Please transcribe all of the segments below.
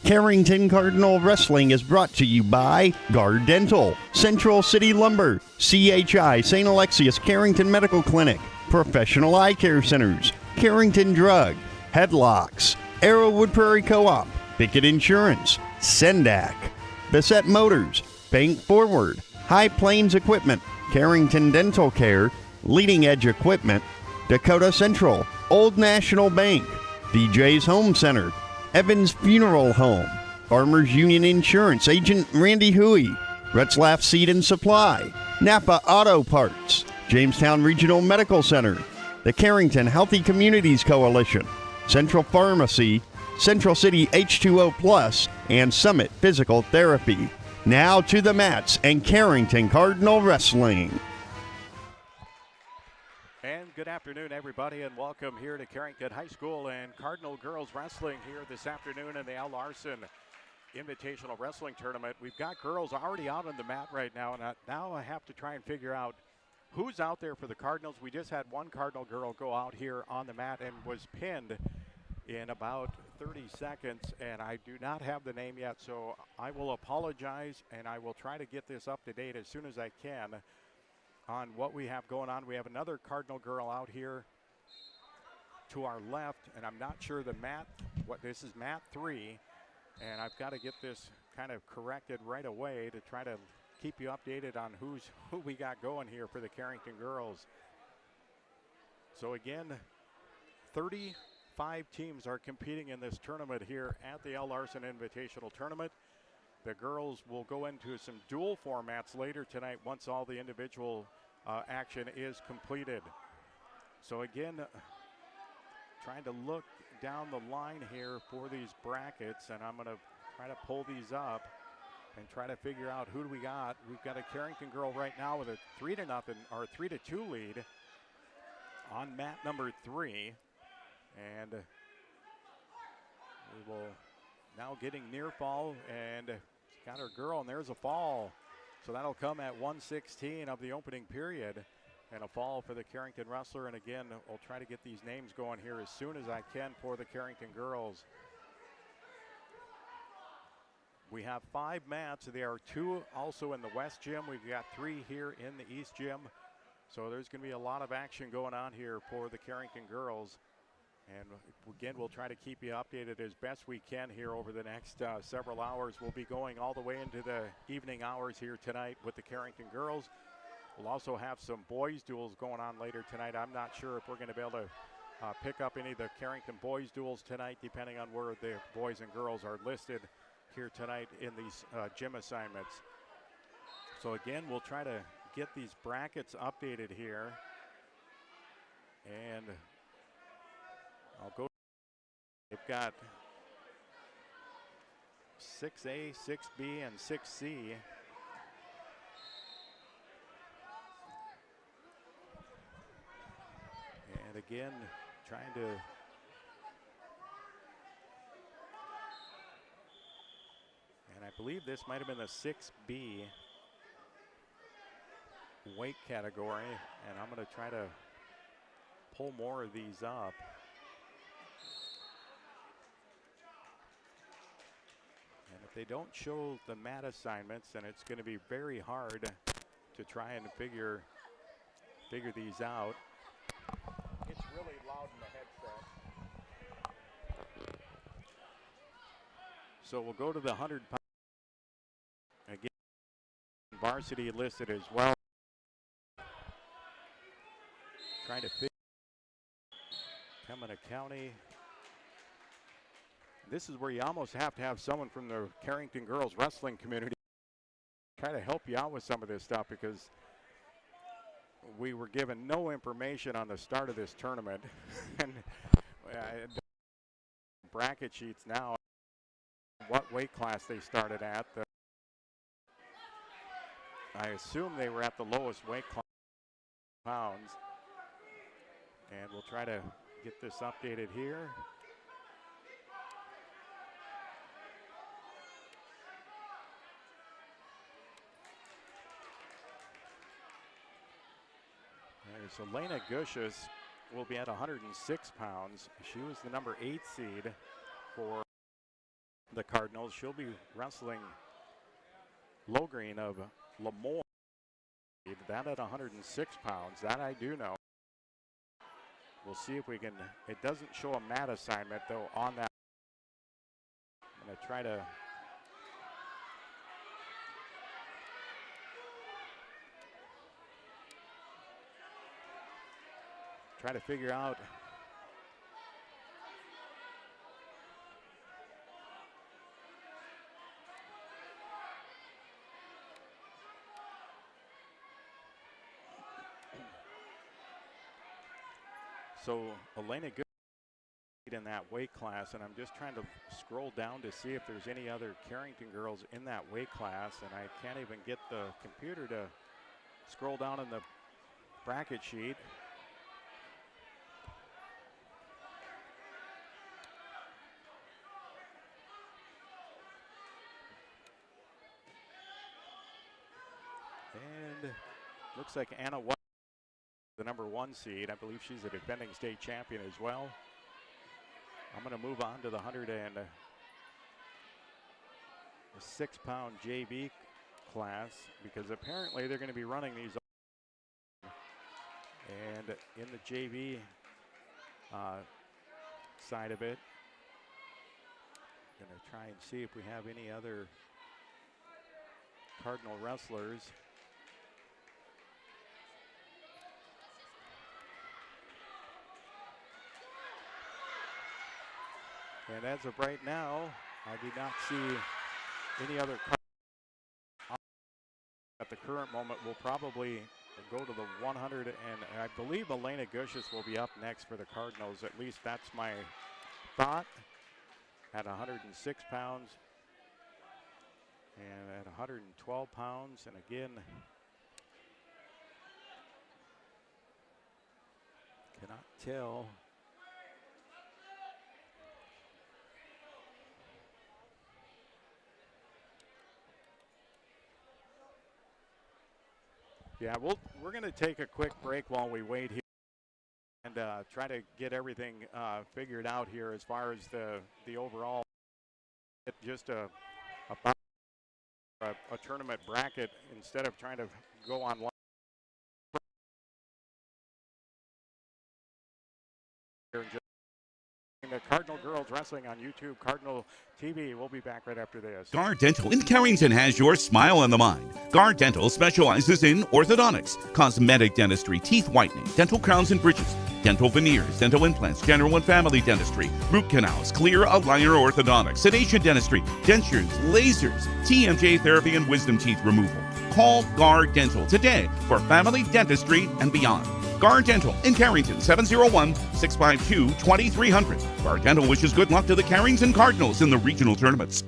Carrington Cardinal Wrestling is brought to you by Guard Dental, Central City Lumber, CHI St. Alexius Carrington Medical Clinic, Professional Eye Care Centers, Carrington Drug, Headlocks, Arrowwood Prairie Co-op, Pickett Insurance, Sendak, Bissett Motors, Bank Forward, High Plains Equipment, Carrington Dental Care, Leading Edge Equipment, Dakota Central, Old National Bank, DJ's Home Center, Evans Funeral Home, Farmers Union Insurance Agent Randy Huey, Retzlaff Seed and Supply, Napa Auto Parts, Jamestown Regional Medical Center, the Carrington Healthy Communities Coalition, Central Pharmacy, Central City H2O Plus, and Summit Physical Therapy. Now to the mats and Carrington Cardinal Wrestling. And good afternoon, everybody, and welcome here to Carrington High School and Cardinal Girls Wrestling here this afternoon in the Al Larson Invitational Wrestling Tournament. We've got girls already out on the mat right now, and now I have to try and figure out who's out there for the Cardinals. We just had one Cardinal girl go out here on the mat and was pinned in about 30 seconds, and I do not have the name yet, so I will apologize, and I will try to get this up to date as soon as I can on what we have going on. We have another Cardinal girl out here to our left, and I'm not sure the mat, this is mat 3, and I've got to get this kind of corrected right away to try to keep you updated on who we got going here for the Carrington girls. So again, 35 teams are competing in this tournament here at the Al Larson Invitational Tournament. The girls will go into some dual formats later tonight once all the individual action is completed. So again, trying to look down the line here for these brackets, and I'm going to try to pull these up and try to figure out who do we got. We've got a Carrington girl right now with a 3-0 or 3-2 lead on mat number 3, and we will now getting near fall, and got her girl, and there's a fall. So that'll come at 1:16 of the opening period, and a fall for the Carrington wrestler. And again, we'll try to get these names going here as soon as I can for the Carrington girls. We have 5 mats. There are 2 also in the West Gym. We've got 3 here in the East Gym. So there's going to be a lot of action going on here for the Carrington girls. And again, we'll try to keep you updated as best we can here over the next several hours. We'll be going all the way into the evening hours here tonight with the Carrington girls. We'll also have some boys duels going on later tonight. I'm not sure if we're going to be able to pick up any of the Carrington boys duels tonight, depending on where the boys and girls are listed here tonight in these gym assignments. So again, we'll try to get these brackets updated here. And I'll go. They've got 6A, 6B, and 6C. And again, trying to and I believe this might have been the 6B weight category, and I'm going to try to pull more of these up. They don't show the mat assignments, and it's going to be very hard to try and figure these out. It's really loud in the headset. So we'll go to the 100-pound. Again, varsity listed as well. Trying to figure Pembina County. This is where you almost have to have someone from the Carrington girls wrestling community try to help you out with some of this stuff, because we were given no information on the start of this tournament. And bracket sheets now, what weight class they started at. I assume they were at the lowest weight class, pounds. And we'll try to get this updated here. So Lena Gushis will be at 106 pounds. She was the number 8 seed for the Cardinals. She'll be wrestling Logreen of Lemoyne. That at 106 pounds. That I do know. We'll see if we can. It doesn't show a mat assignment, though, on that. I'm going to try to figure out so Elena Good in that weight class, and I'm just trying to scroll down to see if there's any other Carrington girls in that weight class, and I can't even get the computer to scroll down in the bracket sheet. And looks like Anna White, the #1 seed. I believe she's a defending state champion as well. I'm going to move on to the 106-pound JV class because apparently they're going to be running these. And in the JV side of it, going to try and see if we have any other Cardinal wrestlers. And as of right now, I do not see any other at the current moment. We'll probably go to the 100, and I believe Elena Gushis will be up next for the Cardinals. At least that's my thought. At 106 pounds and at 112 pounds. And again, cannot tell. Yeah, we're going to take a quick break while we wait here and try to get everything figured out here as far as the overall. Just a tournament bracket instead of trying to go online. The Cardinal girls wrestling on YouTube, Cardinal TV. We'll be back right after this. Guard Dental in Carrington has your smile on the mind. Guard Dental specializes in orthodontics, cosmetic dentistry, teeth whitening, dental crowns and bridges, dental veneers, dental implants, general and family dentistry, root canals, clear aligner orthodontics, sedation dentistry, dentures, lasers, TMJ therapy, and wisdom teeth removal. Call Guard Dental today for family dentistry and beyond. Guard Dental in Carrington, 701-652-2300. Guard Dental wishes good luck to the Carrington Cardinals in the regional tournaments.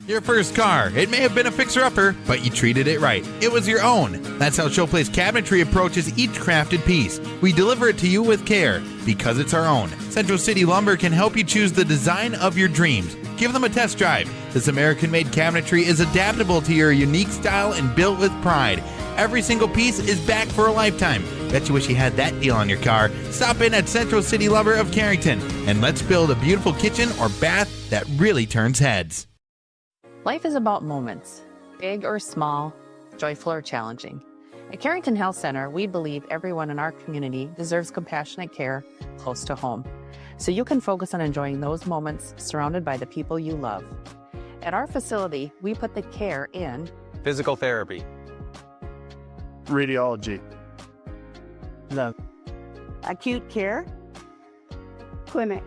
Your first car. It may have been a fixer-upper, but you treated it right. It was your own. That's how Showplace Cabinetry approaches each crafted piece. We deliver it to you with care because it's our own. Central City Lumber can help you choose the design of your dreams. Give them a test drive. This American-made cabinetry is adaptable to your unique style and built with pride. Every single piece is back for a lifetime. Bet you wish you had that deal on your car. Stop in at Central City Lumber of Carrington and let's build a beautiful kitchen or bath that really turns heads. Life is about moments, big or small, joyful or challenging. At Carrington Health Center, we believe everyone in our community deserves compassionate care close to home, so you can focus on enjoying those moments surrounded by the people you love. At our facility, we put the care in physical therapy, radiology, the acute care clinic.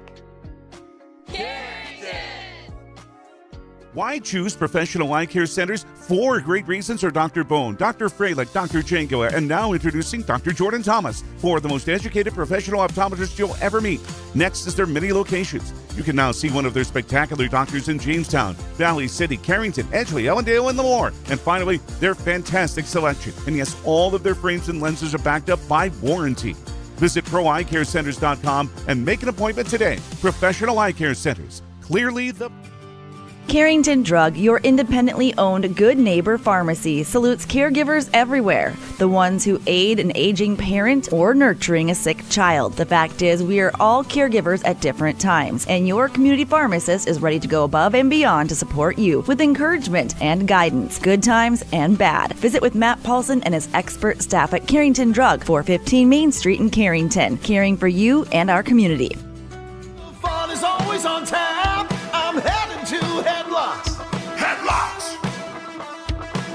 Why choose professional eye care centers? 4 great reasons are Dr. Bone, Dr. Freilich, Dr. Jango, and now introducing Dr. Jordan Thomas, 4 of the most educated professional optometrists you'll ever meet. Next is their many locations. You can now see one of their spectacular doctors in Jamestown, Valley City, Carrington, Edgeley, Ellendale, and Lemoore. And finally, their fantastic selection. And yes, all of their frames and lenses are backed up by warranty. Visit ProEyeCareCenters.com and make an appointment today. Professional Eye Care Centers. Clearly the... Carrington Drug, your independently owned Good Neighbor Pharmacy, salutes caregivers everywhere. The ones who aid an aging parent or nurturing a sick child. The fact is, we are all caregivers at different times, and your community pharmacist is ready to go above and beyond to support you with encouragement and guidance, good times and bad. Visit with Matt Paulson and his expert staff at Carrington Drug, 415 Main Street in Carrington, caring for you and our community. Fun is always on tap. I'm headed to Headlocks. Headlocks.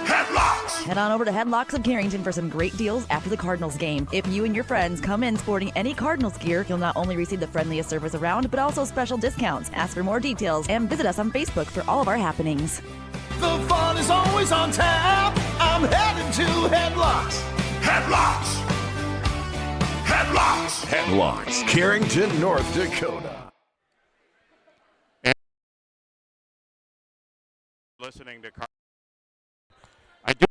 Headlocks. Head on over to Headlocks of Carrington for some great deals after the Cardinals game. If you and your friends come in sporting any Cardinals gear, you'll not only receive the friendliest service around, but also special discounts. Ask for more details and visit us on Facebook for all of our happenings. The fun is always on tap. I'm headed to Headlocks. Headlocks. Headlocks. Headlocks, Carrington, North Dakota. Listening to I do.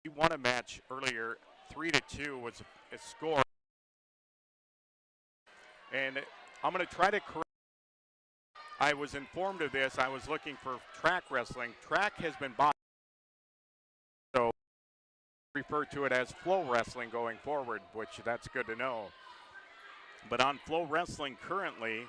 We won a match earlier, 3-2 was a score, and I'm going to try to correct. I was informed of this. I was looking for track wrestling. Track has been bought, so refer to it as flow wrestling going forward, which that's good to know. But on flow wrestling currently,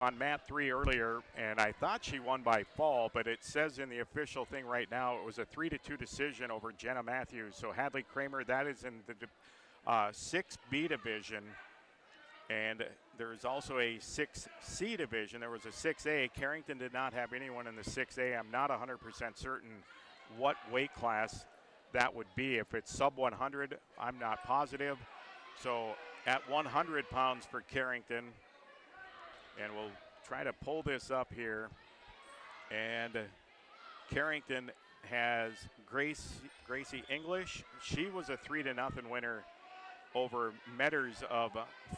on mat 3 earlier, and I thought she won by fall, but it says in the official thing right now it was a 3-2 decision over Jenna Matthews. So Hadley Kramer, that is in the 6B division, and there's also a 6C division. There was a 6A. Carrington did not have anyone in the 6A. I'm not 100% certain what weight class that would be. If it's sub 100, I'm not positive. So at 100 pounds for Carrington, and we'll try to pull this up here. And Carrington has Gracie English. She was a 3-0 winner over Metters of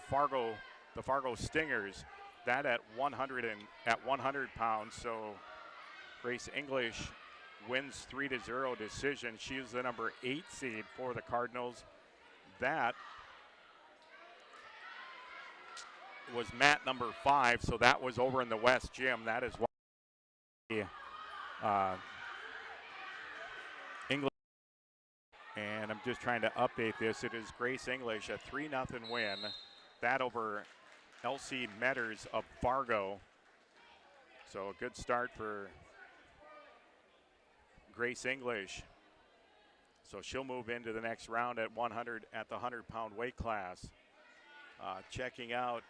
Fargo, the Fargo Stingers. That at 100 pounds. So Grace English wins 3-0 decision. She is the number 8 seed for the Cardinals. That was mat number 5, so that was over in the West Gym. That is why English, and I'm just trying to update this. It is Grace English, a 3-0 win. That over LC Metters of Fargo. So a good start for Grace English. So she'll move into the next round at 100 at the 100-pound weight class. Checking out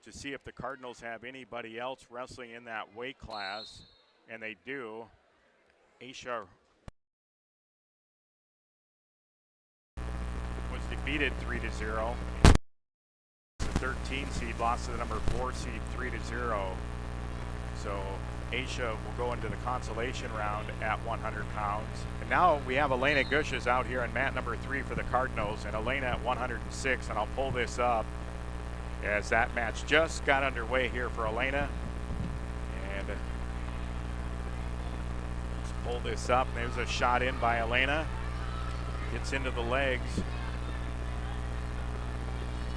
to see if the Cardinals have anybody else wrestling in that weight class, and they do. Aisha was defeated 3-0. The 13 seed lost to the number 4 seed 3-0. So Aisha will go into the consolation round at 100 pounds. And now we have Elena Gushes out here in mat number 3 for the Cardinals, and Elena at 106, and I'll pull this up as that match just got underway here for Elena. And let's pull this up. There's a shot in by Elena. Gets into the legs.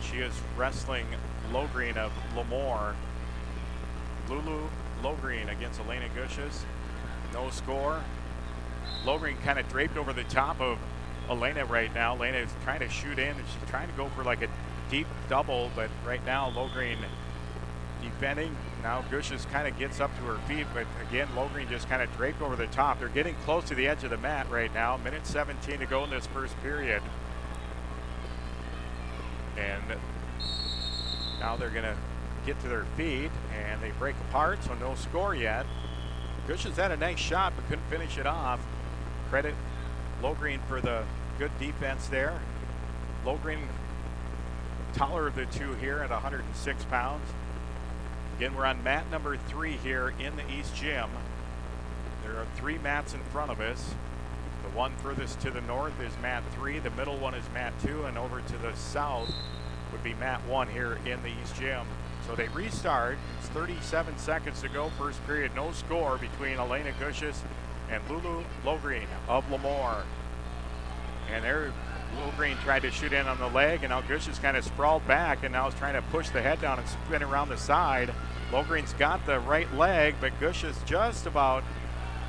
She is wrestling Logreen of Lemoore. Lulu Logreen against Elena Gushes. No score. Logreen kind of draped over the top of Elena right now. Elena is trying to shoot in, and she's trying to go for like a deep double, but right now Logreen defending. Now Gushes kind of gets up to her feet, but again Logreen just kind of draped over the top. They're getting close to the edge of the mat right now. Minute 17 to go in this first period. And now they're going to get to their feet, and they break apart, so no score yet. Gushes had a nice shot, but couldn't finish it off. Credit Logreen for the good defense there. Logreen, taller of the two here at 106 pounds. Again, we're on mat number 3 here in the East Gym. There are 3 mats in front of us. The one furthest to the north is mat 3. The middle one is mat 2, and over to the south would be mat 1 here in the East Gym. So they restart. It's 37 seconds to go. First period, no score between Elena Gushes and Lulu Logreen of Lemoore. And there, Green tried to shoot in on the leg, and now Gush is kind of sprawled back and now is trying to push the head down and spin around the side. Green's got the right leg, but Gush is just about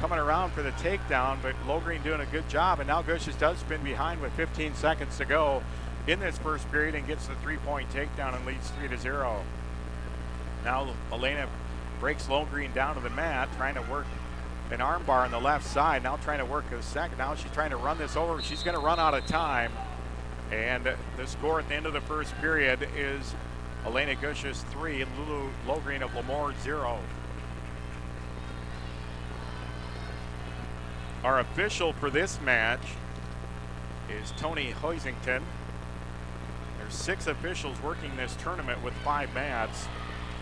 coming around for the takedown, but Green doing a good job, and now Gush does spin behind with 15 seconds to go in this first period and gets the 3-point takedown and leads 3-0. Now Elena breaks Green down to the mat, trying to work an arm bar on the left side, now trying to work a second. Now she's trying to run this over. She's going to run out of time. And the score at the end of the first period is Elena Gush's 3 and Lulu Logreen of Lemoore 0. Our official for this match is Tony Hoisington. There's 6 officials working this tournament with 5 mats.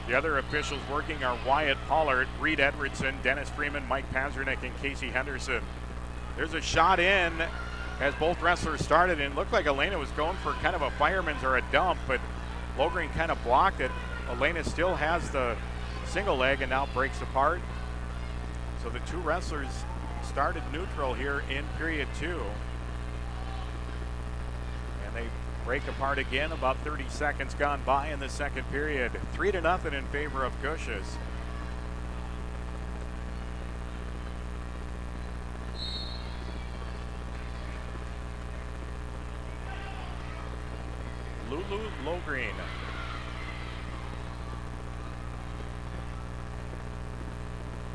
The other officials working are Wyatt Pollard, Reed Edwardson, Dennis Freeman, Mike Pazernick, and Casey Henderson. There's a shot in as both wrestlers started, and it looked like Elena was going for kind of a fireman's or a dump, but Logreen kind of blocked it. Elena still has the single leg and now breaks apart. So the 2 wrestlers started neutral here in period 2. And they break apart again, about 30 seconds gone by in the second period. 3-0 in favor of Gush's. Lulu Logreen.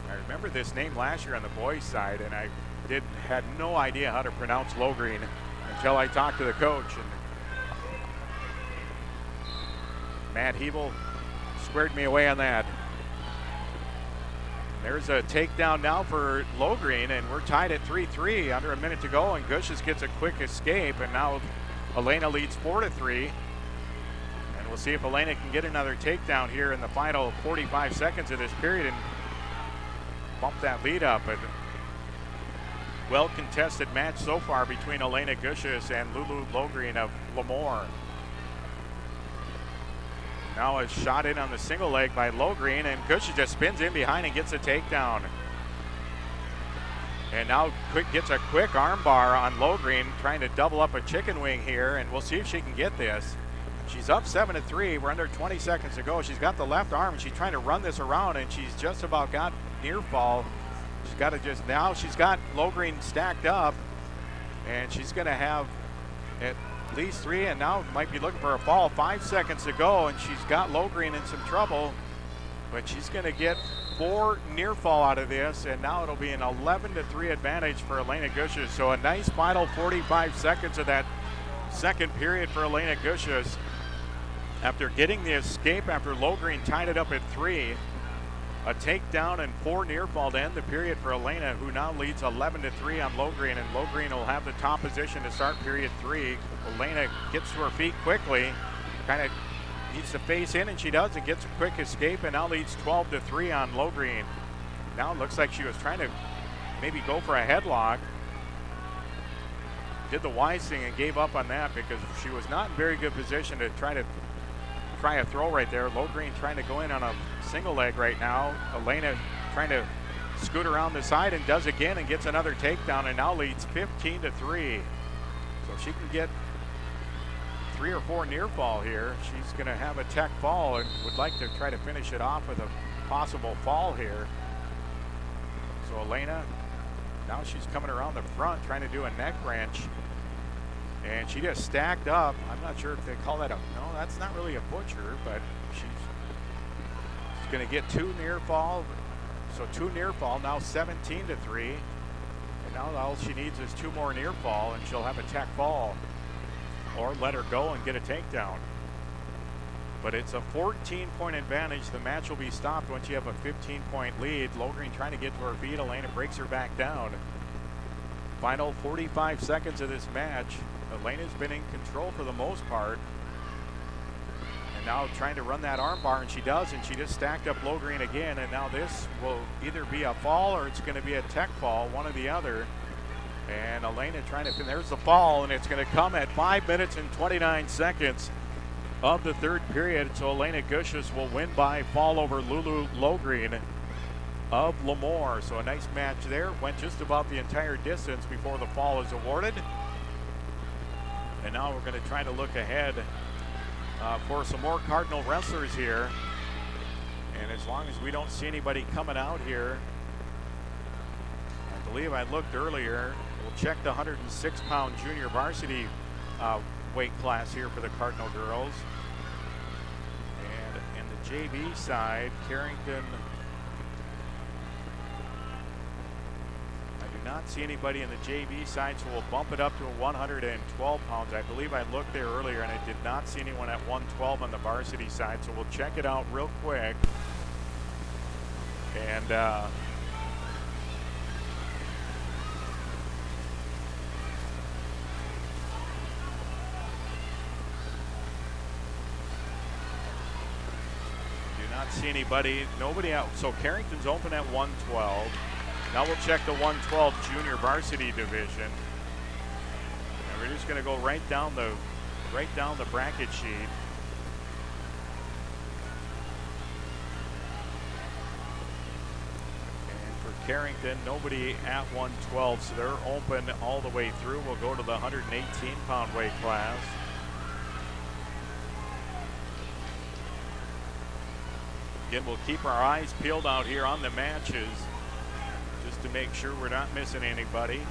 I remember this name last year on the boys' side, and I had no idea how to pronounce Logreen until I talked to the coach. And Matt Hebel squared me away on that. There's a takedown now for Logreen, and we're tied at 3-3, under a minute to go, and Gush's gets a quick escape, and now Elena leads 4-3. And we'll see if Elena can get another takedown here in the final 45 seconds of this period and bump that lead up. But well contested match so far between Elena Gush's and Lulu Logreen of Lemoore. Now a shot in on the single leg by Logreen, and Gush just spins in behind and gets a takedown. And now gets a quick arm bar on Logreen, trying to double up a chicken wing here, and we'll see if she can get this. She's up 7-3. We're under 20 seconds to go. She's got the left arm, and she's trying to run this around, and she's just about got near fall. She's got to just, now she's got Logreen stacked up, and she's going to have at least 3, and now might be looking for a fall. 5 seconds to go, and she's got Logreen in some trouble, but she's going to get 4 near fall out of this, and now it'll be an 11-3 advantage for Elena Gush's. So a nice final 45 seconds of that second period for Elena Gush's. After getting the escape after Logreen tied it up at 3, a takedown and 4 near fall to end the period for Elena, who now leads 11-3 on Logreen, and Logreen will have the top position to start period 3. Elena gets to her feet quickly, kind of needs to face in, and she does, and gets a quick escape, and now leads 12-3 on Logreen. Now it looks like she was trying to maybe go for a headlock. Did the wise thing and gave up on that because she was not in very good position to try a throw right there. Logreen trying to go in on a single leg right now. Elena trying to scoot around the side and does again and gets another takedown, and now leads 15-3. So if she can get 3 or 4 near fall here, she's going to have a tech fall and would like to try to finish it off with a possible fall here. So Elena, now she's coming around the front trying to do a neck wrench, and she just stacked up. I'm not sure if they call that no, that's not really a butcher, but she's going to get 2 near fall. So 2 near fall, now 17-3. And now all she needs is 2 more near fall, and she'll have a tech fall, or let her go and get a takedown. But it's a 14-point advantage. The match will be stopped once you have a 15-point lead. Logreen trying to get to her feet. Elena breaks her back down. Final 45 seconds of this match. Elena's been in control for the most part. And now trying to run that arm bar, and she does, and she just stacked up Logreen again. And now this will either be a fall or it's going to be a tech fall, one or the other. And Elena trying to, there's the fall, and it's going to come at 5 minutes and 29 seconds of the third period. So Elena Gush's will win by fall over Lulu Logreen of Lemoore. So a nice match there. Went just about the entire distance before the fall is awarded. And now we're going to try to look ahead for some more Cardinal wrestlers here. And as long as we don't see anybody coming out here, I believe I looked earlier, we'll check the 106-pound junior varsity weight class here for the Cardinal girls. And in the JV side, Carrington, I do not see anybody in the JV side, so we'll bump it up to 112 pounds. I believe I looked there earlier and I did not see anyone at 112 on the varsity side, so we'll check it out real quick. And see anybody, nobody out. So Carrington's open at 112. Now we'll check the 112 junior varsity division. And we're just going to go right down the bracket sheet. And for Carrington, nobody at 112, so they're open all the way through. We'll go to the 118-pound weight class. Again, we'll keep our eyes peeled out here on the matches just to make sure we're not missing anybody.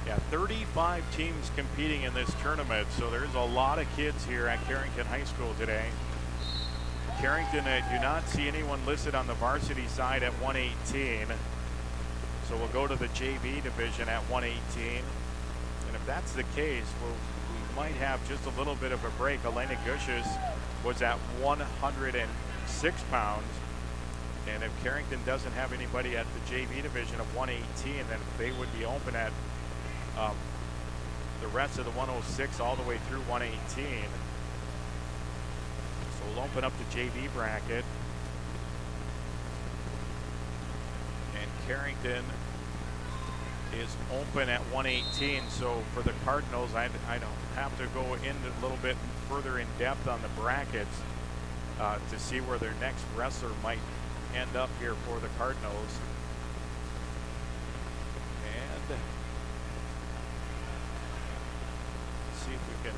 Yeah, 35 teams competing in this tournament, so there's a lot of kids here at Carrington High School today. Carrington, do not see anyone listed on the varsity side at 118. So we'll go to the JV division at 118. And if that's the case, we might have just a little bit of a break. Elena Gushis was at 106 pounds. And if Carrington doesn't have anybody at the JV division of 118, then they would be open at the rest of the 106 all the way through 118. So we'll open up the JV bracket. And Carrington is open at 118. So for the Cardinals, I don't have to go in a little bit further in depth on the brackets to see where their next wrestler might end up here for the Cardinals. And let's see if we can.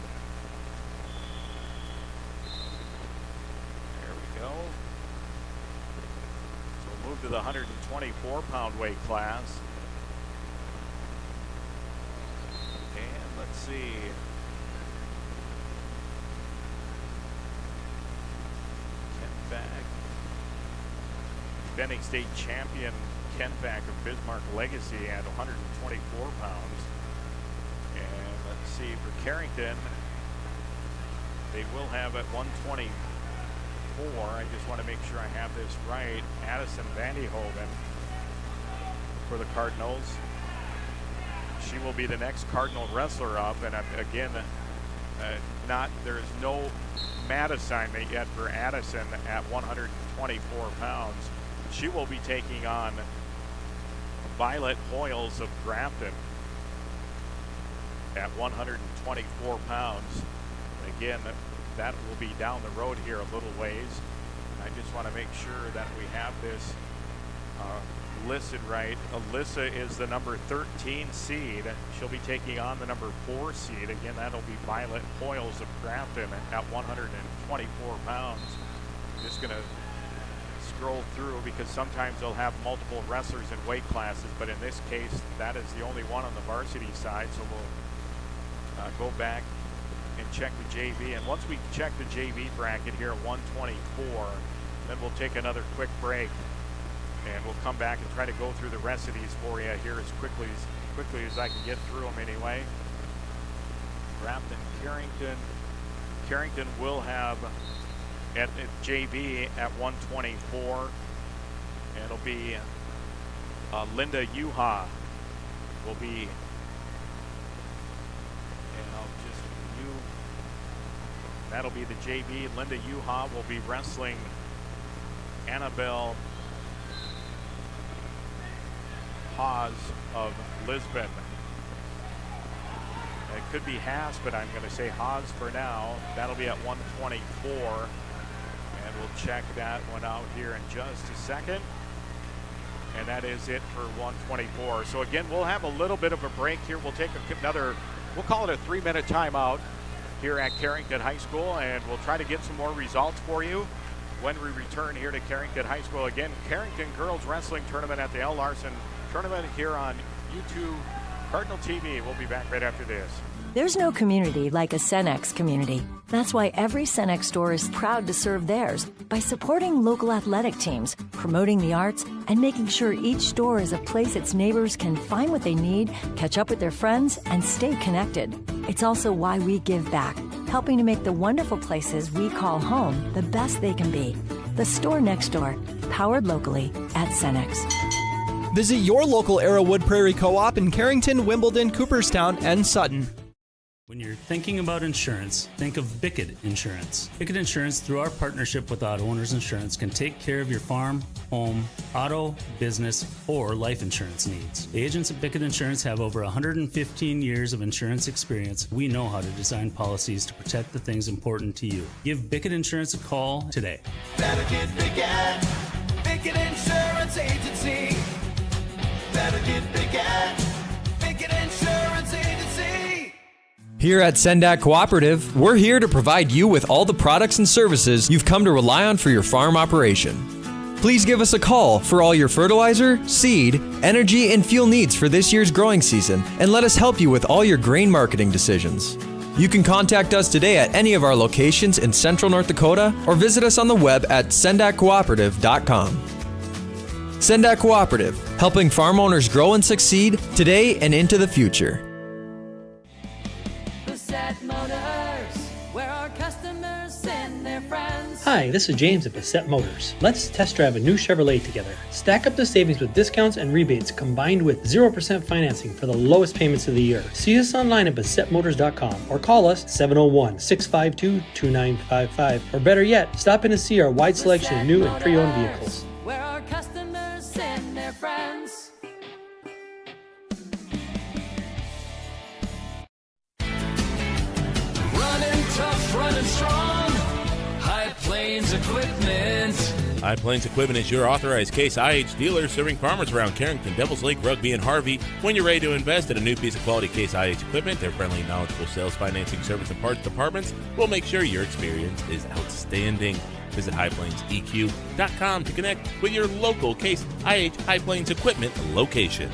There we go. So we'll move to the 124-pound weight class. And let's see. Defending state champion Ken Back of Bismarck Legacy at 124 pounds. And let's see, for Carrington, they will have at 124. I just want to make sure I have this right. Addison Vandyhoven for the Cardinals. She will be the next Cardinal wrestler up. And again, there's no mat assignment yet for Addison at 124 pounds. She will be taking on Violet Hoyles of Grafton at 124 pounds. Again, that will be down the road here a little ways. I just want to make sure that we have this listed right. Alyssa is the number 13 seed. She'll be taking on the number 4 seed. Again, that'll be Violet Hoyles of Grafton at 124 pounds. I'm just going to scroll through because sometimes they'll have multiple wrestlers in weight classes, but in this case that is the only one on the varsity side. So we'll go back and check the JV, and once we check the JV bracket here at 124, then we'll take another quick break and we'll come back and try to go through the rest of these for you here as quickly as I can get through them anyway. Grafton, Carrington will have at JV at 124. And it'll be Linda Yuha will be, and that'll be the JV. Linda Yuha will be wrestling Annabelle Haas of Lisbon. It could be Haas, but I'm going to say Haas for now. That'll be at 124. And we'll check that one out here in just a second. And that is it for 124. So again, we'll have a little bit of a break here. We'll take another we'll call it a 3-minute timeout here at Carrington High School, and we'll try to get some more results for you when we return here to Carrington High School. Again, Carrington Girls Wrestling Tournament at the L. Larson Tournament here on YouTube Cardinal TV. We'll be back right after this. There's no community like a Cenex community. That's why every Cenex store is proud to serve theirs by supporting local athletic teams, promoting the arts, and making sure each store is a place its neighbors can find what they need, catch up with their friends, and stay connected. It's also why we give back, helping to make the wonderful places we call home the best they can be. The store next door, powered locally at Cenex. Visit your local Arrowwood Prairie Co-op in Carrington, Wimbledon, Cooperstown, and Sutton. When you're thinking about insurance, think of Bickett Insurance. Bickett Insurance, through our partnership with Auto Owners Insurance, can take care of your farm, home, auto, business, or life insurance needs. The agents at Bickett Insurance have over 115 years of insurance experience. We know how to design policies to protect the things important to you. Give Bickett Insurance a call today. Better get Bickett. Bickett Insurance Agency. Better get Bickett. Bickett Insurance Agency. Here at Sendak Cooperative, we're here to provide you with all the products and services you've come to rely on for your farm operation. Please give us a call for all your fertilizer, seed, energy, and fuel needs for this year's growing season, and let us help you with all your grain marketing decisions. You can contact us today at any of our locations in Central North Dakota or visit us on the web at sendakcooperative.com. Sendak Cooperative, helping farm owners grow and succeed today and into the future. Hi, this is James at Bassett Motors. Let's test drive a new Chevrolet together. Stack up the savings with discounts and rebates combined with 0% financing for the lowest payments of the year. See us online at BassettMotors.com or call us 701-652-2955. Or better yet, stop in to see our wide selection of new and pre-owned vehicles. Where our customers send their friends. Running tough, running strong. High Plains Equipment. High Plains Equipment is your authorized Case IH dealer serving farmers around Carrington, Devils Lake, Rugby, and Harvey. When you're ready to invest in a new piece of quality Case IH equipment, their friendly, knowledgeable sales, financing, service, and parts departments will make sure your experience is outstanding. Visit highplainseq.com to connect with your local Case IH High Plains Equipment location.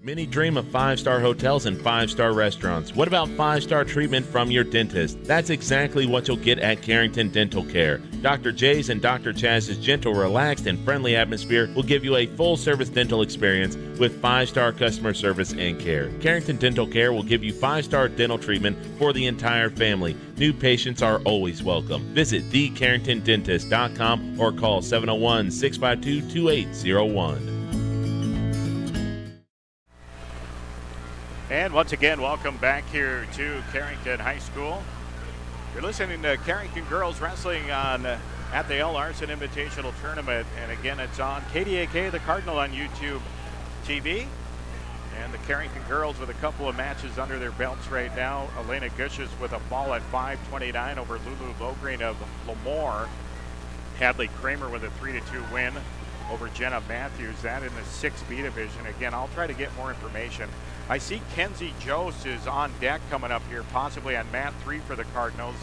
Many dream of 5-star hotels and 5-star restaurants. What about 5-star treatment from your dentist? That's exactly what you'll get at Carrington Dental Care. Dr. J's and Dr. Chaz's gentle, relaxed, and friendly atmosphere will give you a full-service dental experience with 5-star customer service and care. Carrington Dental Care will give you 5-star dental treatment for the entire family. New patients are always welcome. Visit thecarringtondentist.com or call 701-652-2801. And once again, welcome back here to Carrington High School. You're listening to Carrington Girls Wrestling at the L. Larson Invitational Tournament. And again, it's on KDAK, the Cardinal on YouTube TV. And the Carrington girls with a couple of matches under their belts right now. Elena Gushis with a fall at 5:29 over Lulu Logreen of Lemoore. Hadley Kramer with a 3-2 win over Jenna Matthews. That in the 6B division. Again, I'll try to get more information. I see Kenzie Jost is on deck coming up here, possibly on mat 3 for the Cardinals.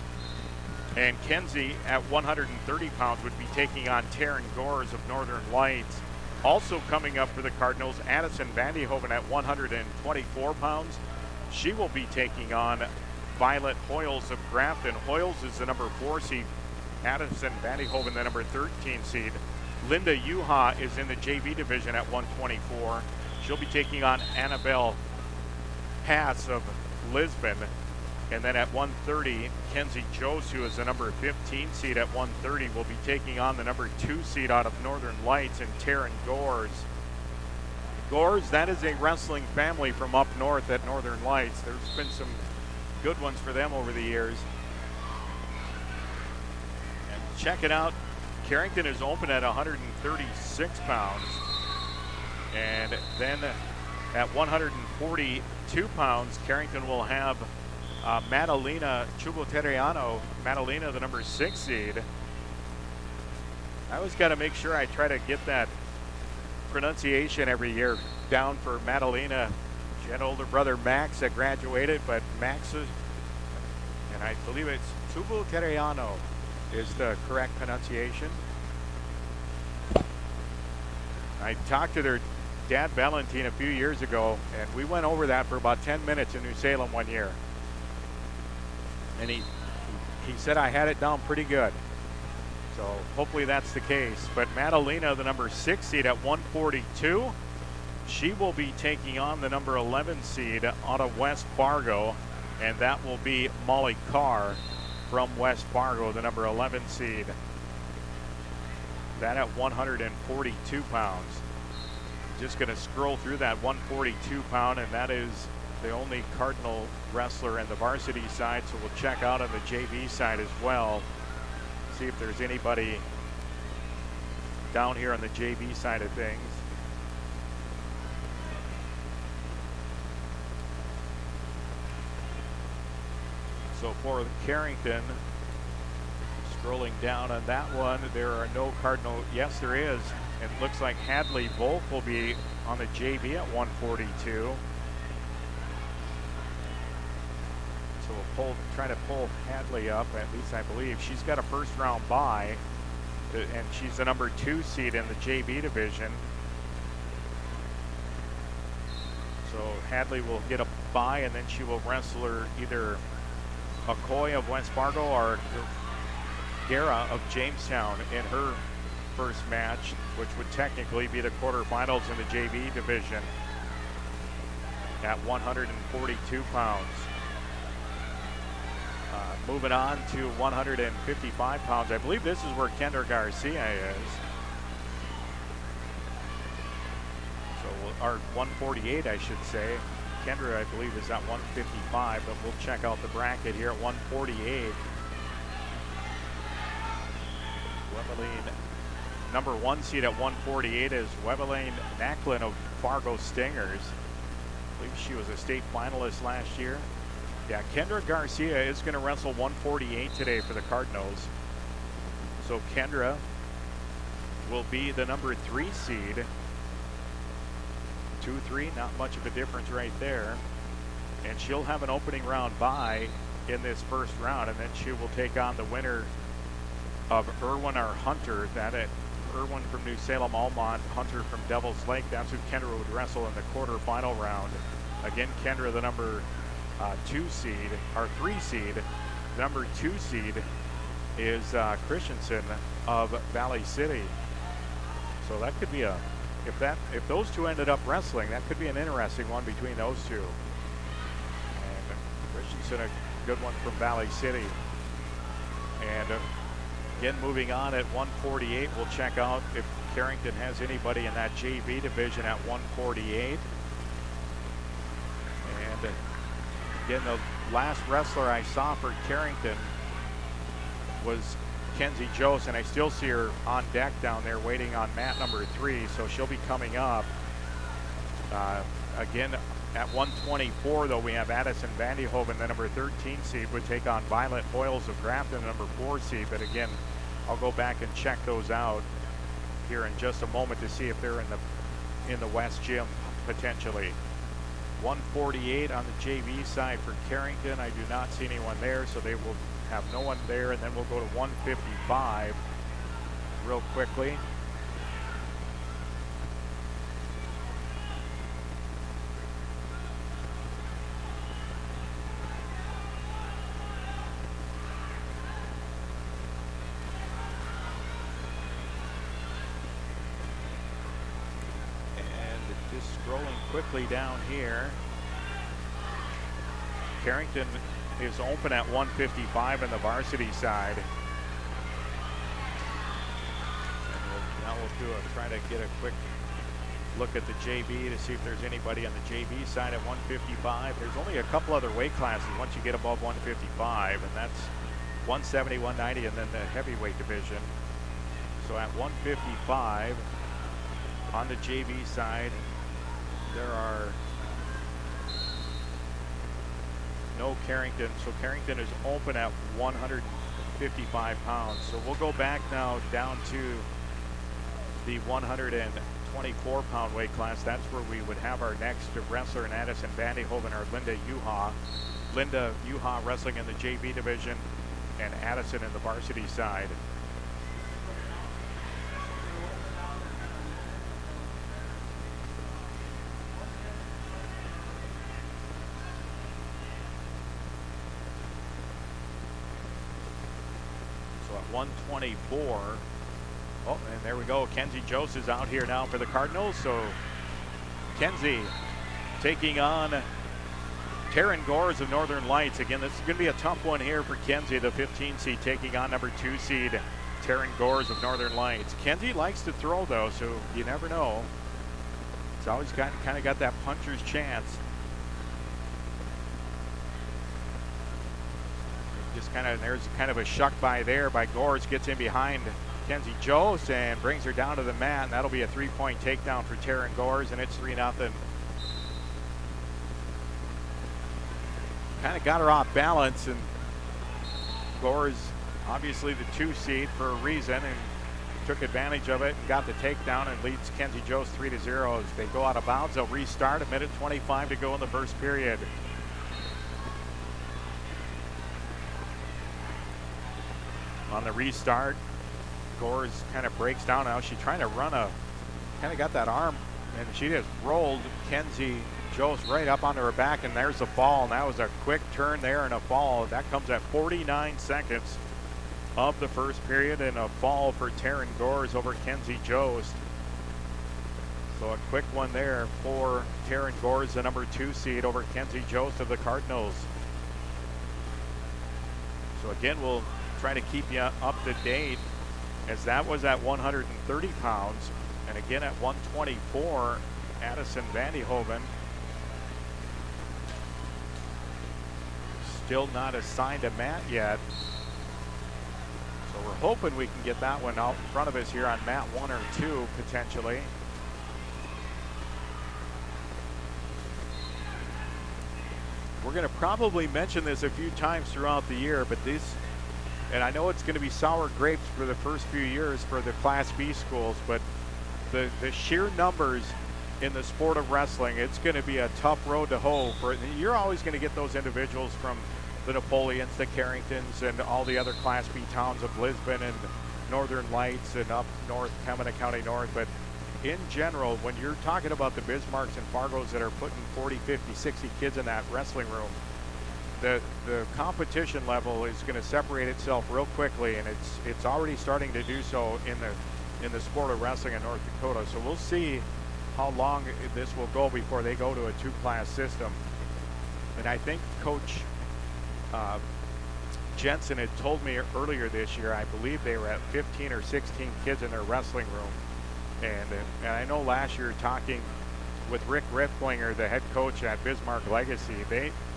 And Kenzie at 130 pounds would be taking on Taryn Gores of Northern Lights. Also coming up for the Cardinals, Addison Vandehoven at 124 pounds. She will be taking on Violet Hoyles of Grafton. Hoyles is the number 4 seed. Addison Vandehoven, the number 13 seed. Linda Yuha is in the JV division at 124. She'll be taking on Annabelle Haas of Lisbon. And then at 130, Kenzie Jost, who is the number 15 seed at 130, will be taking on the number 2 seed out of Northern Lights and Taryn Gores. Gores, that is a wrestling family from up north at Northern Lights. There's been some good ones for them over the years. And check it out. Carrington is open at 136 pounds. And then at 142 pounds, Carrington will have Madalena Chuboteriano. Madalena, the number 6 seed. I always got to make sure I try to get that pronunciation every year. down for Madalena. She had older brother Max that graduated, but Max is, and I believe it's Tubu Tereyano is the correct pronunciation. I talked to their dad Valentin a few years ago, and we went over that for about 10 minutes in New Salem one year. And he said I had it down pretty good. So hopefully that's the case. But Madalena, the number 6 seed at 142, she will be taking on the number 11 seed out of West Fargo, and that will be Molly Carr from West Fargo, the number 11 seed. That at 142 pounds. Just going to scroll through that 142 pound, and that is the only Cardinal wrestler in the varsity side, so we'll check out on the JV side as well. See if there's anybody down here on the JV side of things. So for Carrington, scrolling down on that one, there are no Cardinal. Yes, there is. It looks like Hadley Volk will be on the JV at 142. So we'll try to pull Hadley up, at least I believe. She's got a first round bye, and she's the number 2 seed in the JV division. So Hadley will get a bye, and then she will wrestle her either McCoy of West Fargo or Guerra of Jamestown in her first match, which would technically be the quarterfinals in the JV division at 142 pounds. Moving on to 155 pounds. I believe this is where Kendra Garcia is. So, or 148, I should say. Kendra, I believe, is at 155, but we'll check out the bracket here at 148. Webeline, number 1 seed at 148 is Webeline Macklin of Fargo Stingers. I believe she was a state finalist last year. Yeah, Kendra Garcia is going to wrestle 148 today for the Cardinals. So Kendra will be the number 3 seed. 2-3, not much of a difference right there. And she'll have an opening round bye in this first round, and then she will take on the winner of Irwin or Hunter. That at Irwin from New Salem, Almont, Hunter from Devil's Lake. That's who Kendra would wrestle in the quarterfinal round. Again, Kendra, the number 2 seed, or 3 seed. Number 2 seed is Christensen of Valley City. So that could be if those two ended up wrestling, that could be an interesting one between those two. And Christensen, a good one from Valley City. And again, moving on at 148, we'll check out if Carrington has anybody in that JV division at 148. And again, the last wrestler I saw for Carrington was Kenzie Jose, and I still see her on deck down there waiting on mat number 3, so she'll be coming up. Again, at 124, though, we have Addison Vandehoven, the number 13 seed, would take on Violet Hoyles of Grafton, the number 4 seed. But again, I'll go back and check those out here in just a moment to see if they're in the West Gym potentially. 148 on the JV side for Carrington. I do not see anyone there, so they will have no one there, and then we'll go to 155 real quickly. And just scrolling quickly down here, Carrington is open at 155 in the varsity side. And now we'll try to get a quick look at the JV to see if there's anybody on the JV side at 155. There's only a couple other weight classes once you get above 155, and that's 170, 190, and then the heavyweight division. So at 155 on the JV side, there are no Carrington. So Carrington is open at 155 pounds. So we'll go back now down to the 120 124-pound weight class. That's where we would have our next wrestler in Addison Vandehoven, our Linda Uha. Linda Uha wrestling in the JV division and Addison in the varsity side. So at 124. Oh, and there we go. Kenzie Jose is out here now for the Cardinals. So Kenzie taking on Taryn Gores of Northern Lights. Again, this is going to be a tough one here for Kenzie, the 15 seed, taking on number 2 seed Taryn Gores of Northern Lights. Kenzie likes to throw, though, so you never know. It's always kind of got that puncher's chance. Just there's kind of a shuck by there by Gores, gets in behind Kenzie Jose and brings her down to the mat, and that'll be a 3-point takedown for Taryn Gores, and it's 3-0. Kind of got her off balance, and Gores, obviously the 2 seed for a reason, and took advantage of it and got the takedown and leads Kenzie Jose 3-0. As they go out of bounds, they'll restart. 1:25 to go in the first period. On the restart, Gores kind of breaks down now. She's trying to run kind of got that arm, and she just rolled Kenzie Jose right up onto her back, and there's a fall. And that was a quick turn there and a fall. That comes at 49 seconds of the first period, and a fall for Taryn Gores over Kenzie Jose. So a quick one there for Taryn Gores, the number 2 seed, over Kenzie Jose of the Cardinals. So again, we'll try to keep you up to date, as that was at 130 pounds. And again at 124, Addison Vandehoven. Still not assigned a mat yet. So we're hoping we can get that one out in front of us here on mat 1 or 2 potentially. We're going to probably mention this a few times throughout the year, but this, and I know it's going to be sour grapes for the first few years for the Class B schools, but the sheer numbers in the sport of wrestling, it's going to be a tough road to hoe. You're always going to get those individuals from the Napoleons, the Carringtons, and all the other Class B towns of Lisbon and Northern Lights and up north, Pembina County North. But in general, when you're talking about the Bismarcks and Fargos that are putting 40, 50, 60 kids in that wrestling room, the competition level is going to separate itself real quickly, and it's already starting to do so in the sport of wrestling in North Dakota. So we'll see how long this will go before they go to a 2-class system. And I think Coach Jensen had told me earlier this year, I believe they were at 15 or 16 kids in their wrestling room. And I know last year, talking with Rick Rifflinger, the head coach at Bismarck Legacy,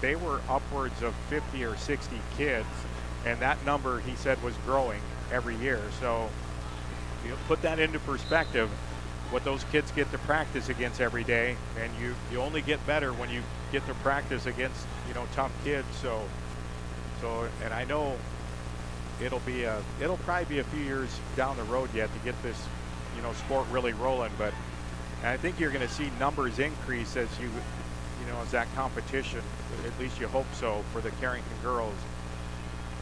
they were upwards of 50 or 60 kids, and that number, he said, was growing every year. So you put that into perspective, what those kids get to practice against every day, and you only get better when you get to practice against, tough kids. So and I know it'll probably be a few years down the road yet to get this sport really rolling, but I think you're going to see numbers increase as as that competition, at least you hope so, for the Carrington girls.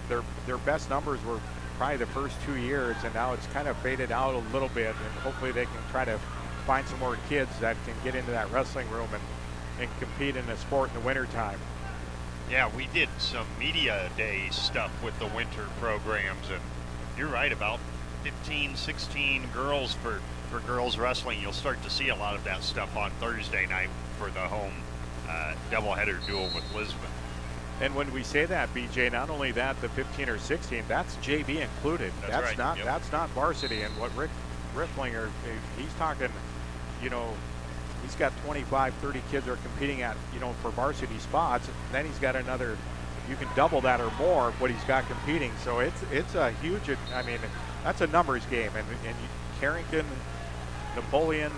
Their best numbers were probably the first 2 years, and now it's kind of faded out a little bit, and hopefully they can try to find some more kids that can get into that wrestling room and compete in the sport in the wintertime. Yeah, we did some media day stuff with the winter programs, and you're right, about 15, 16 girls for girls wrestling. You'll start to see a lot of that stuff on Thursday night for the home doubleheader duel with Lisbon. And when we say that, BJ, not only that, the 15 or 16, that's JV included. That's right. Not Yep. That's not varsity. And what Rick Rifflinger, he's talking, he's got 25, 30 kids that are competing at, for varsity spots. And then he's got another, you can double that or more what he's got competing. So it's a huge, that's a numbers game. And Carrington, Napoleon,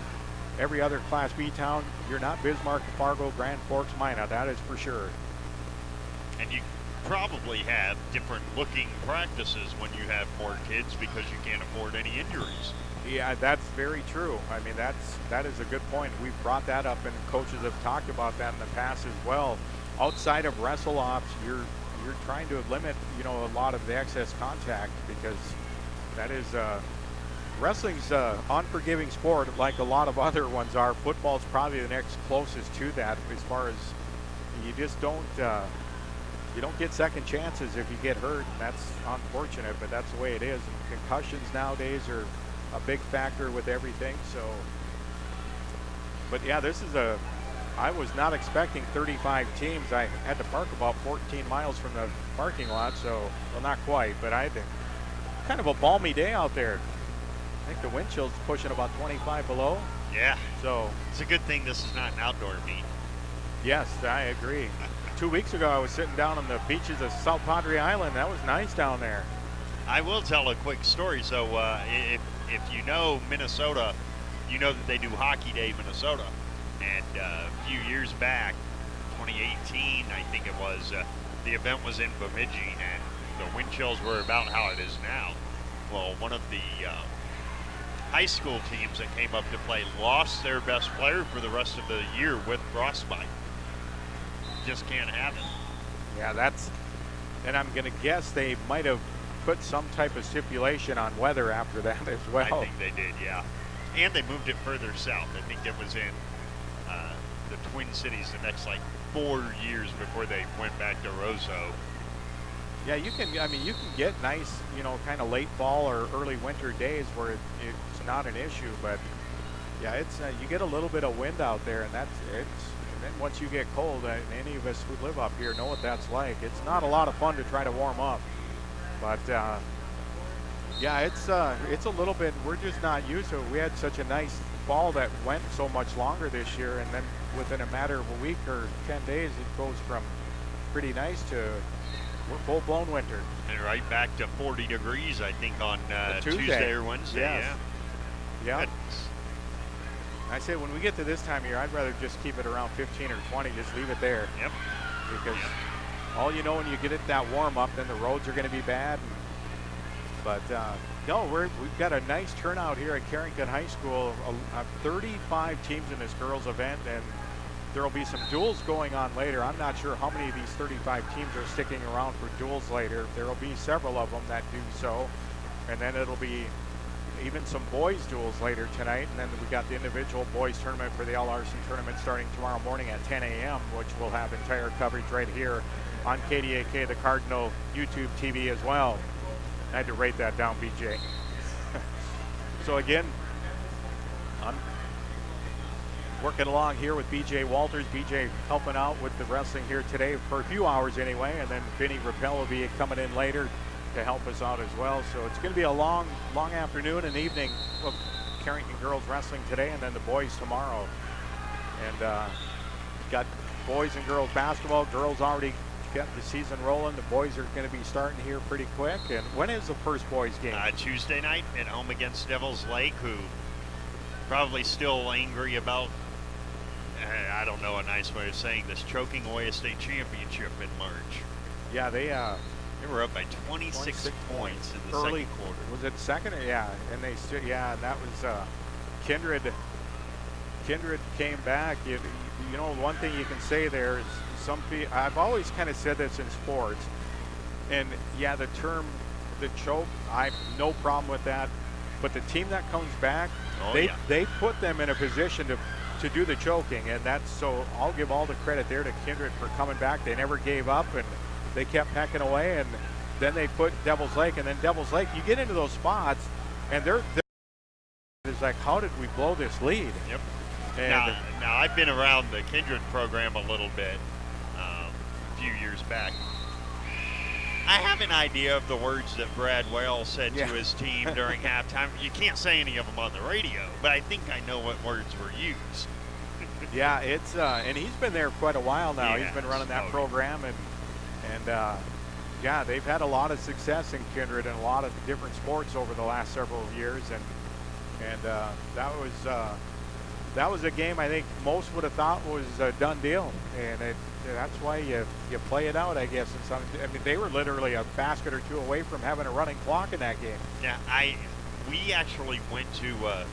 every other Class B town, you're not Bismarck, Fargo, Grand Forks, Minot. That is for sure. And probably have different looking practices when you have more kids because you can't afford any injuries. Yeah, that's very true. I mean, that is a good point. We've brought that up, and coaches have talked about that in the past as well. Outside of wrestle-offs, you're trying to limit, a lot of the excess contact, because that is wrestling's unforgiving sport, like a lot of other ones are. Football's probably the next closest to that, as far as you just don't get second chances if you get hurt, and that's unfortunate, but that's the way it is. And concussions nowadays are a big factor with everything. So, but yeah, I was not expecting 35 teams. I had to park about 14 miles from the parking lot, so, well, not quite, but I had kind of a balmy day out there. I think the wind chill's pushing about 25 below. Yeah. So it's a good thing this is not an outdoor meet. Yes, I agree. 2 weeks ago, I was sitting down on the beaches of South Padre Island. That was nice down there. I will tell a quick story. So if you know Minnesota, you know that they do Hockey Day Minnesota. And a few years back, 2018, I think it was, the event was in Bemidji, and the wind chills were about how it is now. Well, one of the high school teams that came up to play lost their best player for the rest of the year with frostbite. Just can't have it. Yeah, and I'm going to guess they might have put some type of stipulation on weather after that as well. I think they did, yeah. And they moved it further south. I think it was in the Twin Cities the next 4 years before they went back to Roseau. Yeah, you can get nice, kind of late fall or early winter days where it's not an issue, but yeah, it's you get a little bit of wind out there, and and then once you get cold, and any of us who live up here know what that's like. It's not a lot of fun to try to warm up, but yeah, it's a little bit, we're just not used to it. We had such a nice fall that went so much longer this year, and then within a matter of a week or 10 days, it goes from pretty nice to full-blown winter. And right back to 40 degrees, I think, on Tuesday or Wednesday. Yes. Yeah. Goodness. I say when we get to this time of year, I'd rather just keep it around 15 or 20, just leave it there. Yep. Because all you know when you get it that warm up, then the roads are going to be bad. But no, we've got a nice turnout here at Carrington High School. 35 teams in this girls event, and there will be some duels going on later. I'm not sure how many of these 35 teams are sticking around for duels later. There will be several of them that do so. And then it'll be even some boys duels later tonight. And then we got the individual boys tournament for the Larson tournament starting tomorrow morning at 10 a.m., which will have entire coverage right here on KDAK, the Cardinal YouTube TV as well. I had to write that down, BJ. So again, I'm working along here with BJ Walters. BJ helping out with the wrestling here today for a few hours anyway, and then Vinny Rappel will be coming in later to help us out as well. So it's going to be a long afternoon and evening of Carrington girls wrestling today, and then the boys tomorrow. And got boys and girls basketball. Girls already got the season rolling. The boys are going to be starting here pretty quick. And when is the first boys game? Tuesday night at home against Devils Lake, who probably still angry about, I don't know a nice way of saying this, choking away a state championship in March. Yeah, they were up by 26 points in the second quarter. Was it second? Yeah, and they stood. Yeah, and that was Kindred. Kindred came back. You know, one thing you can say there is I've always kind of said this in sports, and yeah, the term, the choke, I have no problem with that. But the team that comes back, they put them in a position to do the choking, and that's so. I'll give all the credit there to Kindred for coming back. They never gave up, and they kept pecking away, and then they put Devils Lake, and then Devils Lake, you get into those spots, and it's like, how did we blow this lead? Yep. And now I've been around the Kindred program a little bit a few years back. I have an idea of the words that Brad Whale said to his team during halftime. You can't say any of them on the radio, but I think I know what words were used. Yeah, it's and he's been there quite a while now. He's been running that program, and yeah, they've had a lot of success in Kindred and a lot of different sports over the last several years, and that was that was a game I think most would have thought was a done deal, and that's why you play it out, I guess. I mean, they were literally a basket or two away from having a running clock in that game. Yeah, we actually went to a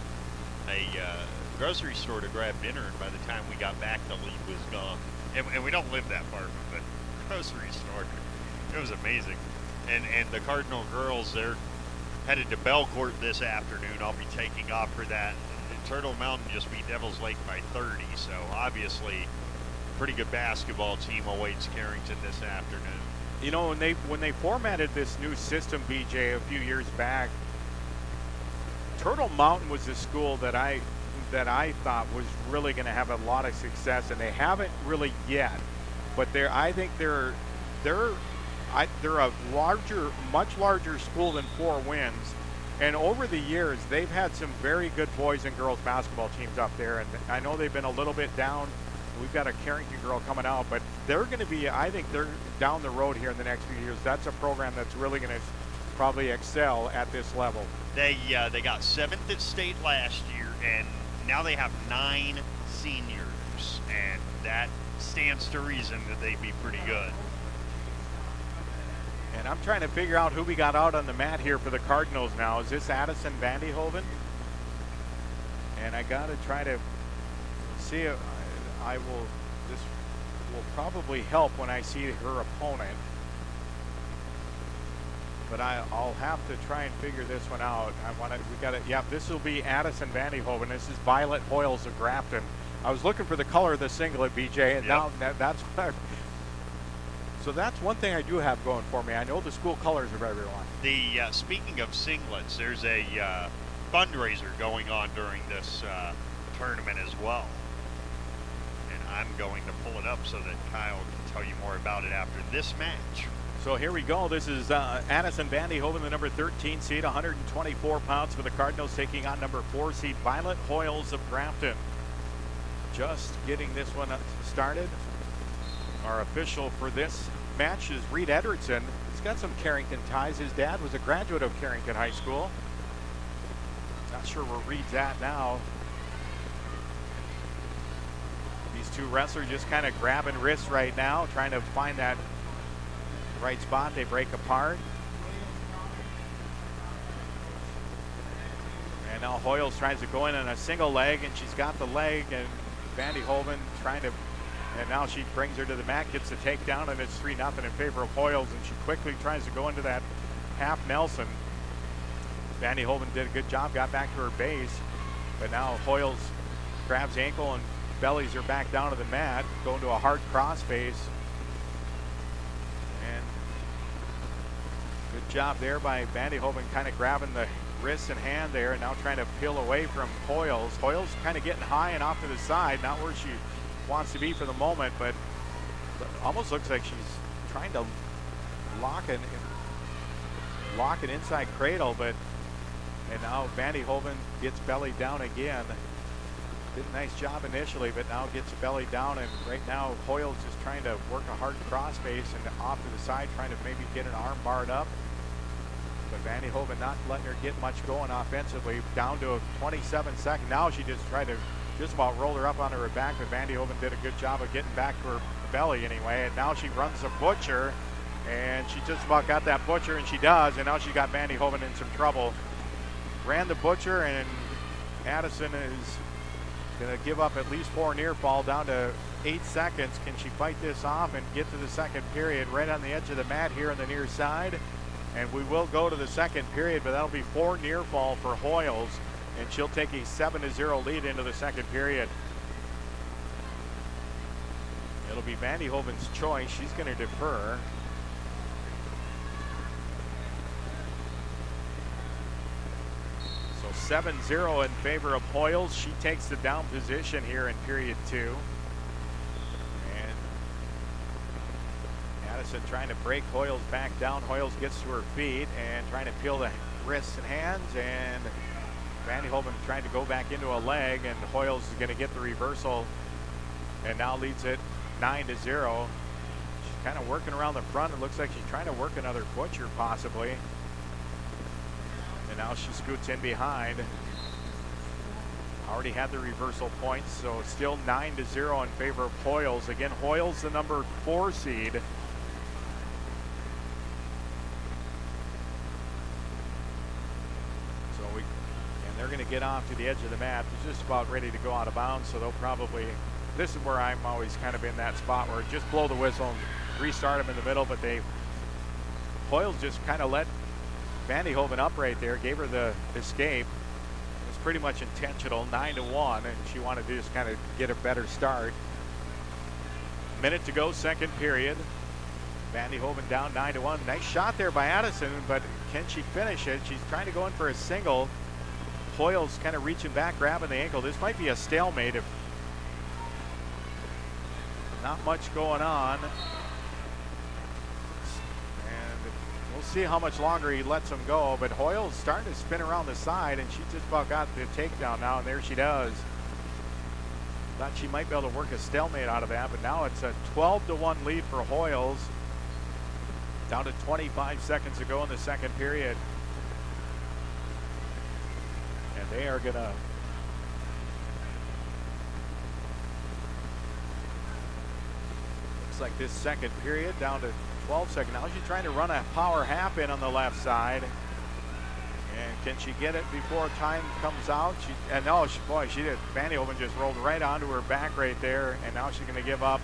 grocery store to grab dinner, and by the time we got back, the lead was gone. And we don't live that far from the grocery store. It was amazing. And the Cardinal girls, they're headed to Belcourt this afternoon. I'll be taking off for that. And Turtle Mountain just beat Devils Lake by 30, so obviously pretty good basketball team awaits Carrington this afternoon. You know, when they formatted this new system, BJ, a few years back, Turtle Mountain was a school that I thought was really going to have a lot of success, and they haven't really yet. But I think they're a much larger school than 4 wins. And over the years, they've had some very good boys and girls basketball teams up there. And I know they've been a little bit down. We've got a Carrington girl coming out, but they're going to be, I think they're down the road here in the next few years. That's a program that's really going to probably excel at this level. They got 7th at state last year, and now they have 9 seniors, and that stands to reason that they'd be pretty good. And I'm trying to figure out who we got out on the mat here for the Cardinals now. Is this Addison Vandyhoven? And I got to try to see if this will probably help when I see her opponent. But I'll have to try and figure this one out. This will be Addison Vandyhoven. This is Violet Hoyles of Grafton. I was looking for the color of the singlet, BJ, and now that's what so that's one thing I do have going for me. I know the school colors of everyone. Speaking of singlets, there's a fundraiser going on during this tournament as well. And I'm going to pull it up so that Kyle can tell you more about it after this match. So here we go. This is Addison Vandyhoven, the number 13 seed, 124 pounds for the Cardinals, taking on number 4 seed Violet Hoyles of Grafton. Just getting this one started. Our official for this match is Reed Edwardson. He's got some Carrington ties. His dad was a graduate of Carrington High School. Not sure where Reed's at now. These two wrestlers just kind of grabbing wrists right now, trying to find that right spot. They break apart. And now Hoyles tries to go in on a single leg, and she's got the leg, and Vandyhoven trying to, and now she brings her to the mat, gets the takedown, and it's 3-0 in favor of Hoyles, and she quickly tries to go into that half Nelson. Vandyhoven did a good job, got back to her base, but now Hoyles grabs ankle and bellies her back down to the mat, going to a hard cross face. And good job there by Vandyhoven, kind of grabbing the wrist and hand there, and now trying to peel away from Hoyles. Hoyles kind of getting high and off to the side, not where she wants to be for the moment, but almost looks like she's trying to lock an inside cradle, and now Vandyhoven gets belly down again. Did a nice job initially, but now gets belly down, and right now Hoyles is trying to work a hard cross face and off to the side, trying to maybe get an arm barred up. But Vandyhoven not letting her get much going offensively. Down to a 27 second. Now she just tried to just about roll her up onto her back, but Vandyhoven did a good job of getting back to her belly anyway. And now she runs a butcher, and she just about got that butcher, and she does. And now she got Vandyhoven in some trouble. Ran the butcher, and Addison is going to give up at least 4 near fall, down to 8 seconds. Can she fight this off and get to the second period? Right on the edge of the mat here on the near side. And we will go to the second period, but that'll be 4 near fall for Hoyles, and she'll take a 7-0 lead into the second period. It'll be Vandyhoven's choice. She's going to defer. So 7-0 in favor of Hoyles. She takes the down position here in period 2. Addison trying to break Hoyles back down. Hoyles gets to her feet and trying to peel the wrists and hands, and Vandyhoven trying to go back into a leg, and Hoyles is going to get the reversal and now leads it 9-0. She's kind of working around the front. It looks like she's trying to work another butcher possibly. And now she scoots in behind. already had the reversal points, so still 9-0 in favor of Hoyles. Again, Hoyles the number 4 seed. And they're going to get off to the edge of the mat. They're just about ready to go out of bounds, so they'll probably, this is where I'm always kind of in that spot where just blow the whistle and restart them in the middle, but Hoyles just kind of let Vandy Hoven up right there, gave her the escape. It was pretty much intentional, 9-1, and she wanted to just kind of get a better start. Minute to go, second period. Vandy Hoven down 9-1. Nice shot there by Addison, but can she finish it? She's trying to go in for a single. Hoyles kind of reaching back, grabbing the ankle. This might be a stalemate if not much going on. We'll see how much longer he lets him go, but Hoyle's starting to spin around the side, and she just about got the takedown now, and there she does. Thought she might be able to work a stalemate out of that, but now it's a 12-1 lead for Hoyles. Down to 25 seconds to go in the second period. And they are gonna looks like this second period down to 12 seconds. Now she's trying to run a power half in on the left side. And can she get it before time comes out? She did. Vandy Hoven just rolled right onto her back right there. And now she's going to give up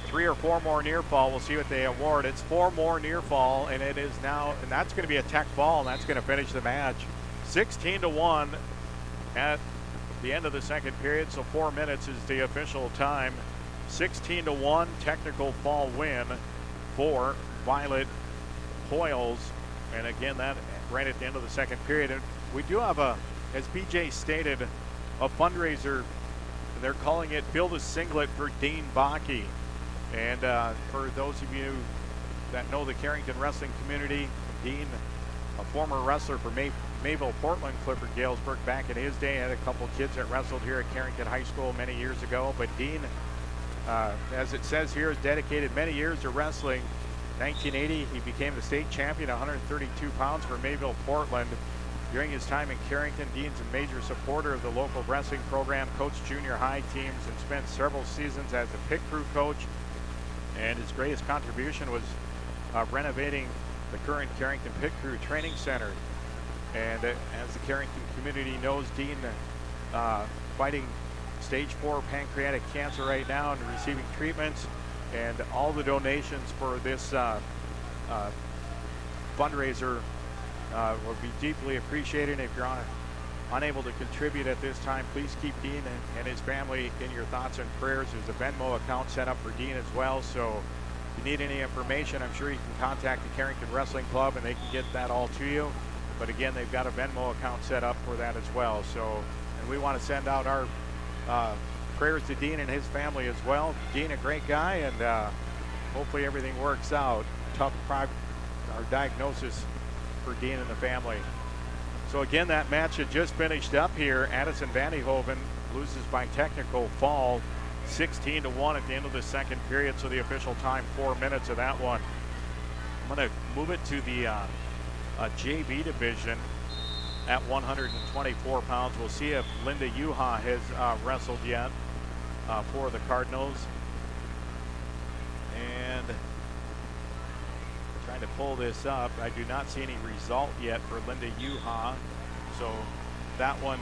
3 or 4 more near fall. We'll see what they award. It's 4 more near fall, and it is now, and that's going to be a tech ball, and that's going to finish the match. 16-1 at the end of the second period. So 4 minutes is the official time. 16-1 technical fall win for Violet Hoyles, and again that right at the end of the second period. And we do have as BJ stated, a fundraiser. They're calling it Build a Singlet for Dean Bakke. And for those of you that know the Carrington wrestling community, Dean, a former wrestler for Mayville Portland Clipper Galesburg back in his day, had a couple kids that wrestled here at Carrington High School many years ago. But Dean, as it says here, has dedicated many years to wrestling. 1980, he became the state champion, 132 pounds for Mayville Portland. During his time in Carrington, Dean's a major supporter of the local wrestling program, coached junior high teams, and spent several seasons as a pit crew coach. And his greatest contribution was renovating the current Carrington Pit Crew Training Center. And as the Carrington community knows, Dean fighting stage 4 pancreatic cancer right now and receiving treatments. And all the donations for this fundraiser would be deeply appreciated. If you're unable to contribute at this time, please keep Dean and his family in your thoughts and prayers. There's a Venmo account set up for Dean as well. So if you need any information, I'm sure you can contact the Carrington Wrestling Club and they can get that all to you. But again, they've got a Venmo account set up for that as well. So, and we want to send out our prayers to Dean and his family as well. Dean, a great guy, and hopefully everything works out. Tough diagnosis for Dean and the family. So again, that match had just finished up here. Addison Vandy Hoven loses by technical fall, 16-1 at the end of the second period. So the official time, 4 minutes of that one. I'm going to move it to the JV division at 124 pounds. We'll see if Linda Yuha has wrestled yet for the Cardinals. And trying to pull this up. I do not see any result yet for Linda Yuha. So that one,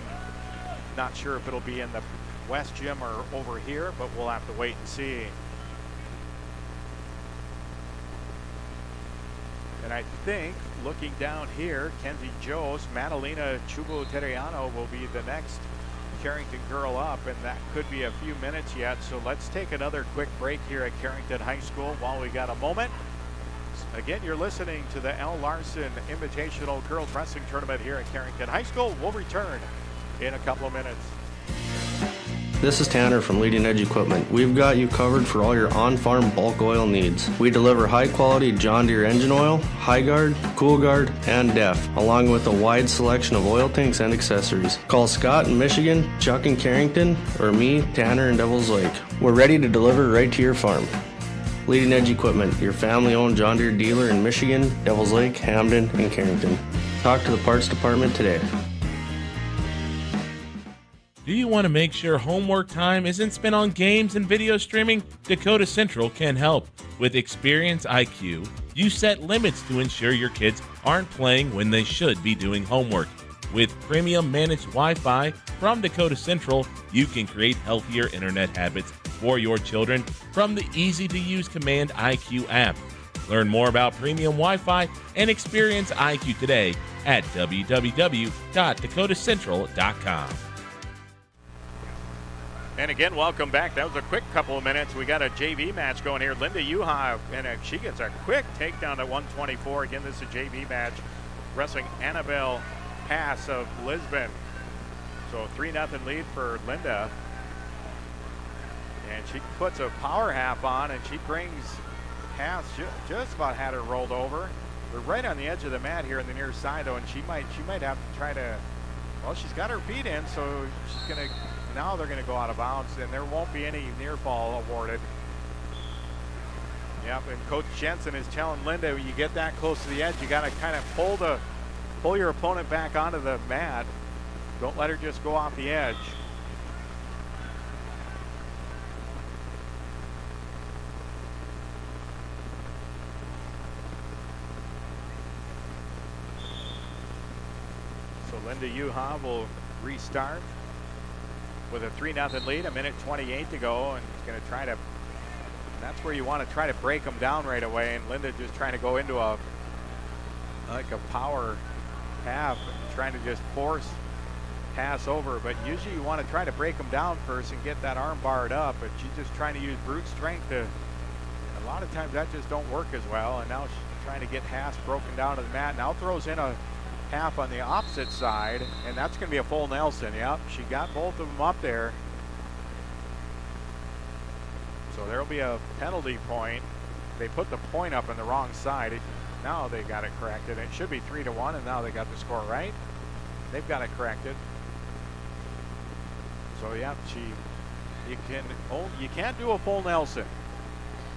not sure if it'll be in the West Gym or over here, but we'll have to wait and see. And I think, looking down here, Kenzie Joes, Madalena Chubo-Teriano will be the next Carrington girl up, and that could be a few minutes yet. So let's take another quick break here at Carrington High School while we got a moment. Again, you're listening to the L. Larson Invitational Girls Wrestling Tournament here at Carrington High School. We'll return in a couple of minutes. This is Tanner from Leading Edge Equipment. We've got you covered for all your on-farm bulk oil needs. We deliver high-quality John Deere engine oil, High Guard, Cool Guard, and DEF, along with a wide selection of oil tanks and accessories. Call Scott in Michigan, Chuck in Carrington, or me, Tanner in Devils Lake. We're ready to deliver right to your farm. Leading Edge Equipment, your family-owned John Deere dealer in Michigan, Devils Lake, Hamden, and Carrington. Talk to the parts department today. Do you want to make sure homework time isn't spent on games and video streaming? Dakota Central can help. With Experience IQ, you set limits to ensure your kids aren't playing when they should be doing homework. With premium managed Wi-Fi from Dakota Central, you can create healthier internet habits for your children from the easy-to-use Command IQ app. Learn more about premium Wi-Fi and Experience IQ today at www.dakotacentral.com. And again, welcome back. That was a quick couple of minutes. We got a JV match going here. Linda Uha, and she gets a quick takedown at 124. Again, this is a JV match. Wrestling Annabelle Pass of Lisbon. So 3-0 lead for Linda. And she puts a power half on, and she brings Pass, just about had her rolled over. We're right on the edge of the mat here on the near side, though, and she might have to try to, well, she's got her feet in, so she's going to, now they're going to go out of bounds, and there won't be any near fall awarded. Yep, and Coach Jensen is telling Linda, when you get that close to the edge, you got to kind of pull your opponent back onto the mat. Don't let her just go off the edge. So Linda Uha will restart with a 3-0 lead, a minute 28 to go, and he's going to try to, that's where you want to try to break them down right away, and Linda just trying to go into like a power half, trying to just force Pass over, but usually you want to try to break them down first and get that arm barred up, but she's just trying to use brute strength to, a lot of times that just don't work as well, and now she's trying to get Haas broken down to the mat. Now throws in a half on the opposite side, and that's going to be a full Nelson. Yep, she got both of them up there. So there'll be a penalty point. They put the point up on the wrong side. Now they got it corrected. It should be 3-1, and now they got the score right. They've got it corrected. So yeah, you can't do a full Nelson.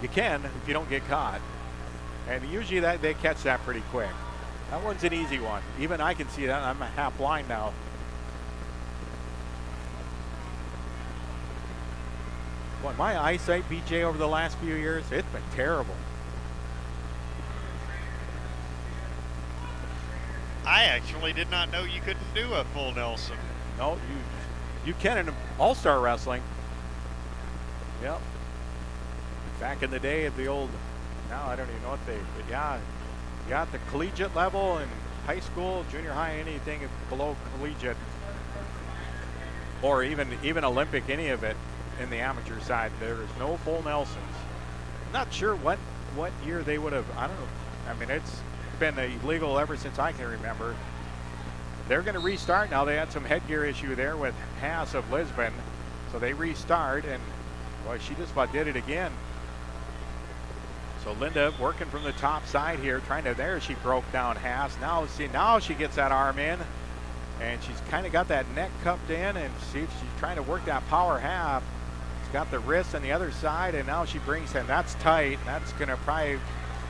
You can if you don't get caught, and usually they catch that pretty quick. That one's an easy one. Even I can see that. I'm a half blind now. Boy, my eyesight, BJ, over the last few years, it's been terrible. I actually did not know you couldn't do a full Nelson. No, you can in all-star wrestling. Yep. Back in the day of the old, now I don't even know what but yeah, you got the collegiate level and high school, junior high, anything below collegiate, or even Olympic, any of it in the amateur side. There is no full Nelsons. I'm not sure what year they would have, I don't know. I mean, it's been illegal ever since I can remember. They're going to restart now. They had some headgear issue there with Haas of Lisbon, so they restart, and boy, she just about did it again. So Linda working from the top side here, trying to, there she broke down Haas. Now she gets that arm in, and she's kind of got that neck cupped in, and see if she's trying to work that power half. She's got the wrist on the other side, and now she brings him. That's tight. That's going to probably,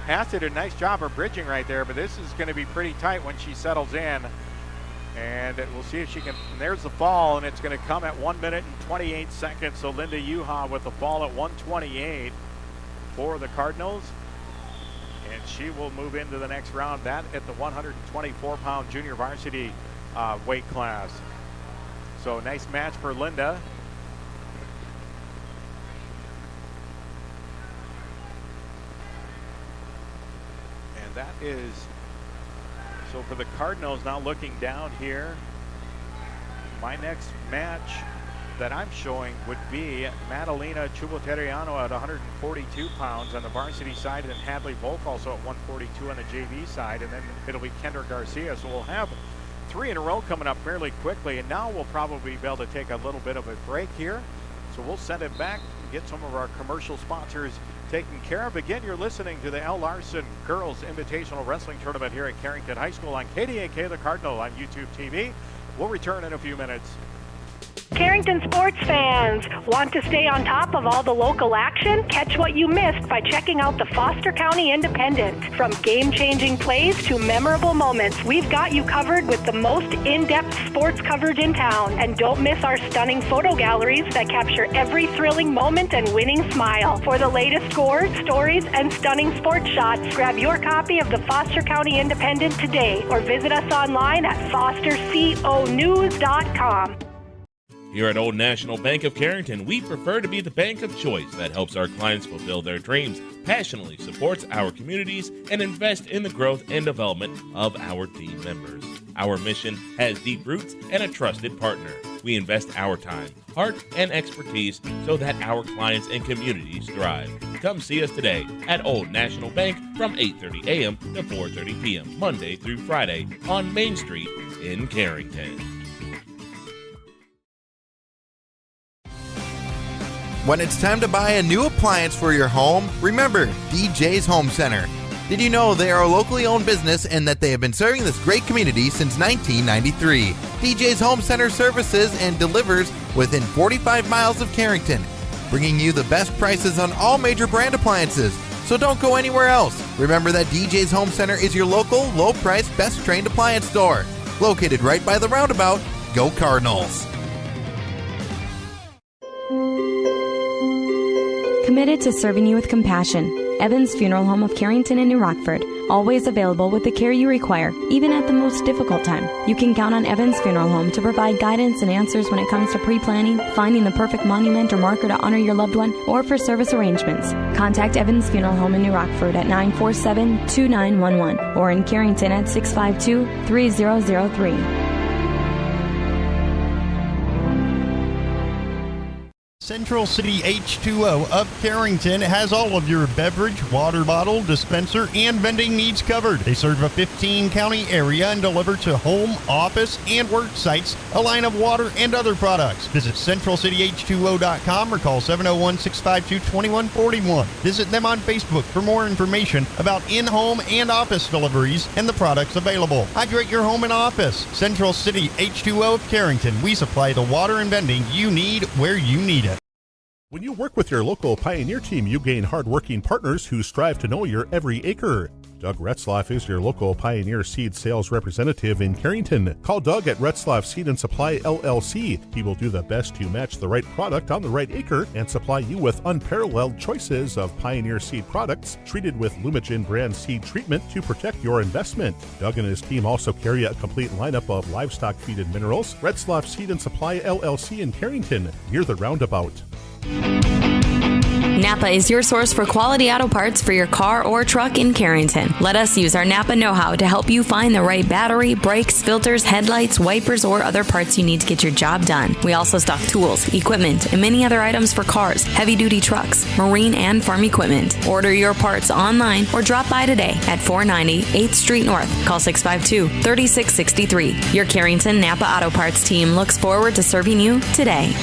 Haas did a nice job of bridging right there, but this is going to be pretty tight when she settles in. And we'll see if she can, and there's the fall, and it's going to come at 1 minute and 28 seconds. So Linda Uha with the fall at 1:28 for the Cardinals. And she will move into the next round, that at the 124-pound junior varsity weight class. So nice match for Linda. And that is, so for the Cardinals, now looking down here, my next match that I'm showing would be Madalena Chuboteriano at 142 pounds on the varsity side, and then Hadley Volk also at 142 on the JV side, and then it'll be Kendra Garcia. So we'll have 3 in a row coming up fairly quickly, and now we'll probably be able to take a little bit of a break here. So we'll send it back and get some of our commercial sponsors taken care of. Again, you're listening to the L. Larson Girls Invitational Wrestling Tournament here at Carrington High School on KDAK The Cardinal on YouTube TV. We'll return in a few minutes. Carrington sports fans, want to stay on top of all the local action? Catch what you missed by checking out the Foster County Independent. From game-changing plays to memorable moments, we've got you covered with the most in-depth sports coverage in town. And don't miss our stunning photo galleries that capture every thrilling moment and winning smile. For the latest scores, stories, and stunning sports shots, grab your copy of the Foster County Independent today or visit us online at fosterconews.com. Here at Old National Bank of Carrington, we prefer to be the bank of choice that helps our clients fulfill their dreams, passionately supports our communities, and invest in the growth and development of our team members. Our mission has deep roots and a trusted partner. We invest our time, heart, and expertise so that our clients and communities thrive. Come see us today at Old National Bank from 8:30 a.m. to 4:30 p.m., Monday through Friday on Main Street in Carrington. When it's time to buy a new appliance for your home, remember DJ's Home Center. Did you know they are a locally owned business and that they have been serving this great community since 1993? DJ's Home Center services and delivers within 45 miles of Carrington, bringing you the best prices on all major brand appliances. So don't go anywhere else. Remember that DJ's Home Center is your local, low-price, best-trained appliance store. Located right by the roundabout. Go Cardinals! Committed to serving you with compassion. Evans Funeral Home of Carrington and New Rockford. Always available with the care you require, even at the most difficult time. You can count on Evans Funeral Home to provide guidance and answers when it comes to pre-planning, finding the perfect monument or marker to honor your loved one, or for service arrangements. Contact Evans Funeral Home in New Rockford at 947-2911 or in Carrington at 652-3003. Central City H2O of Carrington has all of your beverage, water bottle, dispenser, and vending needs covered. They serve a 15-county area and deliver to home, office, and work sites a line of water and other products. Visit CentralCityH2O.com or call 701-652-2141. Visit them on Facebook for more information about in-home and office deliveries and the products available. Hydrate your home and office. Central City H2O of Carrington. We supply the water and vending you need where you need it. When you work with your local Pioneer team, you gain hard-working partners who strive to know your every acre. Doug Retzlaff is your local Pioneer Seed sales representative in Carrington. Call Doug at Retzlaff Seed and Supply LLC. He will do the best to match the right product on the right acre and supply you with unparalleled choices of Pioneer Seed products treated with Lumigen brand seed treatment to protect your investment. Doug and his team also carry a complete lineup of livestock feed and minerals. Retzlaff Seed and Supply LLC in Carrington, near the roundabout. Napa is your source for quality auto parts for your car or truck in Carrington. Let us use our Napa know-how to help you find the right battery, brakes, filters, headlights, wipers, or other parts you need to get your job done. We also stock tools, equipment, and many other items for cars, heavy-duty trucks, marine, and farm equipment. Order your parts online or drop by today at 490 8th Street North. Call 652-3663. Your Carrington Napa Auto Parts team looks forward to serving you today.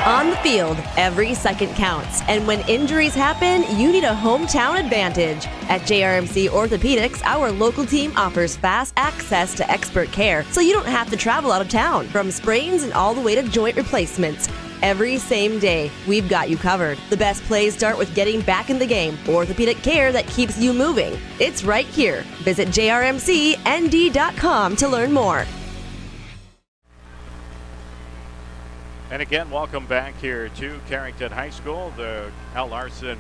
On the field, every second counts, and when injuries happen, you need a hometown advantage. At JRMC Orthopedics, our local team offers fast access to expert care, so you don't have to travel out of town. From sprains and all the way to joint replacements, every same day, we've got you covered. The best plays start with getting back in the game. Orthopedic care that keeps you moving. It's right here. Visit jrmcnd.com to learn more. And again, welcome back here to Carrington High School, the Al Larson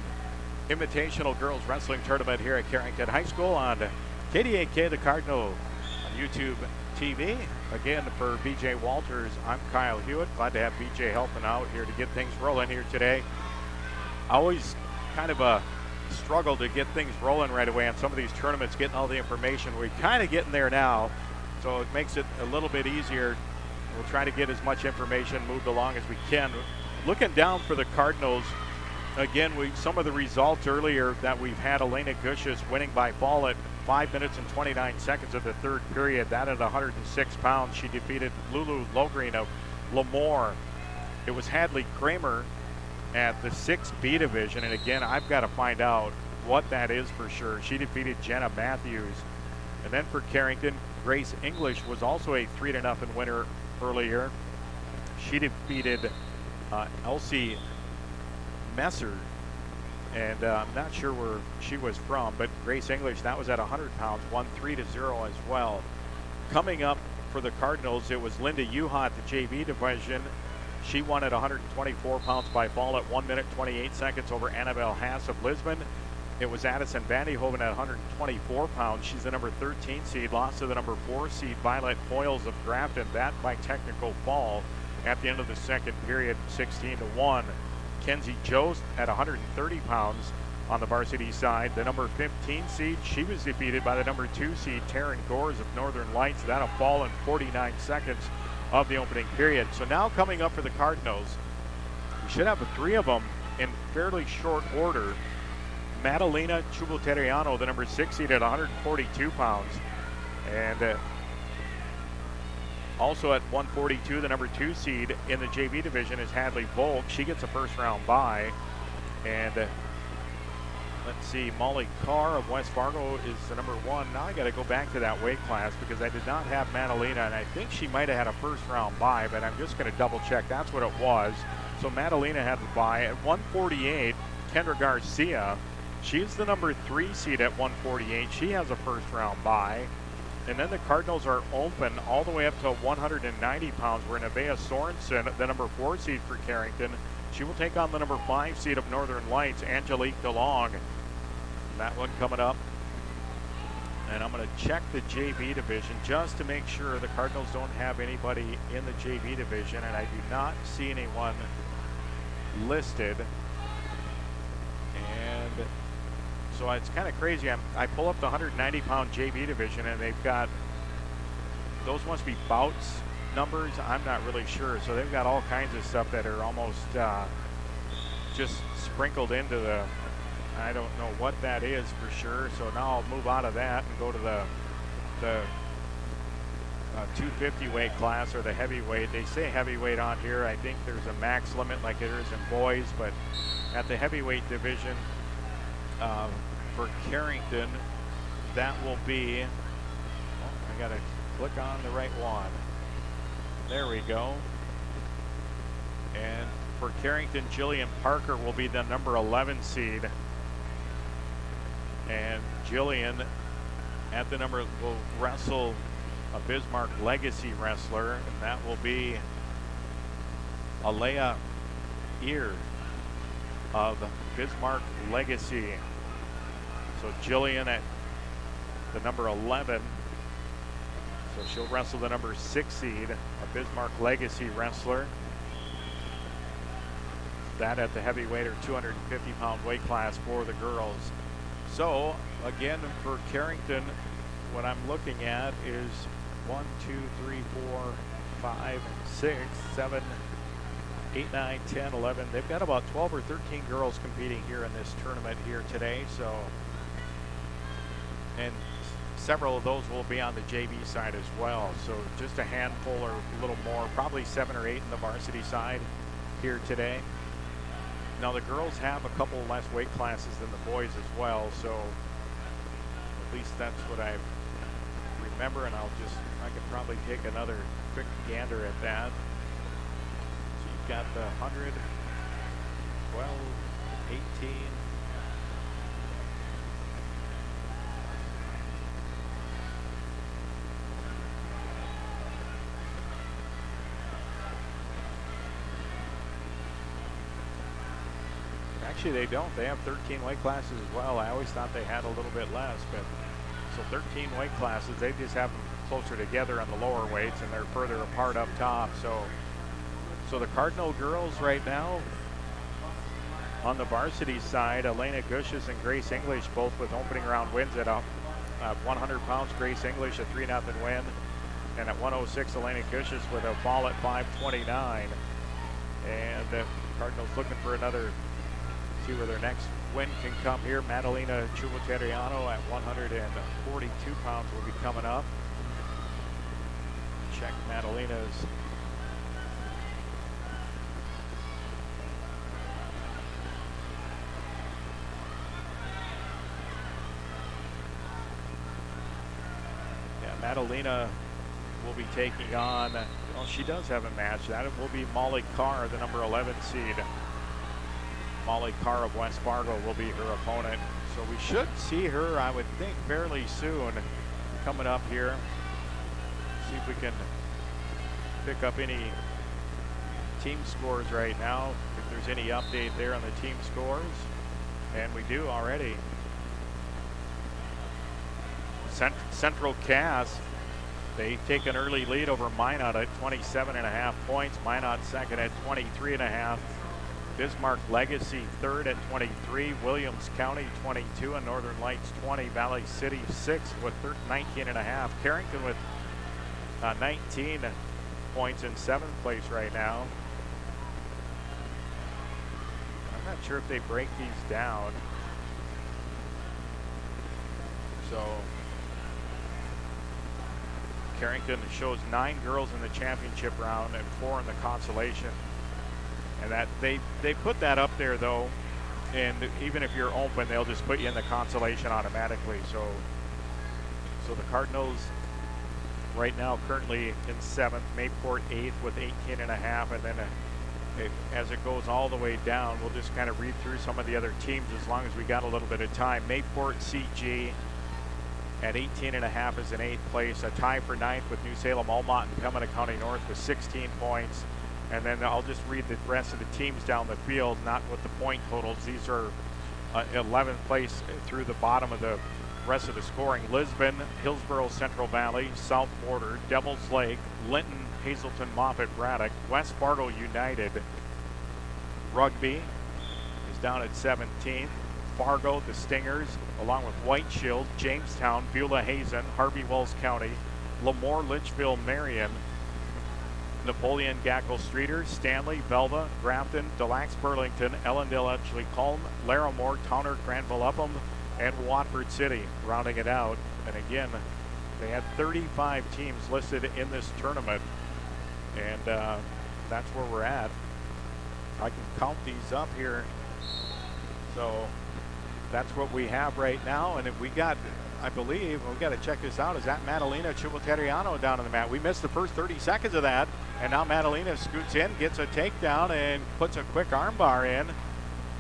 Invitational Girls Wrestling Tournament here at Carrington High School on KDAK, the Cardinal, on YouTube TV. Again, for BJ Walters, I'm Kyle Hewitt. Glad to have BJ helping out here to get things rolling here today. Always kind of a struggle to get things rolling right away on some of these tournaments, getting all the information. We're kind of getting there now, so it makes it a little bit easier. We'll try to get as much information moved along as we can. Looking down for the Cardinals, again, some of the results earlier that we've had, Elena Gushis winning by fall at 5 minutes and 29 seconds of the third period. That at 106 pounds. She defeated Lulu Logreen of Lemoore. It was Hadley Kramer at the 6B division. And again, I've got to find out what that is for sure. She defeated Jenna Matthews And then for Carrington, Grace English was also a 3-0 winner earlier. She defeated Elsie Messer, and I'm not sure where she was from, but Grace English, that was at 100 pounds, won 3-0 as well. Coming up for the Cardinals, it was Linda Uhot at the JV division. She won at 124 pounds by fall at 1 minute 28 seconds over Annabelle Haas of Lisbon. It was Addison Vandyhoven at 124 pounds. She's the number 13 seed, lost to the number 4 seed Violet Hoyles of Grafton, that by technical fall at the end of the second period, 16-1. Kenzie Jost at 130 pounds on the varsity side, the number 15 seed. She was defeated by the number 2 seed Taryn Gores of Northern Lights. That'll fall in 49 seconds of the opening period. So now coming up for the Cardinals, we should have 3 of them in fairly short order. Madalena Chubuteriano, the number 6 seed at 142 pounds. And also at 142, the number 2 seed in the JV division is Hadley Volk. She gets a first round bye. And let's see, Molly Carr of West Fargo is the number 1. Now I got to go back to that weight class because I did not have Madalena, and I think she might have had a first round bye, but I'm just going to double check. That's what it was. So Madalena had the bye. At 148, Kendra Garcia, she's the number 3 seed at 148. She has a first round bye. And then the Cardinals are open all the way up to 190 pounds, where Nevaeh Sorensen, the number 4 seed for Carrington, she will take on the number 5 seed of Northern Lights, Angelique DeLong. That one coming up. And I'm going to check the JV division just to make sure the Cardinals don't have anybody in the JV division, and I do not see anyone listed. And so it's kind of crazy. I pull up the 190-pound JV division, and they've got, those must be bouts numbers. I'm not really sure. So they've got all kinds of stuff that are almost just sprinkled into the, I don't know what that is for sure. So now I'll move out of that and go to the 250 weight class, or the heavyweight. They say heavyweight on here. I think there's a max limit like there is in boys, but at the heavyweight division for Carrington, that will be, I gotta click on the right one. There we go. And for Carrington, Jillian Parker will be the number 11 seed. And Jillian at the number will wrestle a Bismarck Legacy wrestler, and that will be Alea Ear of Bismarck Legacy. So Jillian at the number 11. So she'll wrestle the number 6 seed, a Bismarck Legacy wrestler. That at the heavyweight or 250-pound weight class for the girls. So again, for Carrington, what I'm looking at is 1, 2, 3, 4, 5, 6, 7, 8, 9, 10, 11. They've got about 12 or 13 girls competing here in this tournament here today. So, and several of those will be on the JV side as well. So just a handful or a little more, probably 7 or 8 in the varsity side here today. Now the girls have a couple less weight classes than the boys as well, so at least that's what I remember, and I could probably take another quick gander at that. So you've got the 100, 12, 18, actually, they don't. They have 13 weight classes as well. I always thought they had a little bit less, but so 13 weight classes. They just have them closer together on the lower weights, and they're further apart up top. So the Cardinal girls right now on the varsity side, Elena Gushis and Grace English both with opening round wins at 100 pounds. Grace English a 3-0 win, and at 106, Elena Gushis with a fall at 529. And the Cardinals looking for another. See where their next win can come here. Madalena Chubuteriano at 142 pounds will be coming up. Check Madalena's Madalena will be taking on, well, she does have a match. That will be Molly Carr, the number 11 seed. Molly Carr of West Fargo will be her opponent. So we should see her, I would think, fairly soon coming up here. See if we can pick up any team scores right now, if there's any update there on the team scores. And we do already. Central Cass, they take an early lead over Minot at 27.5 points. Minot second at 23.5. Bismarck Legacy third at 23. Williams County 22 and Northern Lights 20. Valley City sixth with 19.5. Carrington with 19 points in seventh place right now. I'm not sure if they break these down. So Carrington shows 9 girls in the championship round and 4 in the consolation. And that they put that up there though, and even if you're open, they'll just put you in the consolation automatically. So the Cardinals right now currently in 7th, Mayport 8th with 18.5, and then as it goes all the way down, we'll just kind of read through some of the other teams as long as we got a little bit of time. Mayport CG at 18.5 is in 8th place. A tie for 9th with New Salem, Almont, and Pembina County North with 16 points. And then I'll just read the rest of the teams down the field, not with the point totals. These are 11th place through the bottom of the rest of the scoring. Lisbon, Hillsborough, Central Valley, South Border, Devils Lake, Linton, Hazelton, Moffett, Braddock, West Fargo United. Rugby is down at 17th. Fargo, the Stingers, along with White Shield, Jamestown, Beulah, Hazen, Harvey Wells County, Lemoore, Litchfield, Marion, Napoleon, Gackle, Streeter, Stanley, Velva, Grafton, Des Lacs, Burlington, Ellendale, Edgeley, Culm, Larimore, Towner, Granville, Upham, and Watford City, rounding it out. And again, they had 35 teams listed in this tournament, and that's where we're at. I can count these up here. So that's what we have right now. And if we got, I believe, we got to check this out, is that Madalena Chivoteriano down on the mat. We missed the first 30 seconds of that, and now Madalena scoots in, gets a takedown, and puts a quick armbar in.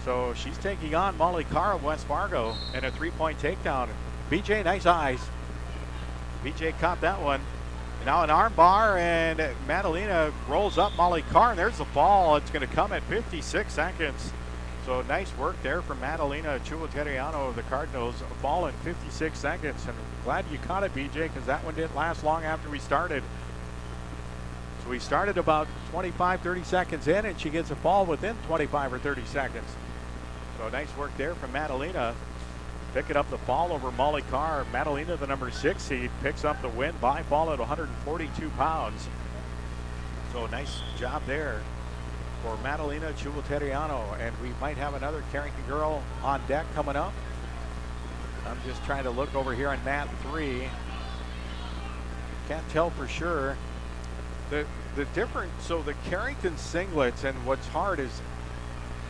So she's taking on Molly Carr of West Fargo and a 3-point takedown. BJ, nice eyes. BJ caught that one. Now an armbar, and Madalena rolls up Molly Carr, and there's the fall. It's going to come at 56 seconds. So nice work there from Madalena Chivoteriano of the Cardinals. A ball in 56 seconds, and I'm glad you caught it, BJ, because that one didn't last long after we started. So we started about 25, 30 seconds in, and she gets a ball within 25 or 30 seconds. So nice work there from Madalena. Picking up the fall over Molly Carr. Madalena, the number 6 seed, picks up the win by fall at 142 pounds. So nice job there for Madalena Chivoteriano. And we might have another Carrington girl on deck coming up. I'm just trying to look over here on mat 3. Can't tell for sure. The difference, so the Carrington singlets, and what's hard is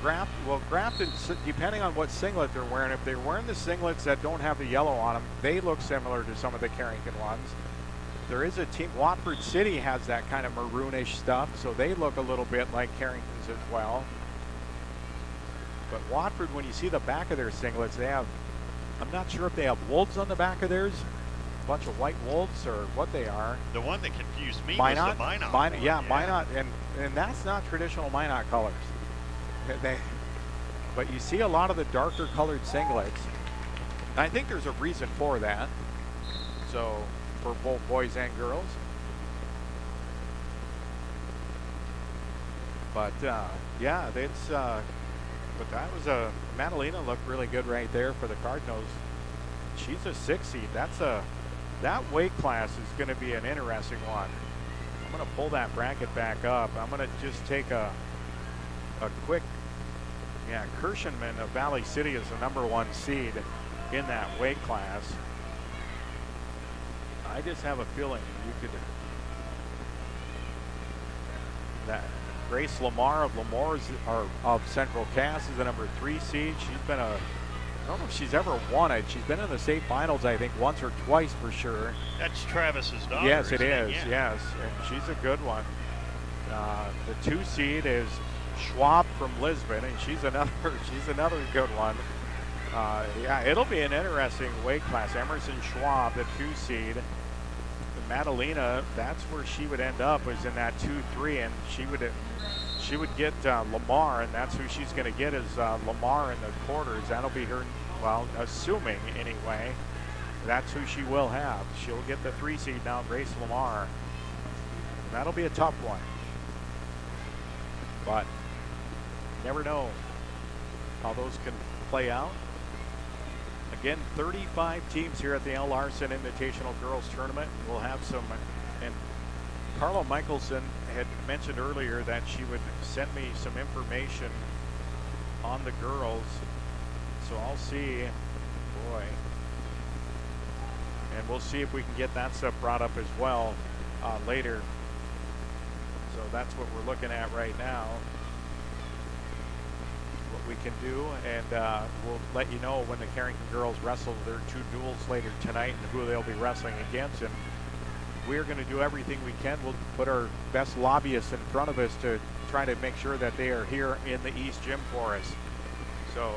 Grafton, depending on what singlet they're wearing, if they're wearing the singlets that don't have the yellow on them, they look similar to some of the Carrington ones. There is a team, Watford City has that kind of maroonish stuff, so they look a little bit like Carrington's as well. But Watford, when you see the back of their singlets, they have, I'm not sure if they have wolves on the back of theirs, a bunch of white wolves or what they are. The one that confused me Minot? was the Minot. Yeah, Minot, and that's not traditional Minot colors. But you see a lot of the darker colored singlets. And I think there's a reason for that. So, for both boys and girls. But yeah, it's but that was Madalena looked really good right there for the Cardinals. She's a 6 seed. That weight class is going to be an interesting one. I'm going to pull that bracket back up. I'm going to just take a quick, Kirshenman of Valley City is the number 1 seed in that weight class. I just have a feeling you could, that Grace Lamar of Lemoore of Central Cass is the number 3 seed. She's been a don't know if she's ever won it. She's been in the state finals, I think, once or twice for sure. That's Travis's daughter. Yes, it is. Yeah. Yes, and she's a good one. The 2 seed is Schwab from Lisbon, and she's another good one. Yeah, it'll be an interesting weight class. Emerson Schwab, the 2 seed. Madalena, that's where she would end up, was in that 2-3, and she would get Lamar, and that's who she's going to get is Lamar in the quarters. That'll be her, well, assuming anyway, that's who she will have. She'll get the 3 seed now, Grace Lamar. That'll be a tough one. But you never know how those can play out. Again, 35 teams here at the Al Larson Invitational Girls Tournament. We'll have some, and Carla Michelson had mentioned earlier that she would send me some information on the girls. So I'll see, boy, and we'll see if we can get that stuff brought up as well later. So that's what we're looking at right now. We can do, and we'll let you know when the Carrington girls wrestle their 2 duels later tonight and who they'll be wrestling against. And we're going to do everything we can. We'll put our best lobbyists in front of us to try to make sure that they are here in the East Gym for us. So,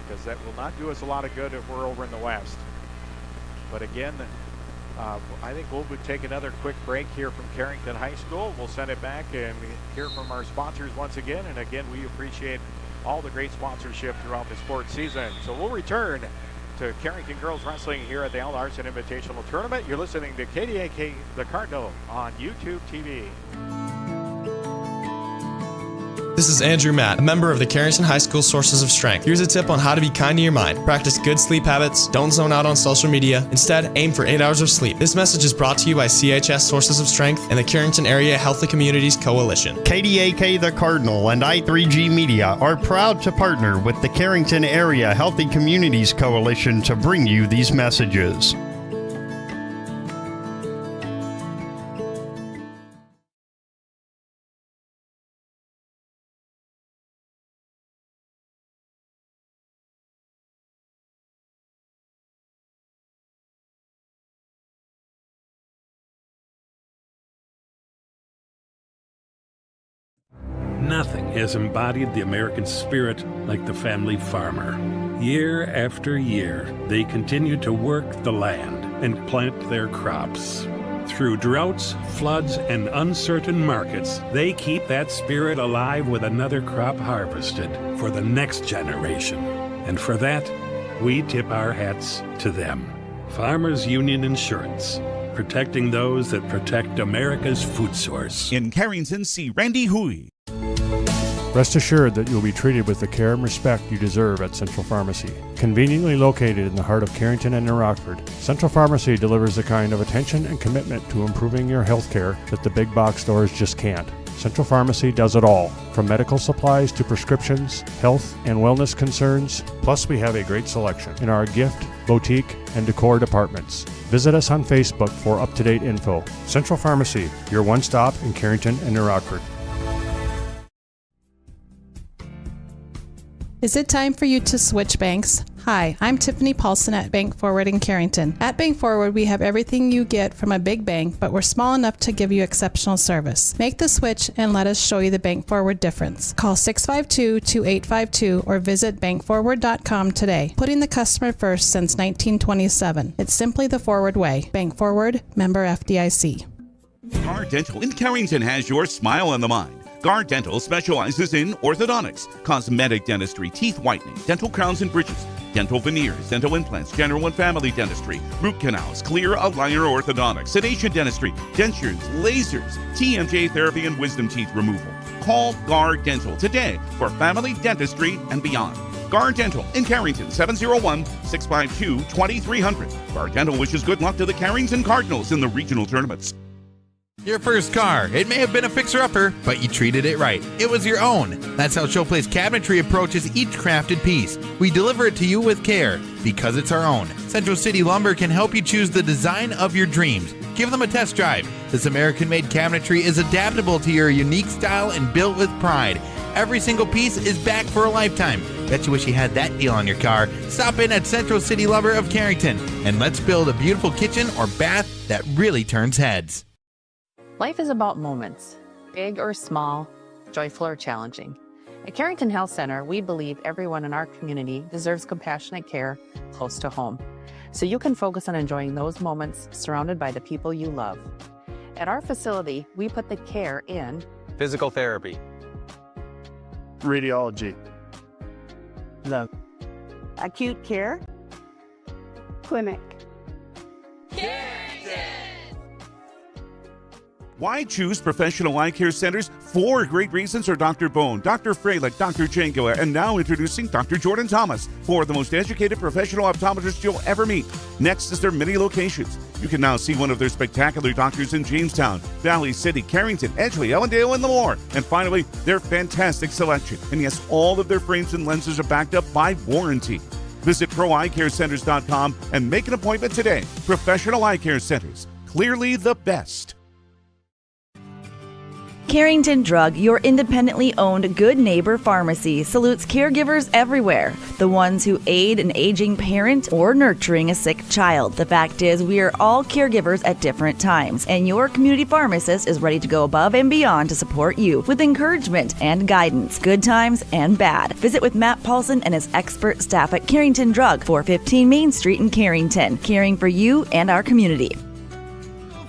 because that will not do us a lot of good if we're over in the West. But again, I think we'll take another quick break here from Carrington High School. We'll send it back and hear from our sponsors once again. And again, we appreciate all the great sponsorship throughout the sports season. So we'll return to Carrington Girls Wrestling here at the Al Larson Invitational Tournament. You're listening to KDAK The Cardinal on YouTube TV. This is Andrew Matt, a member of the Carrington High School Sources of Strength. Here's a tip on how to be kind to your mind. Practice good sleep habits, don't zone out on social media. Instead, aim for 8 hours of sleep. This message is brought to you by CHS Sources of Strength and the Carrington Area Healthy Communities Coalition. KDAK The Cardinal and I3G Media are proud to partner with the Carrington Area Healthy Communities Coalition to bring you these messages. Nothing has embodied the American spirit like the family farmer. Year after year, they continue to work the land and plant their crops. Through droughts, floods, and uncertain markets, they keep that spirit alive with another crop harvested for the next generation. And for that, we tip our hats to them. Farmers Union Insurance, protecting those that protect America's food source. In Carrington, see Randy Hui. Rest assured that you'll be treated with the care and respect you deserve at Central Pharmacy. Conveniently located in the heart of Carrington and New Rockford, Central Pharmacy delivers the kind of attention and commitment to improving your health care that the big box stores just can't. Central Pharmacy does it all, from medical supplies to prescriptions, health and wellness concerns. Plus, we have a great selection in our gift, boutique, and decor departments. Visit us on Facebook for up-to-date info. Central Pharmacy, your one-stop in Carrington and New Rockford. Is it time for you to switch banks? Hi, I'm Tiffany Paulson at Bank Forward in Carrington. At Bank Forward, we have everything you get from a big bank, but we're small enough to give you exceptional service. Make the switch and let us show you the Bank Forward difference. Call 652-2852 or visit bankforward.com today. Putting the customer first since 1927. It's simply the forward way. Bank Forward, member FDIC. Gar Dental in Carrington has your smile on the mind. Gar Dental specializes in orthodontics, cosmetic dentistry, teeth whitening, dental crowns and bridges, dental veneers, dental implants, general and family dentistry, root canals, clear aligner orthodontics, sedation dentistry, dentures, lasers, TMJ therapy, and wisdom teeth removal. Call Gar Dental today for family dentistry and beyond. Gar Dental in Carrington, 701-652-2300. Gar Dental wishes good luck to the Carrington Cardinals in the regional tournaments. Your first car. It may have been a fixer-upper, but you treated it right. It was your own. That's how Showplace Cabinetry approaches each crafted piece. We deliver it to you with care, because it's our own. Central City Lumber can help you choose the design of your dreams. Give them a test drive. This American-made cabinetry is adaptable to your unique style and built with pride. Every single piece is back for a lifetime. Bet you wish you had that deal on your car. Stop in at Central City Lumber of Carrington and let's build a beautiful kitchen or bath that really turns heads. Life is about moments, big or small, joyful or challenging. At Carrington Health Center, we believe everyone in our community deserves compassionate care close to home, so you can focus on enjoying those moments surrounded by the people you love. At our facility, we put the care in physical therapy, radiology, the acute care clinic. Why choose professional eye care centers? 4 great reasons are Dr. Bone, Dr. Freilich, Dr. Jangoa, and now introducing Dr. Jordan Thomas, 4 of the most educated professional optometrists you'll ever meet. Next is their many locations. You can now see one of their spectacular doctors in Jamestown, Valley City, Carrington, Edgeley, Ellendale, and more. And finally, their fantastic selection. And yes, all of their frames and lenses are backed up by warranty. Visit ProEyeCareCenters.com and make an appointment today. Professional Eye Care Centers, clearly the best. Carrington Drug, your independently owned Good Neighbor Pharmacy, salutes caregivers everywhere, the ones who aid an aging parent or nurturing a sick child. The fact is, we are all caregivers at different times, and your community pharmacist is ready to go above and beyond to support you with encouragement and guidance, good times and bad. Visit with Matt Paulson and his expert staff at Carrington Drug, 415 Main Street in Carrington, caring for you and our community.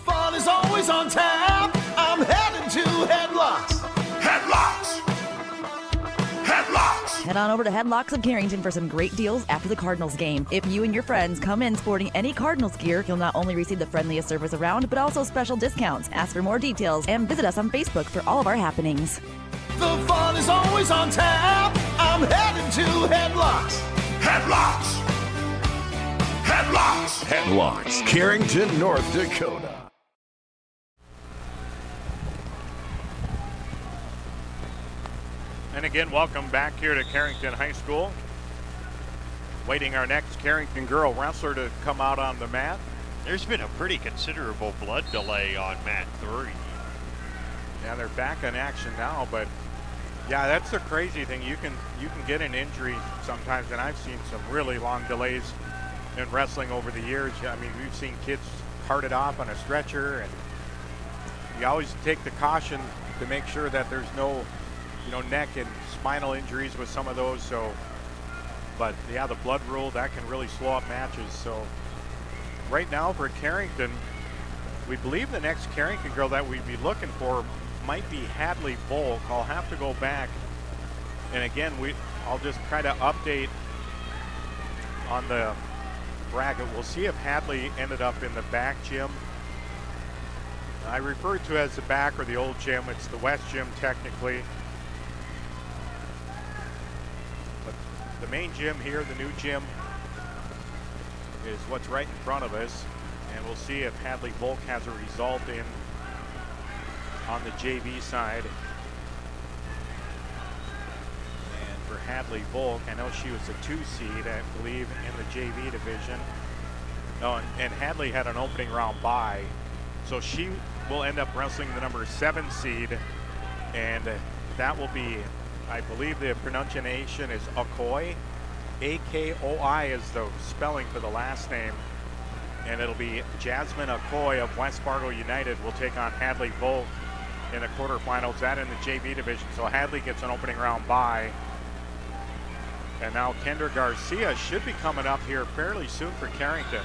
Fun is always on tap. I'm headed to Headlocks. Headlocks. Headlocks. Head on over to Headlocks of Carrington for some great deals after the Cardinals game. If you and your friends come in sporting any Cardinals gear, you'll not only receive the friendliest service around, but also special discounts. Ask for more details and visit us on Facebook for all of our happenings. The fun is always on tap. I'm headed to Headlocks. Headlocks. Headlocks. Headlocks, Carrington, North Dakota. And again, welcome back here to Carrington High School. Waiting our next Carrington girl wrestler to come out on the mat. There's been a pretty considerable blood delay on mat 3. Yeah, they're back in action now, but yeah, that's the crazy thing. You can get an injury sometimes, and I've seen some really long delays in wrestling over the years. I mean, we've seen kids carted off on a stretcher, and you always take the caution to make sure that there's no neck and spinal injuries with some of those. So, but yeah, the blood rule, that can really slow up matches. So right now for Carrington, we believe the next Carrington girl that we'd be looking for might be Hadley Volk. I'll have to go back, and again, I'll just try to update on the bracket. We'll see if Hadley ended up in the back gym. I refer to it as the back or the old gym. It's the West gym technically. The main gym here, the new gym, is what's right in front of us, and we'll see if Hadley Volk has a result in on the JV side. And for Hadley Volk, I know she was a 2 seed, I believe, in the JV division. Oh, and Hadley had an opening round bye, so she will end up wrestling the number 7 seed, and that will be, I believe the pronunciation is Akoi. A-K-O-I is the spelling for the last name. And it'll be Jasmine Akoi of West Fargo United will take on Hadley Volk in the quarterfinals, that in the JV division. So Hadley gets an opening round bye. And now Kendra Garcia should be coming up here fairly soon for Carrington.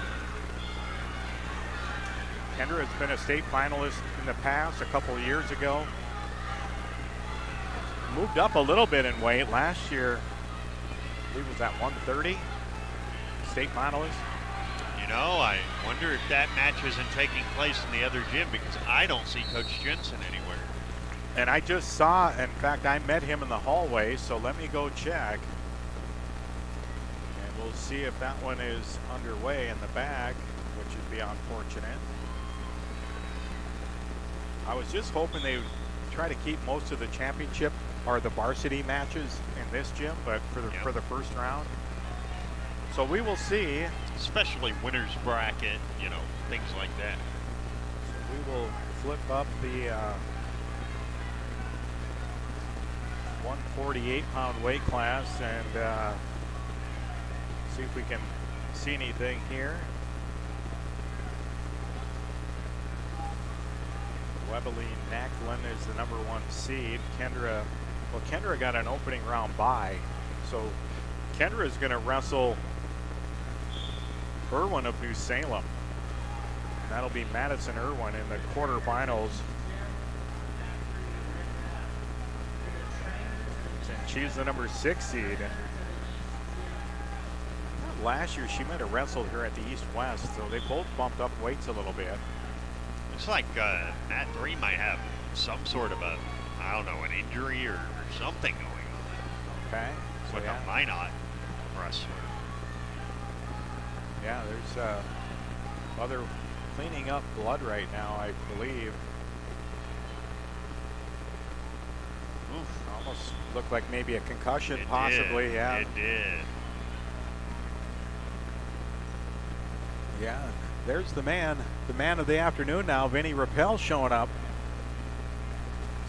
Kendra has been a state finalist in the past, a couple of years ago. Moved up a little bit in weight last year. I believe it was at 130, state finalist. You know, I wonder if that match isn't taking place in the other gym, because I don't see Coach Jensen anywhere. And I just saw, in fact, I met him in the hallway, so let me go check. And we'll see if that one is underway in the back, which would be unfortunate. I was just hoping they would try to keep most of the championship or the varsity matches in this gym, but for the first round. So we will see. Especially winners bracket, things like that. So we will flip up the 148-pound weight class, and see if we can see anything here. Webeline Nacklin is the number 1 seed. Kendra got an opening round bye, so Kendra is going to wrestle Irwin of New Salem. That'll be Madison Irwin in the quarterfinals. And she's the number 6 seed. Last year she might have wrestled her at the East-West, so they both bumped up weights a little bit. Looks like Matt 3 might have some sort of an injury or something going on. Okay. So with a Minot wrestler. Yeah, there's other cleaning up blood right now, I believe. Oof, almost looked like maybe a concussion, possibly. Yeah, it did. Yeah, there's the man of the afternoon now, Vinny Rappel, showing up.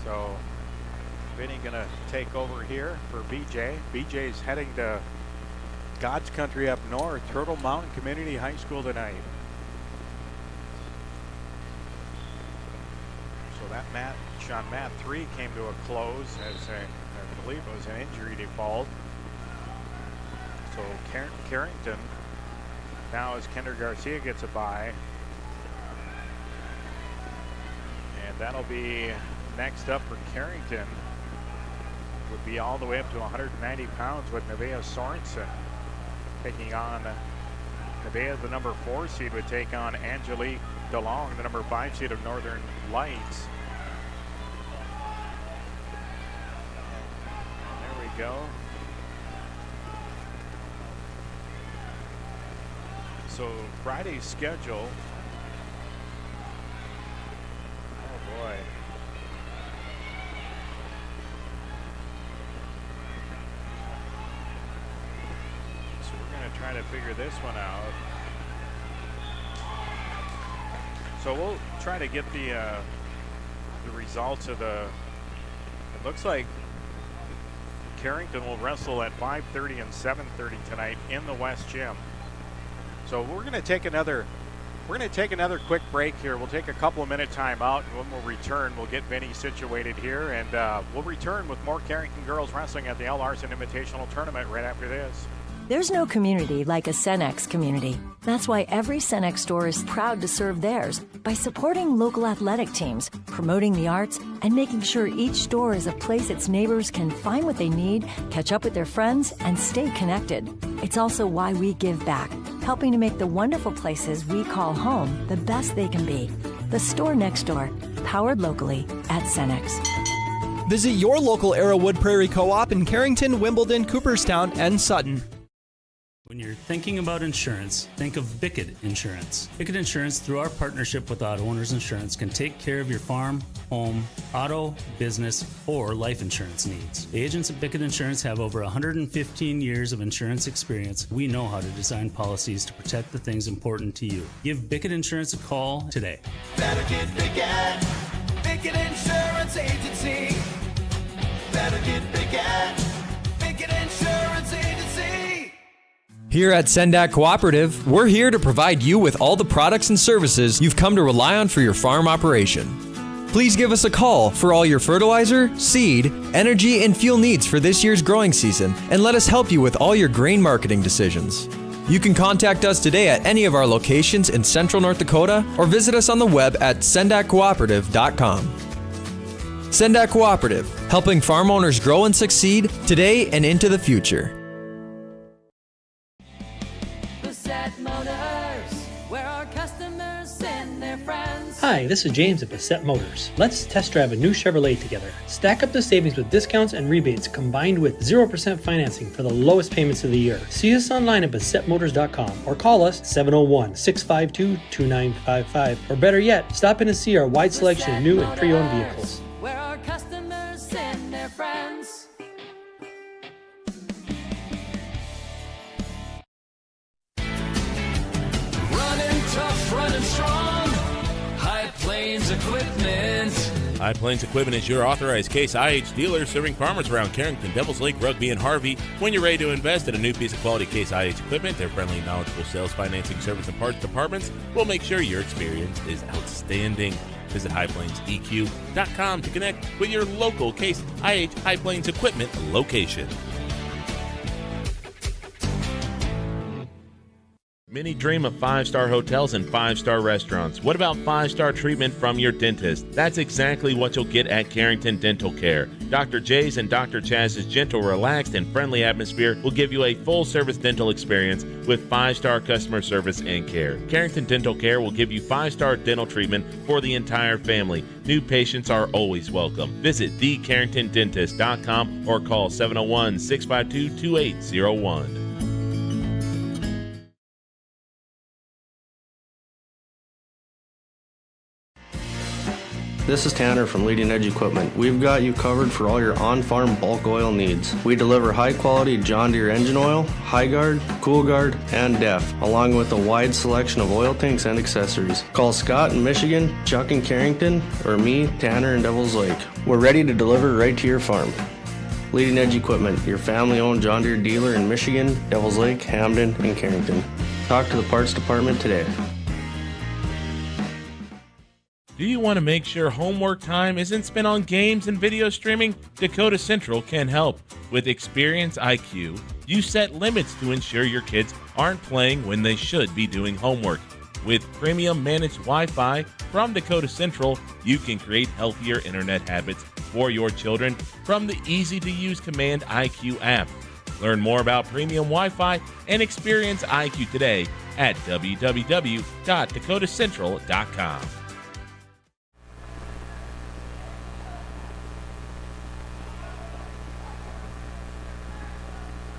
So Vinny gonna take over here for BJ. BJ's heading to God's country up north, Turtle Mountain Community High School tonight. So that match on mat 3 came to a close as I believe it was an injury default. So Carrington, now as Kendra Garcia gets a bye. And that'll be next up for Carrington. Would be all the way up to 190 pounds with Nevaeh Sorensen taking on Nevaeh, the number 4 seed, would take on Angelique DeLong, the number 5 seed of Northern Lights. There we go. So Friday's schedule. Oh boy. So we're going to try to figure this one out. So we'll try to get the results of the. It looks like Carrington will wrestle at 5:30 and 7:30 tonight in the West Gym. So we're going to take another quick break here. We'll take a couple of minute time out, and when we'll return, we'll get Vinny situated here, and we'll return with more Carrington girls wrestling at the Al Larson Invitational Tournament right after this. There's no community like a Cenex community. That's why every Cenex store is proud to serve theirs by supporting local athletic teams, promoting the arts, and making sure each store is a place its neighbors can find what they need, catch up with their friends, and stay connected. It's also why we give back, helping to make the wonderful places we call home the best they can be. The store next door, powered locally at Cenex. Visit your local Arrowwood Prairie Co-op in Carrington, Wimbledon, Cooperstown, and Sutton. When you're thinking about insurance, think of Bickett Insurance. Bickett Insurance, through our partnership with Auto Owners Insurance, can take care of your farm, home, auto, business, or life insurance needs. The agents at Bickett Insurance have over 115 years of insurance experience. We know how to design policies to protect the things important to you. Give Bickett Insurance a call today. Better get Bickett. Bickett Insurance Agency. Better get Bickett. Bickett Insurance Agency. Here at Sendak Cooperative, we're here to provide you with all the products and services you've come to rely on for your farm operation. Please give us a call for all your fertilizer, seed, energy, and fuel needs for this year's growing season, and let us help you with all your grain marketing decisions. You can contact us today at any of our locations in Central North Dakota or visit us on the web at sendakcooperative.com. Sendak Cooperative, helping farm owners grow and succeed today and into the future. Hi, this is James at Bassett Motors. Let's test drive a new Chevrolet together. Stack up the savings with discounts and rebates combined with 0% financing for the lowest payments of the year. See us online at BassettMotors.com or call us 701-652-2955. Or better yet, stop in and see our wide selection of new and pre-owned vehicles. Where our customers send their friends. Running tough, running strong. High Plains Equipment. High Plains Equipment is your authorized Case IH dealer serving farmers around Carrington, Devils Lake, Rugby, and Harvey. When you're ready to invest in a new piece of quality Case IH equipment, their friendly, knowledgeable sales, financing, service, and parts departments will make sure your experience is outstanding. Visit highplainseq.com to connect with your local Case IH High Plains Equipment location. Many dream of 5-star hotels and 5-star restaurants. What about 5-star treatment from your dentist? That's exactly what you'll get at Carrington Dental Care. Dr. J's and Dr. Chaz's gentle, relaxed, and friendly atmosphere will give you a full-service dental experience with 5-star customer service and care. Carrington Dental Care will give you 5-star dental treatment for the entire family. New patients are always welcome. Visit thecarringtondentist.com or call 701-652-2801. This is Tanner from Leading Edge Equipment. We've got you covered for all your on-farm bulk oil needs. We deliver high-quality John Deere engine oil, High Guard, Cool Guard, and DEF, along with a wide selection of oil tanks and accessories. Call Scott in Michigan, Chuck in Carrington, or me, Tanner in Devils Lake. We're ready to deliver right to your farm. Leading Edge Equipment, your family-owned John Deere dealer in Michigan, Devils Lake, Hamden, and Carrington. Talk to the parts department today. Do you want to make sure homework time isn't spent on games and video streaming? Dakota Central can help. With Experience IQ, you set limits to ensure your kids aren't playing when they should be doing homework. With premium managed Wi-Fi from Dakota Central, you can create healthier internet habits for your children from the easy-to-use Command IQ app. Learn more about premium Wi-Fi and Experience IQ today at www.dakotacentral.com.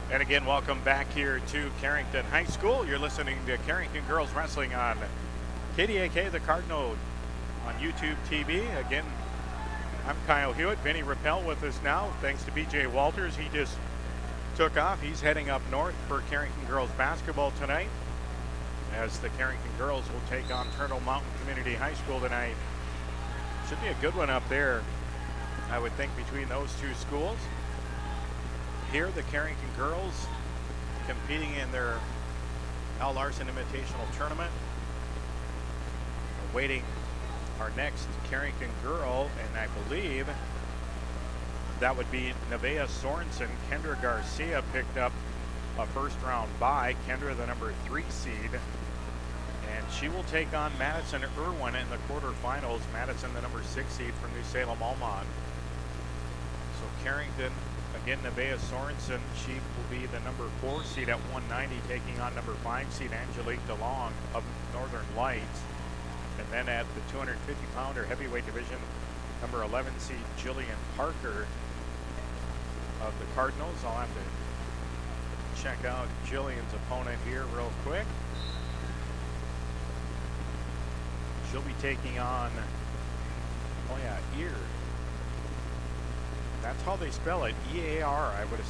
And again, welcome back here to Carrington High School. You're listening to Carrington Girls Wrestling on KDAK, the Cardinal, on YouTube TV. Again, I'm Kyle Hewitt. Vinny Rappel with us now. Thanks to BJ Walters. He just took off. He's heading up north for Carrington Girls basketball tonight, as the Carrington Girls will take on Turtle Mountain Community High School tonight. Should be a good one up there, I would think, between those two schools. Here, the Carrington girls competing in their Al Larson Invitational Tournament. Awaiting our next Carrington girl, and I believe that would be Nevaeh Sorensen. Kendra Garcia picked up a first-round bye. Kendra, the number 3 seed, and she will take on Madison Irwin in the quarterfinals. Madison, the number 6 seed from New Salem Almont. So Carrington. Again, Nevaeh Sorensen, she will be the number 4 seed at 190, taking on number 5 seed Angelique DeLong of Northern Lights. And then at the 250-pounder heavyweight division, number 11 seed Jillian Parker of the Cardinals. I'll have to check out Jillian's opponent here real quick. She'll be taking on, Ear. That's how they spell it, E-A-R. I would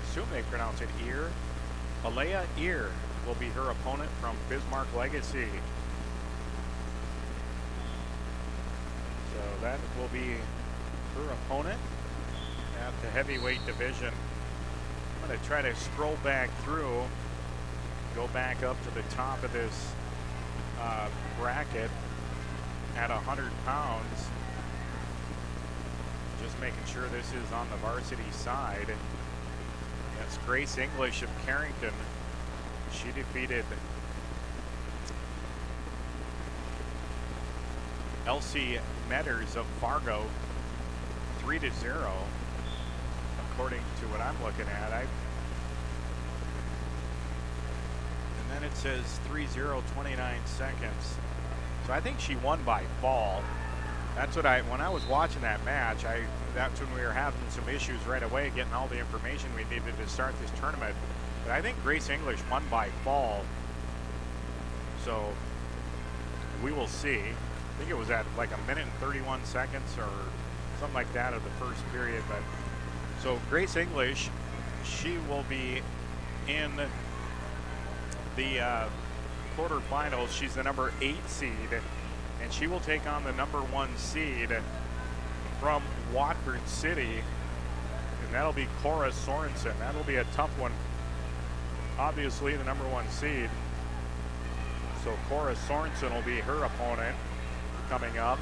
assume they pronounce it Ear. Alea Ear will be her opponent from Bismarck Legacy. So that will be her opponent at the heavyweight division. I'm going to try to scroll back through, go back up to the top of this bracket at 100 pounds. Just making sure this is on the varsity side. That's Grace English of Carrington. She defeated Elsie Metters of Fargo 3-0, according to what I'm looking at. And then it says 3-0, 29 seconds. So I think she won by fall. That's what when I was watching that match, that's when we were having some issues right away getting all the information we needed to start this tournament. But I think Grace English won by fall. So we will see. I think it was at like 1 minute and 31 seconds or something like that of the first period. But so Grace English, she will be in the quarterfinals. She's the number 8 seed. And she will take on the number 1 seed from Watford City, and that'll be Cora Sorensen. That'll be a tough one. Obviously, the number 1 seed. So Cora Sorensen will be her opponent coming up.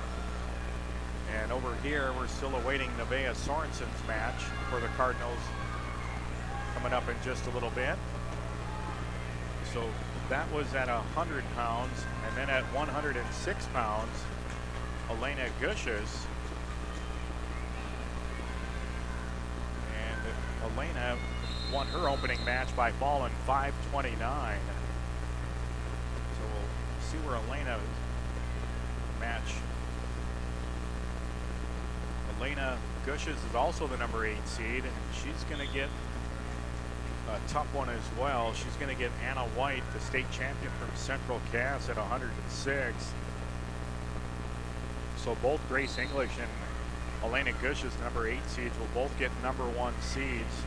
And over here, we're still awaiting Nevaeh Sorensen's match for the Cardinals coming up in just a little bit. So that was at 100 pounds, and then at 106 pounds, Elena Gushes. And Elena won her opening match by falling 5:29. So we'll see where Elena's match. Elena Gushes is also the number 8 seed, and she's going to get a tough one as well. She's going to get Anna White, the state champion from Central Cass, at 106. So both Grace English and Elena Gushes, number 8 seeds, will both get number 1 seeds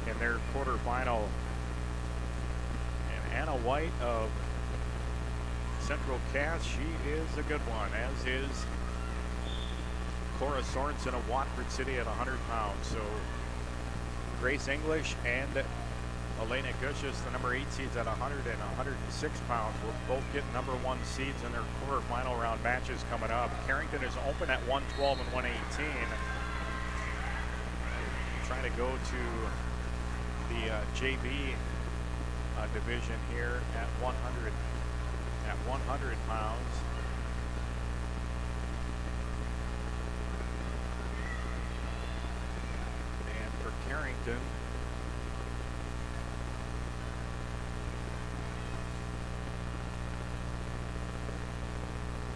in their quarterfinal. And Anna White of Central Cass, she is a good one, as is Cora Sorensen of Watford City at 100 pounds. So Grace English and Elena Gushes, the number 8 seeds at 100 and 106 pounds, will both get number 1 seeds in their quarterfinal round matches coming up. Carrington is open at 112 and 118. Trying to go to the JV division here at 100 pounds. And for Carrington,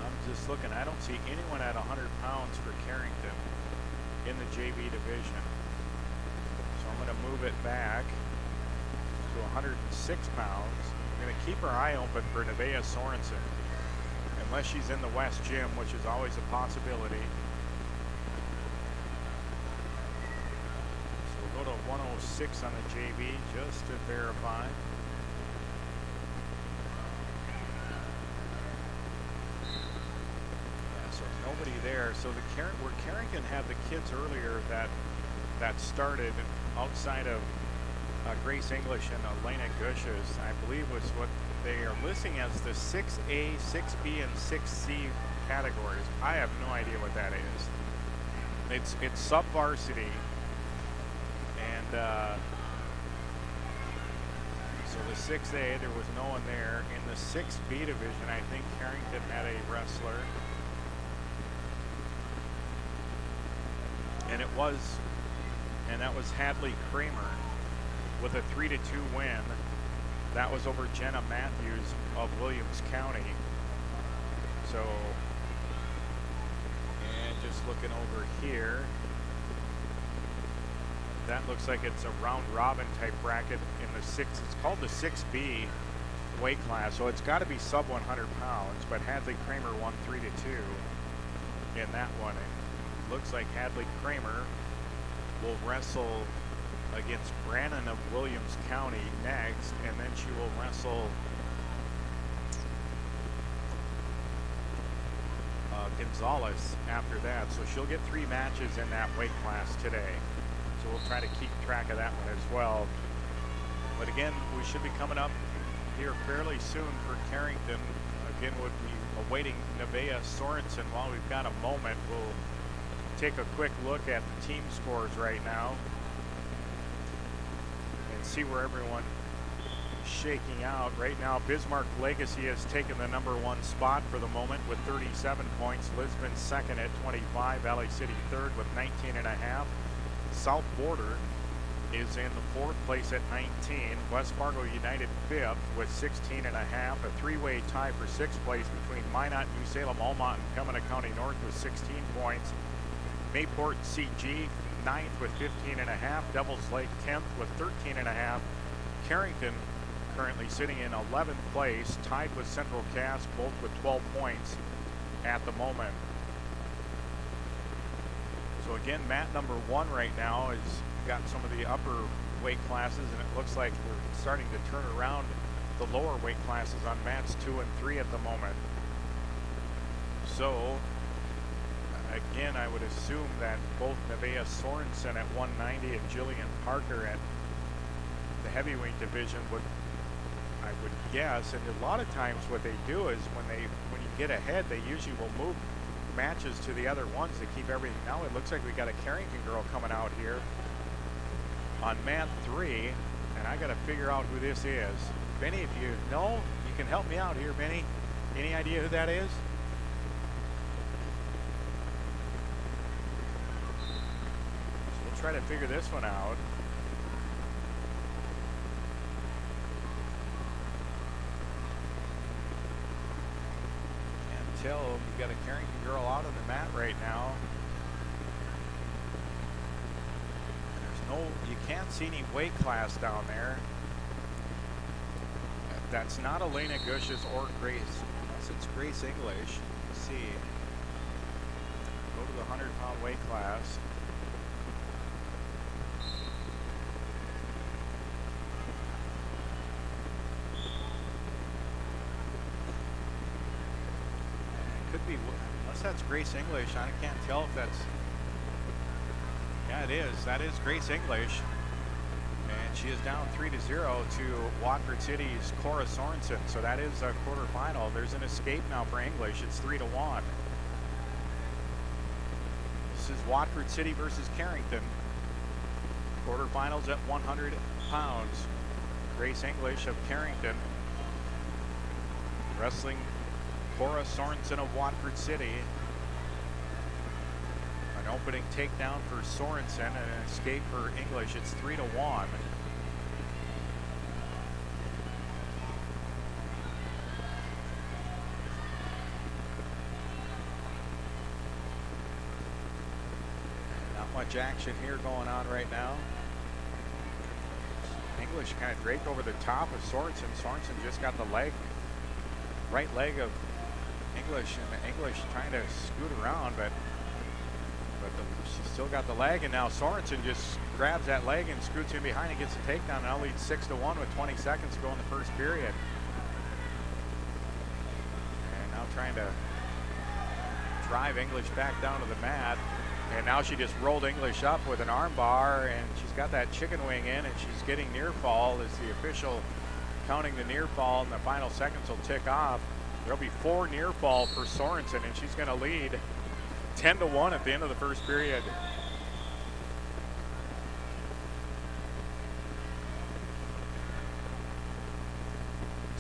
I'm just looking, I don't see anyone at 100 pounds for Carrington in the JV division. So I'm going to move it back to 106 pounds. I'm going to keep our eye open for Nevaeh Sorensen, unless she's in the West Gym, which is always a possibility. So we'll go to 106 on the JV just to verify. Yeah, so nobody there. So where Carrington had the kids earlier that started outside of Grace English and Elena Gushes, I believe was what they are listing as the 6A, 6B, and 6C categories. I have no idea what that is. It's sub-varsity, and so the 6A, there was no one there. In the 6B division, I think Carrington had a wrestler, and that was Hadley Kramer with a 3-2 win. That was over Jenna Matthews of Williams County. So, and just looking over here, that looks like it's a round robin type bracket in the it's called the 6B weight class, so it's got to be sub 100 pounds, but Hadley Kramer won 3-2 in that one. It looks like Hadley Kramer will wrestle against Brannon of Williams County next, and then she will wrestle Gonzalez after that. So she'll get 3 matches in that weight class today. So we'll try to keep track of that one as well. But again, we should be coming up here fairly soon for Carrington. Again, would be awaiting Nevaeh Sorensen. While we've got a moment, we'll take a quick look at the team scores right now and see where everyone is shaking out. Right now, Bismarck Legacy has taken the number 1 spot for the moment with 37 points. Lisbon second at 25. Valley City third with 19.5. South Border is in the 4th place at 19. West Fargo United 5th with 16.5. A 3-way tie for 6th place between Minot, New Salem, Almont, and Pembina County North with 16 points. Mayport CG 9th with 15.5. Devils Lake 10th with 13.5. Carrington currently sitting in 11th place, tied with Central Cass, both with 12 points at the moment. So again, mat number 1 right now has got some of the upper weight classes, and it looks like we're starting to turn around the lower weight classes on mats 2 and 3 at the moment. So again, I would assume that both Nevaeh Sorensen at 190 and Jillian Parker at the heavyweight division I would guess, and a lot of times what they do is when you get ahead, they usually will move matches to the other ones to keep everything. Now it looks like we got a Carrington girl coming out here on mat 3, and I got to figure out who this is. Benny, if you know, you can help me out here, Benny. Any idea who that is? So we'll try to figure this one out. You've got a Carrington girl out on the mat right now. You can't see any weight class down there. That's not Elena Gush's or Grace, unless it's Grace English. Let's see. Go to the 100-pound weight class. Could be, unless that's Grace English. I can't tell if that's. Yeah, it is. That is Grace English. And she is down 3-0 to Watford City's Cora Sorensen. So that is a quarterfinal. There's an escape now for English. It's 3-1. This is Watford City versus Carrington. Quarterfinals at 100 pounds. Grace English of Carrington wrestling Cora Sorensen of Watford City. An opening takedown for Sorensen and an escape for English. It's 3-1. Not much action here going on right now. English kind of draped over the top of Sorensen. Sorensen just got the right leg of English, and English trying to scoot around, but she's still got the leg, and now Sorensen just grabs that leg and scoots in behind and gets a takedown. Now leads 6-1 with 20 seconds to go in the first period. And now trying to drive English back down to the mat, and now she just rolled English up with an arm bar, and she's got that chicken wing in, and she's getting near fall as the official counting the near fall, and the final seconds will tick off. There'll be 4 near fall for Sorensen, and she's going to lead 10-1 at the end of the first period.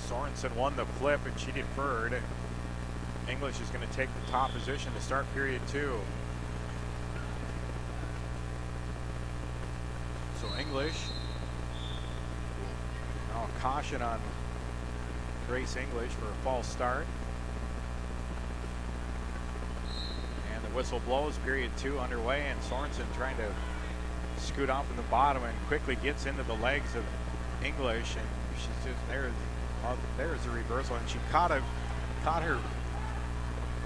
Sorensen won the flip, and she deferred. English is going to take the top position to start period 2. So English, now a caution on Grace English for a false start. And the whistle blows, period 2 underway, and Sorensen trying to scoot off in the bottom and quickly gets into the legs of English, and she's just there's the reversal, and she caught her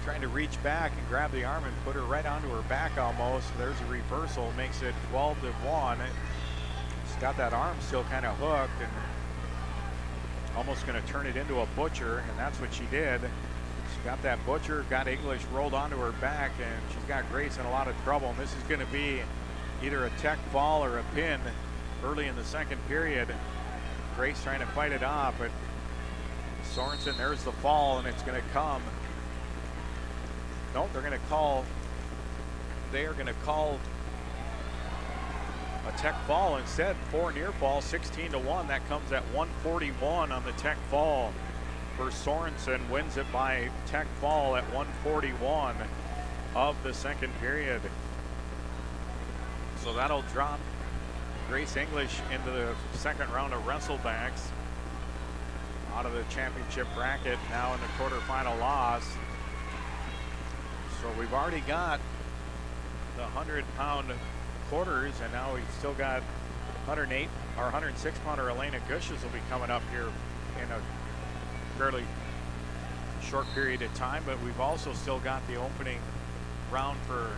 trying to reach back and grab the arm and put her right onto her back almost. There's a reversal, makes it 12-1. She's got that arm still kind of hooked and almost going to turn it into a butcher, and that's what she did. She got that butcher, got English rolled onto her back, and she's got Grace in a lot of trouble. And this is going to be either a tech fall or a pin early in the second period. Grace trying to fight it off, but Sorensen, there's the fall, and it's going to come. Nope, they are going to call a tech fall instead. 4 near fall, 16-1. That comes at 141 on the tech fall for Sorensen. Wins it by tech fall at 141 of the second period. So that'll drop Grace English into the second round of wrestlebacks out of the championship bracket, now in the quarterfinal loss. So we've already got the 100-pound quarters, and now we've still got 108 or 106-pounder Elena Gushes will be coming up here in a fairly short period of time. But we've also still got the opening round for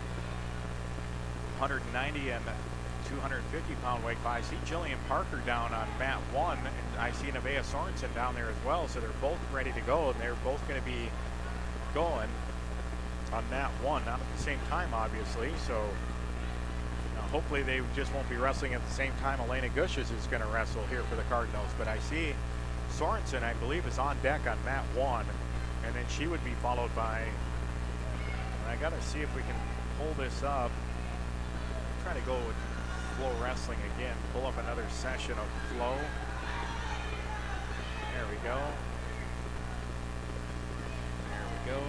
190 and 250-pound weight class. I see Jillian Parker down on mat 1, and I see Nevaeh Sorensen down there as well. So they're both ready to go, and they're both going to be going. on mat 1, not at the same time, obviously. So hopefully they just won't be wrestling at the same time Elena Gushes is going to wrestle here for the Cardinals. But I see Sorensen, I believe, is on deck on mat 1, and then she would be followed by, and I got to see if we can pull this up. Try to go with flow wrestling again, pull up another session of flow. There we go. There we go.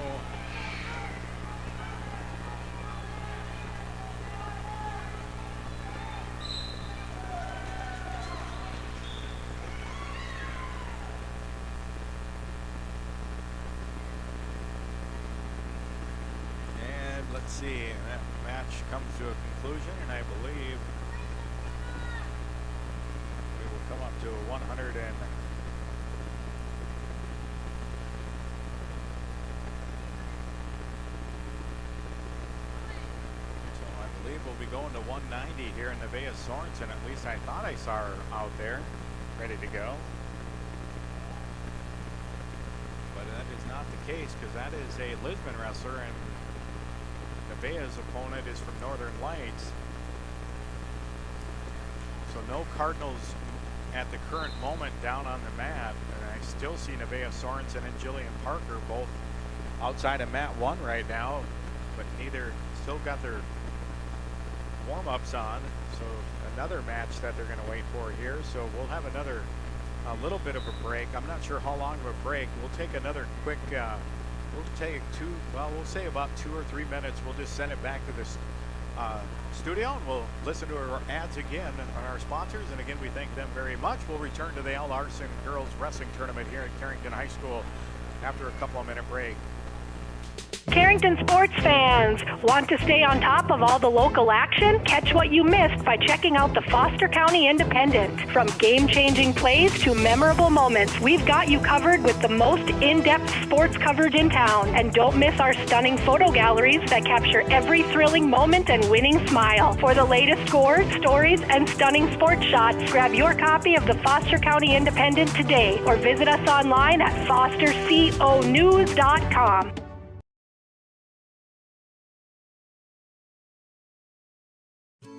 Let's see, that match comes to a conclusion, and I believe we will come up to a 100 and so I believe we'll be going to 190 here in Nevaeh Sorensen. At least I thought I saw her out there ready to go. But that is not the case, because that is a Lisbon wrestler, and Nevaeh's opponent is from Northern Lights. So no Cardinals at the current moment down on the mat. And I still see Nevaeh Sorensen and Jillian Parker both outside of mat 1 right now, but neither still got their warm-ups on. So another match that they're going to wait for here. So we'll have a little bit of a break. I'm not sure how long of a break. We'll take another quick we'll take we'll say about 2 or 3 minutes. We'll just send it back to the studio, and we'll listen to our ads again on our sponsors. And again, we thank them very much. We'll return to the Al Larson Girls Wrestling Tournament here at Carrington High School after a couple of minute break. Carrington sports fans, want to stay on top of all the local action? Catch what you missed by checking out the Foster County Independent. From game-changing plays to memorable moments, we've got you covered with the most in-depth sports coverage in town. And don't miss our stunning photo galleries that capture every thrilling moment and winning smile. For the latest scores, stories, and stunning sports shots, grab your copy of the Foster County Independent today or visit us online at fosterconews.com.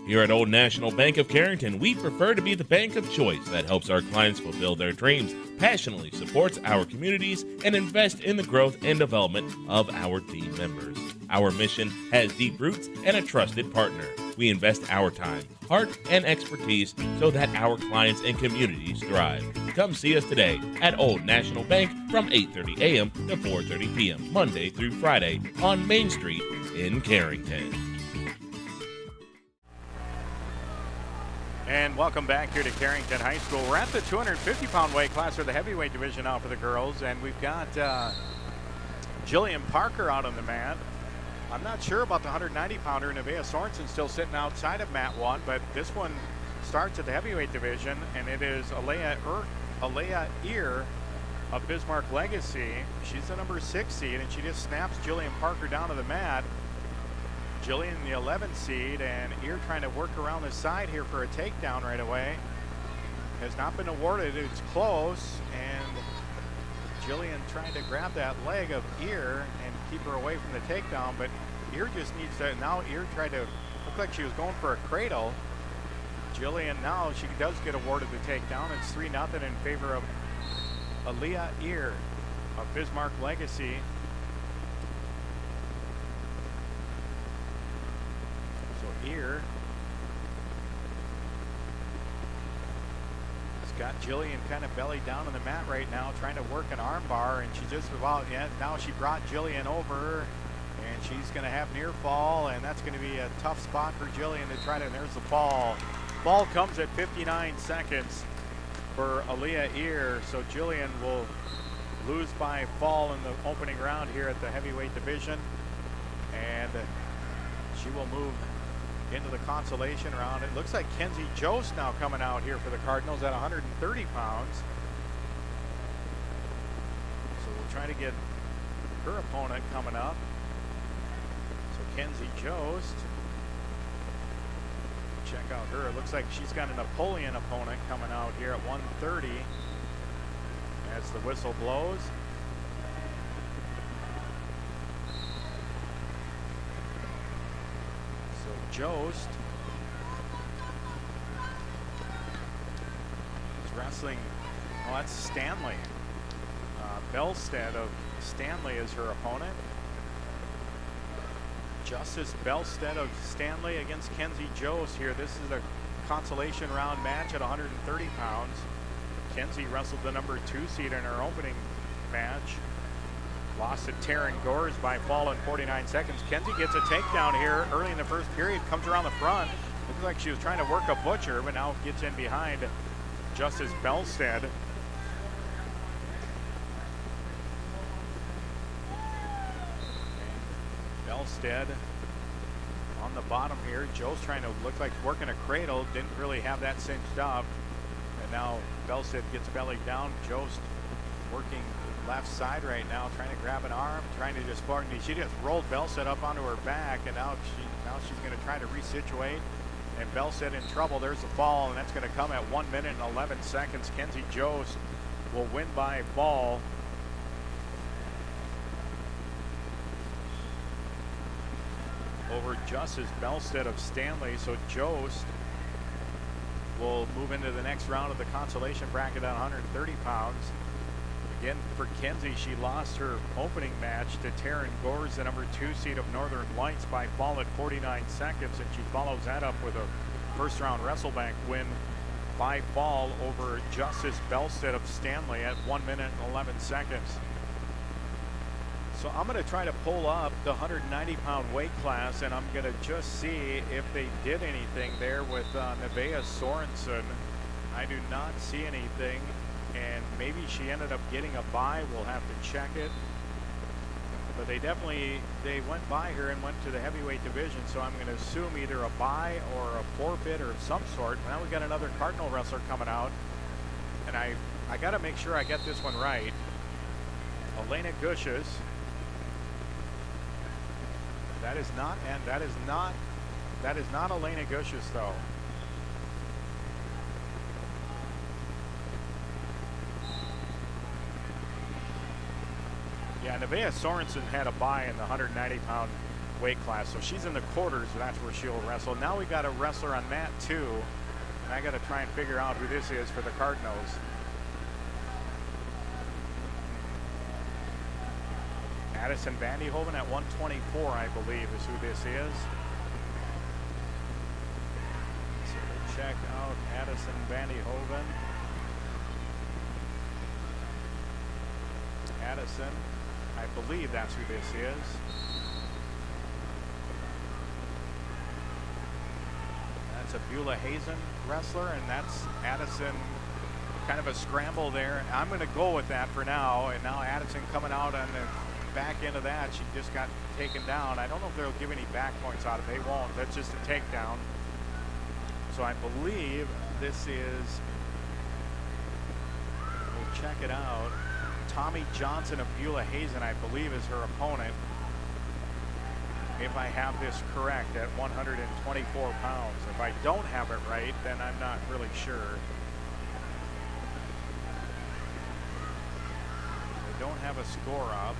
Here at Old National Bank of Carrington, we prefer to be the bank of choice that helps our clients fulfill their dreams, passionately supports our communities, and invest in the growth and development of our team members. Our mission has deep roots and a trusted partner. We invest our time, heart, and expertise so that our clients and communities thrive. Come see us today at Old National Bank from 8:30 a.m. to 4:30 p.m. Monday through Friday on Main Street in Carrington. And welcome back here to Carrington High School. We're at the 250-pound weight class for the heavyweight division now for the girls, and we've got Jillian Parker out on the mat. I'm not sure about the 190-pounder. Nevaeh Sorensen still sitting outside of mat 1, but this one starts at the heavyweight division, and it is Alea Ear of Bismarck Legacy. She's the number 6 seed, and she just snaps Jillian Parker down to the mat. Jillian, the 11th seed, and Ear trying to work around the side here for a takedown right away. Has not been awarded. It's close, and Jillian trying to grab that leg of Ear and keep her away from the takedown, but Ear just needs to, now Ear tried to, look like she was going for a cradle. Jillian now, she does get awarded the takedown. It's 3-0 in favor of Alea Ear of Bismarck Legacy. Ear has got Jillian kind of belly down on the mat right now, trying to work an arm bar, and she just about, now she brought Jillian over, and she's going to have near fall, and that's going to be a tough spot for Jillian to try to, and there's the fall. Ball comes at 59 seconds for Alea Ear, so Jillian will lose by fall in the opening round here at the heavyweight division, and she will move into the consolation round. It looks like Kenzie Jost now coming out here for the Cardinals at 130 pounds. So we'll try to get her opponent coming up. So Kenzie Jost. Check out her. It looks like she's got a Napoleon opponent coming out here at 130 as the whistle blows. Jost. He's wrestling. Oh, that's Stanley. Belstead of Stanley is her opponent. Justice Belstead of Stanley against Kenzie Jost here. This is a consolation round match at 130 pounds. Kenzie wrestled the number 2 seed in her opening match. Lost to Taryn Gores by fall in 49 seconds. Kenzie gets a takedown here early in the first period, comes around the front. Looks like she was trying to work a butcher, but now gets in behind Justice Belstead. Belstead on the bottom here. Joe's trying to look like working a cradle. Didn't really have that cinched up. And now Belstead gets bellied down. Joe's working left side right now, trying to grab an arm, trying to just she just rolled Belstead up onto her back, and now she's going to try to resituate. And Belstead in trouble. There's the fall, and that's going to come at 1 minute and 11 seconds. Kenzie Jost will win by fall. Over Justice Belstead of Stanley. So Jost will move into the next round of the consolation bracket at 130 pounds. Again, for Kenzie, she lost her opening match to Taryn Gores, the number 2 seed of Northern Lights, by fall at 49 seconds, and she follows that up with a first round WrestleBank win by fall over Justice Belstead of Stanley at 1 minute and 11 seconds. So I'm going to try to pull up the 190-pound weight class, and I'm going to just see if they did anything there with Nevaeh Sorensen. I do not see anything, and maybe she ended up getting a bye. We'll have to check it. But they went by her and went to the heavyweight division, so I'm going to assume either a bye or a forfeit or of some sort. Now we've got another Cardinal wrestler coming out, and I got to make sure I get this one right. Elena Gushes. That is not Elena Gushes, though. Yeah, Nevaeh Sorensen had a bye in the 190-pound weight class, so she's in the quarters, so that's where she'll wrestle. Now we got a wrestler on mat 2, and I got to try and figure out who this is for the Cardinals. Addison Vandyhoven at 124, I believe, is who this is. So we'll check out Addison Vandyhoven. Addison, I believe that's who this is. That's a Beulah Hazen wrestler, and that's Addison. Kind of a scramble there. I'm going to go with that for now, and now Addison coming out on the back end of that. She just got taken down. I don't know if they'll give any back points out of it. They won't. That's just a takedown. So I believe this is, we'll check it out. Tommy Johnson of Beulah Hazen, I believe, is her opponent. If I have this correct, at 124 pounds. If I don't have it right, then I'm not really sure. They don't have a score up.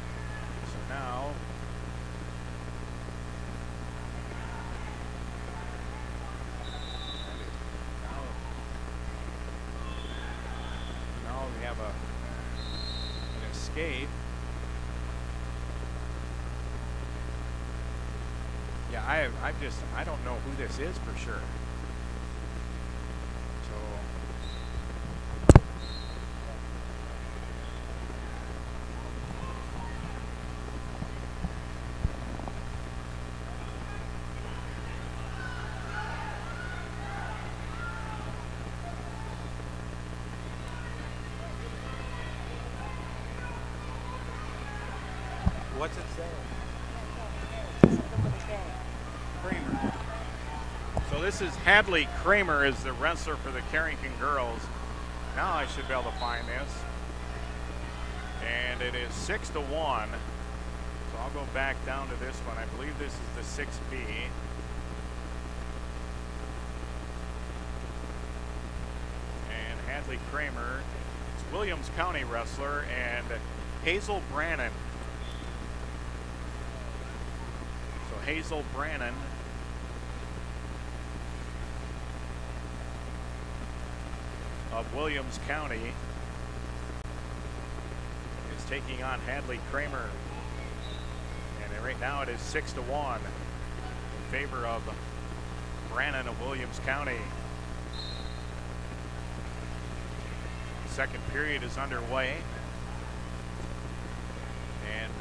So now we have an escape. Yeah, I don't know who this is for sure. What's it say? Kramer. So this is Hadley Kramer is the wrestler for the Carrington girls. Now I should be able to find this. And it is 6-1. So I'll go back down to this one. I believe this is the 6B. And Hadley Kramer, it's Williams County wrestler, and Hazel Brannon. Hazel Brannon of Williams County is taking on Hadley Kramer. And right now it is 6-1 in favor of Brannon of Williams County. Second period is underway. And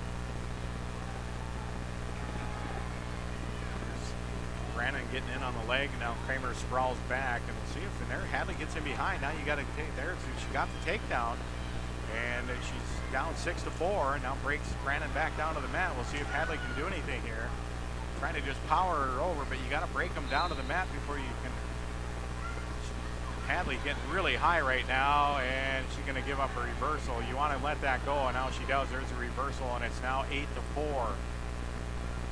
Brannon getting in on the leg. Now Kramer sprawls back, and we'll see if in there Hadley gets in behind. Now you got to take there. She got the takedown, and she's down 6-4. Now breaks Brannon back down to the mat. We'll see if Hadley can do anything here. Trying to just power her over, but you got to break them down to the mat before you can. Hadley getting really high right now, and she's going to give up a reversal. You want to let that go, and now she does. There's a reversal, and it's now 8-4.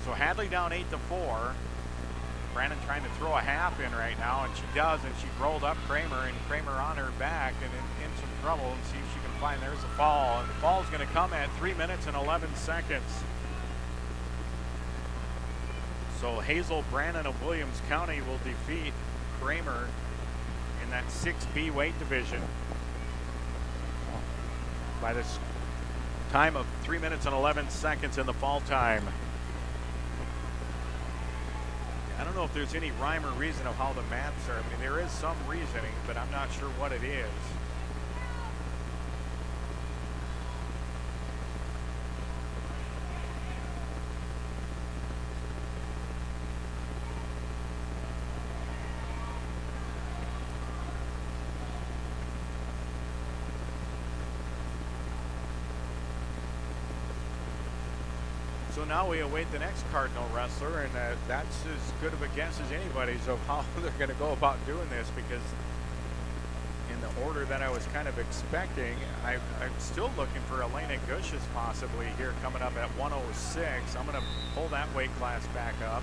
So Hadley down 8-4. Brannon trying to throw a half in right now, and she does, and she rolled up Kramer, and Kramer on her back and in some trouble, and see if she can find. There's a fall, and the fall is going to come at 3 minutes and 11 seconds. So Hazel Brannon of Williams County will defeat Kramer in that 6B weight division by this time of 3 minutes and 11 seconds in the fall time. I don't know if there's any rhyme or reason of how the maths are. I mean, there is some reasoning, but I'm not sure what it is. So now we await the next Cardinal wrestler, and that's as good of a guess as anybody's of how they're going to go about doing this, because in the order that I was kind of expecting, I'm still looking for Elena Gushis possibly here coming up at 106. I'm going to pull that weight class back up.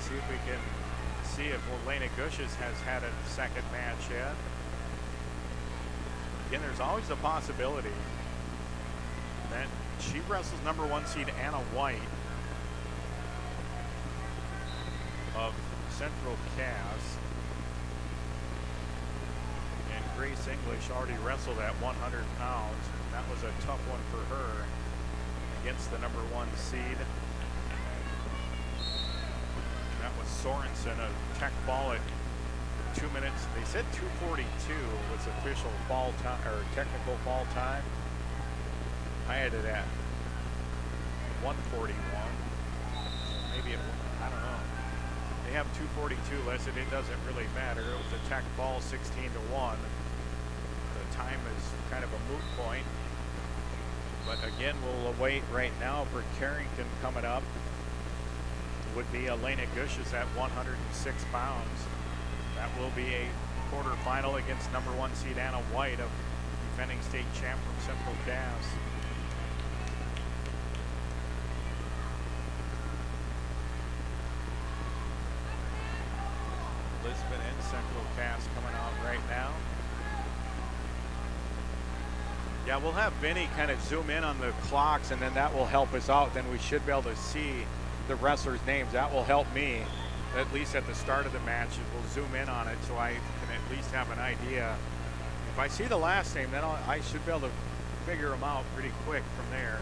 See if we can see if Elena Gushis has had a second match yet. Again, there's always a possibility that she wrestles number 1 seed Anna White of Central Cass. And Grace English already wrestled at 100 pounds. That was a tough one for her against the number 1 seed. That was Sorensen, a tech ball at 2 minutes. They said 2:42 was official fall time or technical fall time. I had it at 1:41. Maybe I don't know. They have 2:42 listed. It doesn't really matter. It was a tech ball 16-1. The time is kind of a moot point. But again, we'll await right now for Carrington coming up. Would be Elena Gushis at 106 pounds. That will be a quarterfinal against number 1 seed Anna White, of defending state champ from Central Cass. Lisbon and Central Cass coming out right now. Yeah, we'll have Vinny kind of zoom in on the clocks, and then that will help us out. Then we should be able to see the wrestlers' names. That will help me. At least at the start of the match, we'll zoom in on it so I can at least have an idea. If I see the last name, then I should be able to figure them out pretty quick from there.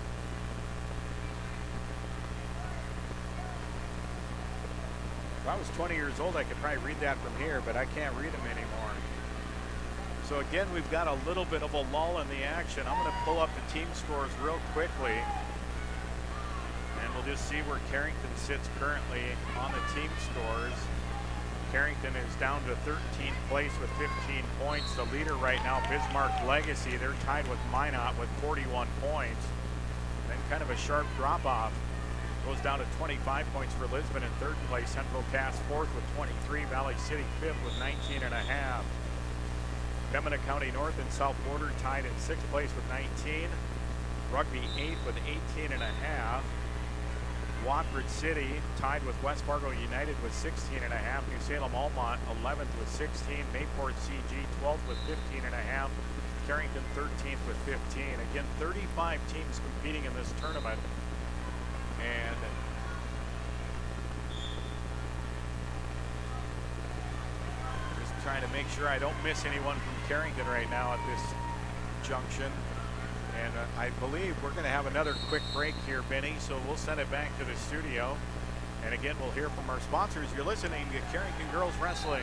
If I was 20 years old, I could probably read that from here, but I can't read them anymore. So again, we've got a little bit of a lull in the action. I'm going to pull up the team scores real quickly. And we'll just see where Carrington sits currently on the team scores. Carrington is down to 13th place with 15 points. The leader right now, Bismarck Legacy, they're tied with Minot with 41 points. Then kind of a sharp drop-off. Goes down to 25 points for Lisbon in 3rd place. Central Cass 4th with 23. Valley City 5th with 19.5. Pembina County North and South Border tied in 6th place with 19. Rugby 8th with 18.5. Watford City tied with West Fargo United with 16.5. New Salem Almont 11th with 16. Mayport CG 12th with 15.5. Carrington 13th with 15. Again, 35 teams competing in this tournament. And make sure I don't miss anyone from Carrington right now at this junction. And I believe we're going to have another quick break here, Benny, so we'll send it back to the studio. And again, we'll hear from our sponsors. You're listening to Carrington Girls Wrestling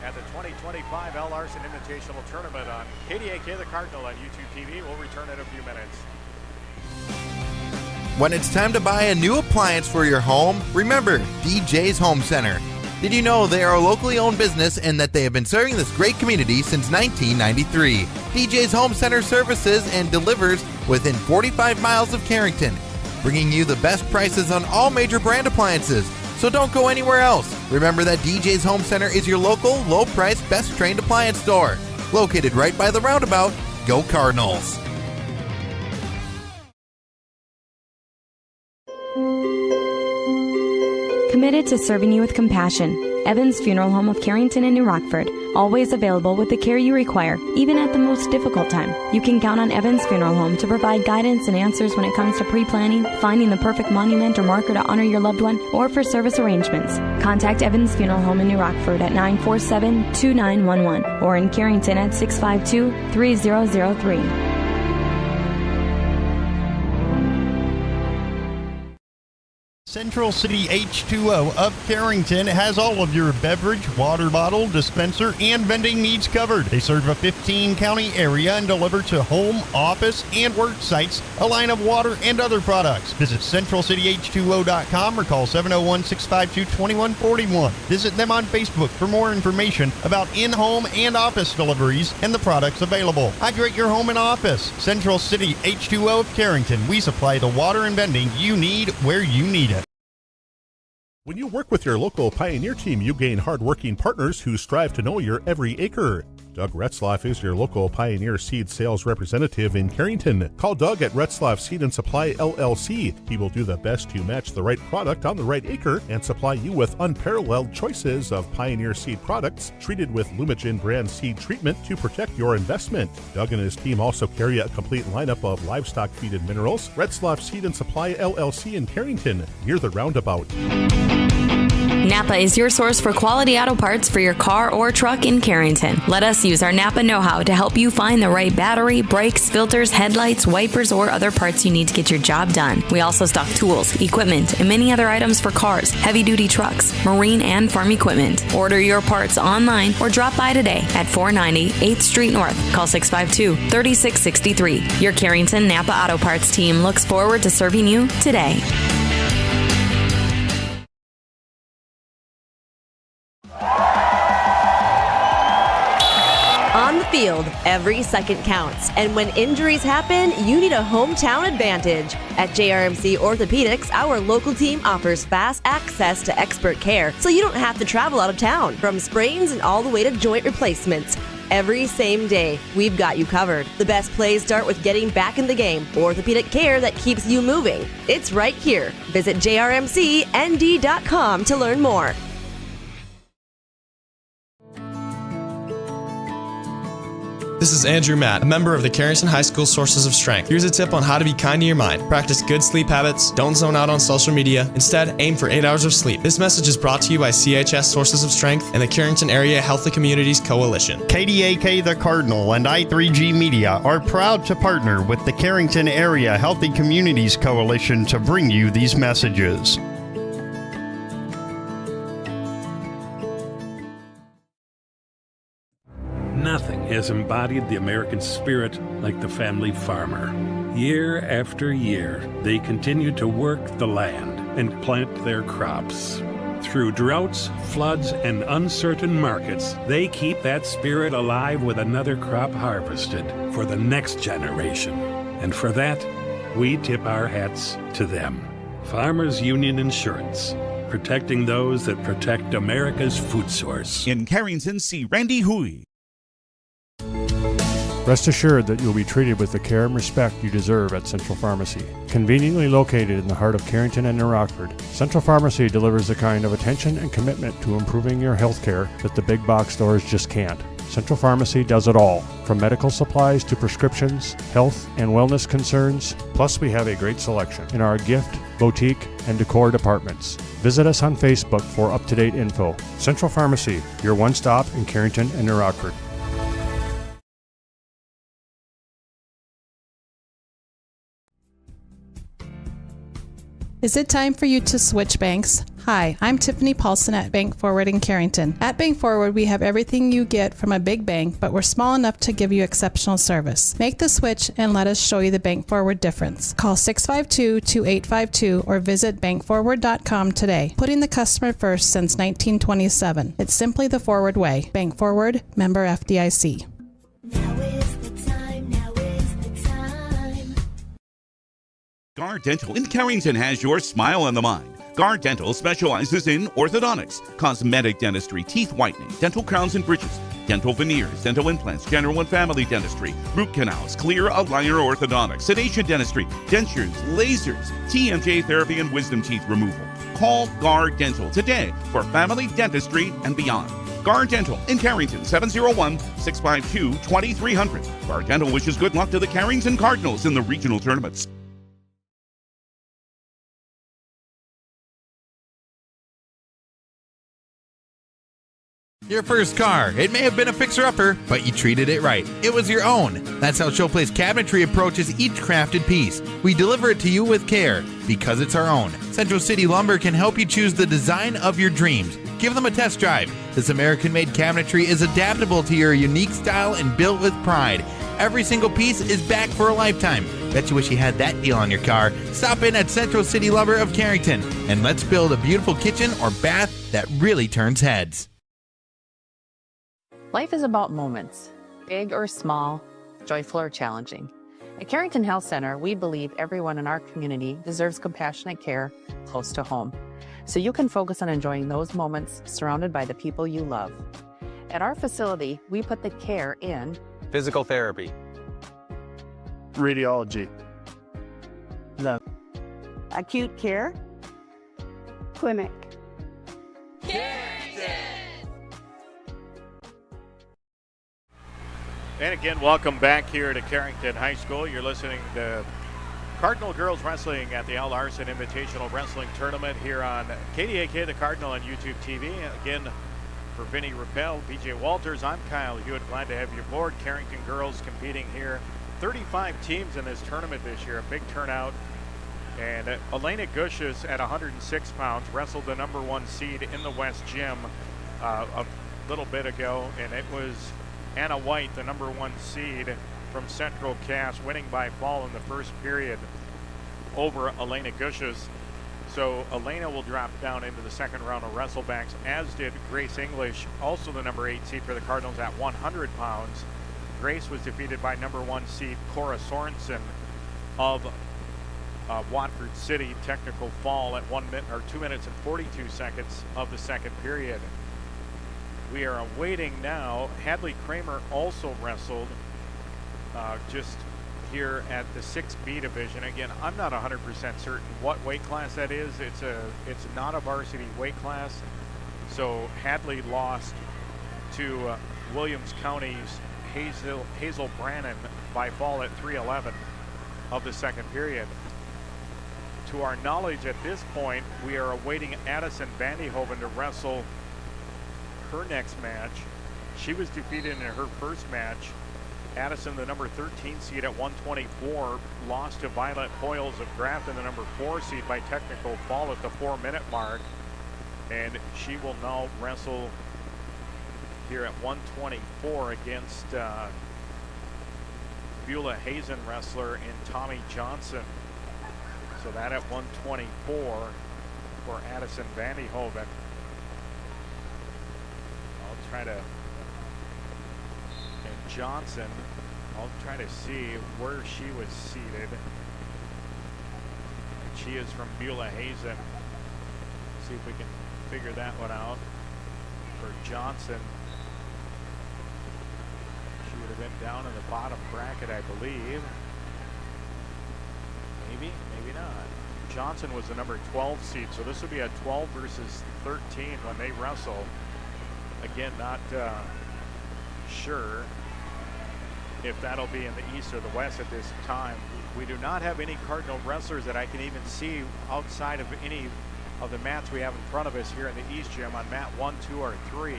at the 2025 Al Larson Invitational Tournament on KDAK The Cardinal on YouTube TV. We'll return in a few minutes. When it's time to buy a new appliance for your home, remember DJ's Home Center. Did you know they are a locally owned business and that they have been serving this great community since 1993? DJ's Home Center services and delivers within 45 miles of Carrington, bringing you the best prices on all major brand appliances. So don't go anywhere else. Remember that DJ's Home Center is your local, low-priced, best-trained appliance store. Located right by the roundabout. Go Cardinals! Committed to serving you with compassion. Evans Funeral Home of Carrington and New Rockford. Always available with the care you require, even at the most difficult time. You can count on Evans Funeral Home to provide guidance and answers when it comes to pre-planning, finding the perfect monument or marker to honor your loved one, or for service arrangements. Contact Evans Funeral Home in New Rockford at 947-2911 or in Carrington at 652-3003. Central City H2O of Carrington has all of your beverage, water bottle, dispenser, and vending needs covered. They serve a 15-county area and deliver to home, office, and work sites a line of water and other products. Visit CentralCityH2O.com or call 701-652-2141. Visit them on Facebook for more information about in-home and office deliveries and the products available. Hydrate your home and office. Central City H2O of Carrington. We supply the water and vending you need where you need it. When you work with your local Pioneer team, you gain hard-working partners who strive to know your every acre. Doug Retzlaff is your local Pioneer Seed sales representative in Carrington. Call Doug at Retzlaff Seed and Supply LLC. He will do the best to match the right product on the right acre and supply you with unparalleled choices of Pioneer Seed products treated with Lumigen brand seed treatment to protect your investment. Doug and his team also carry a complete lineup of livestock feed and minerals. Retzlaff Seed and Supply LLC in Carrington, near the roundabout. Napa is your source for quality auto parts for your car or truck in Carrington. Let us use our Napa know-how to help you find the right battery, brakes, filters, headlights, wipers, or other parts you need to get your job done. We also stock tools, equipment, and many other items for cars, heavy-duty trucks, marine, and farm equipment. Order your parts online or drop by today at 490 8th Street North. Call 652-3663. Your Carrington Napa Auto Parts team looks forward to serving you today. On the field, every second counts. And when injuries happen, you need a hometown advantage. At JRMC Orthopedics, our local team offers fast access to expert care, so you don't have to travel out of town. From sprains and all the way to joint replacements. Every same day, we've got you covered. The best plays start with getting back in the game. Orthopedic care that keeps you moving. It's right here. Visit jrmcnd.com to learn more. This is Andrew Matt, a member of the Carrington High School Sources of Strength. Here's a tip on how to be kind to your mind. Practice good sleep habits, don't zone out on social media. Instead, aim for 8 hours of sleep. This message is brought to you by CHS Sources of Strength and the Carrington Area Healthy Communities Coalition. KDAK The Cardinal and I3G Media are proud to partner with the Carrington Area Healthy Communities Coalition to bring you these messages. Nothing has embodied the American spirit like the family farmer. Year after year, they continue to work the land and plant their crops. Through droughts, floods, and uncertain markets, they keep that spirit alive with another crop harvested for the next generation. And for that, we tip our hats to them. Farmers Union Insurance, protecting those that protect America's food source. In Carrington, see Randy Hui. Rest assured that you'll be treated with the care and respect you deserve at Central Pharmacy. Conveniently located in the heart of Carrington and New Rockford, Central Pharmacy delivers the kind of attention and commitment to improving your health care that the big box stores just can't. Central Pharmacy does it all, from medical supplies to prescriptions, health and wellness concerns. Plus, we have a great selection in our gift, boutique, and decor departments. Visit us on Facebook for up-to-date info. Central Pharmacy, your one-stop in Carrington and New Rockford. Is it time for you to switch banks? Hi, I'm Tiffany Paulson at Bank Forward in Carrington. At Bank Forward, we have everything you get from a big bank, but we're small enough to give you exceptional service. Make the switch and let us show you the Bank Forward difference. Call 652-2852 or visit bankforward.com today. Putting the customer first since 1927. It's simply the Forward way. Bank Forward, member FDIC. Guard Dental in Carrington has your smile on the mind. Guard Dental specializes in orthodontics, cosmetic dentistry, teeth whitening, dental crowns and bridges, dental veneers, dental implants, general and family dentistry, root canals, clear aligner orthodontics, sedation dentistry, dentures, lasers, TMJ therapy, and wisdom teeth removal. Call Guard Dental today for family dentistry and beyond. Guard Dental in Carrington, 701-652-2300. Guard Dental wishes good luck to the Carrington Cardinals in the regional tournaments. Your first car. It may have been a fixer-upper, but you treated it right. It was your own. That's how Showplace Cabinetry approaches each crafted piece. We deliver it to you with care, because it's our own. Central City Lumber can help you choose the design of your dreams. Give them a test drive. This American-made cabinetry is adaptable to your unique style and built with pride. Every single piece is back for a lifetime. Bet you wish you had that deal on your car. Stop in at Central City Lumber of Carrington, and let's build a beautiful kitchen or bath that really turns heads. Life is about moments, big or small, joyful or challenging. At Carrington Health Center, we believe everyone in our community deserves compassionate care close to home, so you can focus on enjoying those moments surrounded by the people you love. At our facility, we put the care in physical therapy, radiology, the acute care clinic. And again, welcome back here to Carrington High School. You're listening to Cardinal Girls Wrestling at the Al Larson Invitational Wrestling Tournament here on KDAK, the Cardinal, on YouTube TV. Again, for Vinny Rappel, BJ Walters, I'm Kyle Hewitt. Glad to have you aboard. Carrington Girls competing here. 35 teams in this tournament this year, a big turnout. And Elena Gushis at 106 pounds wrestled the #1 seed in the West Gym a little bit ago, and it was Anna White, the #1 seed from Central Cass, winning by fall in the first period over Elena Gushis. So Elena will drop down into the second round of wrestlebacks, as did Grace English, also the #8 seed for the Cardinals at 100 pounds. Grace was defeated by #1 seed Cora Sorensen of Watford City. Technical fall at 2 minutes and 42 seconds of the second period. We are awaiting now. Hadley Kramer also wrestled just here at the 6B division. Again, I'm not 100% certain what weight class that is. It's not a varsity weight class. So Hadley lost to Williams County's Hazel Brannon by fall at 3:11 of the second period. To our knowledge at this point, we are awaiting Addison Vandyhoven to wrestle her next match. She was defeated in her first match. Addison, the #13 seed at 124, lost to Violet Hoyles of Grafton, the #4 seed, by technical fall at the 4-minute mark. And she will now wrestle here at 124 against Beulah Hazen wrestler in Tommy Johnson. So that at 124 for Addison Vandyhoven. And Johnson, I'll try to see where she was seated. She is from Beulah Hazen. See if we can figure that one out. For Johnson, she would have been down in the bottom bracket, I believe. Maybe, maybe not. Johnson was the #12 seed, so this would be a 12 versus 13 when they wrestle. Again, not sure if that'll be in the East or the West at this time. We do not have any Cardinal wrestlers that I can even see outside of any of the mats we have in front of us here in the East Gym on mat 1, 2, or 3.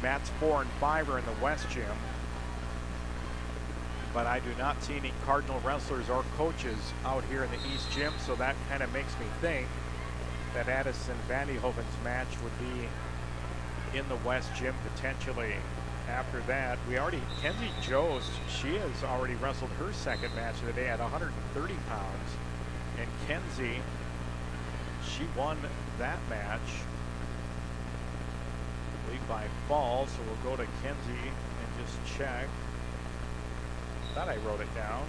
Mats 4 and 5 are in the West Gym. But I do not see any Cardinal wrestlers or coaches out here in the East Gym, so that kind of makes me think that Addison Vandehoven's match would be in the West Gym potentially. After that, Kenzie Jost, she has already wrestled her second match of the day at 130 pounds. And Kenzie, she won that match, I believe by fall, so we'll go to Kenzie and just check. Thought I wrote it down.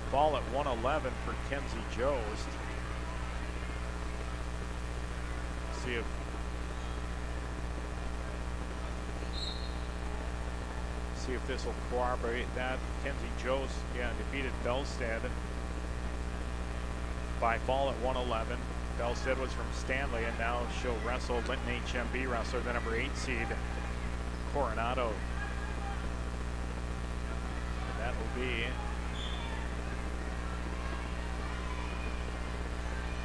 Fall at 111 for Kenzie Jost. See if this will corroborate that. Kenzie Jost, defeated Belstead by fall at 111. Belstead was from Stanley, and now she'll wrestle Linton HMB wrestler, the number 8 seed, Coronado. And that will be,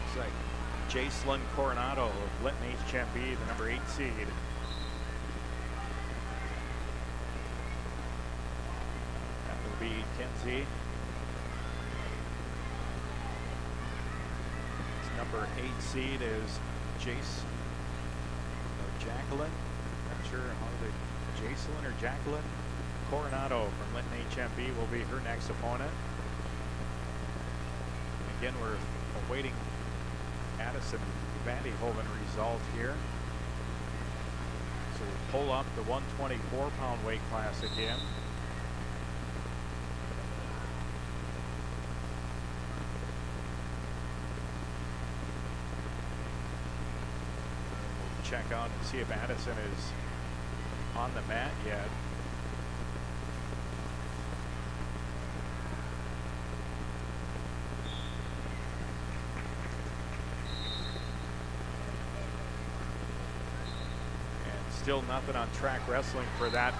looks like Jacelyn Coronado of Linton HMB, the number 8 seed. Kenzie. Number 8 seed is Jacqueline. Not sure how Jacelyn or Jacqueline Coronado from Linton HMB will be her next opponent. Again, we're awaiting Addison Vandehoven result here. So we'll pull up the 124-pound weight class again. Check out and see if Addison is on the mat yet. And still nothing on Track Wrestling for that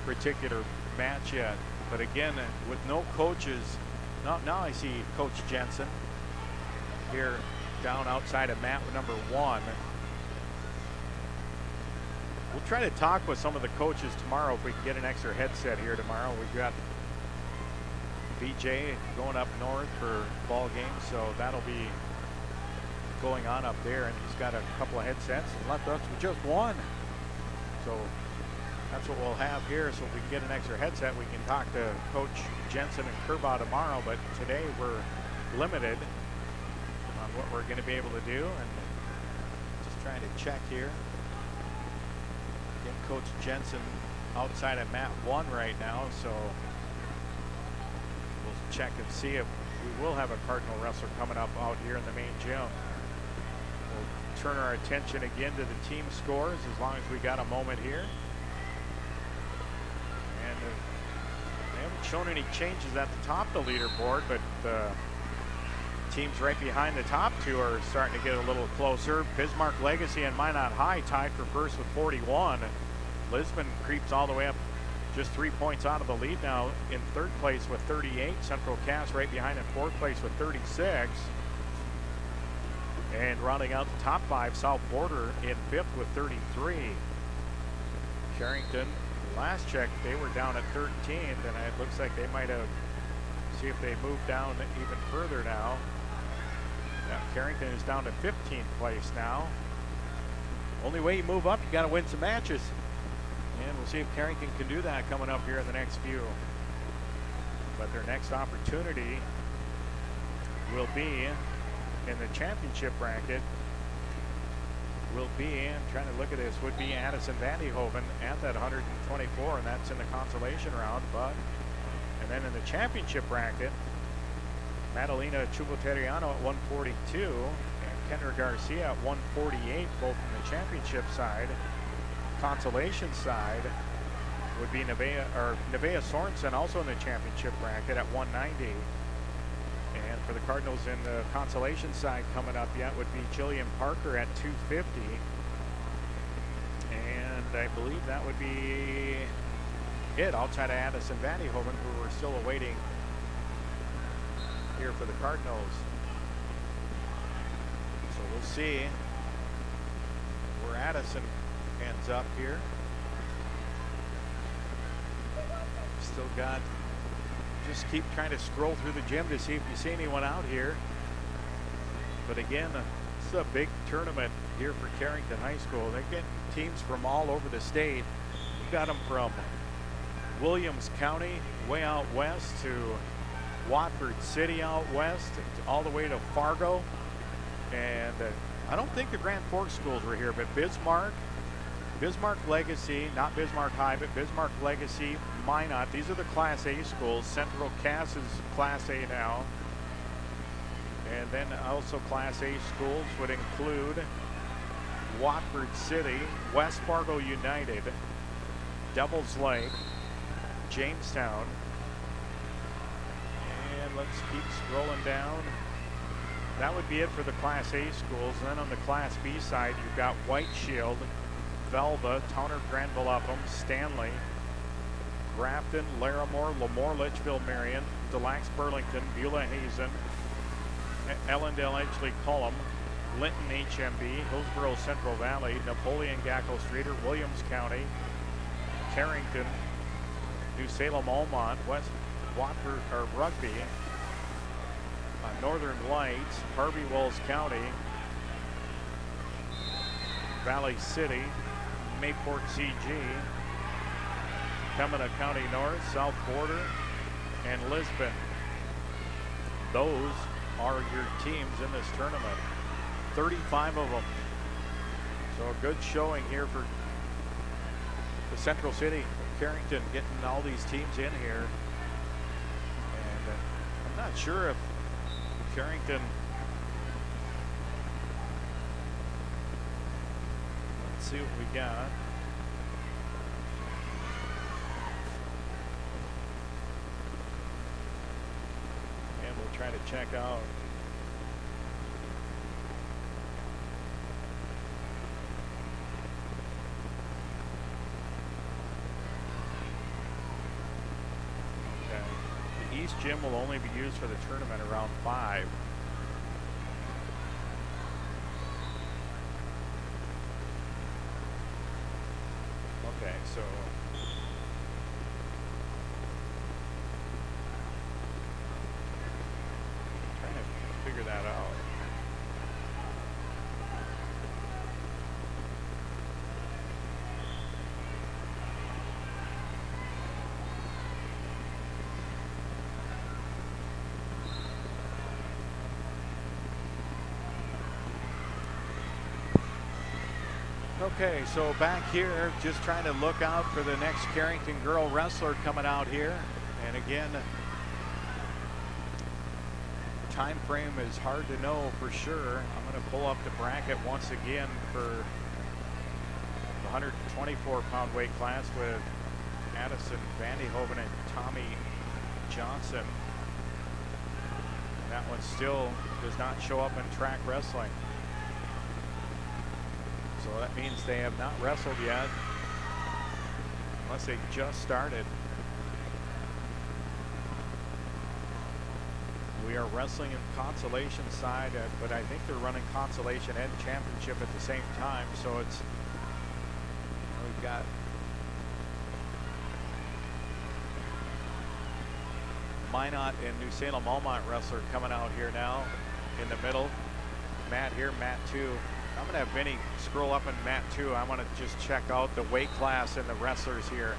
particular match yet. But again, with no coaches, now I see Coach Jensen here down outside of mat number 1. We'll try to talk with some of the coaches tomorrow if we can get an extra headset here tomorrow. We've got BJ going up north for ball games, so that'll be going on up there, and he's got a couple of headsets and left us with just one. So that's what we'll have here. So if we can get an extra headset, we can talk to Coach Jensen and Kerbaugh tomorrow. But today we're limited on what we're going to be able to do, and just trying to check here. Again, Coach Jensen outside of mat 1 right now, so we'll check and see if we will have a Cardinal wrestler coming up out here in the main gym. We'll turn our attention again to the team scores as long as we got a moment here. And they haven't shown any changes at the top of the leaderboard, but teams right behind the top two are starting to get a little closer. Bismarck Legacy and Minot High tied for first with 41. Lisbon creeps all the way up just 3 points out of the lead now in third place with 38. Central Cass right behind in fourth place with 36. And rounding out the top 5, South Border in fifth with 33. Carrington, last check, they were down at 13th, and it looks like they might have, see if they move down even further now. Carrington is down to 15th place now. Only way you move up, you got to win some matches. And we'll see if Carrington can do that coming up here in the next few. But their next opportunity will be in the championship bracket. Will be, I'm trying to look at this, would be Addison Vandehoven at that 124, and that's in the consolation round. And then in the championship bracket, Madalena Chuboteriano at 142 and Kendra Garcia at 148, both in the championship side. Consolation side would be Nevaeh Sorensen, also in the championship bracket at 190. And for the Cardinals in the consolation side coming up yet would be Jillian Parker at 250. And And I believe that would be it outside of Addison Vandyhoven, who we're still awaiting here for the Cardinals. So we'll see where Addison ends up here. Still got, just keep trying to scroll through the gym to see if you see anyone out here. But again, it's a big tournament here for Carrington High School. They're getting teams from all over the state. We've got them from Williams County way out west to Watford City out west, all the way to Fargo. And I don't think the Grand Forks schools were here, but Bismarck Legacy, not Bismarck High, but Bismarck Legacy, Minot. These are the Class A schools. Central Cass is Class A now. And then also Class A schools would include Watford City, West Fargo United, Devils Lake, Jamestown. And let's keep scrolling down. That would be it for the Class A schools. And then on the Class B side, you've got White Shield, Velva, Towner, Granville Upham, Stanley, Grafton, Larimore, Lemoore, Litchfield, Marion, Delax, Burlington, Beulah, Hazen, Ellendale, Edgeley, Cullum, Linton, HMB, Hillsborough, Central Valley, Napoleon, Gackel, Streeter, Williams County, Carrington, New Salem, Almont, West Watford, or Rugby, Northern Lights, Harvey Wells County, Valley City, Mayport CG, Pembina County North, South Border, and Lisbon. Those are your teams in this tournament. 35 of them. So a good showing here for the Central City, Carrington, getting all these teams in here. And I'm not sure if Carrington, let's see what we got. And we'll try to check out East Gym will only be used for the tournament around 5. Okay, so trying to figure that out. Okay, so back here, just trying to look out for the next Carrington girl wrestler coming out here. And again, time frame is hard to know for sure. I'm going to pull up the bracket once again for the 124-pound weight class with Addison Vandyhoven and Tommy Johnson. And that one still does not show up in track wrestling. So that means they have not wrestled yet, unless they just started. We are wrestling in consolation side, but I think they're running consolation and championship at the same time. So it's, we've got Minot and New Salem Almont wrestler coming out here now in the middle. Matt here, Matt 2. I'm going to have Vinny scroll up in Mat 2. I want to just check out the weight class and the wrestlers here.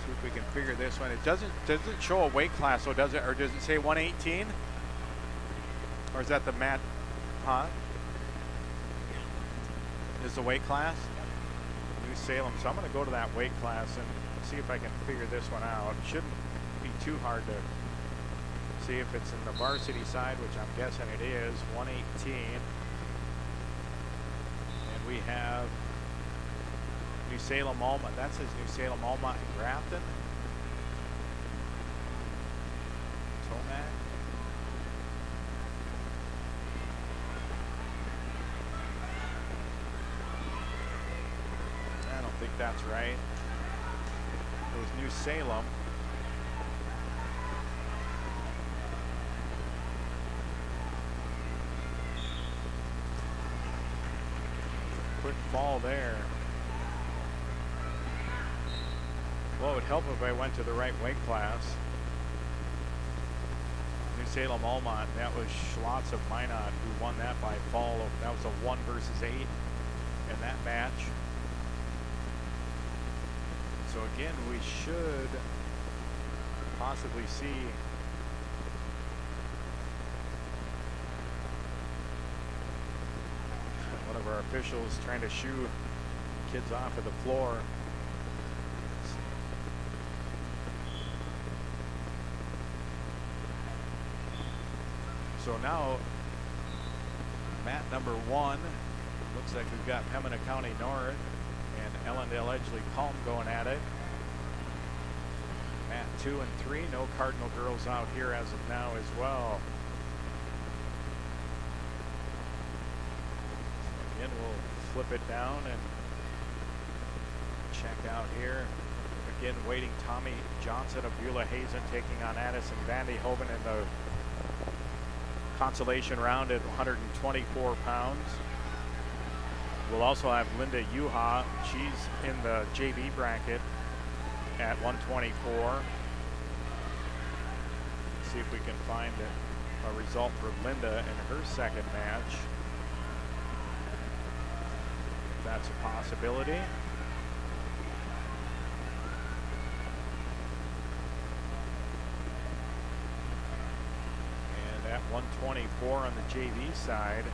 See if we can figure this one. It doesn't show a weight class, so does it? Or does it say 118? Or is that the Mat? Huh? Is the weight class? New Salem. So I'm going to go to that weight class and see if I can figure this one out. It shouldn't be too hard to see if it's in the varsity side, which I'm guessing it is. 118. And we have New Salem Almont. That says New Salem Almont and Grafton. Tomac. I think that's right. It was New Salem. Quick fall there. Well, it would help if I went to the right weight class. New Salem Almont, that was Schlotz of Minot who won that by fall. That was a 1 versus 8 in that match. So again, we should possibly see one of our officials trying to shoo kids off of the floor. So now, mat number 1, looks like we've got Pembina County North and Ellendale Edgeley Palm going at it. Mat 2 and 3, no Cardinal girls out here as of now as well. So again, we'll flip it down and check out here. Again, waiting Tommy Johnson of Beulah Hazen taking on Addison Vandehoven in the consolation round at 124 pounds. We'll also have Linda Yuha. She's in the JV bracket at 124. See if we can find a result for Linda in her second match. If that's a possibility. At 124 on the JV side,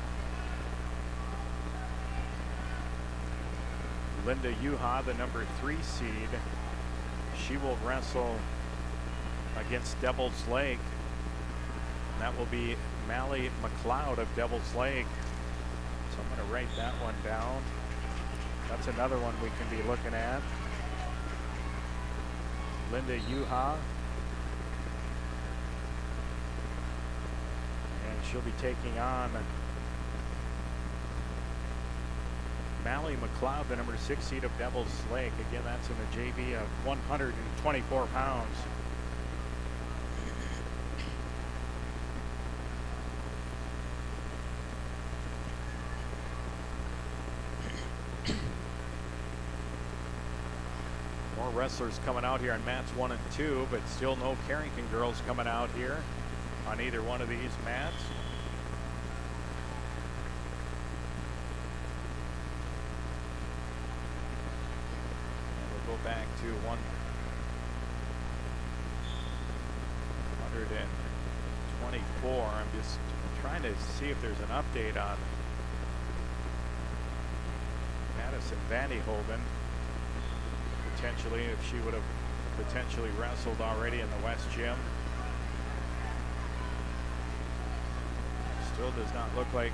Linda Yuha, the number 3 seed, she will wrestle against Devil's Lake. That will be Mally McLeod of Devil's Lake. So I'm going to write that one down. That's another one we can be looking at. Linda Yuha. She'll be taking on Mally McLeod, the number 6 seed of Devil's Lake. Again, that's in the JV of 124 pounds. More wrestlers coming out here on mats 1 and 2, but still no Carrington girls coming out here on either one of these mats. Back to 124. I'm just trying to see if there's an update on Addison Vandehoven. Potentially, if she would have potentially wrestled already in the West Gym. Still does not look like,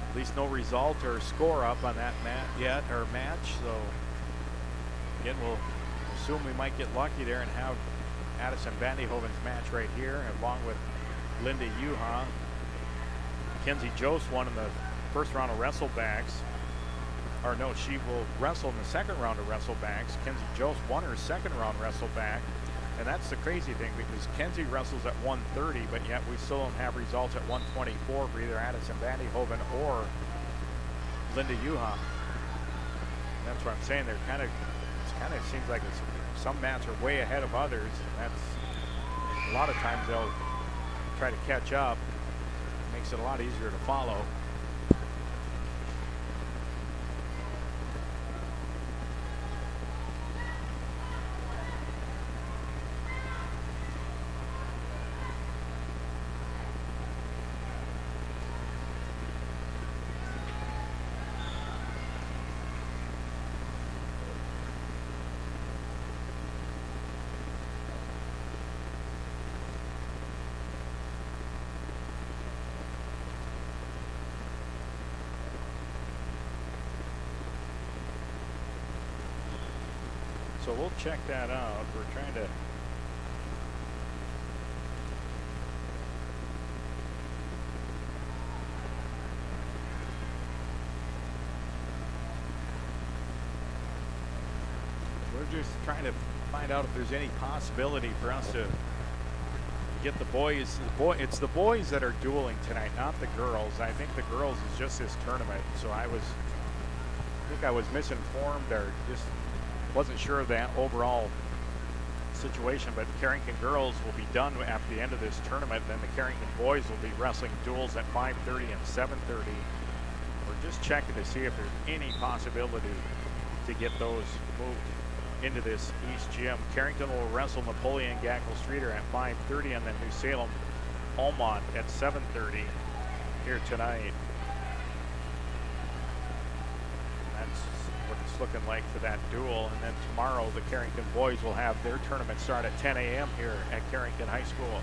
at least no result or score up on that mat yet, or match. So again, we'll assume we might get lucky there and have Addison Vandehoven's match right here, along with Linda Yuha. Kenzie Jost won in the first round of Wrestlebacks. Or no, she will wrestle in the second round of Wrestlebacks. Kenzie Jost won her second round Wrestleback. And that's the crazy thing, because Kenzie wrestles at 130, but yet we still don't have results at 124 for either Addison Vandehoven or Linda Yuha. That's what I'm saying. They're kind of seems like some mats are way ahead of others. That's a lot of times they'll try to catch up. Makes it a lot easier to follow. So we'll check that out. We're trying to we're just trying to find out if there's any possibility for us to get the boys. It's the boys that are dueling tonight, not the girls. I think the girls is just this tournament. So I think I was misinformed or just wasn't sure of that overall situation. But Carrington girls will be done after the end of this tournament. Then the Carrington boys will be wrestling duels at 5:30 and 7:30. We're just checking to see if there's any possibility to get those moved into this East Gym. Carrington will wrestle Napoleon Gackle Streeter at 5:30 and then New Salem Almont at 7:30 here tonight. That's what it's looking like for that duel. And then tomorrow the Carrington boys will have their tournament start at 10 a.m. here at Carrington High School.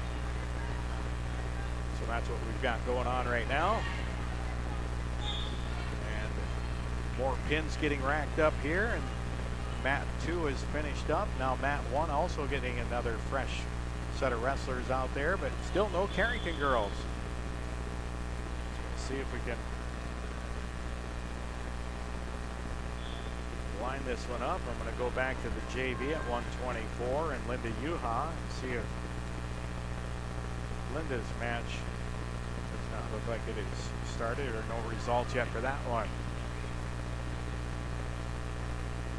So that's what we've got going on right now. And more pins getting racked up here. And Mat 2 is finished up. Now Mat 1 also getting another fresh set of wrestlers out there, but still no Carrington girls. Let's see if we can line this one up. I'm going to go back to the JV at 124 and Linda Yuha and see if Linda's match does not look like it is started, or no results yet for that one.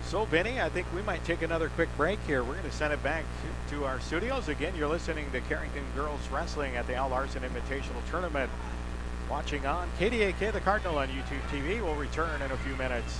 So, Vinny, I think we might take another quick break here. We're going to send it back to our studios. Again, you're listening to Carrington Girls Wrestling at the Al Larson Invitational Tournament. Watching on KDAK, the Cardinal on YouTube TV. We'll return in a few minutes.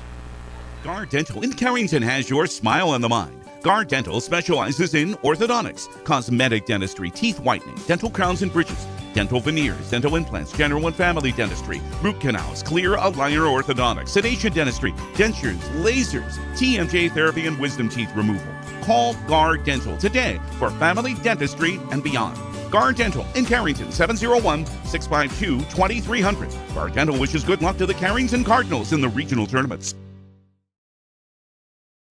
Guard Dental in Carrington has your smile on the mind. Guard Dental specializes in orthodontics, cosmetic dentistry, teeth whitening, dental crowns and bridges, dental veneers, dental implants, general and family dentistry, root canals, clear aligner orthodontics, sedation dentistry, dentures, lasers, TMJ therapy, and wisdom teeth removal. Call Guard Dental today for family dentistry and beyond. Guard Dental in Carrington, 701-652-2300. Guard Dental wishes good luck to the Carrington Cardinals in the regional tournaments.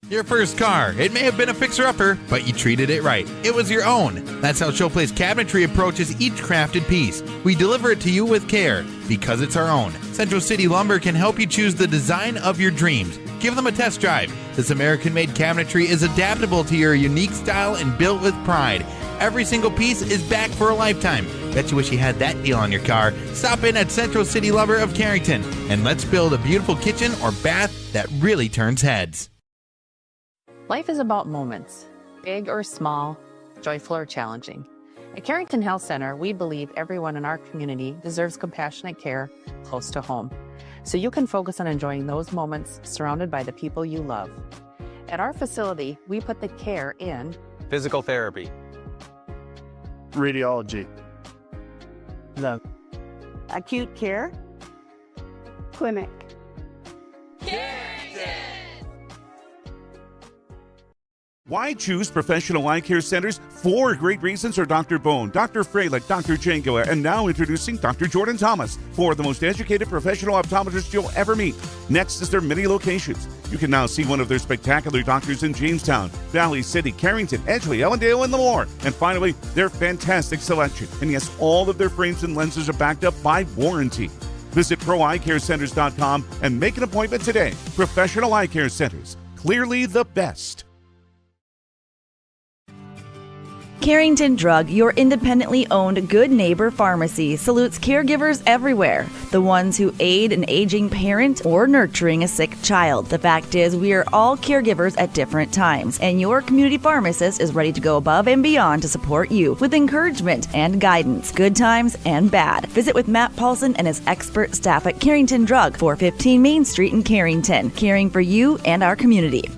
Your first car. It may have been a fixer-upper, but you treated it right. It was your own. That's how Showplace Cabinetry approaches each crafted piece. We deliver it to you with care, because it's our own. Central City Lumber can help you choose the design of your dreams. Give them a test drive. This American-made cabinetry is adaptable to your unique style and built with pride. Every single piece is back for a lifetime. Bet you wish you had that deal on your car. Stop in at Central City Lumber of Carrington, and let's build a beautiful kitchen or bath that really turns heads. Life is about moments, big or small, joyful or challenging. At Carrington Health Center, we believe everyone in our community deserves compassionate care close to home, so you can focus on enjoying those moments surrounded by the people you love. At our facility, we put the care in physical therapy, radiology, the acute care, clinic. Why choose professional eye care centers? 4 great reasons are Dr. Bone, Dr. Freilich, Dr. Jangoa, and now introducing Dr. Jordan Thomas, 4 of the most educated professional optometrists you'll ever meet. Next is their many locations. You can now see one of their spectacular doctors in Jamestown, Valley City, Carrington, Edgeley, Ellendale, and more. And finally, their fantastic selection. And yes, all of their frames and lenses are backed up by warranty. Visit ProEyeCareCenters.com and make an appointment today. Professional Eye Care Centers, clearly the best. Carrington Drug, your independently owned Good Neighbor Pharmacy, salutes caregivers everywhere. The ones who aid an aging parent or nurturing a sick child. The fact is, we are all caregivers at different times, and your community pharmacist is ready to go above and beyond to support you with encouragement and guidance, good times and bad. Visit with Matt Paulson and his expert staff at Carrington Drug, 415 Main Street in Carrington, caring for you and our community.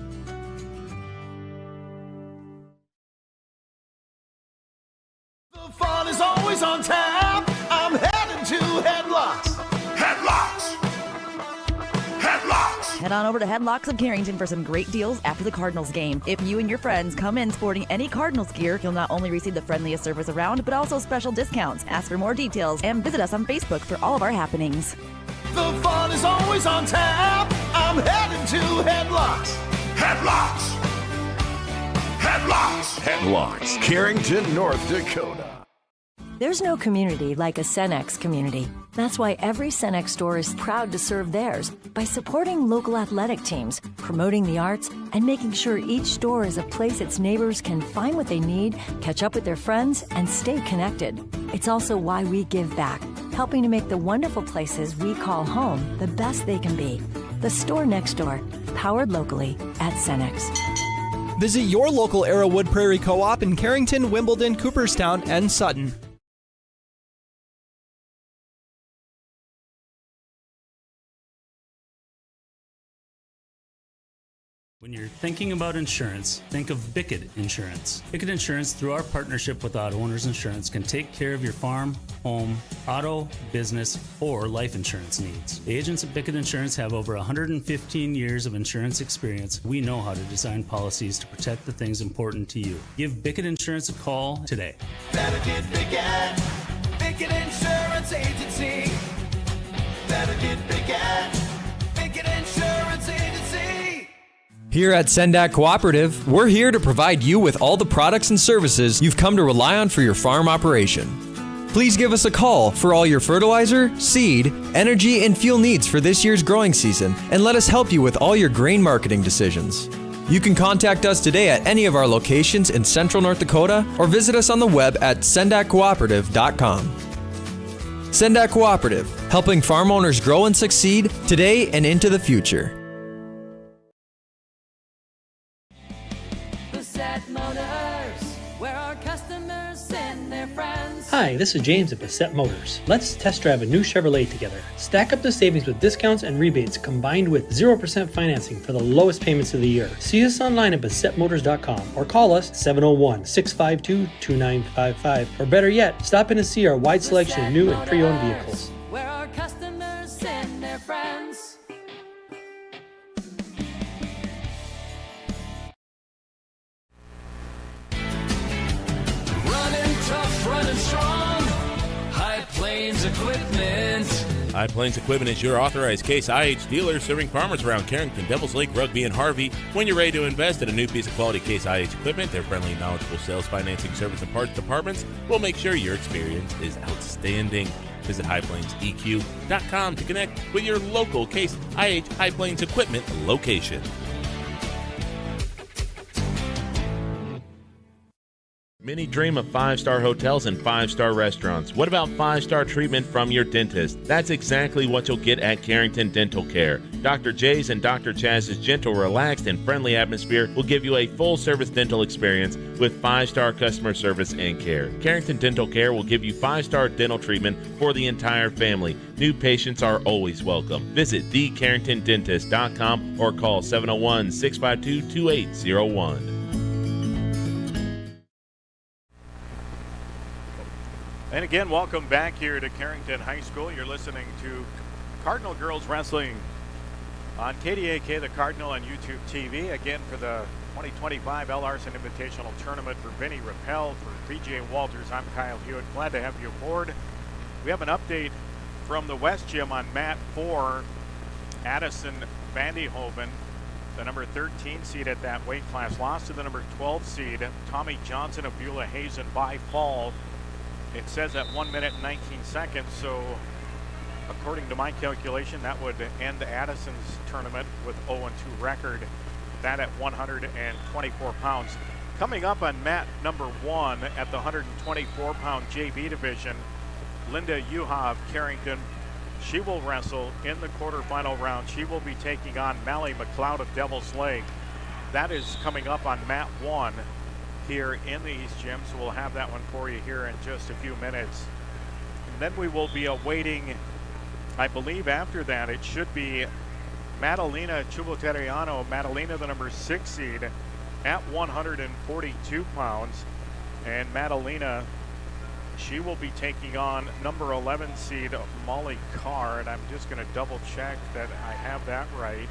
Fun is always on tap. I'm headed to Headlocks. Headlocks. Headlocks. Head on over to Headlocks of Carrington for some great deals after the Cardinals game. If you and your friends come in sporting any Cardinals gear, you'll not only receive the friendliest service around, but also special discounts. Ask for more details and visit us on Facebook for all of our happenings. The fun is always on tap. I'm headed to Headlocks. Headlocks. Headlocks. Headlocks, Carrington, North Dakota. There's no community like a Cenex community. That's why every Cenex store is proud to serve theirs by supporting local athletic teams, promoting the arts, and making sure each store is a place its neighbors can find what they need, catch up with their friends, and stay connected. It's also why we give back, helping to make the wonderful places we call home the best they can be. The store next door, powered locally at Cenex. Visit your local Arrowwood Prairie Co-op in Carrington, Wimbledon, Cooperstown, and Sutton. When you're thinking about insurance, think of Bickett Insurance. Bickett Insurance, through our partnership with Auto Owners Insurance, can take care of your farm, home, auto, business, or life insurance needs. The agents at Bickett Insurance have over 115 years of insurance experience. We know how to design policies to protect the things important to you. Give Bickett Insurance a call today. Better get Bickett. Bickett Insurance Agency. Better get Bickett. Bickett Insurance Agency. Here at Sendak Cooperative, we're here to provide you with all the products and services you've come to rely on for your farm operation. Please give us a call for all your fertilizer, seed, energy, and fuel needs for this year's growing season, and let us help you with all your grain marketing decisions. You can contact us today at any of our locations in Central North Dakota or visit us on the web at sendakcooperative.com. Sendak Cooperative, helping farm owners grow and succeed today and into the future. Hi, this is James at Bassett Motors. Let's test drive a new Chevrolet together. Stack up the savings with discounts and rebates combined with 0% financing for the lowest payments of the year. See us online at BassettMotors.com or call us 701-652-2955. Or better yet, stop in and see our wide selection of new and pre-owned vehicles. Where our customers send their friends. Running tough, running strong. High Plains Equipment. High Plains Equipment is your authorized Case IH dealer serving farmers around Carrington, Devils Lake, Rugby, and Harvey. When you're ready to invest in a new piece of quality Case IH equipment, their friendly, knowledgeable sales, financing, service, and parts departments will make sure your experience is outstanding. Visit highplainseq.com to connect with your local Case IH High Plains Equipment location. Many dream of 5-star hotels and 5-star restaurants. What about 5-star treatment from your dentist? That's exactly what you'll get at Carrington Dental Care. Dr. J's and Dr. Chaz's gentle, relaxed, and friendly atmosphere will give you a full-service dental experience with 5-star customer service and care. Carrington Dental Care will give you 5-star dental treatment for the entire family. New patients are always welcome. Visit thecarringtondentist.com or call 701-652-2801. And again, welcome back here to Carrington High School. You're listening to Cardinal Girls Wrestling on KDAK, the Cardinal, on YouTube TV. Again, for the 2025 Larson Invitational Tournament for Vinny Rappel, for BJ Walters, I'm Kyle Hewitt. Glad to have you aboard. We have an update from the West Gym on mat 4. Addison Vandehoven, the number 13 seed at that weight class, lost to the number 12 seed, Tommy Johnson of Beulah Hazen by fall. It says at 1 minute and 19 seconds, so according to my calculation, that would end Addison's tournament with 0-2 record, that at 124 pounds. Coming up on mat number 1 at the 124-pound JV division, Linda Yuha of Carrington. She will wrestle in the quarterfinal round. She will be taking on Mallie McLeod of Devils Lake. That is coming up on mat 1 here in the East Gym, so we'll have that one for you here in just a few minutes. And then we will be awaiting, I believe after that, it should be Madalena Chuboteriano. Madalena, the number 6 seed at 142 pounds. And Madalena, she will be taking on number 11 seed Molly Carr. And I'm just going to double check that I have that right.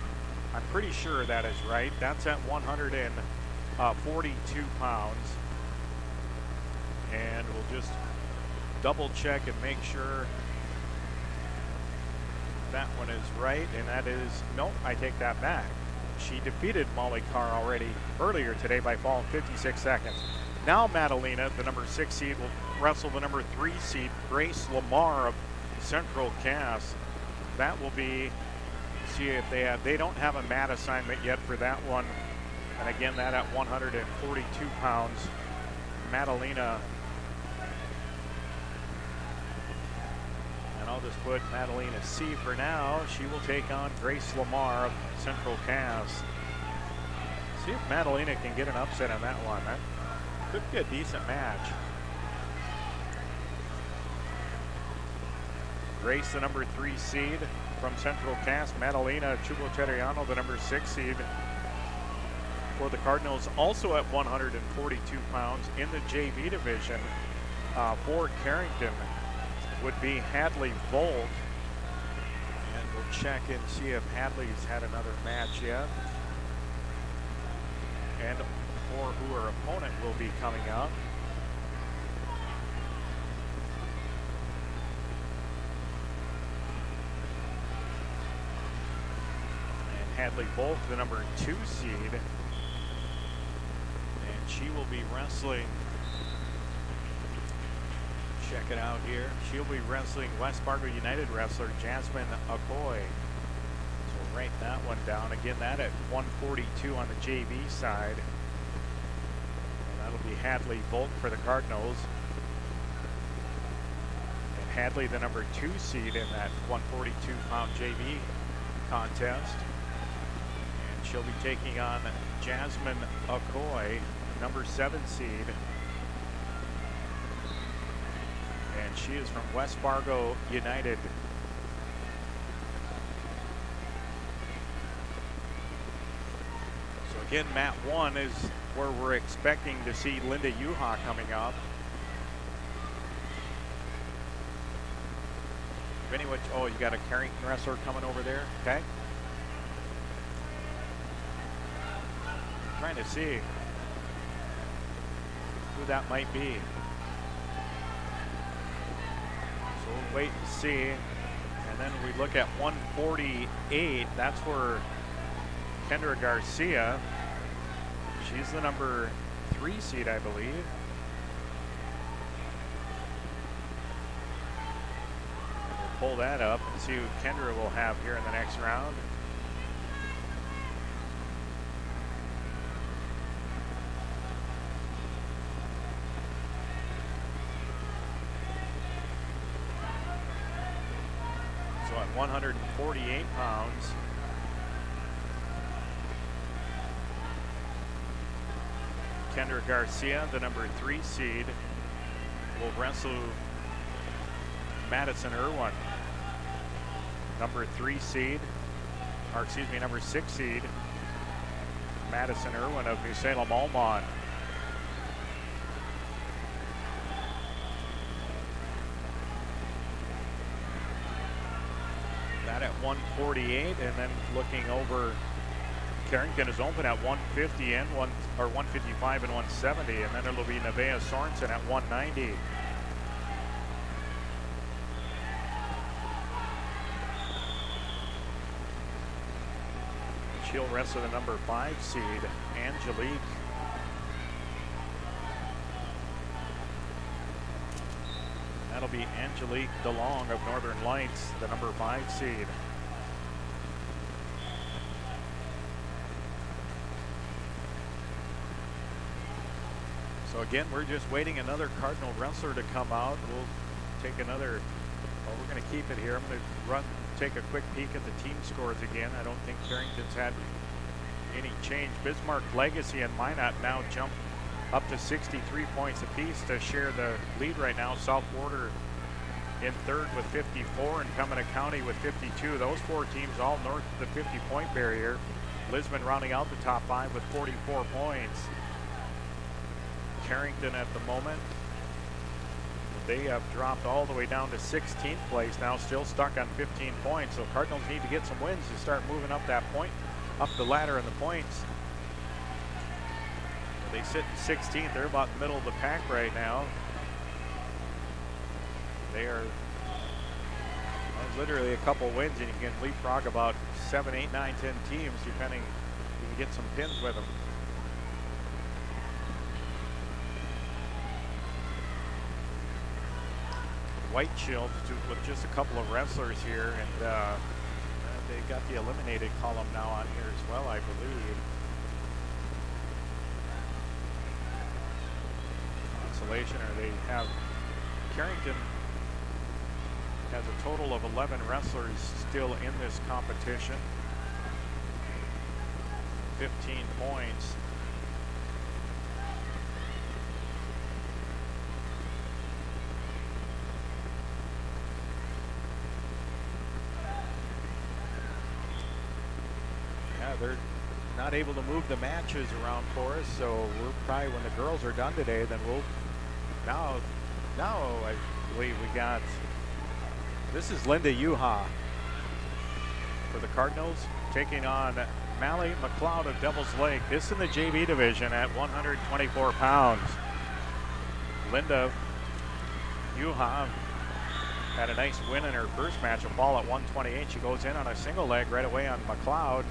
I'm pretty sure that is right. That's at 142 pounds. And we'll just double check and make sure that one is right. And that is, nope, I take that back. She defeated Molly Carr already earlier today by falling 56 seconds. Now Madalena, the number 6 seed, will wrestle the number 3 seed Grace Lamar of Central Cass. That will be, see if they don't have a mat assignment yet for that one. And again, that at 142 pounds. Madalena, and I'll just put Madalena C for now. She will take on Grace Lamar of Central Cass. See if Madalena can get an upset on that one. That could be a decent match. Grace, the number 3 seed from Central Cass. Madalena Chuboteriano, the number 6 seed for the Cardinals, also at 142 pounds. In the JV division for Carrington would be Hadley Volt. And we'll check and see if Hadley's had another match yet, and or who her opponent will be coming up. And Hadley Volk, the number 2 seed, and she will be wrestling, check it out here, she'll be wrestling West Fargo United wrestler Jasmine Okoye. So we'll write that one down. Again, that at 142 on the JV side. And that'll be Hadley Volk for the Cardinals. And Hadley, the number 2 seed in that 142-pound JV contest. And she'll be taking on Jasmine Okoye, number 7 seed. And she is from West Fargo United. So again, mat 1 is where we're expecting to see Linda Yuha coming up. Anyway, oh, you got a Carrington wrestler coming over there. Okay. Trying to see who that might be. So we'll wait and see. And then we look at 148. That's where Kendra Garcia, she's the number 3 seed, I believe. We'll pull that up and see who Kendra will have here in the next round. So at 148 pounds, Kendra Garcia, the number 3 seed, will wrestle Madison Irwin, number 3 seed, or excuse me, number 6 seed, Madison Irwin of New Salem Almont. That at 148, and then looking over, Carrington is open at 150 and 155 and 170, and then it'll be Nevaeh Sorensen at 190. She'll wrestle the number 5 seed, Angelique. That'll be Angelique DeLong of Northern Lights, the number 5 seed. So again, we're just waiting another Cardinal wrestler to come out. We'll take another, well, we're going to keep it here. I'm going to take a quick peek at the team scores again. I don't think Carrington's had any change. Bismarck Legacy and Minot now jump up to 63 points apiece to share the lead right now. South Border in 3rd with 54 and Pembina County with 52. Those 4 teams all north of the 50-point barrier. Lisbon rounding out the top 5 with 44 points. Carrington at the moment, they have dropped all the way down to 16th place now, still stuck on 15 points. So Cardinals need to get some wins to start moving up that point, up the ladder in the points. They sit in 16th. They're about the middle of the pack right now. They are literally a couple wins, and you can leapfrog about 7, 8, 9, 10 teams, depending. You can get some pins with them. white shield with just a couple of wrestlers here, and they got the eliminated column now on here as well, I believe. Consolation, or they have Carrington has a total of 11 wrestlers still in this competition. 15 points. Yeah, they're not able to move the matches around for us, so we're probably, when the girls are done today, then we'll now I believe we got, this is Linda Yuha for the Cardinals taking on Mally McLeod of Devil's Lake. This in the JV division at 124 pounds. Linda Yuha had a nice win in her first match, a ball at 128. She goes in on a single leg right away on McLeod,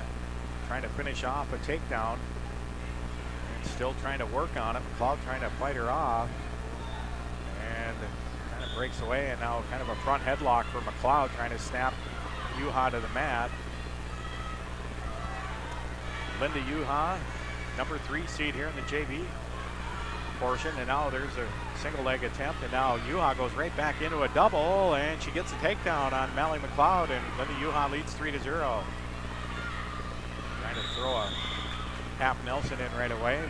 trying to finish off a takedown. And still trying to work on it. McLeod trying to fight her off. And kind of breaks away, and now kind of a front headlock for McLeod, trying to snap Yuha to the mat. Linda Yuha, number 3 seed here in the JV portion, and now there's a single leg attempt, and now Yuha goes right back into a double, and she gets a takedown on Mally McLeod, and Linda Yuha leads 3-0. Trying to throw a half Nelson in right away.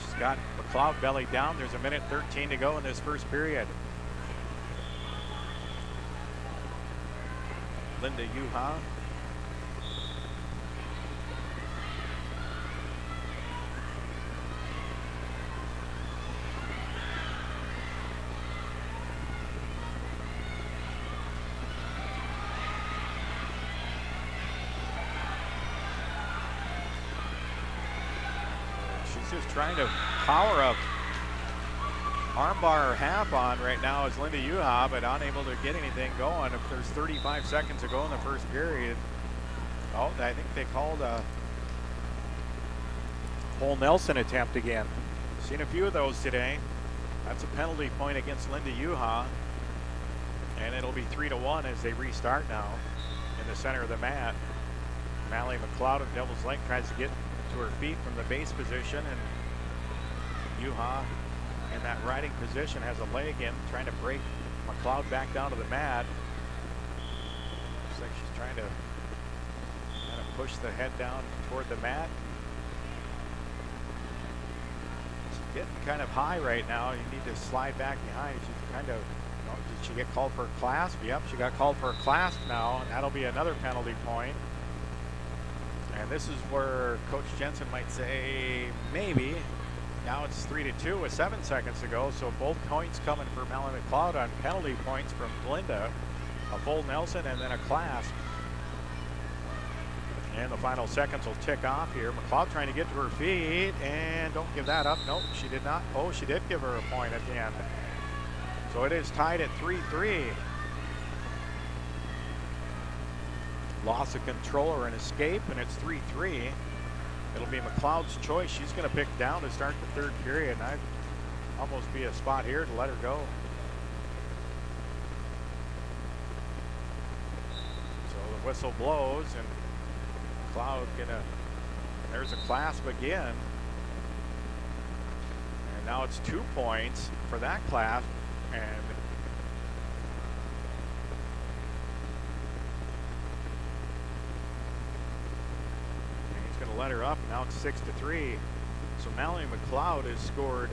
She's got McLeod belly down. There's a minute 13 to go in this first period. Linda Yuha. Just trying to power up armbar or half on right now is Linda Yuha, but unable to get anything going. If there's 35 seconds to go in the first period. Oh, I think they called a Pole Nelson attempt again. Seen a few of those today. That's a penalty point against Linda Yuha, and it'll be 3-1 as they restart now in the center of the mat. Mally McLeod of Devil's Lake tries to get to her feet from the base position, and Yuha in that riding position has a leg in, trying to break McLeod back down to the mat. Looks like she's trying to kind of push the head down toward the mat. It's getting kind of high right now. You need to slide back behind. She's kind of, did she get called for a clasp? Yep, she got called for a clasp now, and that'll be another penalty point. And this is where Coach Jensen might say, maybe. Now it's 3-2 with 7 seconds to go. So both points coming for Mally McLeod on penalty points from Linda. A full Nelson and then a clasp. And the final seconds will tick off here. McLeod trying to get to her feet, and don't give that up. Nope, she did not. Oh, she did give her a point at the end. So it is tied at 3-3. Loss of control or an escape, and it's 3-3. It'll be McLeod's choice. She's going to pick down to start the third period, and I'd almost be a spot here to let her go. So the whistle blows, and McLeod there's a clasp again. And now it's 2 points for that clasp, and going to let her up. Now it's 6-3. So Mally McLeod has scored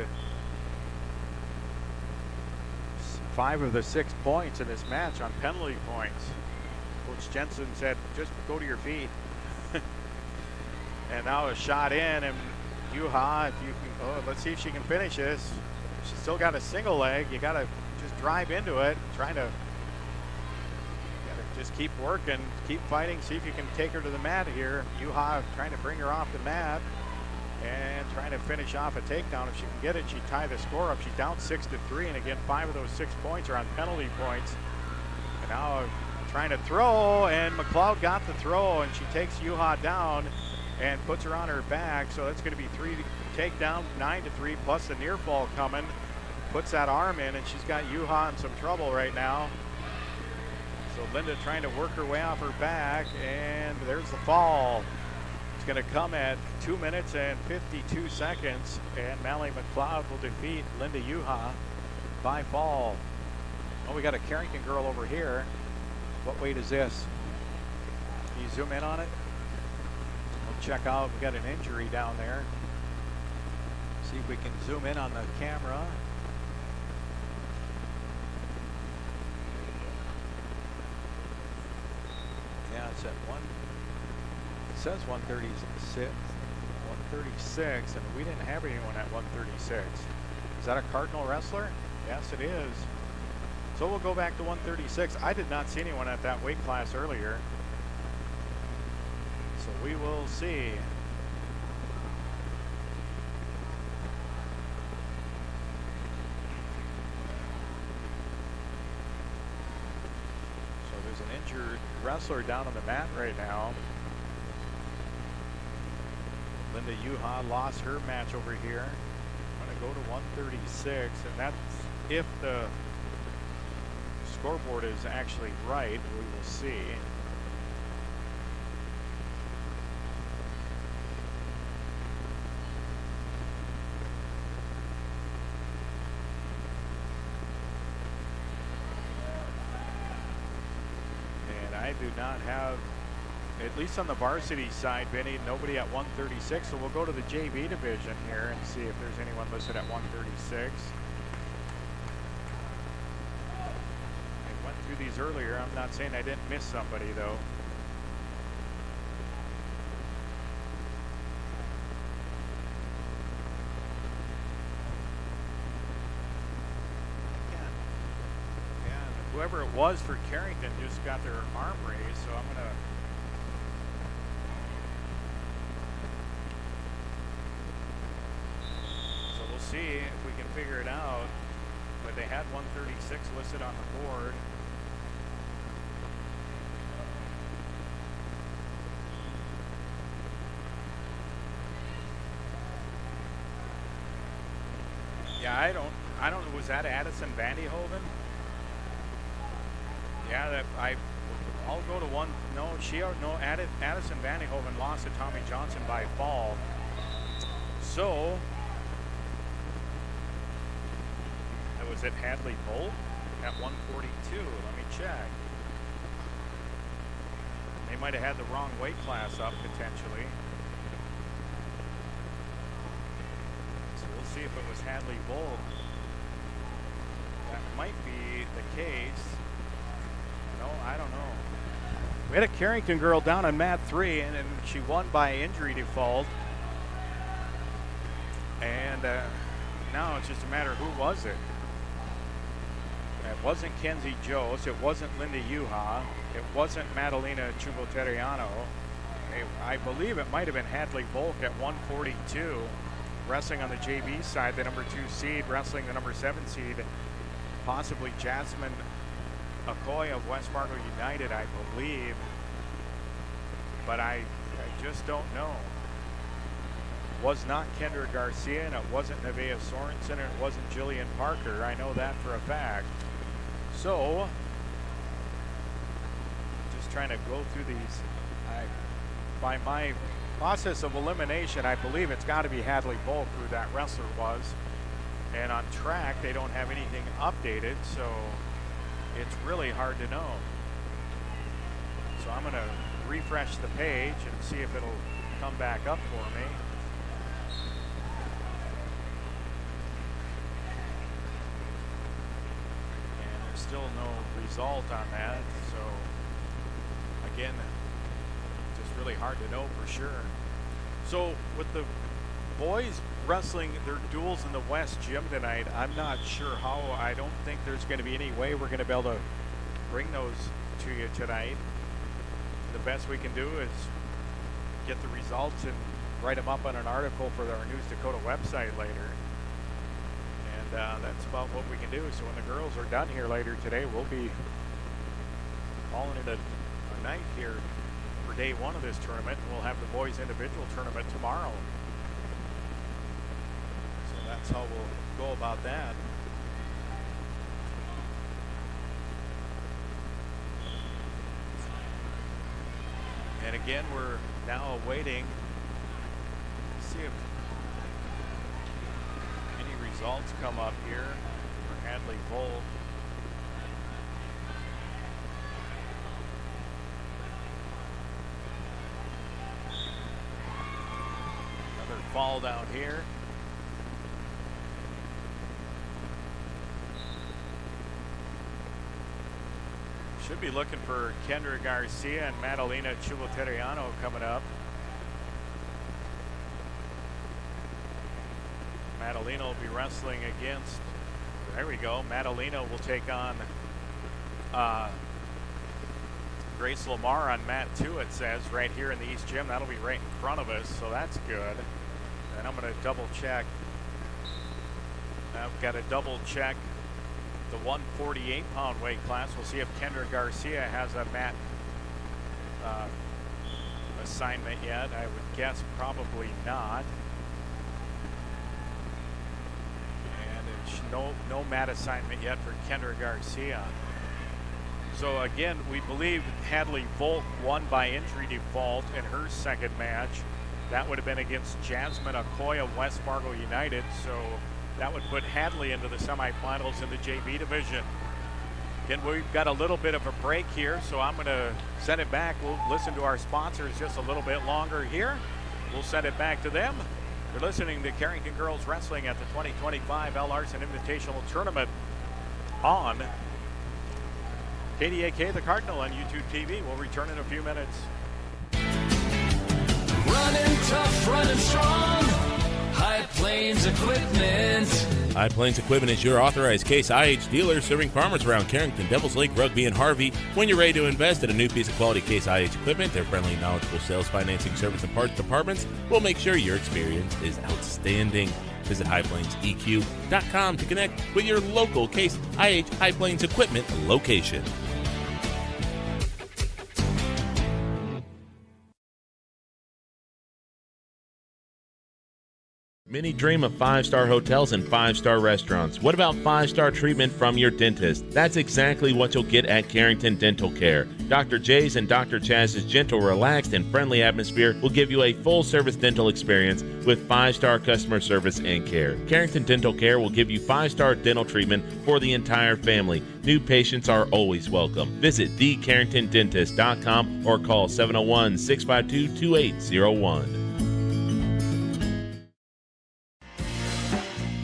5 of the 6 points in this match on penalty points. Coach Jensen said, just go to your feet. And now a shot in, and Yuha, if you can, let's see if she can finish this. She's still got a single leg. You got to just drive into it, trying to just keep working, keep fighting, see if you can take her to the mat here. Yuha trying to bring her off the mat and trying to finish off a takedown. If she can get it, she tie the score up. She's down 6-3, and again, 5 of those 6 points are on penalty points. And now trying to throw, and McLeod got the throw, and she takes Yuha down and puts her on her back. So that's going to be 3 takedown, 9-3, plus the near fall coming. puts that arm in, and she's got Yuha in some trouble right now. So Linda trying to work her way off her back, and there's the fall. It's going to come at 2 minutes and 52 seconds, and Mallory McLeod will defeat Linda Yuha by fall. Oh, we got a Carrington girl over here. What weight is this? Can you zoom in on it? We'll check out. We got an injury down there. See if we can zoom in on the camera. Yeah, it's at one. It says 136. 136, and we didn't have anyone at 136. Is that a Cardinal wrestler? Yes, it is. So we'll go back to 136. I did not see anyone at that weight class earlier. So we will see. So there's an injured wrestler down on the mat right now. Linda Yuha lost her match over here. I'm going to go to 136, and that's if the scoreboard is actually right. We will see. And I do not have, at least on the varsity side, Benny, nobody at 136. So we'll go to the JV division here and see if there's anyone listed at 136. Through these earlier. I'm not saying I didn't miss somebody though. And whoever it was for Carrington just got their arm raised, so I'm gonna we'll see if we can figure it out. But they had 136 listed on the board. Yeah, I don't know. Was that Addison Vandyhoven? Yeah, I'll go to one. No, Addison Vandyhoven lost to Tommy Johnson by fall. So, was it Hadley Bolt at 142? Let me check. They might have had the wrong weight class up potentially. See if it was Hadley Bolt. That might be the case. No, I don't know. We had a Carrington girl down on mat 3, and then she won by injury default. And now it's just a matter of who was it. It wasn't Kenzie Jost. It wasn't Linda Yuha. It wasn't Madalena Chuboteriano. I believe it might have been Hadley Volk at 142. Wrestling on the JV side, the number 2 seed, wrestling the number 7 seed, possibly Jasmine Okoye of West Fargo United, I believe. But I just don't know. It was not Kendra Garcia, and it wasn't Nevaeh Sorensen, and it wasn't Jillian Parker. I know that for a fact. So, just trying to go through these. By my process of elimination, I believe it's got to be Hadley Volk who that wrestler was. And on track, they don't have anything updated, so it's really hard to know. So I'm going to refresh the page and see if it'll come back up for me. And there's still no result on that, so again, really hard to know for sure. So with the boys wrestling their duels in the West Gym tonight, I'm not sure how. I don't think there's going to be any way we're going to be able to bring those to you tonight. The best we can do is get the results and write them up on an article for our News Dakota website later. And that's about what we can do. So when the girls are done here later today, we'll be calling it a night here for day 1 of this tournament, and we'll have the boys individual tournament tomorrow. So that's how we'll go about that. And again, we're now awaiting to see if any results come up here for Hadley Volt. Another fall down here. Should be looking for Kendra Garcia and Madalena Chuloteriano coming up. Madalena will be wrestling against, there we go, Madalena will take on Grace Lamar on mat 2, it says, right here in the East Gym. That'll be right in front of us, so that's good. And I'm going to double check. I've got to double check the 148-pound weight class. We'll see if Kendra Garcia has a mat assignment yet. I would guess probably not. And it's no mat assignment yet for Kendra Garcia. So again, we believe Hadley Volt won by injury default in her second match. That would have been against Jasmine Okoye of West Fargo United. So that would put Hadley into the semifinals in the JV division. Again, we've got a little bit of a break here, so I'm going to send it back. We'll listen to our sponsors just a little bit longer here. We'll send it back to them. You're listening to Carrington Girls Wrestling at the 2025 L. Larson Invitational Tournament on KDAK, the Cardinal, on YouTube TV. We'll return in a few minutes. Running tough, running strong. High Plains Equipment. High Plains Equipment is your authorized Case IH dealer serving farmers around Carrington, Devils Lake, Rugby, and Harvey. When you're ready to invest in a new piece of quality Case IH equipment, their friendly, knowledgeable sales, financing, service, and parts departments will make sure your experience is outstanding. Visit highplainseq.com to connect with your local Case IH High Plains Equipment location. Many dream of 5-star hotels and 5-star restaurants. What about 5-star treatment from your dentist? That's exactly what you'll get at Carrington Dental Care. Dr. J's and Dr. Chaz's gentle, relaxed, and friendly atmosphere will give you a full-service dental experience with 5-star customer service and care. Carrington Dental Care will give you 5-star dental treatment for the entire family. New patients are always welcome. Visit thecarringtondentist.com or call 701-652-2801.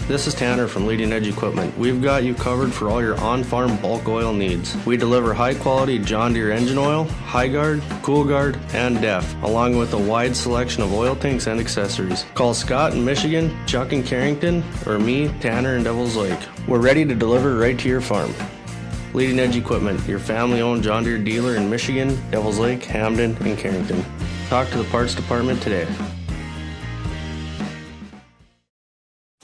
This is Tanner from Leading Edge Equipment. We've got you covered for all your on-farm bulk oil needs. We deliver high-quality John Deere engine oil, High Guard, Cool Guard, and DEF, along with a wide selection of oil tanks and accessories. Call Scott in Michigan, Chuck in Carrington, or me, Tanner in Devils Lake. We're ready to deliver right to your farm. Leading Edge Equipment, your family-owned John Deere dealer in Michigan, Devils Lake, Hamden, and Carrington. Talk to the parts department today.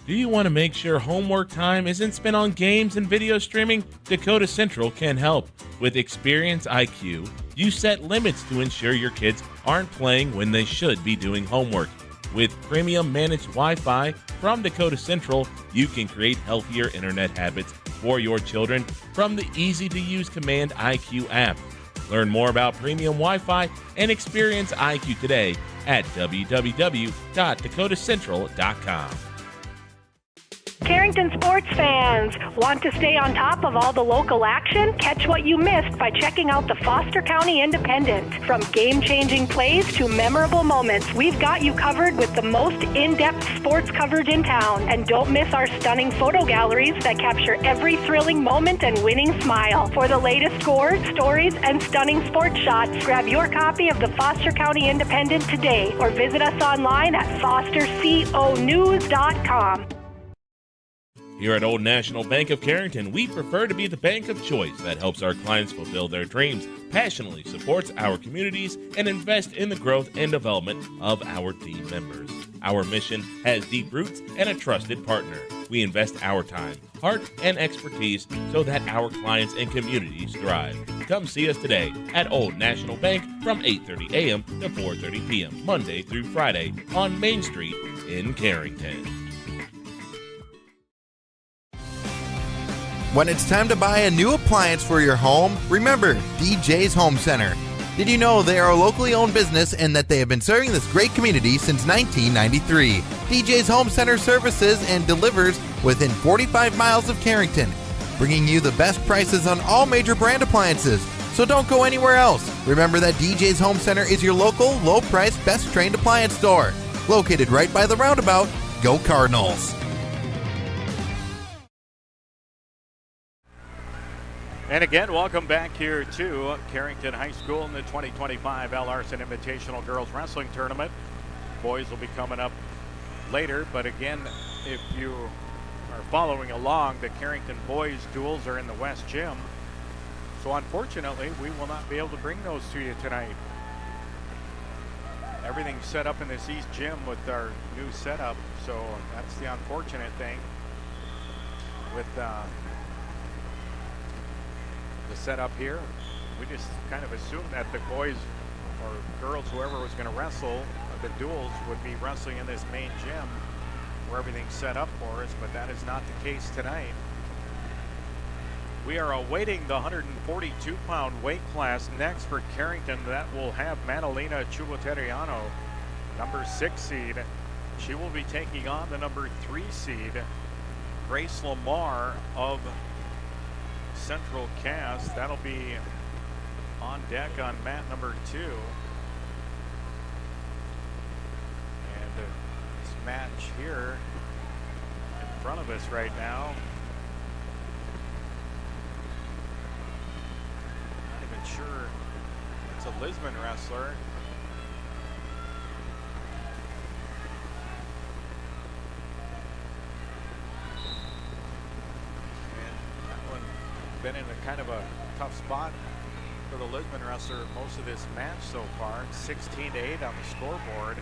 Do you want to make sure homework time isn't spent on games and video streaming? Dakota Central can help. With Experience IQ, you set limits to ensure your kids aren't playing when they should be doing homework. With premium managed Wi-Fi from Dakota Central, you can create healthier internet habits for your children from the easy-to-use Command IQ app. Learn more about premium Wi-Fi and Experience IQ today at www.dakotacentral.com. Carrington sports fans, want to stay on top of all the local action? Catch what you missed by checking out the Foster County Independent. From game-changing plays to memorable moments, we've got you covered with the most in-depth sports coverage in town. And don't miss our stunning photo galleries that capture every thrilling moment and winning smile. For the latest scores, stories, and stunning sports shots, grab your copy of the Foster County Independent today or visit us online at fosterconews.com. Here at Old National Bank of Carrington, we prefer to be the bank of choice that helps our clients fulfill their dreams, passionately supports our communities, and invest in the growth and development of our team members. Our mission has deep roots and a trusted partner. We invest our time, heart, and expertise so that our clients and communities thrive. Come see us today at Old National Bank from 8:30 a.m. to 4:30 p.m., Monday through Friday on Main Street in Carrington. When it's time to buy a new appliance for your home, remember DJ's Home Center. Did you know they are a locally owned business and that they have been serving this great community since 1993? DJ's Home Center services and delivers within 45 miles of Carrington, bringing you the best prices on all major brand appliances. So don't go anywhere else. Remember that DJ's Home Center is your local, low-priced, best-trained appliance store. Located right by the roundabout. Go Cardinals! And again, welcome back here to Carrington High School in the 2025 Larson Invitational Girls Wrestling Tournament. Boys will be coming up later, but again, if you are following along, the Carrington boys duels are in the West Gym. So unfortunately, we will not be able to bring those to you tonight. Everything's set up in this East Gym with our new setup, so that's the unfortunate thing with the setup here. We just kind of assumed that the boys or girls, whoever was going to wrestle the duels, would be wrestling in this main gym where everything's set up for us, but that is not the case tonight. We are awaiting the 142-pound weight class next for Carrington. That will have Madalena Chuboteriano, number 6 seed. She will be taking on the number 3 seed, Grace Lamar of Central Cass. That'll be on deck on mat number 2. And this match here in front of us right now, not even sure it's a Lisbon wrestler. Been in a kind of a tough spot for the Lisbon wrestler most of this match so far. 16-8 on the scoreboard.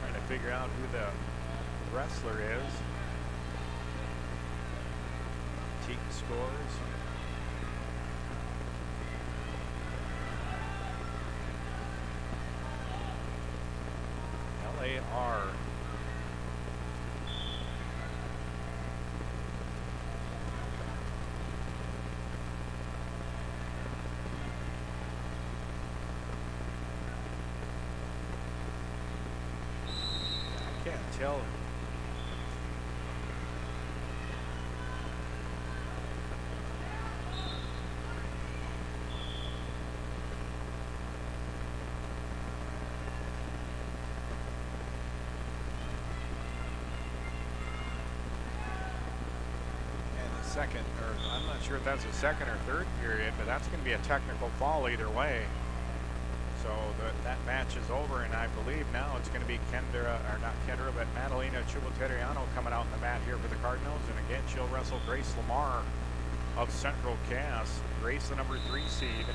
Trying to figure out who the wrestler is. Team scores. LAR. Tell. And the second, or I'm not sure if that's a second or third period, but that's going to be a technical fall either way. So that match is over, and I believe now it's going to be but Madalena Chuboteriano coming out in the mat here for the Cardinals. And again, she'll wrestle Grace Lamar of Central Cass. Grace, the number 3 seed.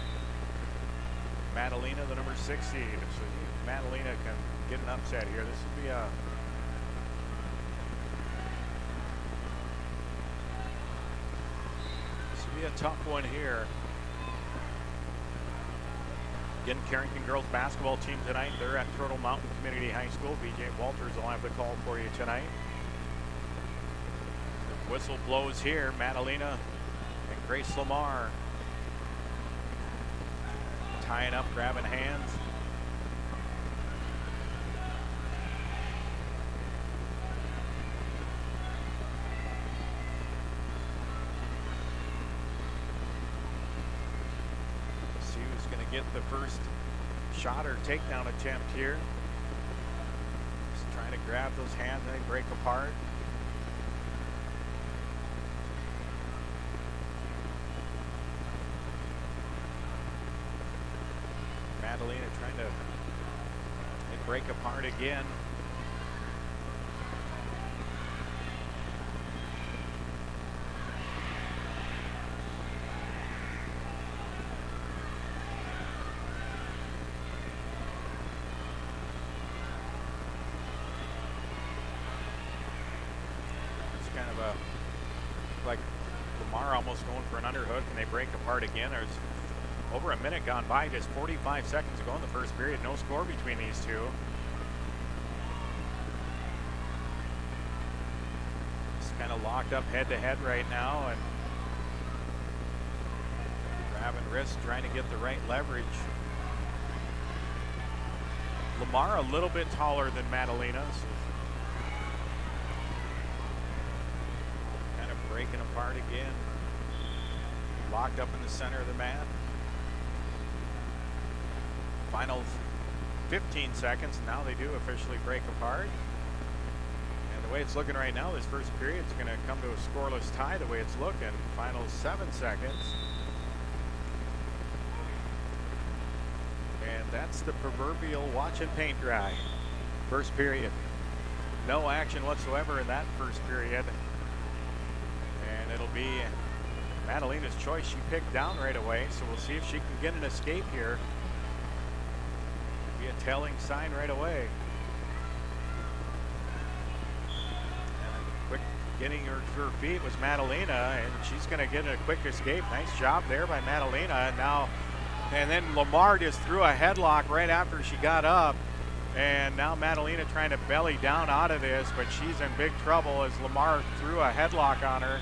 Madalena, the number 6 seed. So Madalena can get an upset here. This will be a tough one here. Again, Carrington girls basketball team tonight. They're at Turtle Mountain Community High School. BJ Walters will have the call for you tonight. The whistle blows here. Madalena and Grace Lamar tying up, grabbing hands. Get the first shot or takedown attempt here. Just trying to grab those hands and they break apart. Madalena trying to break apart again. Like Lamar almost going for an underhook, and they break apart again. There's over a minute gone by, just 45 seconds ago in the first period. No score between these two. It's kind of locked up head to head right now, and having risk, trying to get the right leverage. Lamar a little bit taller than Madalena, so kind of breaking apart again. Locked up in the center of the mat. Final 15 seconds. Now they do officially break apart. And the way it's looking right now, this first period is going to come to a scoreless tie the way it's looking. Final 7 seconds. And that's the proverbial watch and paint dry. First period. No action whatsoever in that first period. And it'll be Madalena's choice. She picked down right away, so we'll see if she can get an escape here. Be a telling sign right away. And quick getting her to her feet was Madalena, and she's going to get a quick escape. Nice job there by Madalena. And then Lamar just threw a headlock right after she got up. And now Madalena trying to belly down out of this, but she's in big trouble as Lamar threw a headlock on her.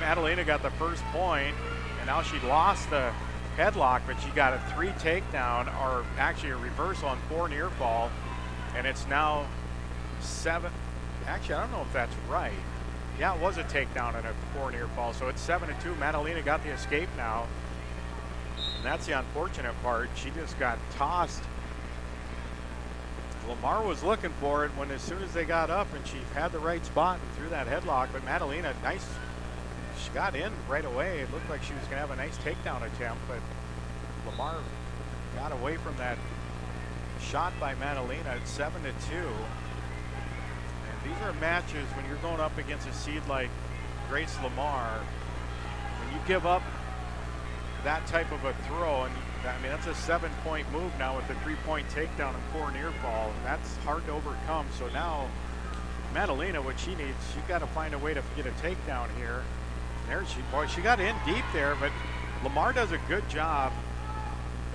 Madalena got the first point, and now she lost the headlock, but she got a 3 takedown, or actually a reversal on 4 near fall, and it's now 7. Actually, I don't know if that's right. Yeah, it was a takedown and a 4 near fall, so it's 7-2. Madalena got the escape now, and that's the unfortunate part. She just got tossed. Lamar was looking for it when as soon as they got up, and she had the right spot and threw that headlock, but Madalena, nice. She got in right away. It looked like she was going to have a nice takedown attempt, but Lamar got away from that shot by Madalena at 7-2. And these are matches when you're going up against a seed like Grace Lamar. When you give up that type of a throw, and I mean, that's a 7-point move now with the 3-point takedown and 4 near fall. That's hard to overcome. So now Madalena, what she needs, she got to find a way to get a takedown here. There she got in deep there, but Lamar does a good job,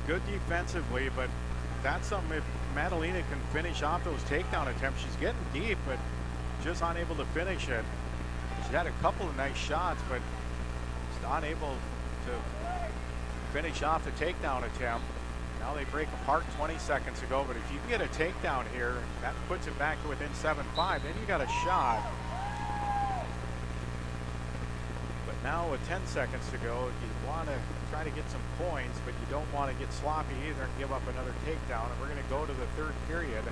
good defensively, but that's something if Madalena can finish off those takedown attempts. She's getting deep, but just unable to finish it. She had a couple of nice shots, but she's not able to finish off the takedown attempt. Now they break apart 20 seconds ago, but if you can get a takedown here, that puts it back to within 7-5, then you got a shot. Now with 10 seconds to go, you want to try to get some points, but you don't want to get sloppy either and give up another takedown. And we're going to go to the third period,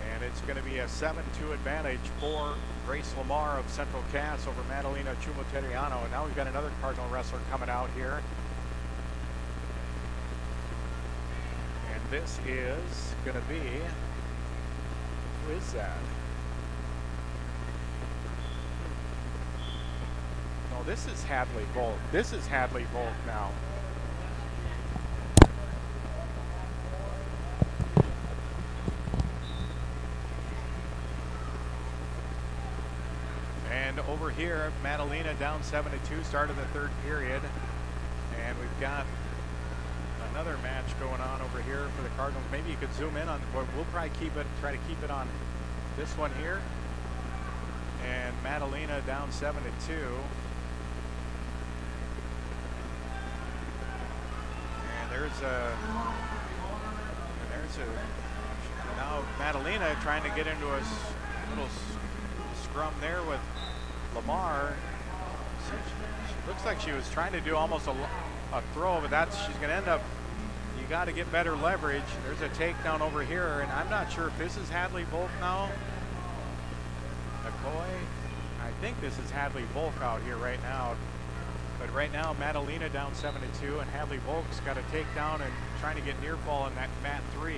and it's going to be a 7-2 advantage for Grace Lamar of Central Cass over Madalena Chumoteriano. And now we've got another Cardinal wrestler coming out here. And this is going to be, who is that? This is Hadley Volk. This is Hadley Volk now. And over here, Madalena down 7-2, start of the third period. And we've got another match going on over here for the Cardinals. Maybe you could zoom in on, we'll probably try to keep it on this one here. And Madalena down 7-2. Now Madalena trying to get into a little scrum there with Lamar. She looks like she was trying to do almost a throw, but she's going to end up, you got to get better leverage. There's a takedown over here, and I'm not sure if this is Hadley Volk now. McCoy, I think this is Hadley Volk out here right now. But right now, Madalena down 7-2, and Hadley Volk's got a takedown and trying to get near fall in that mat 3.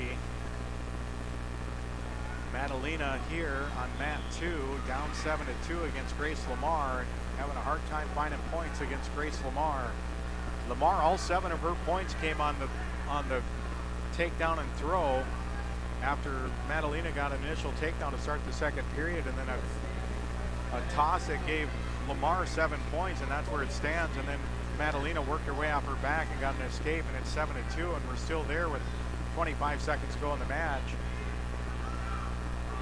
Madalena here on mat 2, down 7-2 against Grace Lamar, having a hard time finding points against Grace Lamar. Lamar, all 7 of her points came on the takedown and throw after Madalena got an initial takedown to start the second period, and then a toss that gave Lamar 7 points, and that's where it stands. And then Madalena worked her way off her back and got an escape, and it's 7-2, and we're still there with 25 seconds to go in the match.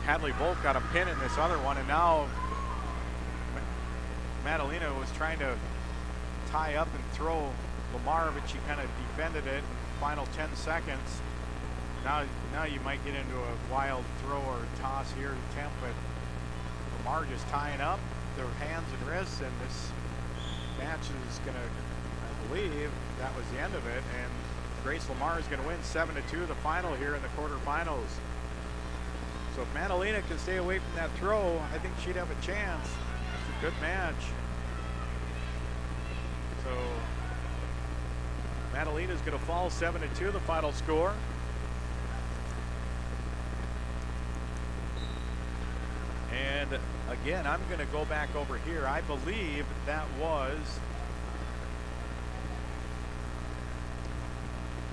Hadley Volk got a pin in this other one, and now Madalena was trying to tie up and throw Lamar, but she kind of defended it. Final 10 seconds. Now you might get into a wild throw or toss here to attempt, but Lamar just tying up their hands and wrists, and this match is going to, I believe, that was the end of it, and Grace Lamar is going to win 7-2 the final here in the quarterfinals. So if Madalena can stay away from that throw, I think she'd have a chance. It's a good match. So Madalena's going to fall 7-2 the final score. And again, I'm going to go back over here. I believe that was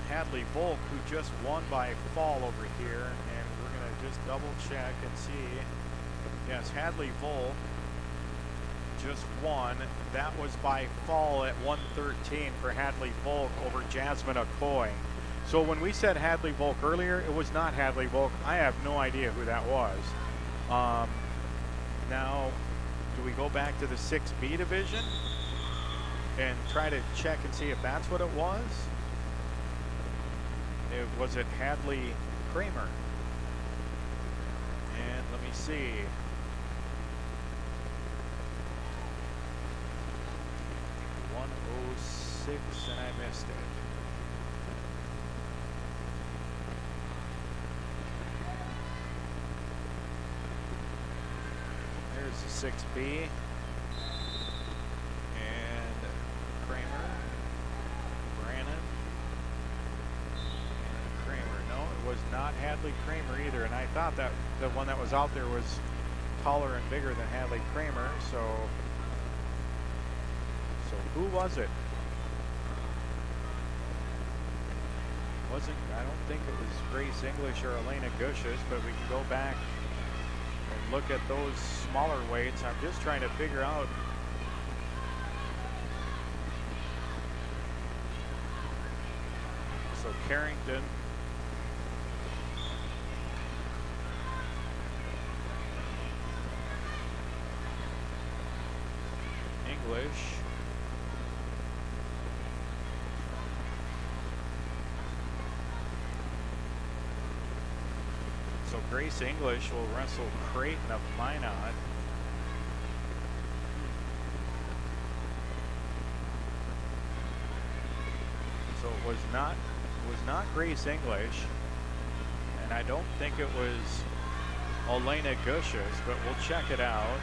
Hadley Volk who just won by fall over here. And we're going to just double check and see. Yes, Hadley Volk just won. That was by fall at 113 for Hadley Volk over Jasmine Okoye. So when we said Hadley Volk earlier, it was not Hadley Volk. I have no idea who that was. Now, do we go back to the 6B division and try to check and see if that's what it was? Was it Hadley Kramer? And let me see. 106, and I missed it. There's the 6B. And Kramer. Brannon. And Kramer. No, it was not Hadley Kramer either. And I thought that the one that was out there was taller and bigger than Hadley Kramer. So who was it? I don't think it was Grace English or Elena Gushas, but we can go back and look at those smaller weights. I'm just trying to figure out. So Carrington. English. So Grace English will wrestle Creighton of Minot. So it was not Grace English, and I don't think it was Elena Gushas, but we'll check it out.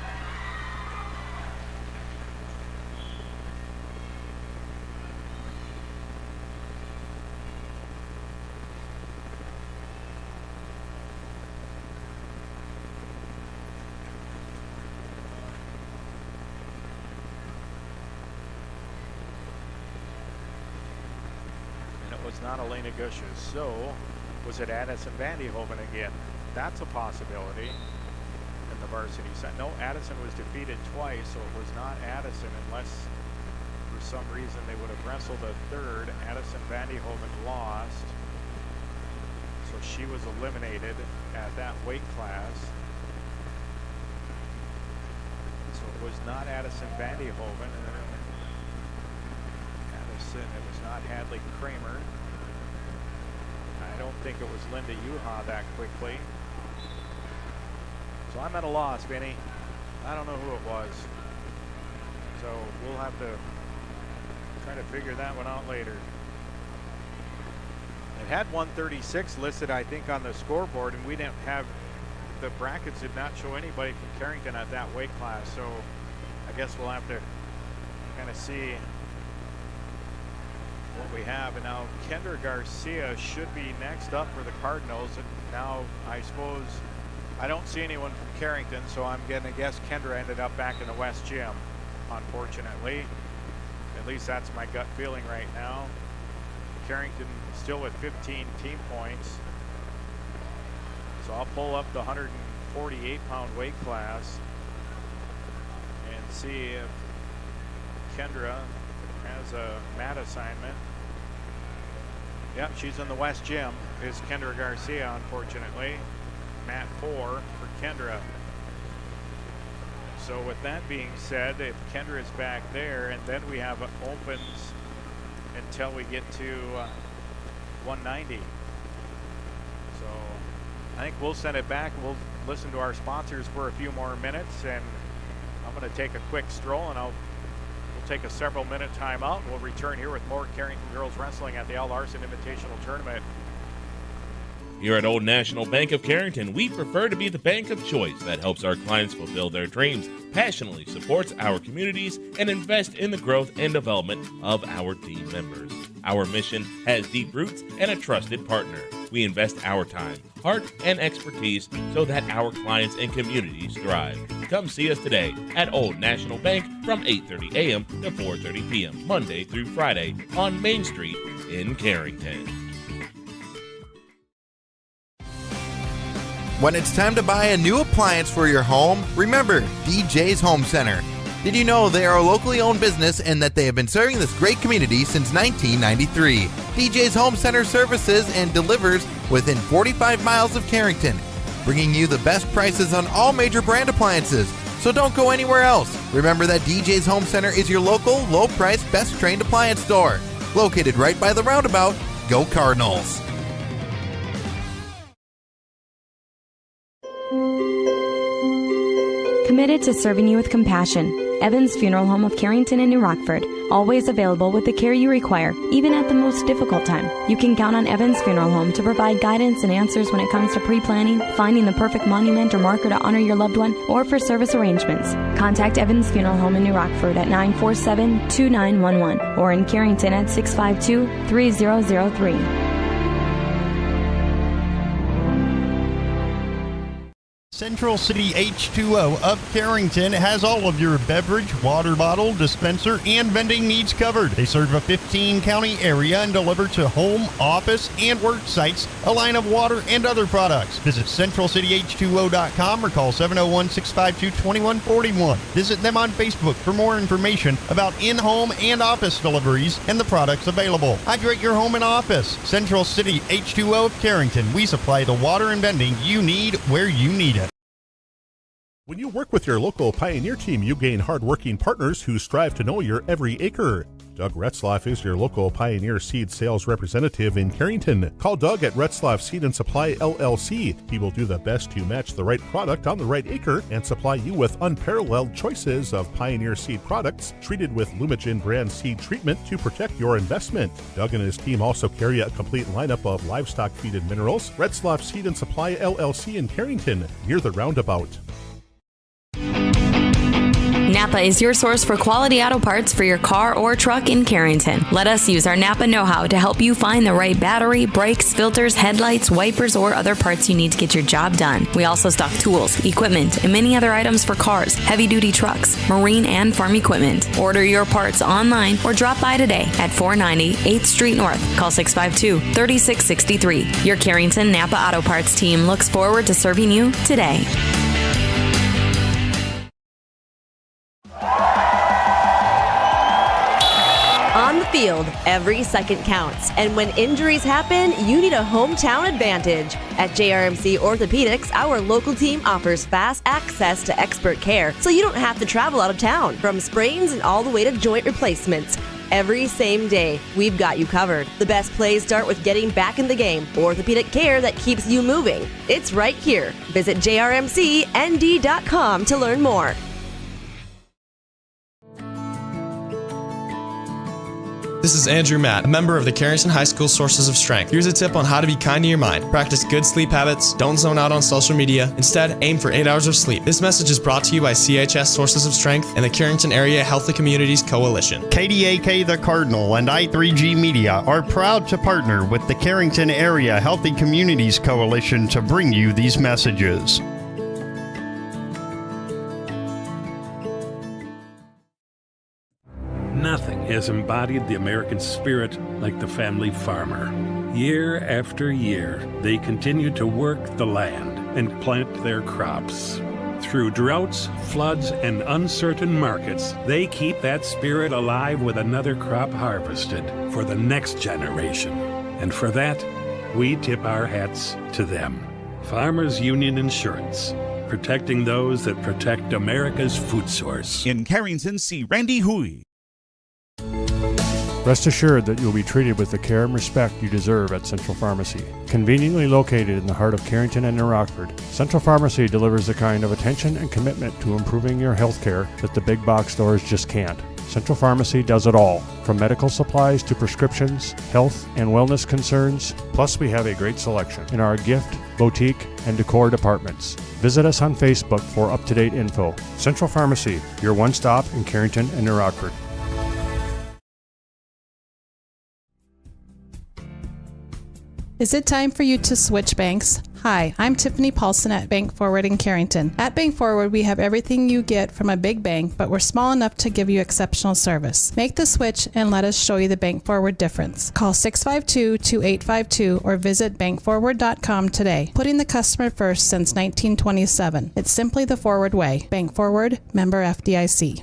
Not Elena Gushas. So was it Addison Vandehoven again? That's a possibility in the varsity set. No, Addison was defeated twice, so it was not Addison unless for some reason they would have wrestled a third. Addison Vandehoven lost, so she was eliminated at that weight class. So it was not Addison Vandehoven. Addison, it was not Hadley Kramer. I don't think it was Linda Yuha that quickly. So I'm at a loss, Vinny. I don't know who it was. So we'll have to try to figure that one out later. It had 136 listed, I think, on the scoreboard, and we didn't have, the brackets did not show anybody from Carrington at that weight class. So I guess we'll have to kind of see what we have. And now Kendra Garcia should be next up for the Cardinals. And now I suppose I don't see anyone from Carrington, so I'm gonna guess Kendra ended up back in the West Gym, unfortunately. At least that's my gut feeling right now. Carrington still with 15 team points. So I'll pull up the 148-pound weight class and see if Kendra has a mat assignment. Yep, she's in the West Gym. Is Kendra Garcia, unfortunately. Mat 4 for Kendra. So with that being said, if Kendra's back there, and then we have opens until we get to 190. So I think we'll send it back. We'll listen to our sponsors for a few more minutes, and I'm going to take a quick stroll, and we'll take a several minute timeout, and we'll return here with more Carrington Girls Wrestling at the Al Larson Invitational Tournament. Here at Old National Bank of Carrington, we prefer to be the bank of choice that helps our clients fulfill their dreams, passionately supports our communities, and invest in the growth and development of our team members. Our mission has deep roots and a trusted partner. We invest our time, heart, and expertise so that our clients and communities thrive. Come see us today at Old National Bank from 8:30 a.m. to 4:30 p.m. Monday through Friday on Main Street in Carrington. When it's time to buy a new appliance for your home, remember DJ's Home Center. Did you know they are a locally owned business and that they have been serving this great community since 1993? DJ's Home Center services and delivers within 45 miles of Carrington, bringing you the best prices on all major brand appliances. So don't go anywhere else. Remember that DJ's Home Center is your local, low-priced, best-trained appliance store. Located right by the roundabout. Go Cardinals! Committed to serving you with compassion. Evans Funeral Home of Carrington and New Rockford. Always available with the care you require, even at the most difficult time. You can count on Evans Funeral Home to provide guidance and answers when it comes to pre-planning, finding the perfect monument or marker to honor your loved one, or for service arrangements. Contact Evans Funeral Home in New Rockford at 947-2911 or in Carrington at 652-3003. Central City H2O of Carrington has all of your beverage, water bottle, dispenser, and vending needs covered. They serve a 15-county area and deliver to home, office, and work sites a line of water and other products. Visit CentralCityH2O.com or call 701-652-2141. Visit them on Facebook for more information about in-home and office deliveries and the products available. Hydrate your home and office. Central City H2O of Carrington. We supply the water and vending you need where you need it. When you work with your local Pioneer team, you gain hard-working partners who strive to know your every acre. Doug Retzlaff is your local Pioneer Seed sales representative in Carrington. Call Doug at Retzlaff Seed and Supply LLC. He will do the best to match the right product on the right acre and supply you with unparalleled choices of Pioneer Seed products treated with Lumigen brand seed treatment to protect your investment. Doug and his team also carry a complete lineup of livestock feed and minerals. Retzlaff Seed and Supply LLC in Carrington, near the roundabout. Napa is your source for quality auto parts for your car or truck in Carrington. Let us use our Napa know-how to help you find the right battery, brakes, filters, headlights, wipers, or other parts you need to get your job done. We also stock tools, equipment, and many other items for cars, heavy-duty trucks, marine, and farm equipment. Order your parts online or drop by today at 490 8th Street North. Call 652-3663. Your Carrington Napa Auto Parts team looks forward to serving you today. On the field, every second counts. And when injuries happen, you need a hometown advantage. At JRMC Orthopedics, our local team offers fast access to expert care, so you don't have to travel out of town. From sprains and all the way to joint replacements. Every same day, we've got you covered. The best plays start with getting back in the game. Orthopedic care that keeps you moving. It's right here. Visit jrmcnd.com to learn more. This is Andrew Matt, a member of the Carrington High School Sources of Strength. Here's a tip on how to be kind to your mind. Practice good sleep habits, don't zone out on social media. Instead, aim for 8 hours of sleep. This message is brought to you by CHS Sources of Strength and the Carrington Area Healthy Communities Coalition. KDAK The Cardinal and I3G Media are proud to partner with the Carrington Area Healthy Communities Coalition to bring you these messages. Nothing has embodied the American spirit like the family farmer. Year after year, they continue to work the land and plant their crops. Through droughts, floods, and uncertain markets, they keep that spirit alive with another crop harvested for the next generation. And for that, we tip our hats to them. Farmers Union Insurance. protecting those that protect America's food source. In Carrington, see Randy Hui. Rest assured that you'll be treated with the care and respect you deserve at Central Pharmacy. Conveniently located in the heart of Carrington and New Rockford, Central Pharmacy delivers the kind of attention and commitment to improving your health care that the big box stores just can't. Central Pharmacy does it all, from medical supplies to prescriptions, health and wellness concerns. Plus, we have a great selection in our gift, boutique, and decor departments. Visit us on Facebook for up-to-date info. Central Pharmacy, your one-stop in Carrington and New Rockford. Is it time for you to switch banks? Hi, I'm Tiffany Paulson at Bank Forward in Carrington. At Bank Forward, we have everything you get from a big bank, but we're small enough to give you exceptional service. Make the switch and let us show you the Bank Forward difference. Call 652-2852 or visit bankforward.com today. Putting the customer first since 1927. It's simply the Forward way. Bank Forward, member FDIC.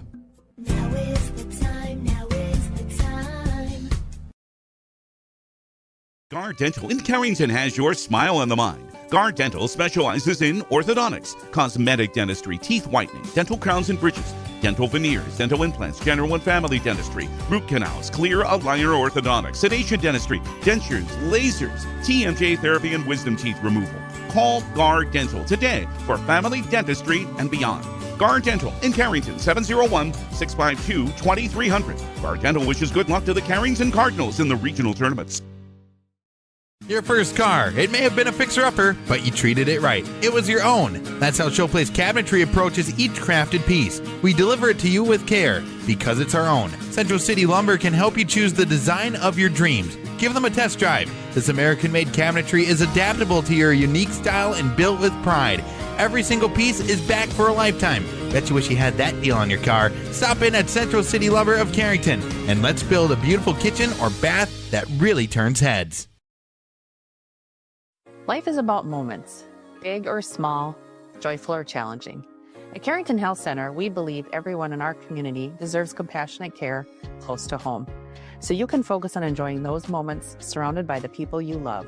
Gar Dental in Carrington has your smile on the mind. Gar Dental specializes in orthodontics, cosmetic dentistry, teeth whitening, dental crowns and bridges, dental veneers, dental implants, general and family dentistry, root canals, clear aligner orthodontics, sedation dentistry, dentures, lasers, TMJ therapy, and wisdom teeth removal. Call Gar Dental today for family dentistry and beyond. Gar Dental in Carrington, 701-652-2300. Gar Dental wishes good luck to the Carrington Cardinals in the regional tournaments. Your first car. It may have been a fixer-upper, but you treated it right. It was your own. That's how Showplace Cabinetry approaches each crafted piece. We deliver it to you with care, because it's our own. Central City Lumber can help you choose the design of your dreams. Give them a test drive. This American-made cabinetry is adaptable to your unique style and built with pride. Every single piece is back for a lifetime. Bet you wish you had that deal on your car. Stop in at Central City Lumber of Carrington, and let's build a beautiful kitchen or bath that really turns heads. Life is about moments, big or small, joyful or challenging. At Carrington Health Center, we believe everyone in our community deserves compassionate care close to home, so you can focus on enjoying those moments surrounded by the people you love.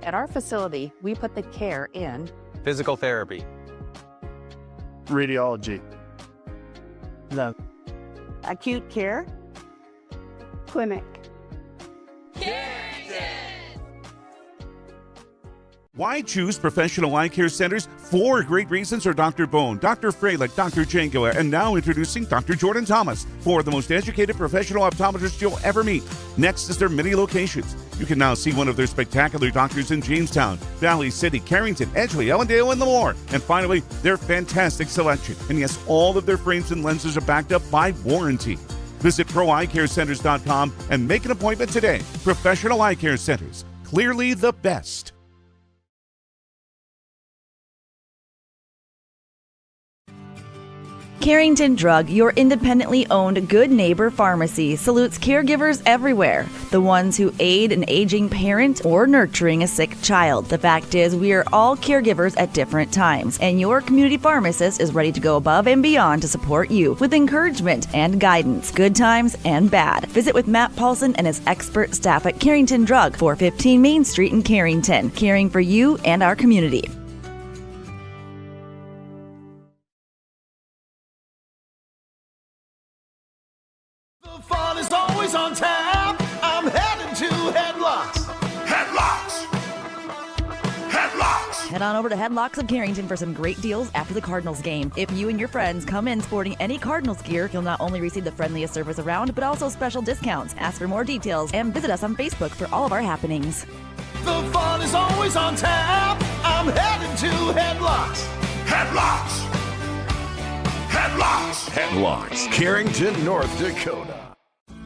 At our facility, we put the care in physical therapy, radiology, the acute care clinic. Why choose professional eye care centers? 4 great reasons are Dr. Bone, Dr. Freilich, Dr. Jangoa, and now introducing Dr. Jordan Thomas, 4 of the most educated professional optometrists you'll ever meet. Next is their many locations. You can now see one of their spectacular doctors in Jamestown, Valley City, Carrington, Edgeley, Ellendale, and more. And finally, their fantastic selection. And yes, all of their frames and lenses are backed up by warranty. Visit ProEyeCareCenters.com and make an appointment today. Professional Eye Care Centers, clearly the best. Carrington Drug, your independently owned Good Neighbor pharmacy, salutes caregivers everywhere. The ones who aid an aging parent or nurturing a sick child. The fact is, we are all caregivers at different times, and your community pharmacist is ready to go above and beyond to support you with encouragement and guidance, good times and bad. Visit with Matt Paulson and his expert staff at Carrington Drug, 415 Main Street in Carrington, caring for you and our community. Fun is always on tap. I'm headed to Headlocks. Headlocks. Headlocks. Head on over to Headlocks of Carrington for some great deals after the Cardinals game. If you and your friends come in sporting any Cardinals gear, you'll not only receive the friendliest service around, but also special discounts. Ask for more details and visit us on Facebook for all of our happenings. The fun is always on tap. I'm headed to Headlocks. Headlocks. Headlocks. Headlocks, Carrington, North Dakota.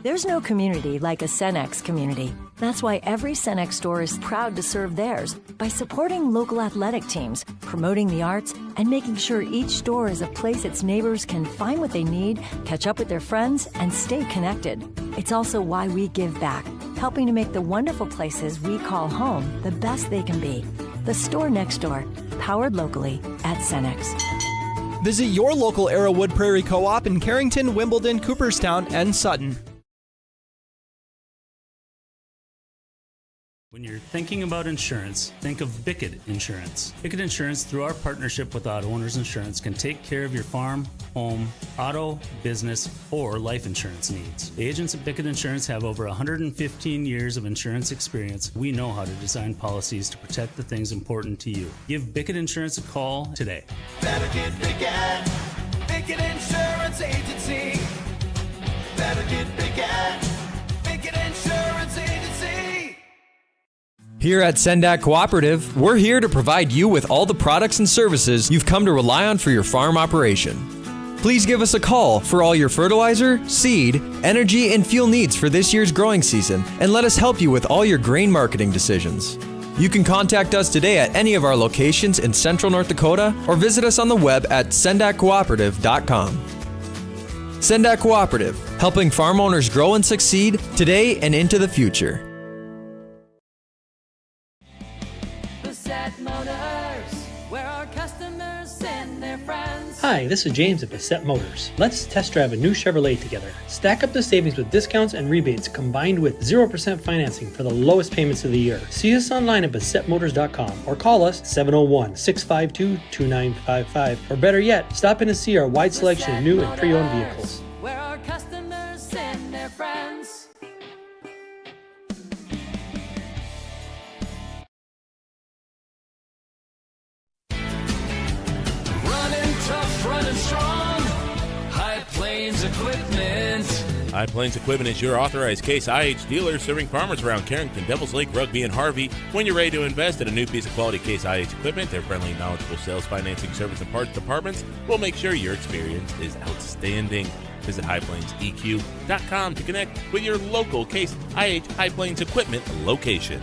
There's no community like a Cenex community. That's why every Cenex store is proud to serve theirs by supporting local athletic teams, promoting the arts, and making sure each store is a place its neighbors can find what they need, catch up with their friends, and stay connected. It's also why we give back, helping to make the wonderful places we call home the best they can be. The store next door, powered locally at Cenex. Visit your local Arrowwood Prairie Co-op in Carrington, Wimbledon, Cooperstown, and Sutton. When you're thinking about insurance, think of Bickett Insurance. Bickett Insurance, through our partnership with Auto Owners Insurance, can take care of your farm, home, auto, business, or life insurance needs. The agents at Bickett Insurance have over 115 years of insurance experience. We know how to design policies to protect the things important to you. Give Bickett Insurance a call today. Better get Bickett. Bickett Insurance Agency. Better get Bickett. Bickett Insurance Agency. Here at Sendak Cooperative, we're here to provide you with all the products and services you've come to rely on for your farm operation. Please give us a call for all your fertilizer, seed, energy, and fuel needs for this year's growing season, and let us help you with all your grain marketing decisions. You can contact us today at any of our locations in Central North Dakota or visit us on the web at sendakcooperative.com. Sendak Cooperative, helping farm owners grow and succeed today and into the future. Hi, this is James at Bassett Motors. Let's test drive a new Chevrolet together. Stack up the savings with discounts and rebates combined with 0% financing for the lowest payments of the year. See us online at BassettMotors.com or call us 701-652-2955. Or better yet, stop in to see our wide selection of new and pre-owned vehicles. Where our customers send their friends. Running tough, running strong. High Plains Equipment. High Plains Equipment is your authorized Case IH dealer serving farmers around Carrington, Devils Lake, Rugby, and Harvey. When you're ready to invest in a new piece of quality Case IH equipment, their friendly, knowledgeable sales, financing, service, and parts departments will make sure your experience is outstanding. Visit highplainseq.com to connect with your local Case IH High Plains Equipment location.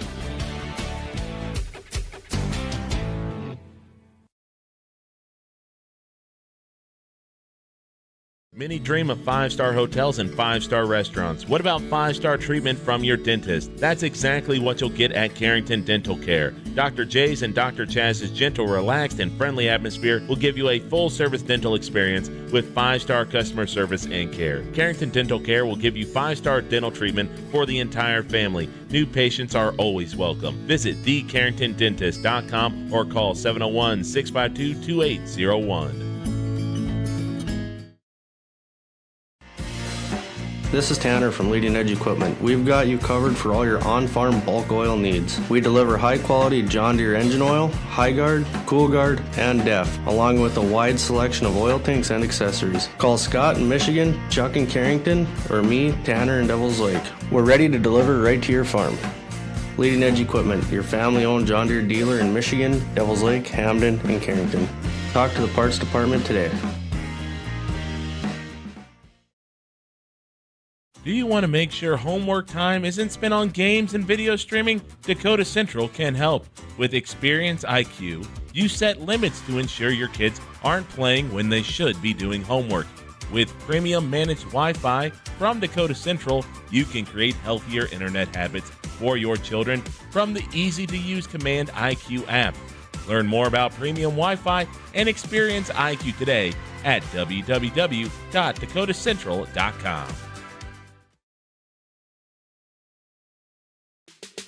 Many dream of 5-star hotels and 5-star restaurants. What about 5-star treatment from your dentist? That's exactly what you'll get at Carrington Dental Care. Dr. J's and Dr. Chaz's gentle, relaxed, and friendly atmosphere will give you a full-service dental experience with 5-star customer service and care. Carrington Dental Care will give you 5-star dental treatment for the entire family. New patients are always welcome. Visit thecarringtondentist.com or call 701-652-2801. This is Tanner from Leading Edge Equipment. We've got you covered for all your on-farm bulk oil needs. We deliver high-quality John Deere engine oil, High Guard, Cool Guard, and DEF, along with a wide selection of oil tanks and accessories. Call Scott in Michigan, Chuck in Carrington, or me, Tanner in Devils Lake. We're ready to deliver right to your farm. Leading Edge Equipment, your family-owned John Deere dealer in Michigan, Devils Lake, Hamden, and Carrington. Talk to the parts department today. Do you want to make sure homework time isn't spent on games and video streaming? Dakota Central can help. With Experience IQ, you set limits to ensure your kids aren't playing when they should be doing homework. With premium managed Wi-Fi from Dakota Central, you can create healthier internet habits for your children from the easy-to-use Command IQ app. Learn more about premium Wi-Fi and Experience IQ today at www.dakotacentral.com.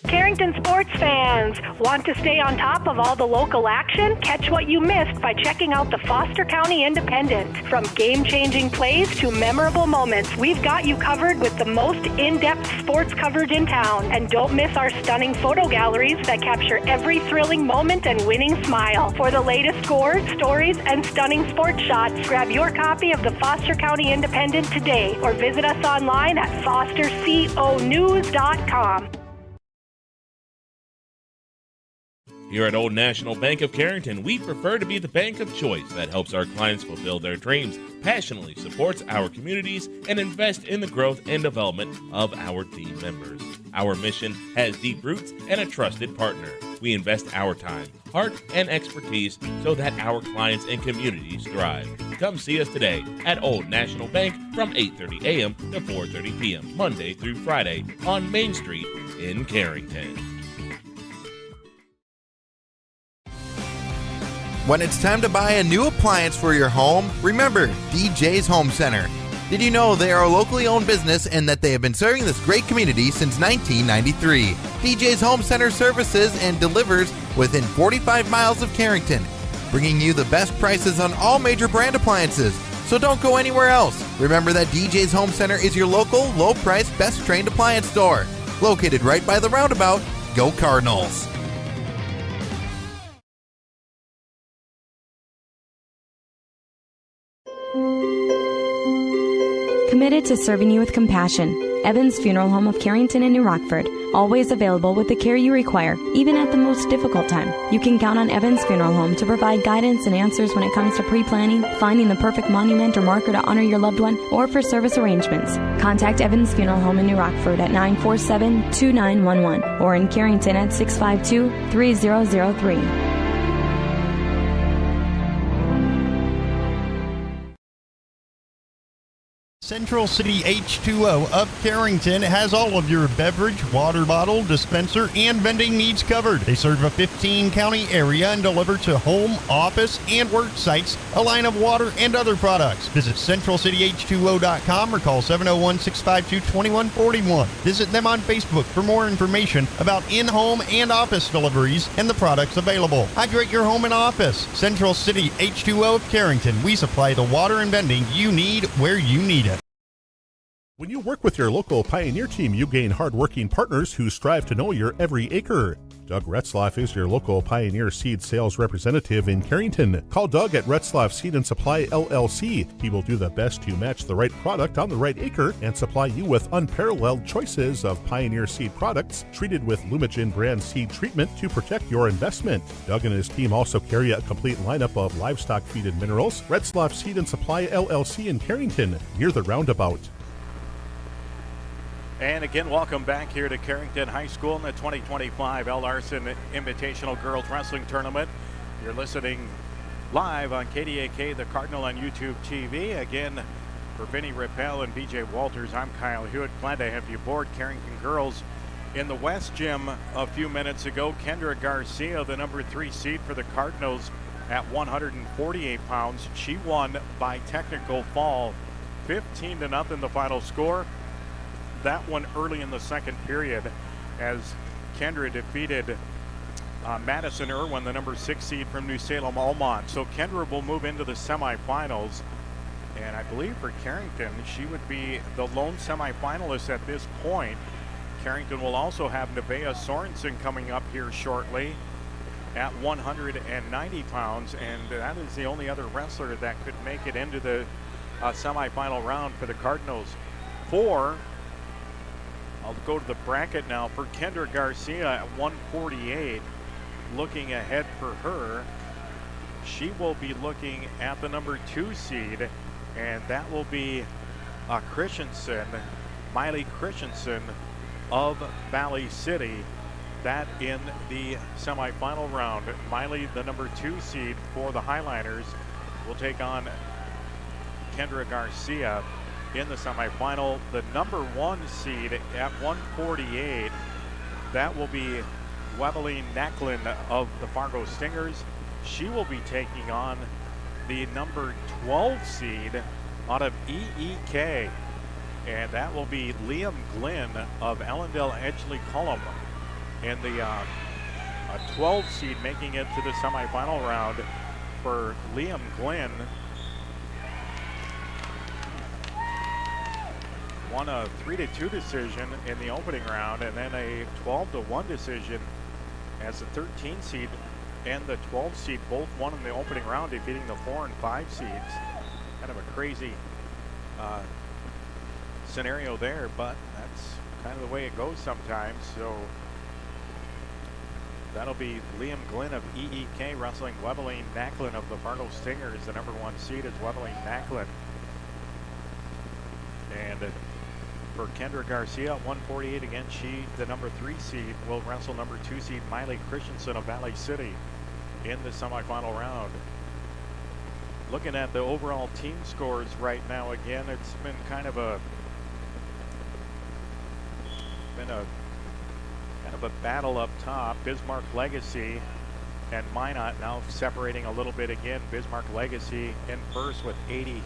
Carrington sports fans, want to stay on top of all the local action? Catch what you missed by checking out the Foster County Independent. From game-changing plays to memorable moments, we've got you covered with the most in-depth sports coverage in town. And don't miss our stunning photo galleries that capture every thrilling moment and winning smile. For the latest scores, stories, and stunning sports shots, grab your copy of the Foster County Independent today or visit us online at fosterconews.com. Here at Old National Bank of Carrington, we prefer to be the bank of choice that helps our clients fulfill their dreams, passionately supports our communities, and invest in the growth and development of our team members. Our mission has deep roots and a trusted partner. We invest our time, heart, and expertise so that our clients and communities thrive. Come see us today at Old National Bank from 8:30 a.m. to 4:30 p.m., Monday through Friday on Main Street in Carrington. When it's time to buy a new appliance for your home, remember DJ's Home Center. Did you know they are a locally owned business and that they have been serving this great community since 1993? DJ's Home Center services and delivers within 45 miles of Carrington, bringing you the best prices on all major brand appliances. So don't go anywhere else. Remember that DJ's Home Center is your local, low-price, best-trained appliance store. Located right by the roundabout. Go Cardinals! Committed to serving you with compassion. Evans Funeral Home of Carrington and New Rockford. Always available with the care you require, even at the most difficult time. You can count on Evans Funeral Home to provide guidance and answers when it comes to pre-planning, finding the perfect monument or marker to honor your loved one, or for service arrangements. Contact Evans Funeral Home in New Rockford at 947-2911 or in Carrington at 652-3003. Central City H2O of Carrington has all of your beverage, water bottle, dispenser, and vending needs covered. They serve a 15-county area and deliver to home, office, and work sites a line of water and other products. Visit CentralCityH2O.com or call 701-652-2141. Visit them on Facebook for more information about in-home and office deliveries and the products available. Hydrate your home and office. Central City H2O of Carrington. We supply the water and vending you need where you need it. When you work with your local Pioneer team, you gain hard-working partners who strive to know your every acre. Doug Retzlaff is your local Pioneer Seed sales representative in Carrington. Call Doug at Retzlaff Seed and Supply LLC. He will do the best to match the right product on the right acre and supply you with unparalleled choices of Pioneer Seed products treated with Lumigen brand seed treatment to protect your investment. Doug and his team also carry a complete lineup of livestock feed and minerals. Retzlaff Seed and Supply LLC in Carrington, near the roundabout. And again, welcome back here to Carrington High School in the 2025 Larson Invitational Girls Wrestling Tournament. You're listening live on KDAK, the Cardinal on YouTube TV. Again, for Vinny Rappel and BJ Walters, I'm Kyle Hewitt. Glad to have you aboard. Carrington girls in the West Gym a few minutes ago. Kendra Garcia, the number 3 seed for the Cardinals at 148 pounds. She won by technical fall, 15-0 the final score. That one early in the second period as Kendra defeated Madison Irwin, the number 6 seed from New Salem Almont. So Kendra will move into the semifinals. And I believe for Carrington, she would be the lone semifinalist at this point. Carrington will also have Nevaeh Sorensen coming up here shortly at 190 pounds. And that is the only other wrestler that could make it into the semifinal round for the Cardinals. I'll go to the bracket now for Kendra Garcia at 148. Looking ahead for her, she will be looking at the number 2 seed, and that will be Christensen, Miley Christensen of Valley City. That in the semifinal round. Miley, the number 2 seed for the Highliners, will take on Kendra Garcia in the semifinal. The number 1 seed at 148, that will be Webeline Necklin of the Fargo Stingers. She will be taking on the number 12 seed out of EEK, and that will be Liam Glynn of Ellendale Edgeley Cullum. And the 12 seed making it to the semifinal round for Liam Glynn won a 3-2 decision in the opening round, and then a 12-1 decision as the 13 seed and the 12 seed both won in the opening round, defeating the 4 and 5 seeds. Kind of a crazy scenario there, but that's kind of the way it goes sometimes. So that'll be Liam Glynn of EEK wrestling Webeline Necklin of the Fargo Stingers. The number 1 seed is Webeline Necklin. And for Kendra Garcia at 148, again, she, the number 3 seed, will wrestle number 2 seed Miley Christensen of Valley City in the semifinal round. Looking at the overall team scores right now, again, it's been kind of a battle up top. Bismarck Legacy and Minot now separating a little bit again. Bismarck Legacy in first with 80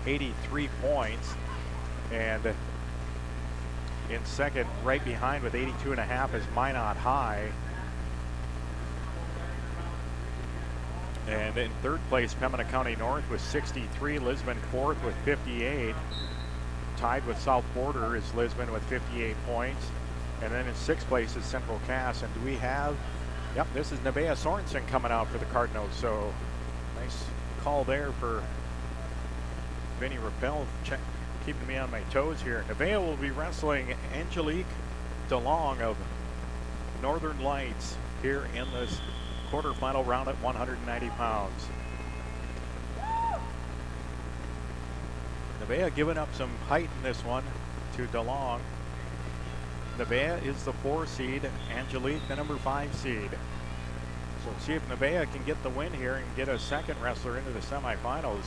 83 points. And in second, right behind with 82.5 is Minot High. And in third place, Pembina County North with 63. Lisbon fourth with 58. Tied with South Border is Lisbon with 58 points. And then in sixth place is Central Cass. And do we have, yep, this is Nevaeh Sorensen coming out for the Cardinals. So nice call there for Vinny Rappel, keeping me on my toes here. Nevaeh will be wrestling Angelique DeLong of Northern Lights here in this quarterfinal round at 190 pounds. Nevaeh giving up some height in this one to DeLong. Nevaeh is the 4 seed, Angelique the number 5 seed. So see if Nevaeh can get the win here and get a second wrestler into the semifinals.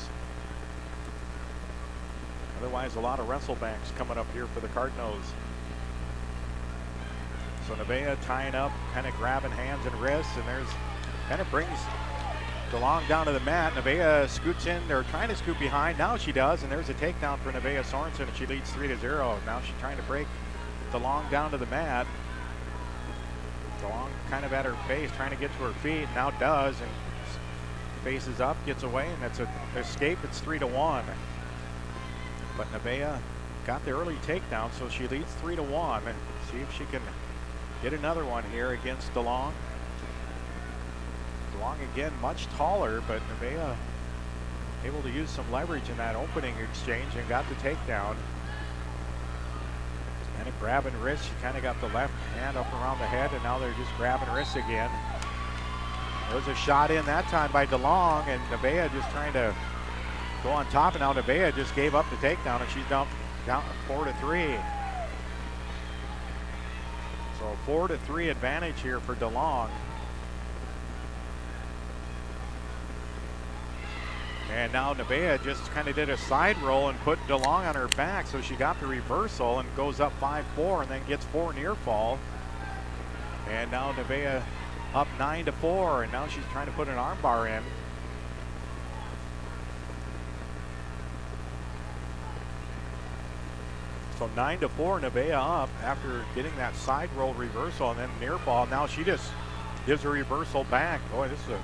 Otherwise, a lot of wrestlebanks coming up here for the Cardinals. So Nevaeh tying up, kind of grabbing hands and wrists, and there's kind of brings DeLong down to the mat. Nevaeh scoots in, they're trying to scoot behind. Now she does, and there's a takedown for Nevaeh Sorensen, and she leads 3-0. Now she's trying to break DeLong down to the mat. DeLong kind of at her face, trying to get to her feet, now does, and faces up, gets away, and it's an escape. It's 3-1. But Nevaeh got the early takedown, so she leads 3-1. And see if she can get another one here against DeLong. DeLong again much taller, but Nevaeh able to use some leverage in that opening exchange and got the takedown. And a grabbing wrist, she kind of got the left hand up around the head, and now they're just grabbing wrists again. There was a shot in that time by DeLong, and Nevaeh just trying to go on top, and now Nevaeh just gave up the takedown, and she's down 4-3. So 4-3 advantage here for DeLong. And now Nevaeh just kind of did a side roll and put DeLong on her back, so she got the reversal and goes up 5-4 and then gets 4 near fall. And now Nevaeh up 9-4, and now she's trying to put an armbar in. So 9-4, Nevaeh up after getting that side roll reversal and then near fall. Now she just gives a reversal back. Boy, this is a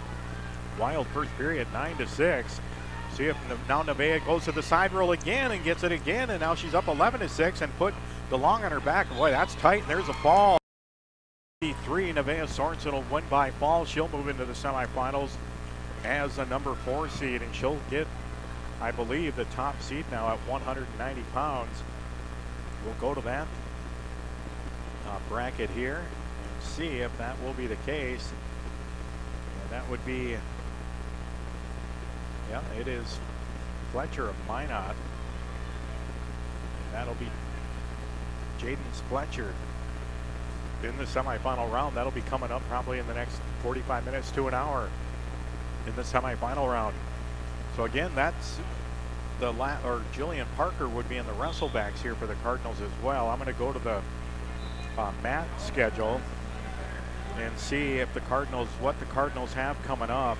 wild first period, 9-6. See if now Nevaeh goes to the side roll again and gets it again, and now she's up 11-6 and put DeLong on her back. Boy, that's tight, and there's a fall. 3, Nevaeh Sorensen will win by fall. She'll move into the semifinals as the number 4 seed, and she'll get, I believe, the top seed now at 190 pounds. We'll go to that bracket here and see if that will be the case. And that would be, yeah, it is Fletcher of Minot. That'll be Jaden Fletcher in the semifinal round. That'll be coming up probably in the next 45 minutes to an hour in the semifinal round. So again, that's Jillian Parker would be in the wrestlebacks here for the Cardinals as well. I'm going to go to the mat schedule and see if what the Cardinals have coming up.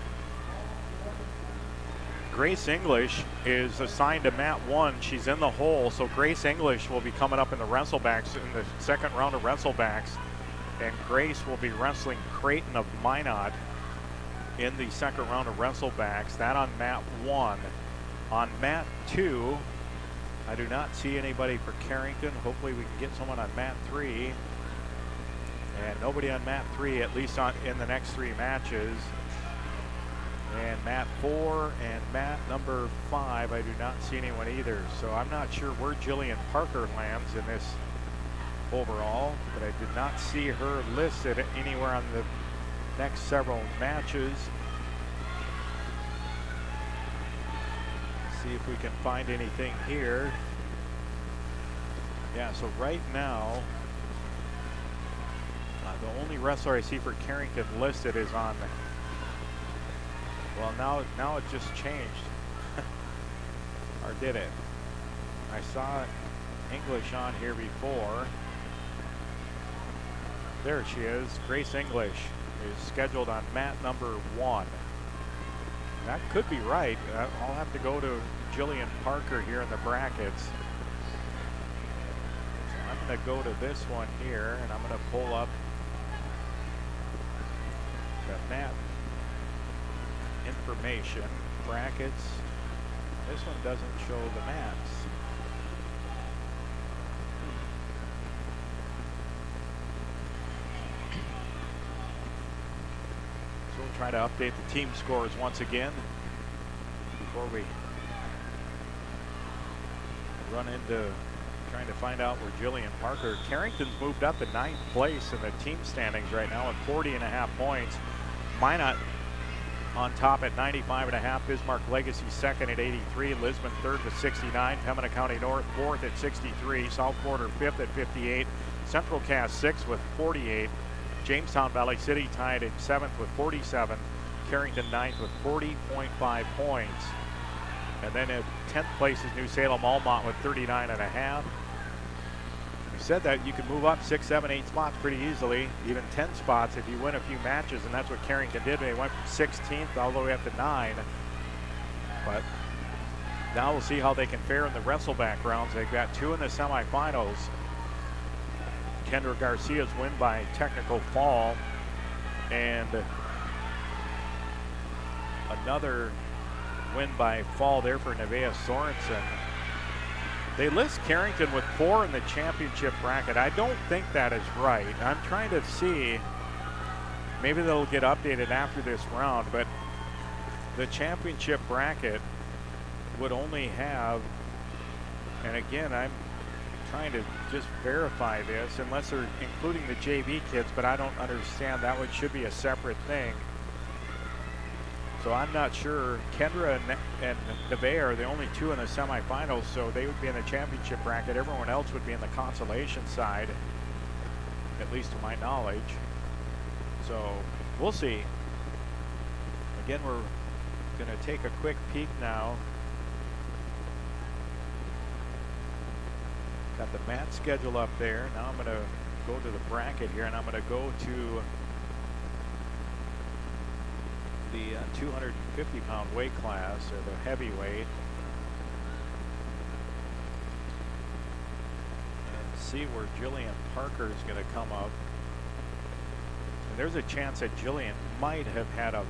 Grace English is assigned to mat 1. She's in the hole, so Grace English will be coming up in the wrestlebacks in the second round of wrestlebacks, and Grace will be wrestling Creighton of Minot in the second round of wrestlebacks. That on mat 1. On mat 2, I do not see anybody for Carrington. Hopefully we can get someone on mat 3. And nobody on mat 3, at least in the next 3 matches. And mat 4 and mat number 5, I do not see anyone either. So I'm not sure where Jillian Parker lands in this overall, but I did not see her listed anywhere on the next several matches. See if we can find anything here. Yeah, so right now, the only wrestler I see for Carrington listed is on, well, now it just changed. Or did it? I saw English on here before. There she is. Grace English is scheduled on mat number 1. That could be right. I'll have to go to Jillian Parker here in the brackets. So I'm going to go to this one here, and I'm going to pull up the map information brackets. This one doesn't show the maps. So we'll try to update the team scores once again before we run into trying to find out where Jillian Parker. Carrington's moved up to 9th place in the team standings right now at 40.5 points. Minot on top at 95.5. Bismarck Legacy second at 83. Lisbon third with 69. Pembina County North fourth at 63. South Border fifth at 58. Central Cass sixth with 48. Jamestown Valley City tied at 7th with 47. Carrington 9th with 40.5 points. And then at 10th place is New Salem Almont with 39.5. We said that you can move up 6, 7, 8 spots pretty easily, even 10 spots if you win a few matches, and that's what Carrington did. They went from 16th all the way up to 9. But now we'll see how they can fare in the wrestleback rounds. They've got 2 in the semifinals. Kendra Garcia's win by technical fall, and another win by fall there for Nevaeh Sorensen. They list Carrington with 4 in the championship bracket. I don't think that is right. I'm trying to see, maybe they'll get updated after this round, but the championship bracket would only have, and again, I'm trying to just verify this, unless they're including the JV kids, but I don't understand. That one should be a separate thing. So I'm not sure. Kendra and Nevaeh are the only 2 in the semifinals, so they would be in the championship bracket. Everyone else would be in the consolation side, at least to my knowledge. So we'll see. Again, we're going to take a quick peek now. Got the mat schedule up there. Now I'm going to go to the bracket here, and I'm going to go to the 250-pound weight class, or the heavyweight, and see where Jillian Parker is going to come up. And there's a chance that Jillian might have had a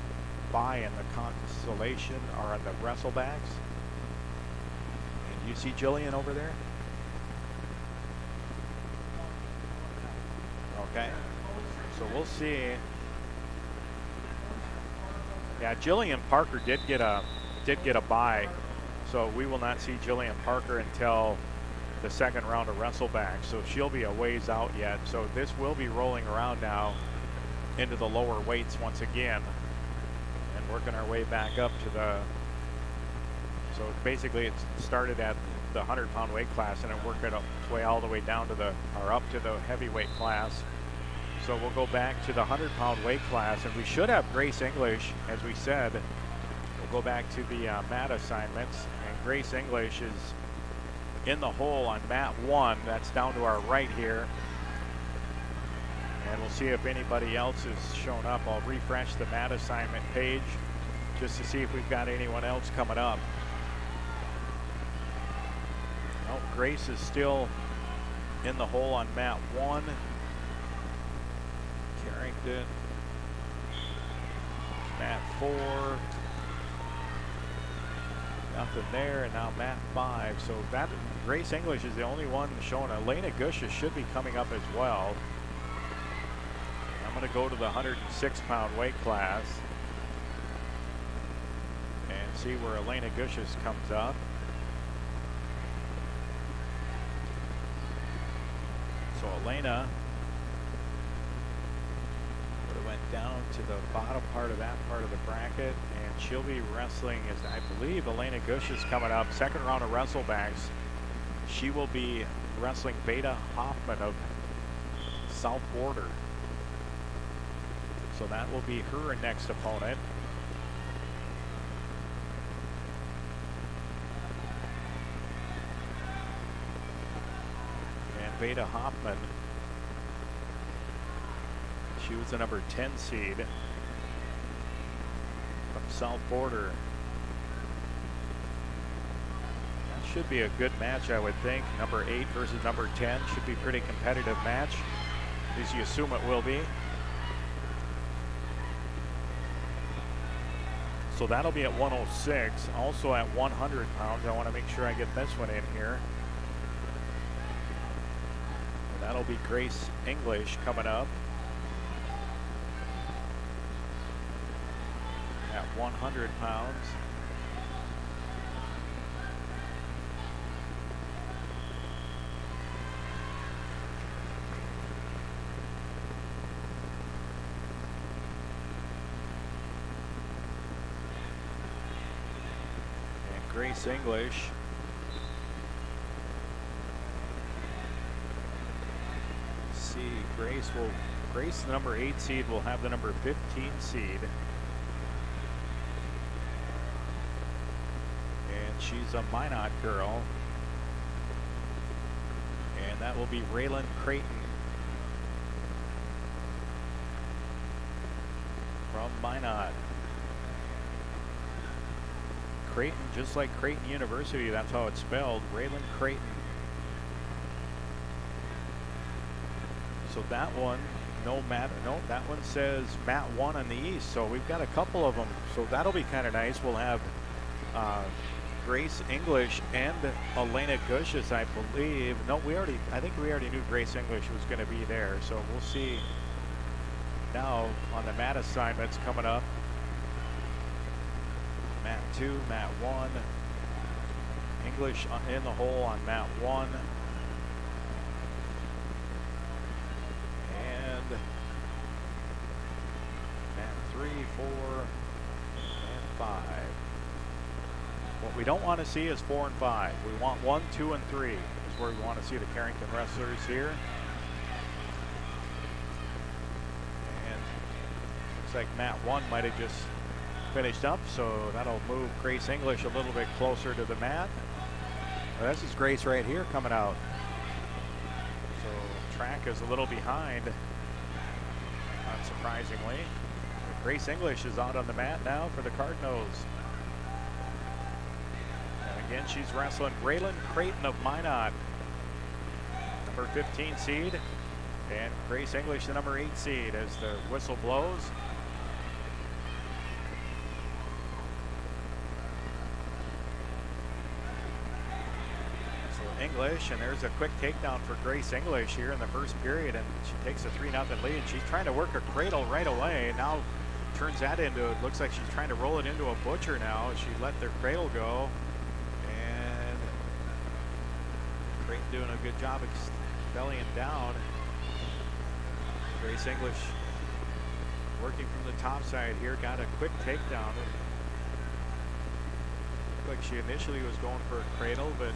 bye in the consolation or in the wrestlebacks. And you see Jillian over there? Okay, so we'll see. Yeah, Jillian Parker did get a bye, so we will not see Jillian Parker until the second round of wrestleback. So she'll be a ways out yet. So this will be rolling around now into the lower weights once again, and working our way back up to the. So basically, it started at the 100-pound weight class, and it worked its way all the way down to up to the heavyweight class. So we'll go back to the 100-pound weight class, and we should have Grace English, as we said. We'll go back to the mat assignments, and Grace English is in the hole on mat 1. That's down to our right here. And we'll see if anybody else has shown up. I'll refresh the mat assignment page just to see if we've got anyone else coming up. Oh, Grace is still in the hole on mat 1. Carrington, mat 4, nothing there, and now mat 5. So that Grace English is the only one showing. Elena Gusha should be coming up as well. I'm going to go to the 106-pound weight class and see where Elena Gushas comes up. So Elena went down to the bottom part of that part of the bracket, and she'll be wrestling, as I believe Elena Gush is coming up, second round of wrestlebacks. She will be wrestling Veda Hoffman of South Border. So that will be her next opponent. And Veda Hoffman, she was the number 10 seed from South Border. That should be a good match, I would think. Number 8 versus number 10 should be a pretty competitive match. At least you assume it will be. So that'll be at 106. Also at 100 pounds. I want to make sure I get this one in here. And that'll be Grace English coming up at 100 pounds. Grace English. Let's see, Grace, the number 8 seed, will have the number 15 seed. And she's a Minot girl. And that will be Raylan Creighton from Minot. Creighton, just like Creighton University, that's how it's spelled, Raylan Creighton. So that one, that one says Mat 1 on the East, so we've got a couple of them, so that'll be kind of nice. We'll have Grace English and Elena Gushis, I believe. No, I think we already knew Grace English was going to be there, so we'll see now on the mat assignments coming up. Mat 2, Mat 1. English in the hole on Mat 1. And Mat 3, 4, and 5. What we don't want to see is 4 and 5. We want 1, 2, and 3 is where we want to see the Carrington wrestlers here. And looks like Mat 1 might have just finished up, so that'll move Grace English a little bit closer to the mat. Well, this is Grace right here coming out. So track is a little behind, not surprisingly. Grace English is out on the mat now for the Cardinals. And again, she's wrestling Raylan Creighton of Minot, number 15 seed, and Grace English, the number 8 seed, as the whistle blows. English, and there's a quick takedown for Grace English here in the first period, and she takes a 3-0 lead. She's trying to work a cradle right away. Now turns that into, it looks like she's trying to roll it into a butcher now. She let their cradle go, and Creighton doing a good job bellying down. Grace English working from the top side here, got a quick takedown. Looked like she initially was going for a cradle, but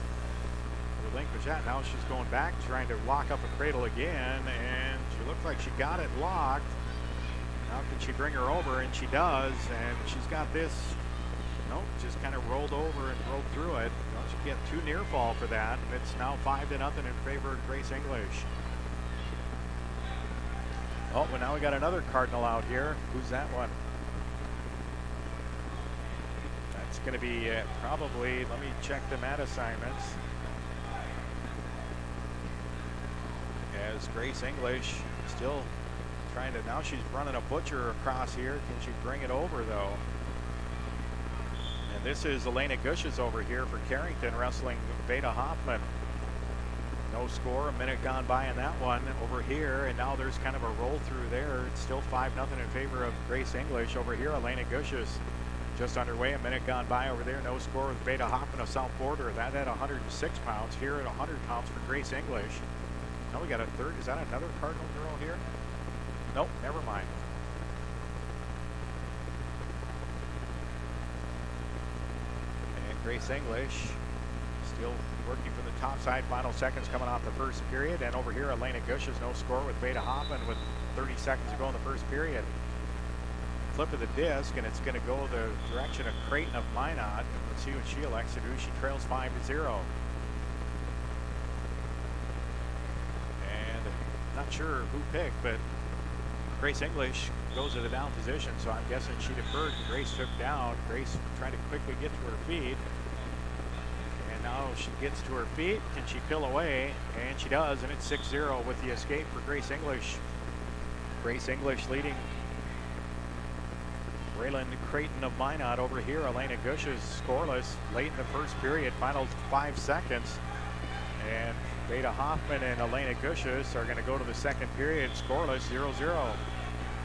relinquish that. Now she's going back, trying to lock up a cradle again, and she looks like she got it locked. Now can she bring her over? And she does, and she's got this, nope, just kind of rolled over and rolled through it. Don't you get too near fall for that. It's now 5-0 in favor of Grace English. Oh, well, now we got another Cardinal out here. Who's that one? That's going to be probably, let me check the mat assignments. As Grace English still trying to, now she's running a butcher across here. Can she bring it over though? And this is Elena Gushis over here for Carrington, wrestling Veda Hoffman. No score, a minute gone by in that one over here, and now there's kind of a roll through there. It's still 5-0 in favor of Grace English over here. Elena Gushis just underway, a minute gone by over there. No score with Veda Hoffman of South Border. That at 106 pounds, here at 100 pounds for Grace English. Now we got a third. Is that another Cardinal girl here? Nope, never mind. And Grace English still working from the top side. Final seconds coming off the first period. And over here, Elena Gushis, no score with Veda Hoffman with 30 seconds to go in the first period. Flip of the disc, and it's going to go the direction of Creighton of Minot. Let's see what she elects to do. She trails 5-0. Not sure who picked, but Grace English goes to the down position, so I'm guessing she deferred. Grace took down. Grace trying to quickly get to her feet. And now she gets to her feet. Can she peel away? And she does, and it's 6-0 with the escape for Grace English. Grace English leading Raylan Creighton of Minot over here. Elena Gush is scoreless late in the first period, final 5 seconds. And Beta Hoffman and Elena Gushis are going to go to the second period scoreless, 0-0.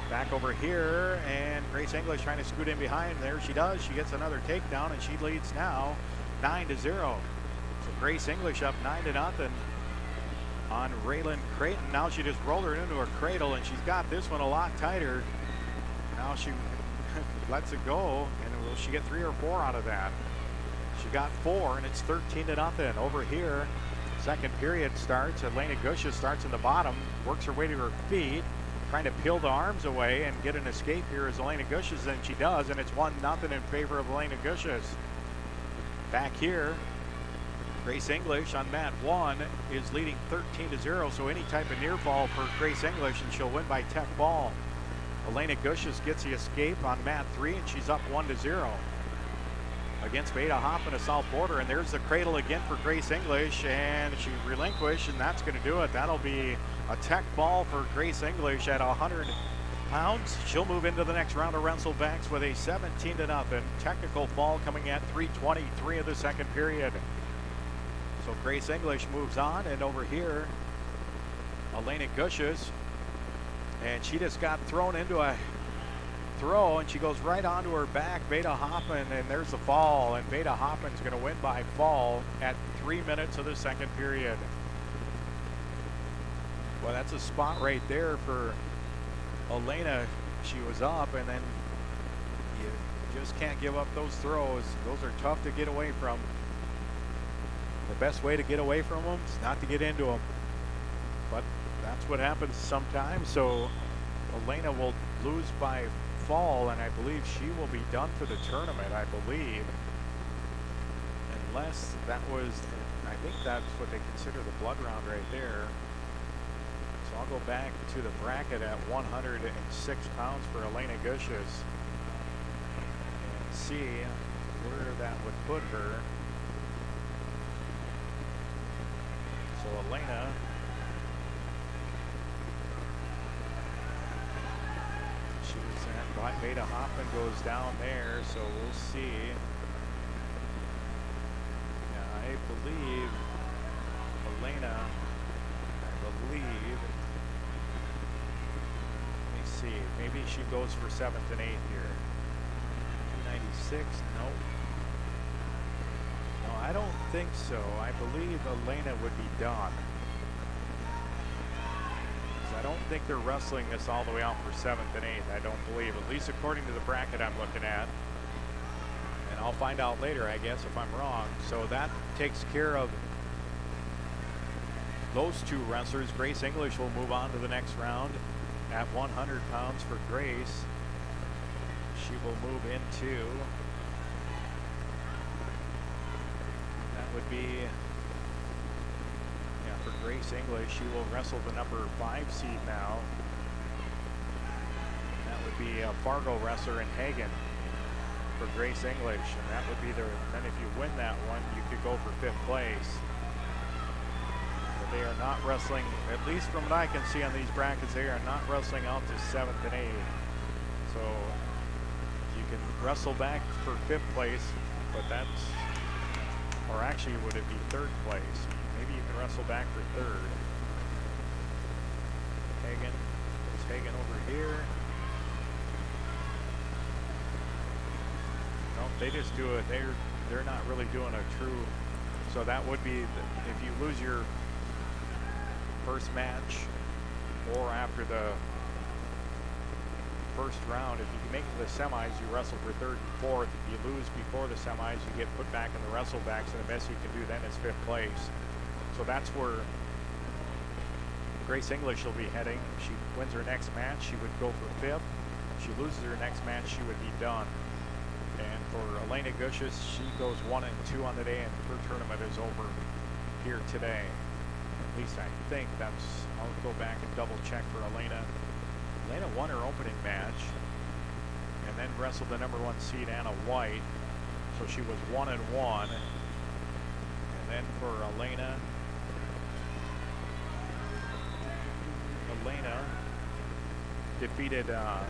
Back over here, and Grace English trying to scoot in behind. There she does. She gets another takedown, and she leads now 9-0. So Grace English up 9-0 on Raylan Creighton. Now she just rolled her into her cradle, and she's got this one a lot tighter. Now she lets it go, and will she get 3 or 4 out of that? She got 4, and it's 13-0 over here. Second period starts. Elena Gusha starts in the bottom, works her way to her feet, trying to peel the arms away and get an escape here as Elena Gushas, and she does, and it's 1-0 in favor of Elena Gushas. Back here, Grace English on mat 1 is leading 13-0, so any type of near fall for Grace English, and she'll win by tech ball. Elena Gushas gets the escape on mat 3, and she's up 1-0 against Beta Hoffman of South Border. And there's the cradle again for Grace English, and she relinquished, and that's going to do it. That'll be a tech ball for Grace English at 100 pounds. She'll move into the next round of wrestlebacks with a 17-0 technical fall coming at 3:23 of the second period. So Grace English moves on, and over here, Elena Gushas, and she just got thrown into a throw, and she goes right onto her back, Beta Hoffman, and there's the fall, and Beta Hoffman's going to win by fall at 3 minutes of the second period. Well, that's a spot right there for Elena. She was up, and then you just can't give up those throws. Those are tough to get away from. The best way to get away from them is not to get into them, but that's what happens sometimes. So Elena will lose by fall, and I believe she will be done for the tournament, I believe, unless that was, I think that's what they consider the blood round right there. So I'll go back to the bracket at 106 pounds for Elena Gushas and see where that would put her. So Elena, Beta Hoffman goes down there, so we'll see. Yeah, I believe Elena, let me see, maybe she goes for 7th and 8th here. 296, nope. No, I don't think so. I believe Elena would be done. I don't think they're wrestling this all the way out for 7th and 8th. I don't believe, at least according to the bracket I'm looking at. And I'll find out later, I guess, if I'm wrong. So that takes care of those two wrestlers. Grace English will move on to the next round at 100 pounds for Grace. She will move into, that would be, for Grace English, she will wrestle the number 5 seed now. That would be a Fargo wrestler in Hagen for Grace English, and that would be the, then if you win that one, you could go for 5th place. But they are not wrestling, at least from what I can see on these brackets, they are not wrestling out to 7th and 8th. So you can wrestle back for 5th place, but that's, or actually would it be 3rd place? Maybe you can wrestle back for 3rd. Hagen, there's Hagen over here. No, they just do it. They're not really doing a true. So that would be if you lose your first match, or after the first round, if you can make it to the semis, you wrestle for 3rd and 4th. If you lose before the semis, you get put back in the wrestlebacks, and the best you can do then is 5th place. So that's where Grace English will be heading. She wins her next match, she would go for 5th. If she loses her next match, she would be done. And for Elena Gushas, she goes 1 and 2 on the day, and her tournament is over here today. At least I think that's, I'll go back and double check for Elena. Elena won her opening match and then wrestled the number 1 seed Anna White. So she was 1-1. And then for Elena defeated that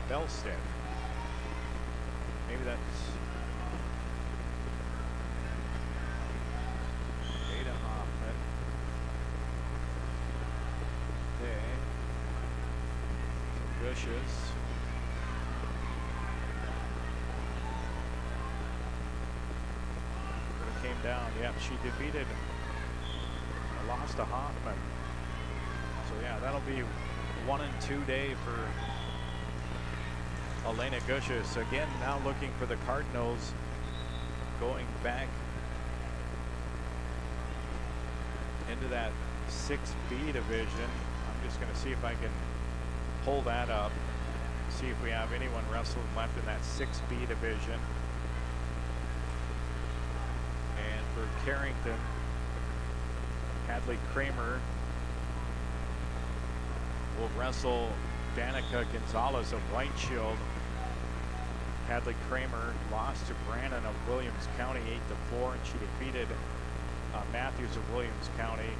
Belstead. Maybe that's Ada Hoffman. Okay. Vicious. But it came down. Yep, she defeated. Lost to Hoffman. So yeah, that'll be 1-2 day for Elena Gushis. Again, now looking for the Cardinals, going back into that 6B division. I'm just going to see if I can pull that up, see if we have anyone wrestling left in that 6B division. And for Carrington, Hadley Kramer will wrestle Danica Gonzalez of White Shield. Hadley Kramer lost to Brannon of Williams County 8-4, and she defeated Matthews of Williams County.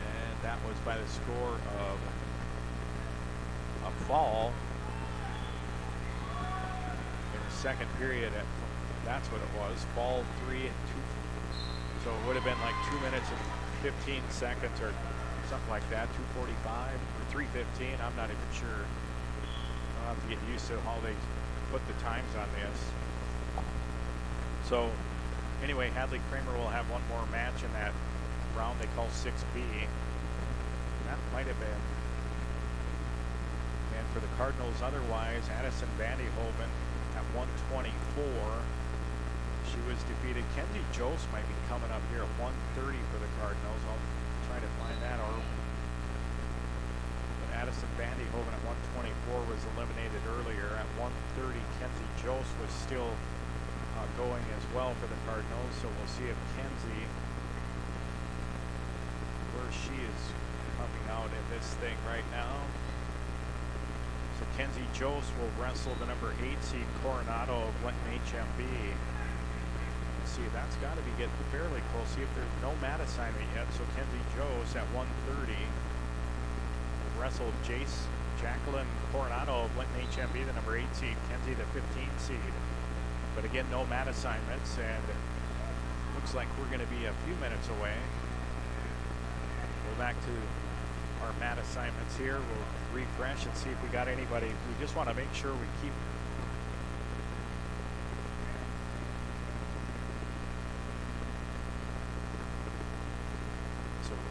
And that was by the score of a fall in the second period. That's what it was, fall 3-2. So it would have been like 2 minutes and 15 seconds or something like that, 2:45 or 3:15. I'm not even sure. I'll have to get used to how they put the times on this. So anyway, Hadley Kramer will have one more match in that round they call 6B. That might have been. And for the Cardinals otherwise, Addison Vandyhoven at 124. She was defeated. Kenzie Jost might be coming up here at 130 for the Cardinals. I'll try to find that. But Addison Vandyhoven at 124 was eliminated earlier. At 130, Kenzie Jost was still going as well for the Cardinals. So we'll see if Kenzie, where she is coming out in this thing right now. So Kenzie Jost will wrestle the number 8 seed Coronado of Linton HMB. See, that's got to be getting fairly close. See if there's no mat assignment yet. So Kenzie Jost at 130 will wrestle Jacqueline Coronado of Linton HMB, the number 8 seed, Kenzie the 15 seed. But again, no mat assignments, and looks like we're going to be a few minutes away. Go back to our mat assignments here. We'll refresh and see if we got anybody. We just want to make sure we keep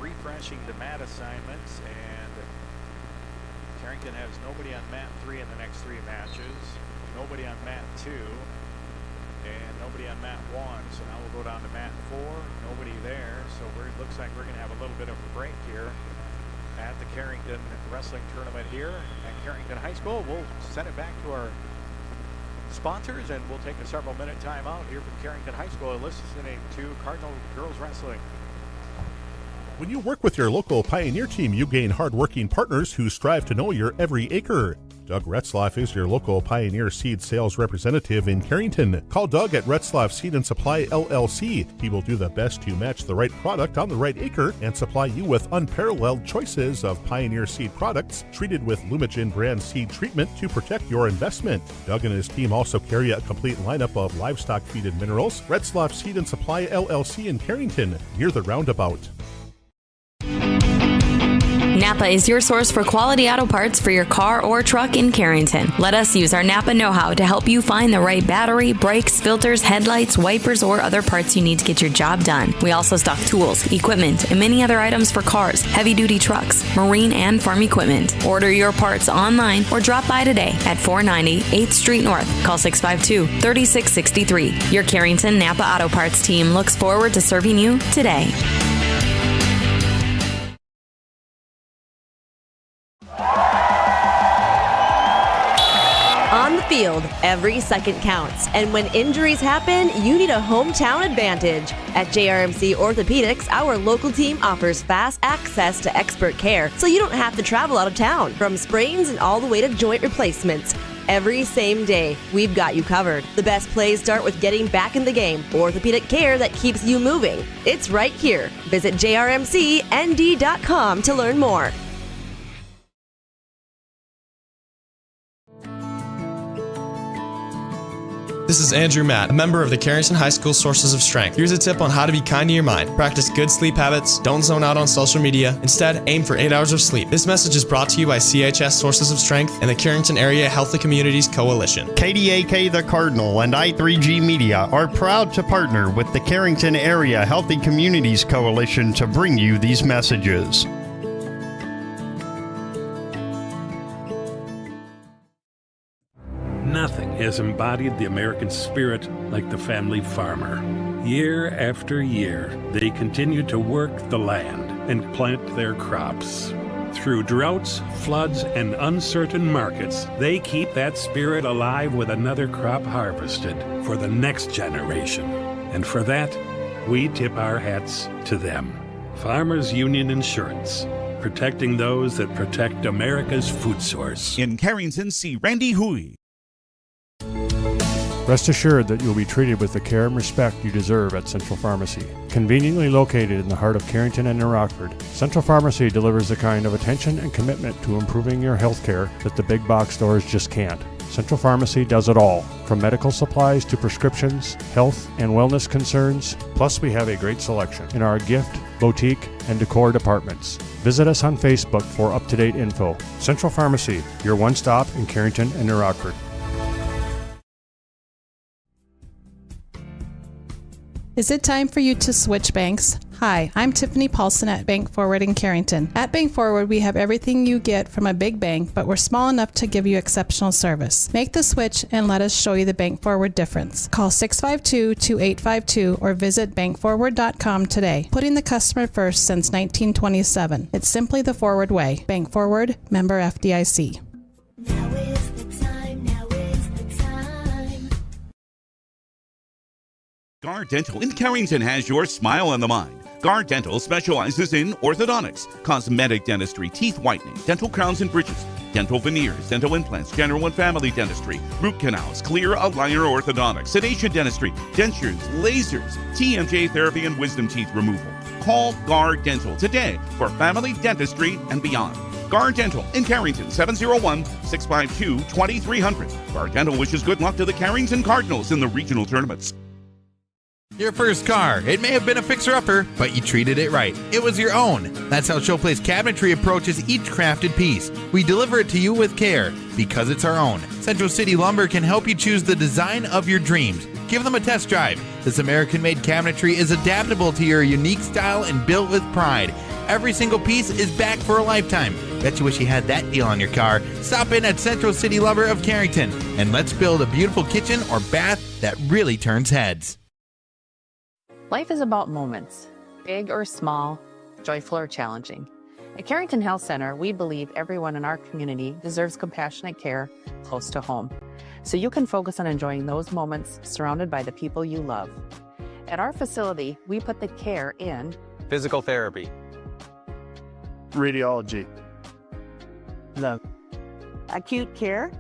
refreshing the mat assignments, and Carrington has nobody on mat 3 in the next 3 matches, nobody on mat 2, and nobody on mat 1. So now we'll go down to mat 4, nobody there. So it looks like we're going to have a little bit of a break here at the Carrington Wrestling Tournament here at Carrington High School. We'll send it back to our sponsors, and we'll take a several-minute time out here from Carrington High School listening to Cardinal Girls Wrestling. When you work with your local Pioneer team, you gain hard-working partners who strive to know your every acre. Doug Retzlaff is your local Pioneer Seed sales representative in Carrington. Call Doug at Retzlaff Seed and Supply LLC. He will do the best to match the right product on the right acre and supply you with unparalleled choices of Pioneer Seed products treated with Lumigen brand seed treatment to protect your investment. Doug and his team also carry a complete lineup of livestock feed and minerals. Retzlaff Seed and Supply LLC in Carrington, near the roundabout. Napa is your source for quality auto parts for your car or truck in Carrington. Let us use our Napa know-how to help you find the right battery, brakes, filters, headlights, wipers, or other parts you need to get your job done. We also stock tools, equipment, and many other items for cars, heavy-duty trucks, marine, and farm equipment. Order your parts online or drop by today at 490 8th Street North. Call 652-3663. Your Carrington Napa Auto Parts team looks forward to serving you today. On the field, every second counts, and when injuries happen, you need a hometown advantage. At JRMC Orthopedics, our local team offers fast access to expert care, so you don't have to travel out of town. From sprains and all the way to joint replacements, every same day, we've got you covered. The best plays start with getting back in the game. Orthopedic care that keeps you moving. It's right here. Visit jrmcnd.com to learn more. This is Andrew Matt, a member of the Carrington High School Sources of Strength. Here's a tip on how to be kind to your mind. Practice good sleep habits, don't zone out on social media. Instead, aim for 8 hours of sleep. This message is brought to you by CHS Sources of Strength and the Carrington Area Healthy Communities Coalition. KDAK The Cardinal and I3G Media are proud to partner with the Carrington Area Healthy Communities Coalition to bring you these messages. Nothing has embodied the American spirit like the family farmer. Year after year, they continue to work the land and plant their crops. Through droughts, floods, and uncertain markets, they keep that spirit alive with another crop harvested for the next generation. And for that, we tip our hats to them. Farmers Union Insurance, protecting those that protect America's food source. In Carrington, see Randy Hui. Rest assured that you'll be treated with the care and respect you deserve at Central Pharmacy. Conveniently located in the heart of Carrington and New Rockford, Central Pharmacy delivers the kind of attention and commitment to improving your health care that the big box stores just can't. Central Pharmacy does it all, from medical supplies to prescriptions, health and wellness concerns. Plus, we have a great selection in our gift, boutique, and decor departments. Visit us on Facebook for up-to-date info. Central Pharmacy, your one-stop in Carrington and New Rockford. Is it time for you to switch banks? Hi, I'm Tiffany Paulson at Bank Forward in Carrington. At Bank Forward, we have everything you get from a big bank, but we're small enough to give you exceptional service. Make the switch and let us show you the Bank Forward difference. Call 652-2852 or visit bankforward.com today. Putting the customer first since 1927. It's simply the forward way. Bank Forward, member FDIC. Gar Dental in Carrington has your smile on the mind. Gar Dental specializes in orthodontics, cosmetic dentistry, teeth whitening, dental crowns and bridges, dental veneers, dental implants, general and family dentistry, root canals, clear aligner orthodontics, sedation dentistry, dentures, lasers, TMJ therapy, and wisdom teeth removal. Call Gar Dental today for family dentistry and beyond. Gar Dental in Carrington, 701-652-2300. Gar Dental wishes good luck to the Carrington Cardinals in the regional tournaments. Your first car. It may have been a fixer-upper, but you treated it right. It was your own. That's how Showplace Cabinetry approaches each crafted piece. We deliver it to you with care, because it's our own. Central City Lumber can help you choose the design of your dreams. Give them a test drive. This American-made cabinetry is adaptable to your unique style and built with pride. Every single piece is back for a lifetime. Bet you wish you had that deal on your car. Stop in at Central City Lumber of Carrington, and let's build a beautiful kitchen or bath that really turns heads. Life is about moments, big or small, joyful or challenging. At Carrington Health Center, we believe everyone in our community deserves compassionate care close to home, so you can focus on enjoying those moments surrounded by the people you love. At our facility, we put the care in physical therapy, radiology, the acute care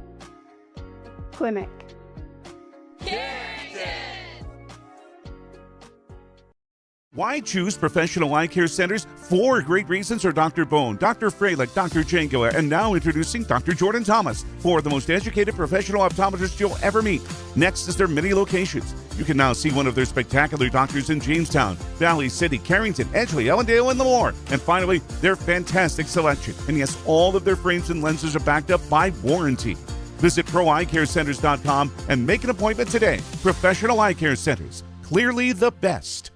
clinic. Why choose professional eye care centers? 4 great reasons are Dr. Bone, Dr. Freilich, Dr. Jangoa, and now introducing Dr. Jordan Thomas, 4 of the most educated professional optometrists you'll ever meet. Next is their many locations. You can now see one of their spectacular doctors in Jamestown, Valley City, Carrington, Edgeley, Ellendale, and more. And finally, their fantastic selection. And yes, all of their frames and lenses are backed up by warranty. Visit ProEyeCareCenters.com and make an appointment today. Professional Eye Care Centers, clearly the best.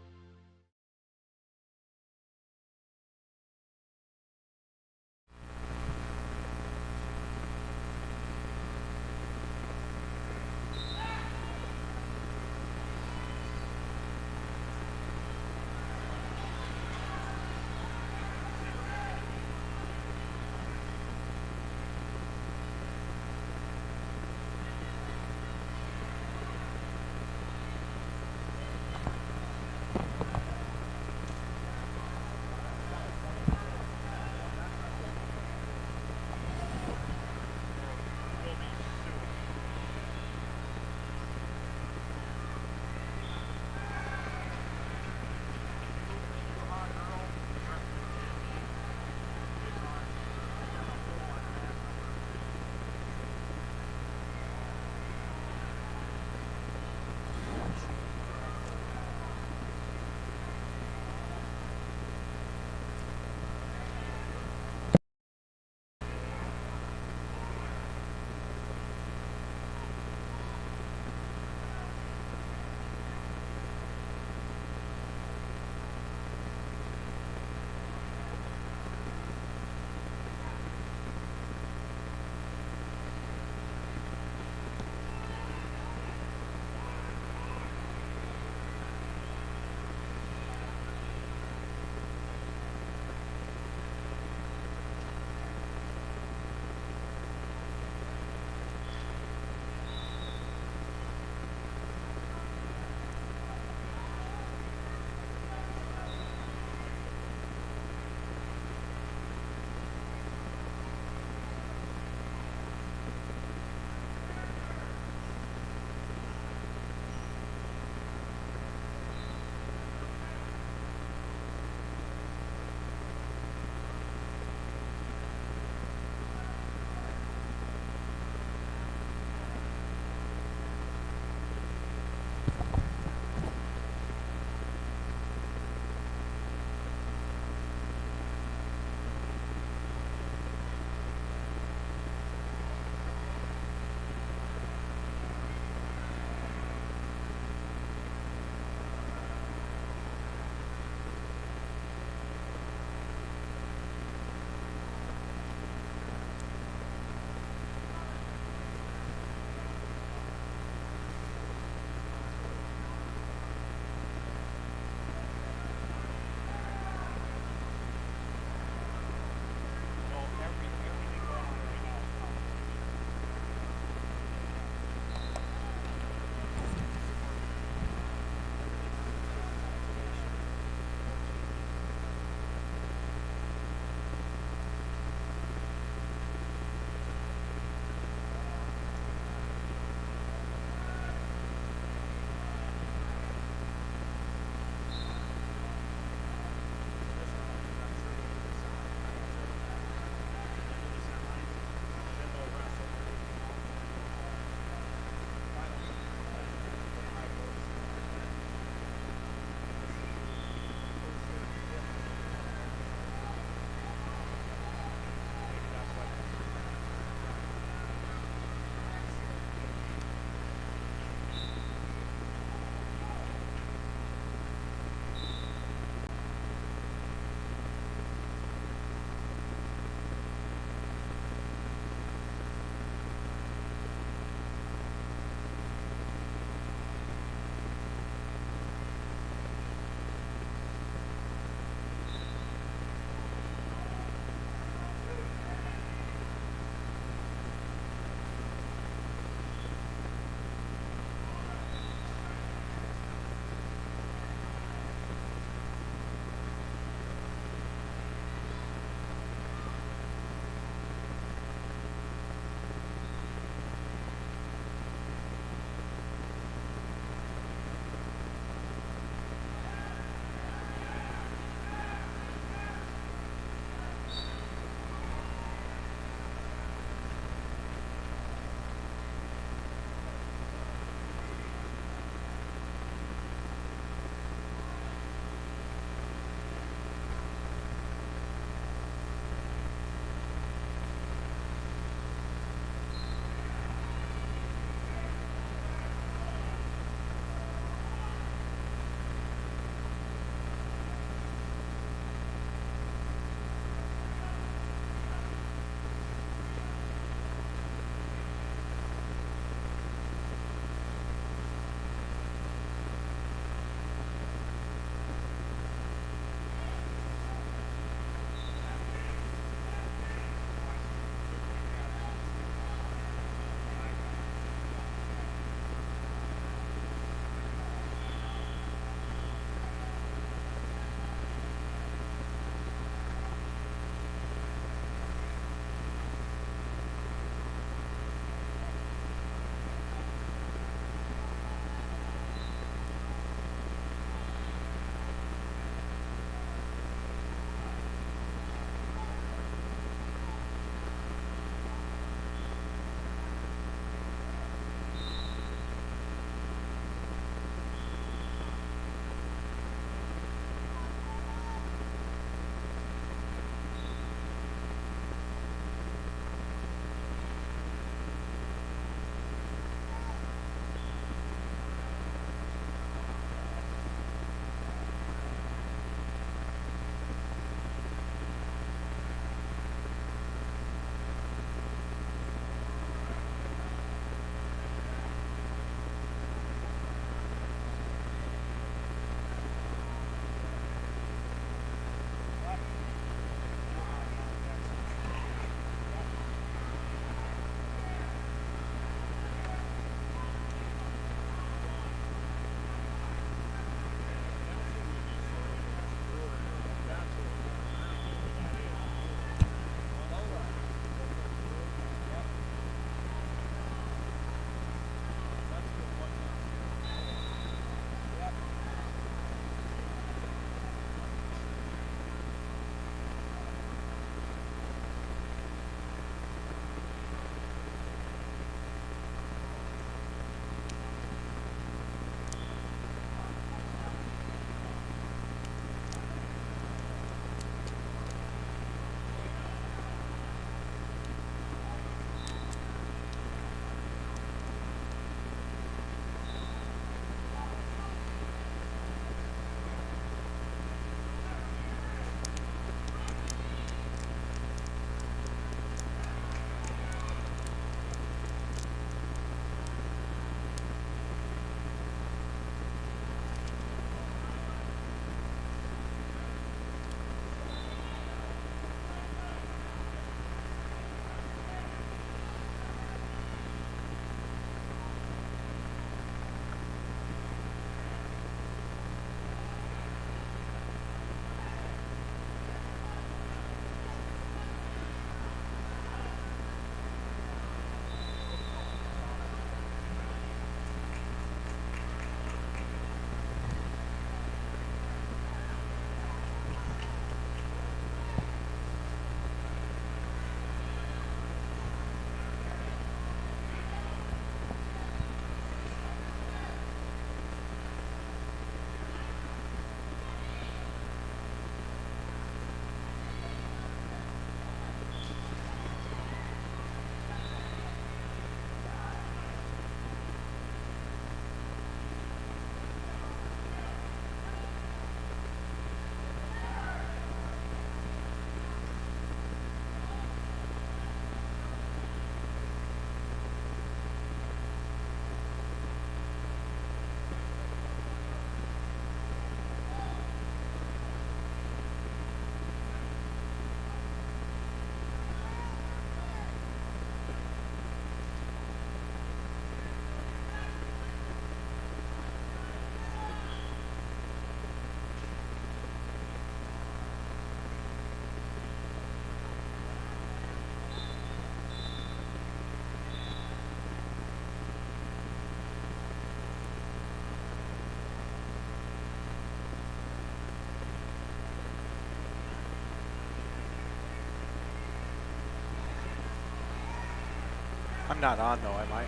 I'm not on though, am I?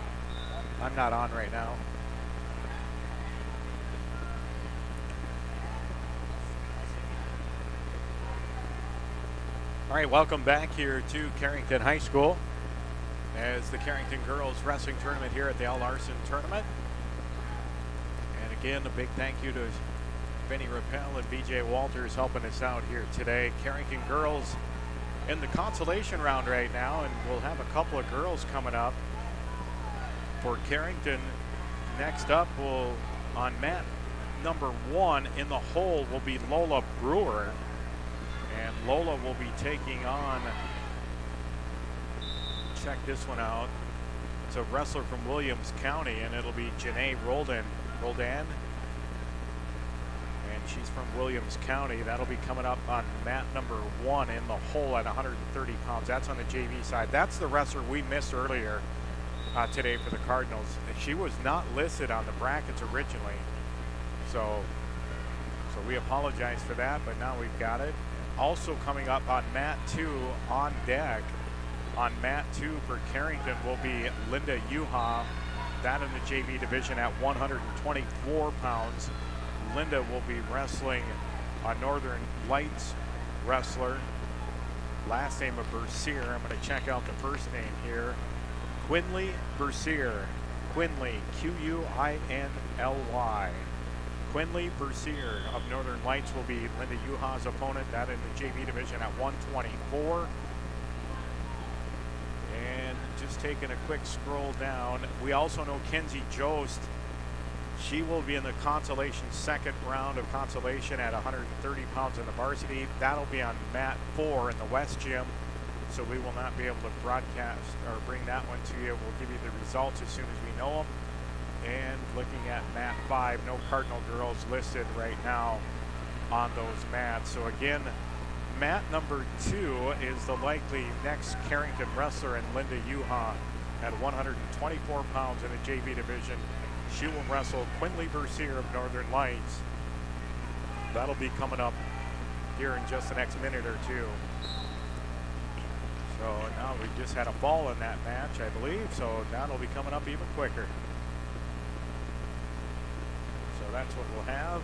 I'm not on right now. All right, welcome back here to Carrington High School as the Carrington Girls Wrestling Tournament here at the Al Larson Tournament. And again, a big thank you to Benny Rappel and BJ Walters helping us out here today. Carrington Girls in the consolation round right now, and we'll have a couple of girls coming up for Carrington. Next up will, on mat number 1 in the hole, will be Lola Brewer. And Lola will be taking on, check this one out, it's a wrestler from Williams County, and it'll be Janae Roldan. And she's from Williams County. That'll be coming up on mat number 1 in the hole at 130 pounds. That's on the JV side. That's the wrestler we missed earlier today for the Cardinals. She was not listed on the brackets originally. So we apologize for that, but now we've got it. Also coming up on mat 2 on deck, on mat 2 for Carrington will be Linda Yuha. That in the JV division at 124 pounds. Linda will be wrestling a Northern Lights wrestler. Last name of Bercier. I'm going to check out the first name here. Quinley Bercier. Quinley, Q-U-I-N-L-Y. Quinley Bercier of Northern Lights will be Linda Yuha's opponent. That in the JV division at 124. And just taking a quick scroll down, we also know Kenzie Jost. She will be in the consolation second round of consolation at 130 pounds in the varsity. That'll be on mat 4 in the West Gym. So we will not be able to broadcast or bring that one to you. We'll give you the results as soon as we know them. And looking at mat 5, no Cardinal girls listed right now on those mats. So again, mat number 2 is the likely next Carrington wrestler, and Linda Yuha at 124 pounds in the JV division. She will wrestle Quinley Bercier of Northern Lights. That'll be coming up here in just the next minute or two. So now we just had a fall in that match, I believe, so that'll be coming up even quicker. So that's what we'll have.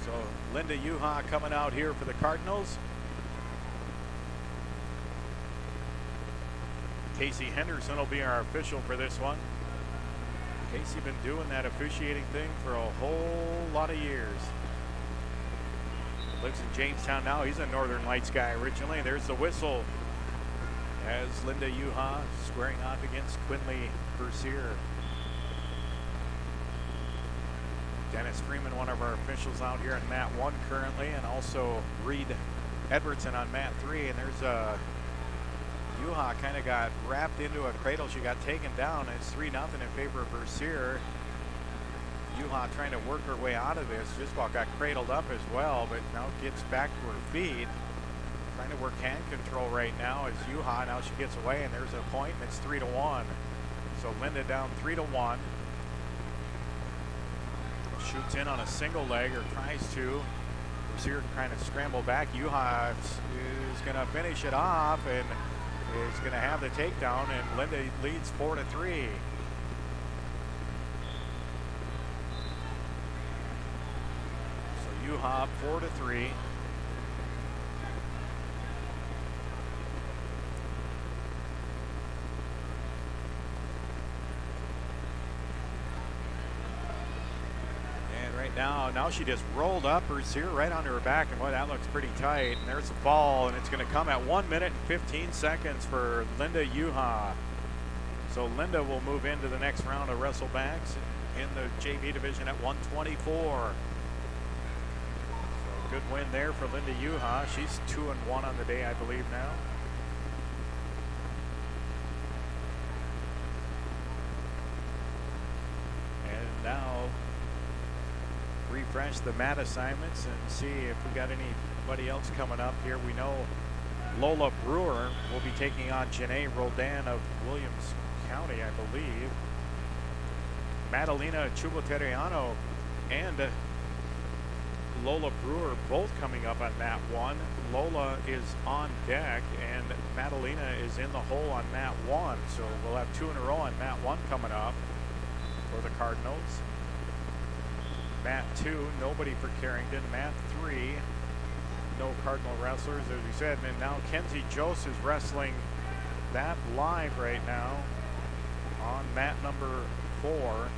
So Linda Yuha coming out here for the Cardinals. Casey Henderson will be our official for this one. Casey been doing that officiating thing for a whole lot of years. Lives in Jamestown now. He's a Northern Lights guy originally. There's the whistle as Linda Yuha squaring off against Quinley Bercier. Dennis Freeman, one of our officials out here on mat 1 currently, and also Reed Edwardson on mat 3. And there's a Yuha kind of got wrapped into a cradle. She got taken down. It's 3-0 in favor of Bercier. Yuha trying to work her way out of this. Just about got cradled up as well, but now gets back to her feet. Trying to work hand control right now as Yuha. Now she gets away, and there's a point, and it's 3-1. So Linda down 3-1. Shoots in on a single leg, or tries to. Bercier trying to scramble back. Yuha is going to finish it off, and is going to have the takedown, and Linda leads 4-3. So Yuha 4-3. And right now she just rolled up Bercier right onto her back, and boy, that looks pretty tight. And there's the fall, and it's going to come at 1 minute and 15 seconds for Linda Yuha. So Linda will move into the next round of wrestlebacks in the JV division at 124. So good win there for Linda Yuha. She's 2-1 on the day, I believe now. And now refresh the mat assignments and see if we got anybody else coming up here. We know Lola Brewer will be taking on Janae Roldan of Williams County, I believe. Madalena Chuboteriano and Lola Brewer both coming up on mat 1. Lola is on deck, and Madalena is in the hole on mat 1. So we'll have 2 in a row on mat 1 coming up for the Cardinals. Mat 2, nobody for Carrington. Mat 3, no Cardinal wrestlers, as we said. And now Kenzie Jost is wrestling that live right now on mat number 4.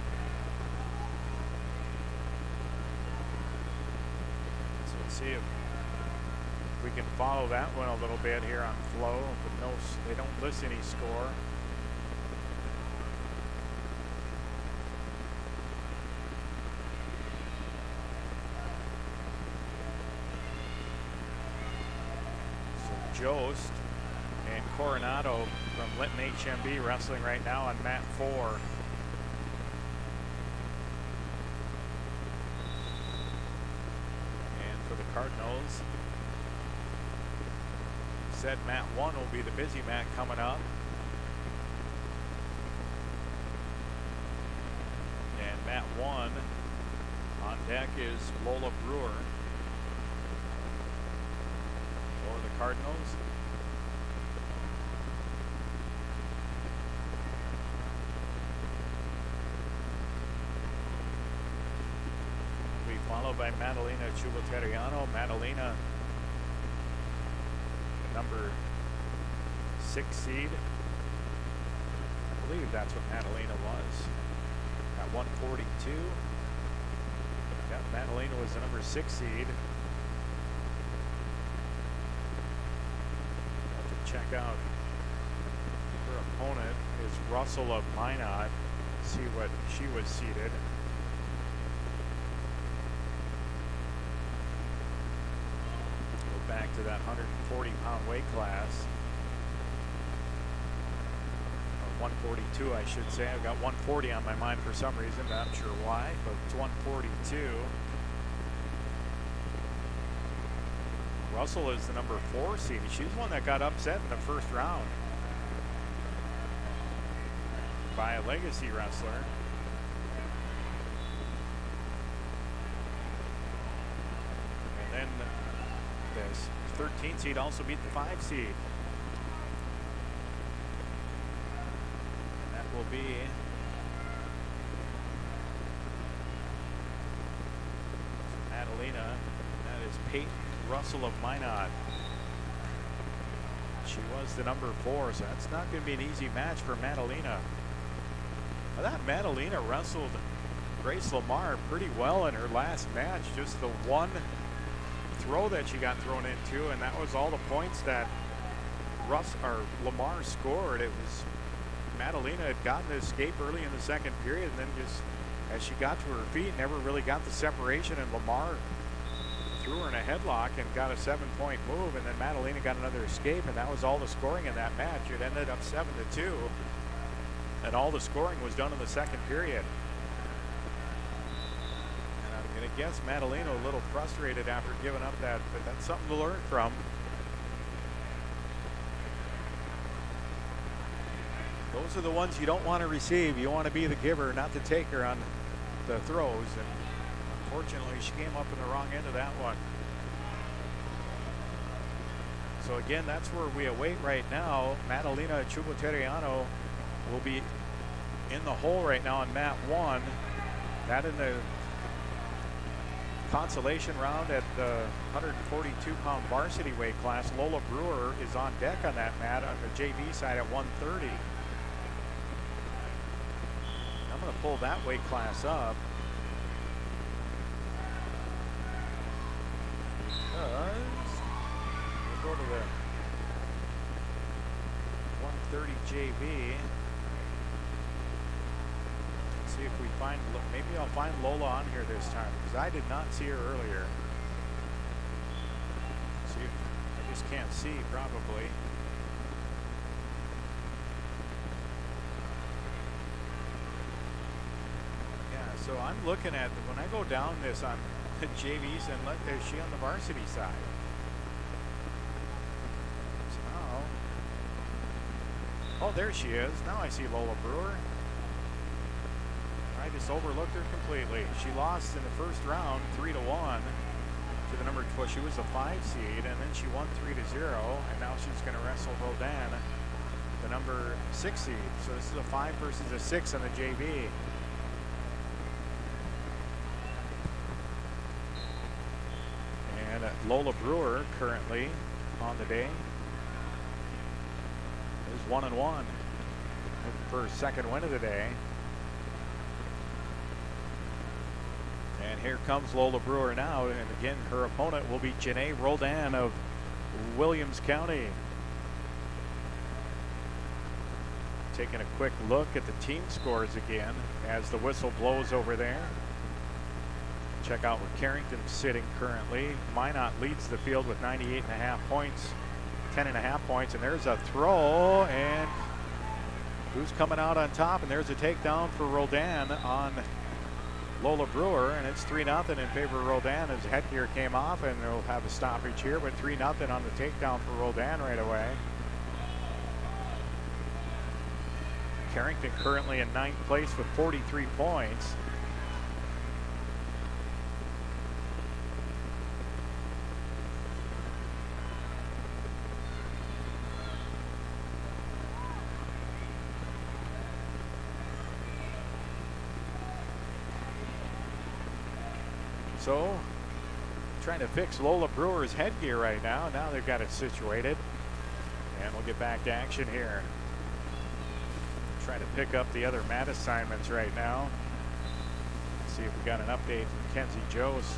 See if we can follow that one a little bit here on Flow, but no, they don't list any score. So Jost and Coronado from Linton HMB wrestling right now on mat 4. Cardinals. Said mat 1 will be the busy mat coming up. And mat 1 on deck is Lola Brewer for the Cardinals. Followed by Madalena Chuboteriano. Madalena, number 6 seed. I believe that's what Madalena was. At 142. Yeah, Madalena was the number 6 seed. Have to check out her opponent is Russell of Minot. See what she was seeded. Back to that 140-pound weight class. Or 142, I should say. I've got 140 on my mind for some reason. Not sure why, but it's 142. Russell is the number 4 seed. She's the one that got upset in the first round by a legacy wrestler. And then this 13 seed also beat the 5 seed. And that will be Madalena. That is Peyton Russell of Minot. She was the number 4, so that's not going to be an easy match for Madalena. Now that Madalena wrestled Grace Lamar pretty well in her last match. Just the one throw that she got thrown into, and that was all the points that Lamar scored. It was Madalena had gotten the escape early in the second period, and then just as she got to her feet, never really got the separation, and Lamar threw her in a headlock and got a 7-point move, and then Madalena got another escape, and that was all the scoring in that match. It ended up 7-2, and all the scoring was done in the second period. I guess Madalena a little frustrated after giving up that, but that's something to learn from. Those are the ones you don't want to receive. You want to be the giver, not the taker on the throws. And unfortunately, she came up in the wrong end of that one. So again, that's where we await right now. Madalena Chuboteriano will be in the hole right now on mat 1. That in the consolation round at the 142-pound varsity weight class. Lola Brewer is on deck on that mat on the JV side at 130. I'm going to pull that weight class up. Because we'll go to the 130 JV. See if we find, maybe I'll find Lola on here this time, because I did not see her earlier. See, I just can't see probably. Yeah, so I'm looking at, when I go down this on the JVs, and is she on the varsity side? So now, oh, there she is. Now I see Lola Brewer. I just overlooked her completely. She lost in the first round 3-1 to the number 12. She was a 5 seed, and then she won 3-0, and now she's going to wrestle Rodan, the number 6 seed. So this is a 5 versus a 6 on the JV. And Lola Brewer currently on the day is 1-1 for her second win of the day. And here comes Lola Brewer now, and again her opponent will be Janae Roldan of Williams County. Taking a quick look at the team scores again as the whistle blows over there. Check out where Carrington's sitting currently. Minot leads the field with 98.5 points, 10.5 points, and there's a throw, and who's coming out on top? And there's a takedown for Roldan on Lola Brewer, and it's 3-0 in favor of Roldan as headgear came off, and they'll have a stoppage here, but 3-0 on the takedown for Roldan right away. Carrington currently in 9th place with 43 points. So, trying to fix Lola Brewer's headgear right now. Now they've got it situated. And we'll get back to action here. Trying to pick up the other mat assignments right now. See if we got an update from Kenzie Jost.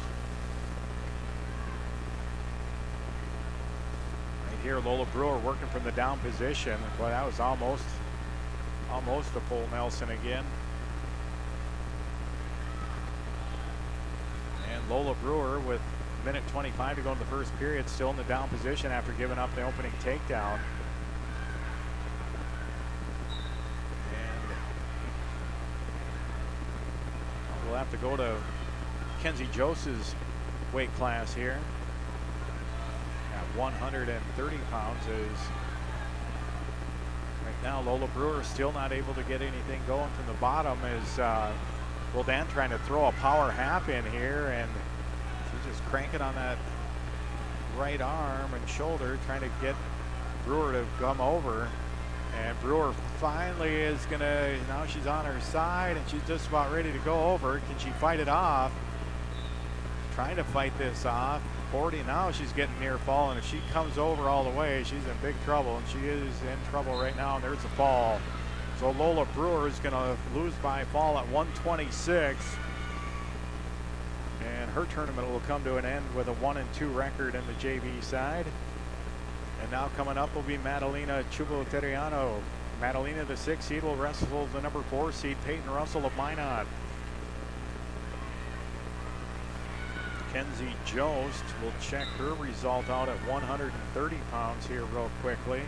Right here, Lola Brewer working from the down position. Boy, that was almost a full Nelson again. Lola Brewer with a minute 25 to go in the first period, still in the down position after giving up the opening takedown. And we'll have to go to Kenzie Jost's weight class here at 130 pounds. Is right now Lola Brewer still not able to get anything going from the bottom. Is Roldan trying to throw a power half in here, and she's just cranking on that right arm and shoulder, trying to get Brewer to come over. And Brewer finally is gonna, now she's on her side and she's just about ready to go over. Can she fight it off? Trying to fight this off. 40 now, she's getting near fall, and if she comes over all the way, she's in big trouble, and she is in trouble right now, and there's a fall. So Lola Brewer is going to lose by fall at 126. And her tournament will come to an end with a 1-2 record in the JV side. And now coming up will be Madalena Chuboteriano. Madalena, the 6 seed, will wrestle the number 4 seed, Peyton Russell of Minot. Kenzie Jost will check her result out at 130 pounds here real quickly.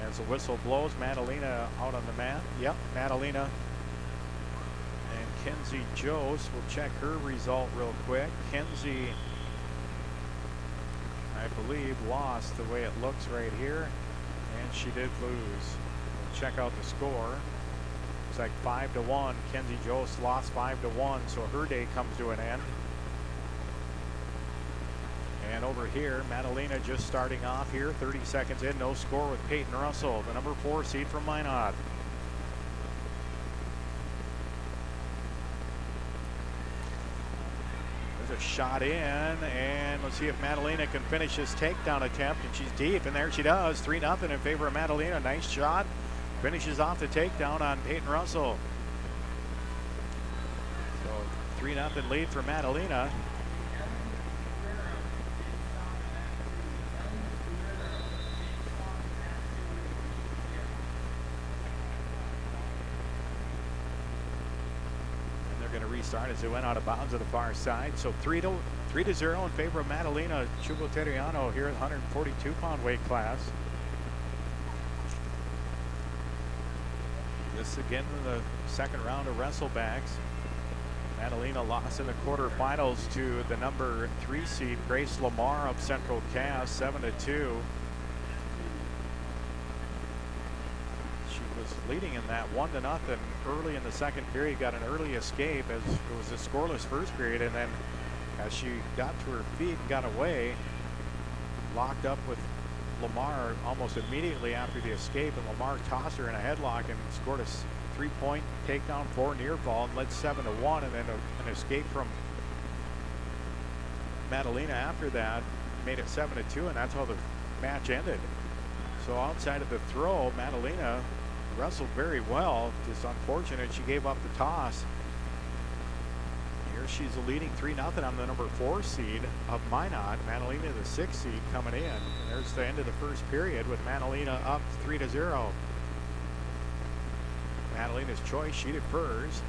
As the whistle blows, Madalena out on the mat. Yep, Madalena. And Kenzie Jost will check her result real quick. Kenzie, I believe, lost the way it looks right here. And she did lose. We'll check out the score. It's like 5-1. Kenzie Jost lost 5-1, so her day comes to an end. And over here, Madalena just starting off here, 30 seconds in, no score with Peyton Russell, the number 4 seed from Minot. There's a shot in, and let's see if Madalena can finish this takedown attempt, and she's deep, and there she does. 3-0 in favor of Madalena. Nice shot. Finishes off the takedown on Peyton Russell. So 3-0 lead for Madalena. Restart as they went out of bounds to the far side. So 3-0 in favor of Madalena Chuboteriano here at 142-pound weight class. This again in the second round of wrestlebacks. Madalena lost in the quarterfinals to the number 3 seed Grace Lamar of Central Cass, 7-2. She was leading in that 1-0 early in the second period. Got an early escape as it was a scoreless first period, and then as she got to her feet and got away, locked up with Lamar almost immediately after the escape, and Lamar tossed her in a headlock and scored a 3-point takedown for near fall and led 7-1, and then an escape from Madalena after that made it 7-2, and that's how the match ended. So outside of the throw, Madalena wrestled very well. Just unfortunate she gave up the toss. Here she's leading 3-0 on the number 4 seed of Minot. Madalena, the 6th seed, coming in. And there's the end of the first period with Madalena up 3-0. Madalena's choice, she defers.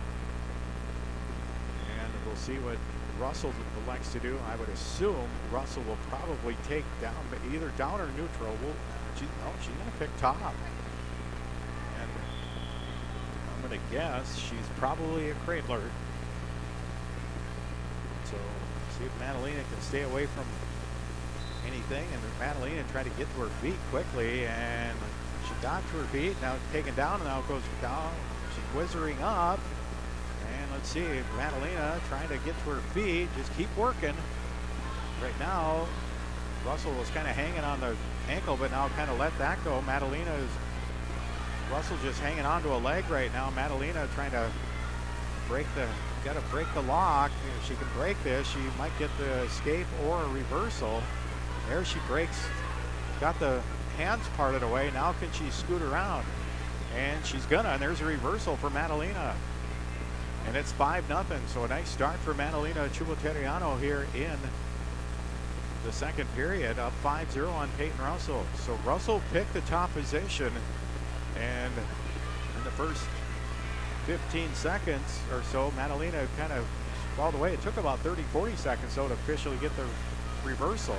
And we'll see what Russell elects to do. I would assume Russell will probably take down, but either down or neutral. She's going to pick top. And I'm going to guess she's probably a cradler. So see if Madalena can stay away from anything. And Madalena tried to get to her feet quickly, and she got to her feet. Now taken down, and now goes down. She's whizzing up. And let's see, Madalena trying to get to her feet. Just keep working. Right now, Russell was kind of hanging on the ankle, but now kind of let that go. Russell just hanging on to a leg right now. Madalena trying to got to break the lock. If she can break this, she might get the escape or a reversal. There she breaks, got the hands parted away. Now can she scoot around? And she's gonna, and there's a reversal for Madalena. And it's 5-0, so a nice start for Madalena Chuboteriano here in the second period, up 5-0 on Peyton Russell. So Russell picked the top position, and in the first 15 seconds or so, Madalena kind of all the way. It took about 30-40 seconds so to officially get the reversal.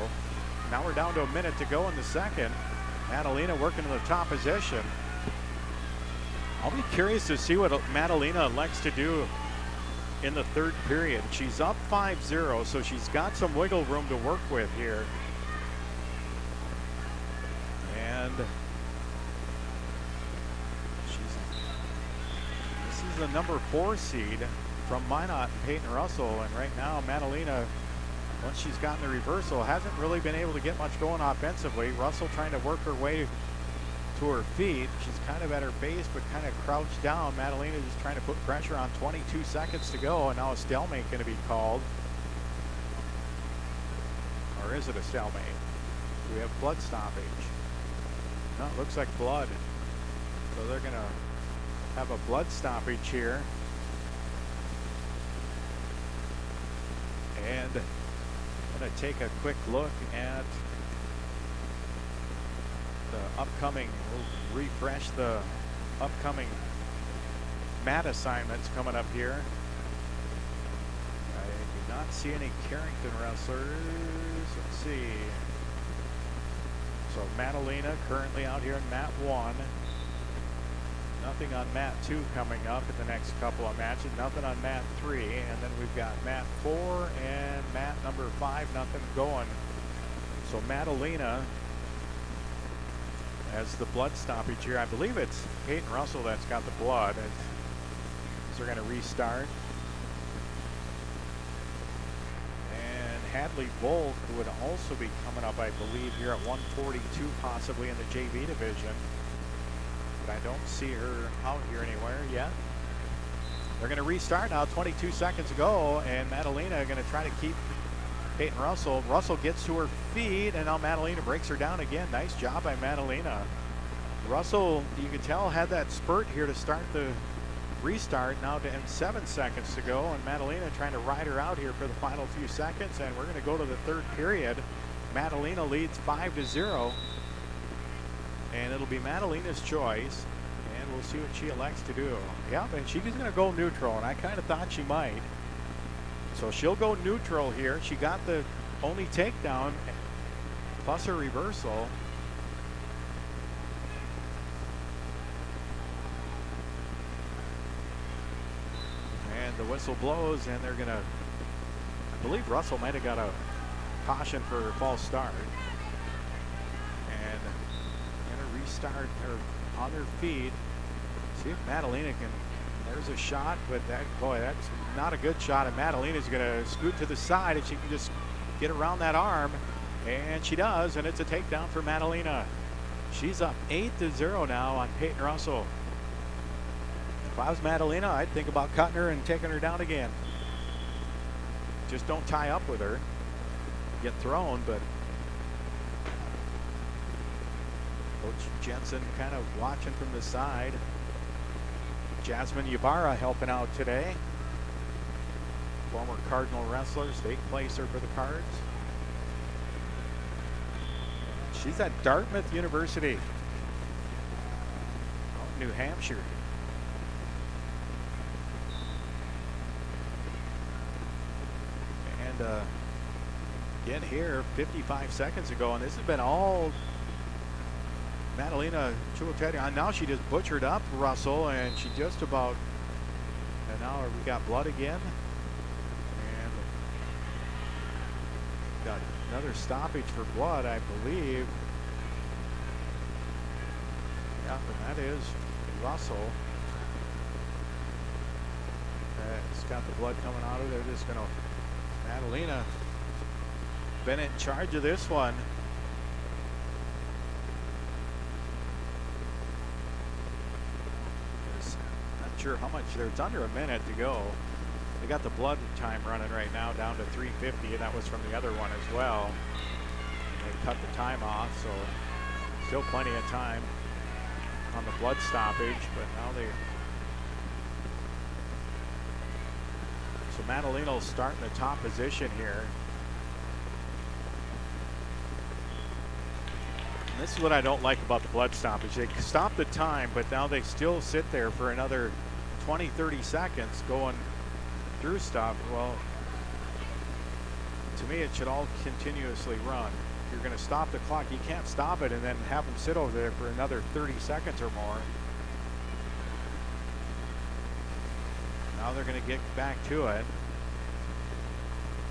Now we're down to a minute to go in the second. Madalena working in the top position. I'll be curious to see what Madalena elects to do in the third period. She's up 5-0, so she's got some wiggle room to work with here. And this is the number 4 seed from Minot, Peyton Russell. And right now, Madalena, once she's gotten the reversal, hasn't really been able to get much going offensively. Russell trying to work her way to her feet. She's kind of at her base, but kind of crouched down. Madalena just trying to put pressure on. 22 seconds to go, and now a stalemate going to be called. Or is it a stalemate? Do we have blood stoppage? No, it looks like blood. So they're going to have a blood stoppage here. And I'm going to take a quick look at the upcoming, we'll refresh the upcoming mat assignments coming up here. I do not see any Carrington wrestlers. Let's see. So Madalena currently out here in mat 1. Nothing on mat 2 coming up in the next couple of matches. Nothing on mat 3. And then we've got mat 4 and mat number 5. Nothing going. So Madalena has the blood stoppage here. I believe it's Peyton Russell that's got the blood. As they're going to restart. And Hadley Volk would also be coming up, I believe, here at 142, possibly in the JV division. But I don't see her out here anywhere yet. They're going to restart now, 22 seconds ago, and Madalena going to try to keep Peyton Russell. Russell gets to her feet, and now Madalena breaks her down again. Nice job by Madalena. Russell, you can tell, had that spurt here to start the restart. Now to end 7 seconds to go, and Madalena trying to ride her out here for the final few seconds, and we're going to go to the third period. Madalena leads 5-0, and it'll be Madalena's choice, and we'll see what she elects to do. Yep, and she's going to go neutral, and I kind of thought she might. So she'll go neutral here. She got the only takedown plus her reversal. And the whistle blows, and they're going to, I believe Russell might have got a caution for a false start. And going to restart her on her feet. See if Madalena can. There's a shot, but that's not a good shot. And Madalena's going to scoot to the side, and she can just get around that arm, and she does, and it's a takedown for Madalena. She's up 8-0 now on Peyton Russell. If I was Madalena, I'd think about cutting her and taking her down again. Just don't tie up with her. Get thrown, but Coach Jensen kind of watching from the side. Jasmine Ybarra helping out today. Former Cardinal wrestler, state placer for the Cards. She's at Dartmouth University, New Hampshire. And again here, 55 seconds ago, and this has been all Madalena Chulotetti. Now she just butchered up Russell, and she just about, and now we got blood again. And got another stoppage for blood, I believe. Yeah, and that is Russell. It's got the blood coming out of there. Just gonna, Madalena been in charge of this one. Not sure how much there. It's under a minute to go. They got the blood time running right now down to 3:50, and that was from the other one as well. They cut the time off, so still plenty of time on the blood stoppage, but now they. So Madalena will start in the top position here. And this is what I don't like about the blood stoppage. They stop the time, but now they still sit there for another 20-30 seconds going through stuff. Well, to me, it should all continuously run. If you're going to stop the clock, you can't stop it and then have them sit over there for another 30 seconds or more. Now they're going to get back to it.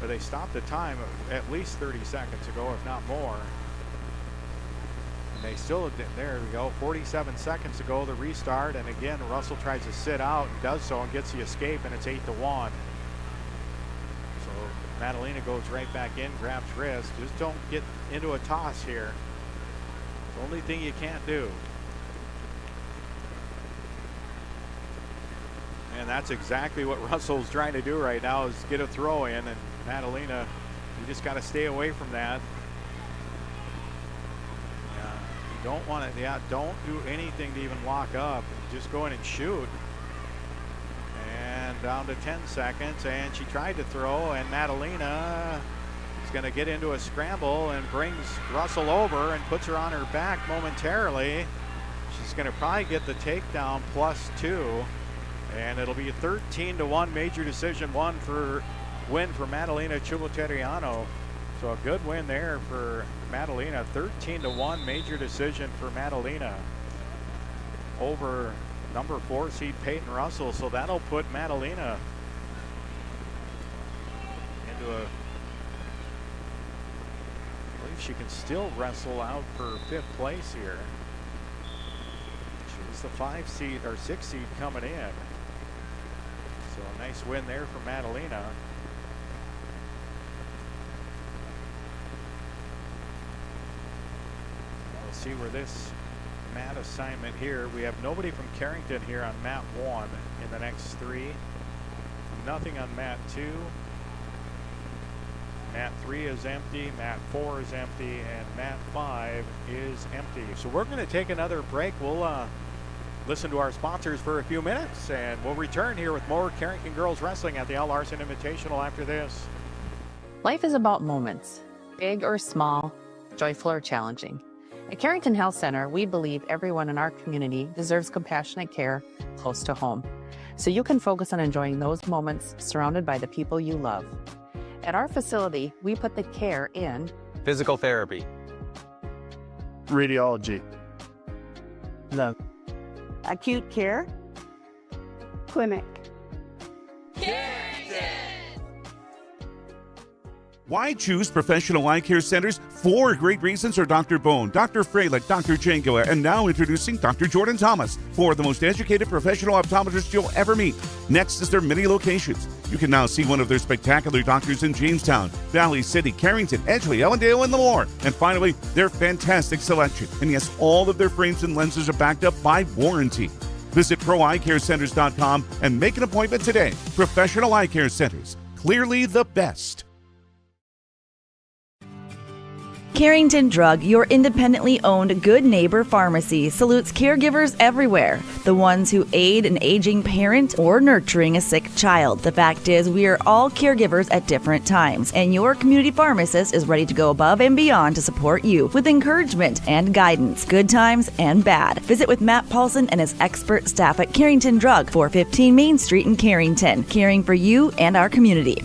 But they stopped the time at least 30 seconds ago, if not more. And they still, there we go, 47 seconds ago, the restart. And again, Russell tries to sit out and does so and gets the escape, and it's 8-1. So Madalena goes right back in, grabs wrist. Just don't get into a toss here. It's the only thing you can't do. And that's exactly what Russell's trying to do right now, is get a throw in, and Madalena, you just got to stay away from that. Yeah, you don't want to, don't do anything to even lock up. Just go in and shoot. And down to 10 seconds, and she tried to throw, and Madalena is going to get into a scramble and brings Russell over and puts her on her back momentarily. She's going to probably get the takedown +2. And it'll be a 13-1 major decision win for Madalena Chuloteriano. So a good win there for Madalena. 13-1 major decision for Madalena over number 4 seed Peyton Russell. So that'll put Madalena into a, I believe she can still wrestle out for 5th place here. She's the 5 seed or 6 seed coming in. So a nice win there for Madalena. We'll see where this mat assignment here. We have nobody from Carrington here on mat 1 in the next 3. Nothing on mat 2. Mat 3 is empty, mat 4 is empty, and mat 5 is empty. So we're going to take another break. We'll listen to our sponsors for a few minutes, and we'll return here with more Carrington Girls Wrestling at the Al Larson Invitational after this. Life is about moments, big or small, joyful or challenging. At Carrington Health Center, we believe everyone in our community deserves compassionate care close to home, so you can focus on enjoying those moments surrounded by the people you love. At our facility, we put the care in physical therapy, radiology, love, acute care, clinic. Why choose professional eye care centers? 4 great reasons are Dr. Bone, Dr. Freilich, Dr. Jangoa, and now introducing Dr. Jordan Thomas, 4 of the most educated professional optometrists you'll ever meet. Next is their many locations. You can now see one of their spectacular doctors in Jamestown, Valley City, Carrington, Edgeley, Ellendale, and more. And finally, their fantastic selection. And yes, all of their frames and lenses are backed up by warranty. Visit ProEyeCareCenters.com and make an appointment today. Professional Eye Care Centers, clearly the best. Carrington Drug, your independently owned Good Neighbor Pharmacy, salutes caregivers everywhere. The ones who aid an aging parent or nurturing a sick child. The fact is, we are all caregivers at different times, and your community pharmacist is ready to go above and beyond to support you with encouragement and guidance, good times and bad. Visit with Matt Paulson and his expert staff at Carrington Drug, 415 Main Street in Carrington, caring for you and our community.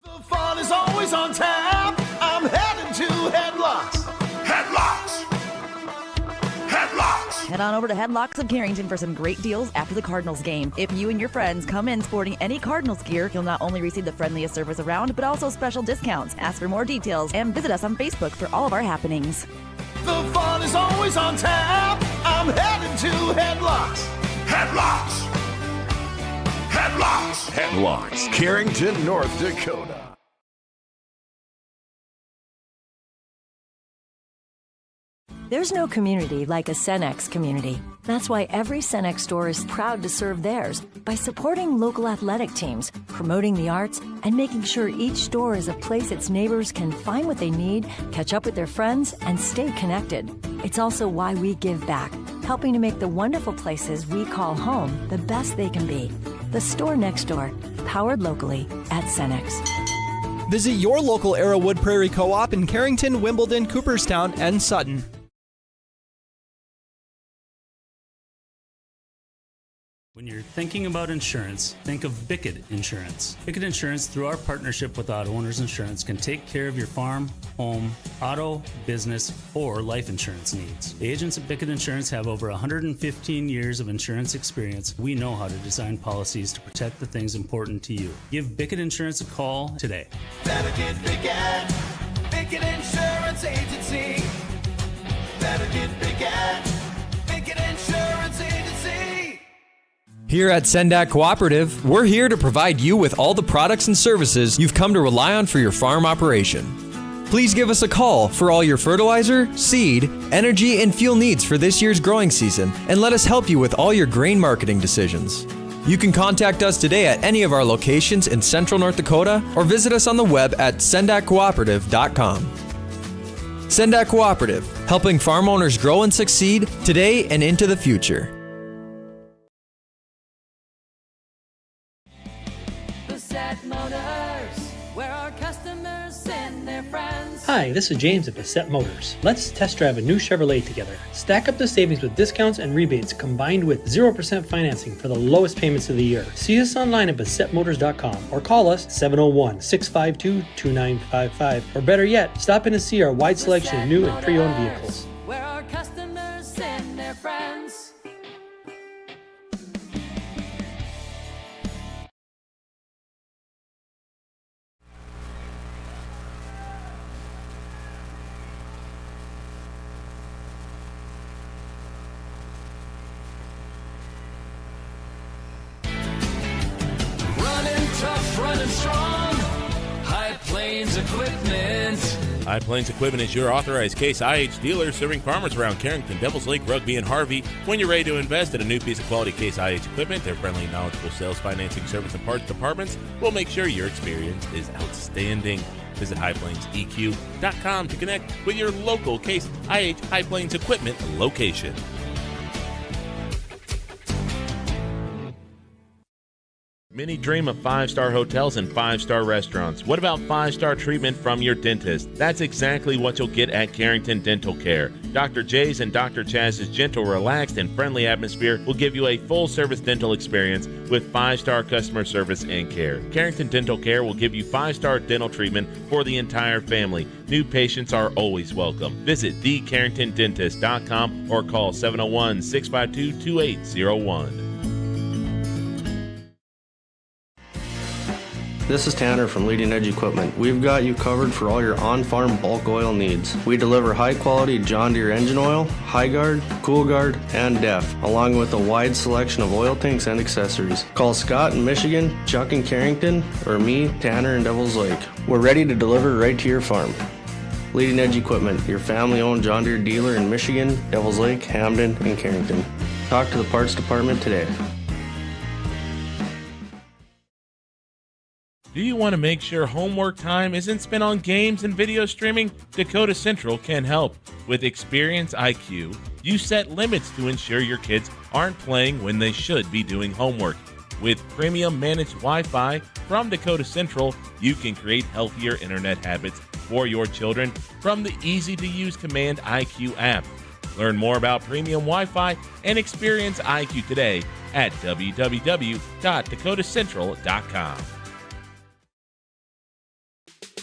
The fun is always on tap. I'm heading to Headlocks. Headlocks. Headlocks. Head on over to Headlocks of Carrington for some great deals after the Cardinals game. If you and your friends come in sporting any Cardinals gear, you'll not only receive the friendliest service around, but also special discounts. Ask for more details and visit us on Facebook for all of our happenings. The fun is always on tap. I'm heading to Headlocks. Headlocks. Headlocks. Headlocks, Carrington, North Dakota. There's no community like a Cenex community. That's why every Cenex store is proud to serve theirs by supporting local athletic teams, promoting the arts, and making sure each store is a place its neighbors can find what they need, catch up with their friends, and stay connected. It's also why we give back, helping to make the wonderful places we call home the best they can be. The store next door, powered locally at Cenex. Visit your local Arrowwood Prairie Co-op in Carrington, Wimbledon, Cooperstown, and Sutton. When you're thinking about insurance, think of Bickett Insurance. Bickett Insurance, through our partnership with Auto Owners Insurance, can take care of your farm, home, auto, business, or life insurance needs. The agents at Bickett Insurance have over 115 years of insurance experience. We know how to design policies to protect the things important to you. Give Bickett Insurance a call today. Better get Bickett. Bickett Insurance Agency. Better get Bickett. Bickett Insurance Agency. Here at Sendak Cooperative, we're here to provide you with all the products and services you've come to rely on for your farm operation. Please give us a call for all your fertilizer, seed, energy, and fuel needs for this year's growing season, and let us help you with all your grain marketing decisions. You can contact us today at any of our locations in Central North Dakota or visit us on the web at sendakcooperative.com. Sendak Cooperative, helping farm owners grow and succeed today and into the future. Motors, where our customers send their friends. Hi, this is James at Bassett Motors. Let's test drive a new Chevrolet together. Stack up the savings with discounts and rebates combined with 0% financing for the lowest payments of the year. See us online at BassettMotors.com or call us 701-652-2955. Or better yet, stop in to see our wide selection of new and pre-owned vehicles. Where our customers send their friends. Tough, running strong. High Plains Equipment. High Plains Equipment is your authorized Case IH dealer serving farmers around Carrington, Devils Lake, Rugby, and Harvey. When you're ready to invest in a new piece of quality Case IH equipment, their friendly, knowledgeable sales, financing, service, and parts departments will make sure your experience is outstanding. Visit highplainseq.com to connect with your local Case IH High Plains Equipment location. Many dream of 5-star hotels and 5-star restaurants. What about 5-star treatment from your dentist? That's exactly what you'll get at Carrington Dental Care. Dr. J's and Dr. Chaz's gentle, relaxed, and friendly atmosphere will give you a full-service dental experience with 5-star customer service and care. Carrington Dental Care will give you 5-star dental treatment for the entire family. New patients are always welcome. Visit thecarringtondentist.com or call 701-652-2801. This is Tanner from Leading Edge Equipment. We've got you covered for all your on-farm bulk oil needs. We deliver high-quality John Deere engine oil, High Guard, Cool Guard, and DEF, along with a wide selection of oil tanks and accessories. Call Scott in Michigan, Chuck in Carrington, or me, Tanner in Devils Lake. We're ready to deliver right to your farm. Leading Edge Equipment, your family-owned John Deere dealer in Michigan, Devils Lake, Hamden, and Carrington. Talk to the parts department today. Do you want to make sure homework time isn't spent on games and video streaming? Dakota Central can help. With Experience IQ, you set limits to ensure your kids aren't playing when they should be doing homework. With premium managed Wi-Fi from Dakota Central, you can create healthier internet habits for your children from the easy-to-use Command IQ app. Learn more about premium Wi-Fi and Experience IQ today at www.dakotacentral.com.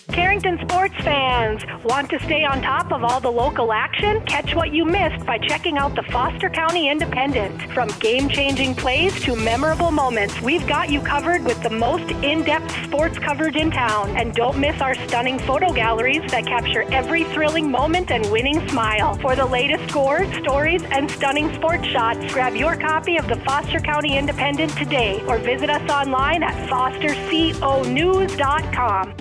Carrington sports fans, want to stay on top of all the local action? Catch what you missed by checking out the Foster County Independent. From game-changing plays to memorable moments, we've got you covered with the most in-depth sports coverage in town. And don't miss our stunning photo galleries that capture every thrilling moment and winning smile. For the latest scores, stories, and stunning sports shots, grab your copy of the Foster County Independent today or visit us online at fosterconews.com.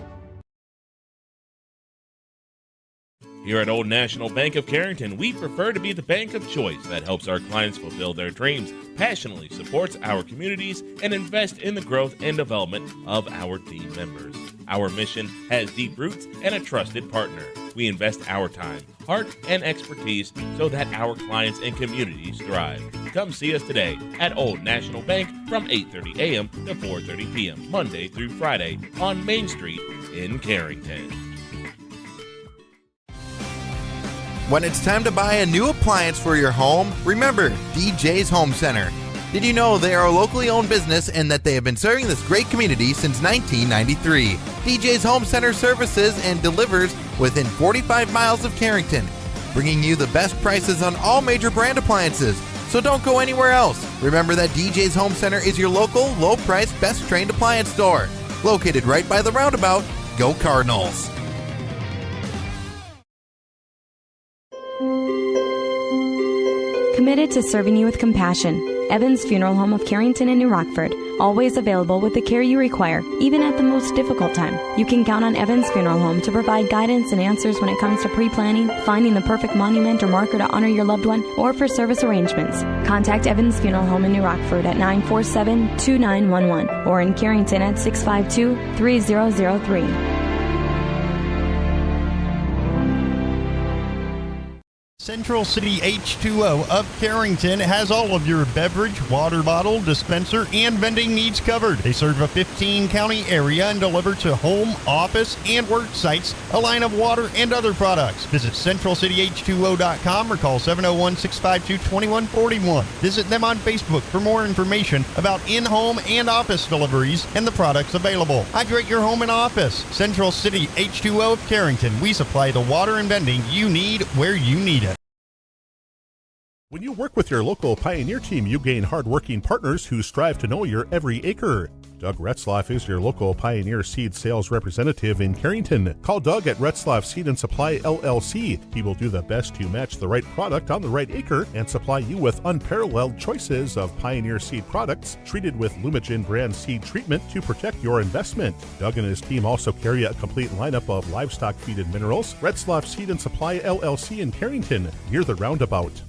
Here at Old National Bank of Carrington, we prefer to be the bank of choice that helps our clients fulfill their dreams, passionately supports our communities, and invest in the growth and development of our team members. Our mission has deep roots and a trusted partner. We invest our time, heart, and expertise so that our clients and communities thrive. Come see us today at Old National Bank from 8:30 a.m. to 4:30 p.m., Monday through Friday on Main Street in Carrington. When it's time to buy a new appliance for your home, remember DJ's Home Center. Did you know they are a locally owned business and that they have been serving this great community since 1993? DJ's Home Center services and delivers within 45 miles of Carrington, bringing you the best prices on all major brand appliances. So don't go anywhere else. Remember that DJ's Home Center is your local, low-priced, best-trained appliance store. Located right by the roundabout. Go Cardinals! Committed to serving you with compassion. Evans Funeral Home of Carrington and New Rockford. Always available with the care you require, even at the most difficult time. You can count on Evans Funeral Home to provide guidance and answers when it comes to pre-planning, finding the perfect monument or marker to honor your loved one, or for service arrangements. Contact Evans Funeral Home in New Rockford at 947-2911 or in Carrington at 652-3003. Central City H2O of Carrington has all of your beverage, water bottle, dispenser, and vending needs covered. They serve a 15-county area and deliver to home, office, and work sites a line of water and other products. Visit CentralCityH2O.com or call 701-652-2141. Visit them on Facebook for more information about in-home and office deliveries and the products available. Hydrate your home and office. Central City H2O of Carrington. We supply the water and vending you need where you need it. When you work with your local Pioneer team, you gain hard-working partners who strive to know your every acre. Doug Retzloff is your local Pioneer Seed sales representative in Carrington. Call Doug at Retzloff Seed and Supply LLC. He will do the best to match the right product on the right acre and supply you with unparalleled choices of Pioneer Seed products treated with Lumigen brand seed treatment to protect your investment. Doug and his team also carry a complete lineup of livestock feed and minerals. Retzloff Seed and Supply LLC in Carrington, near the roundabout.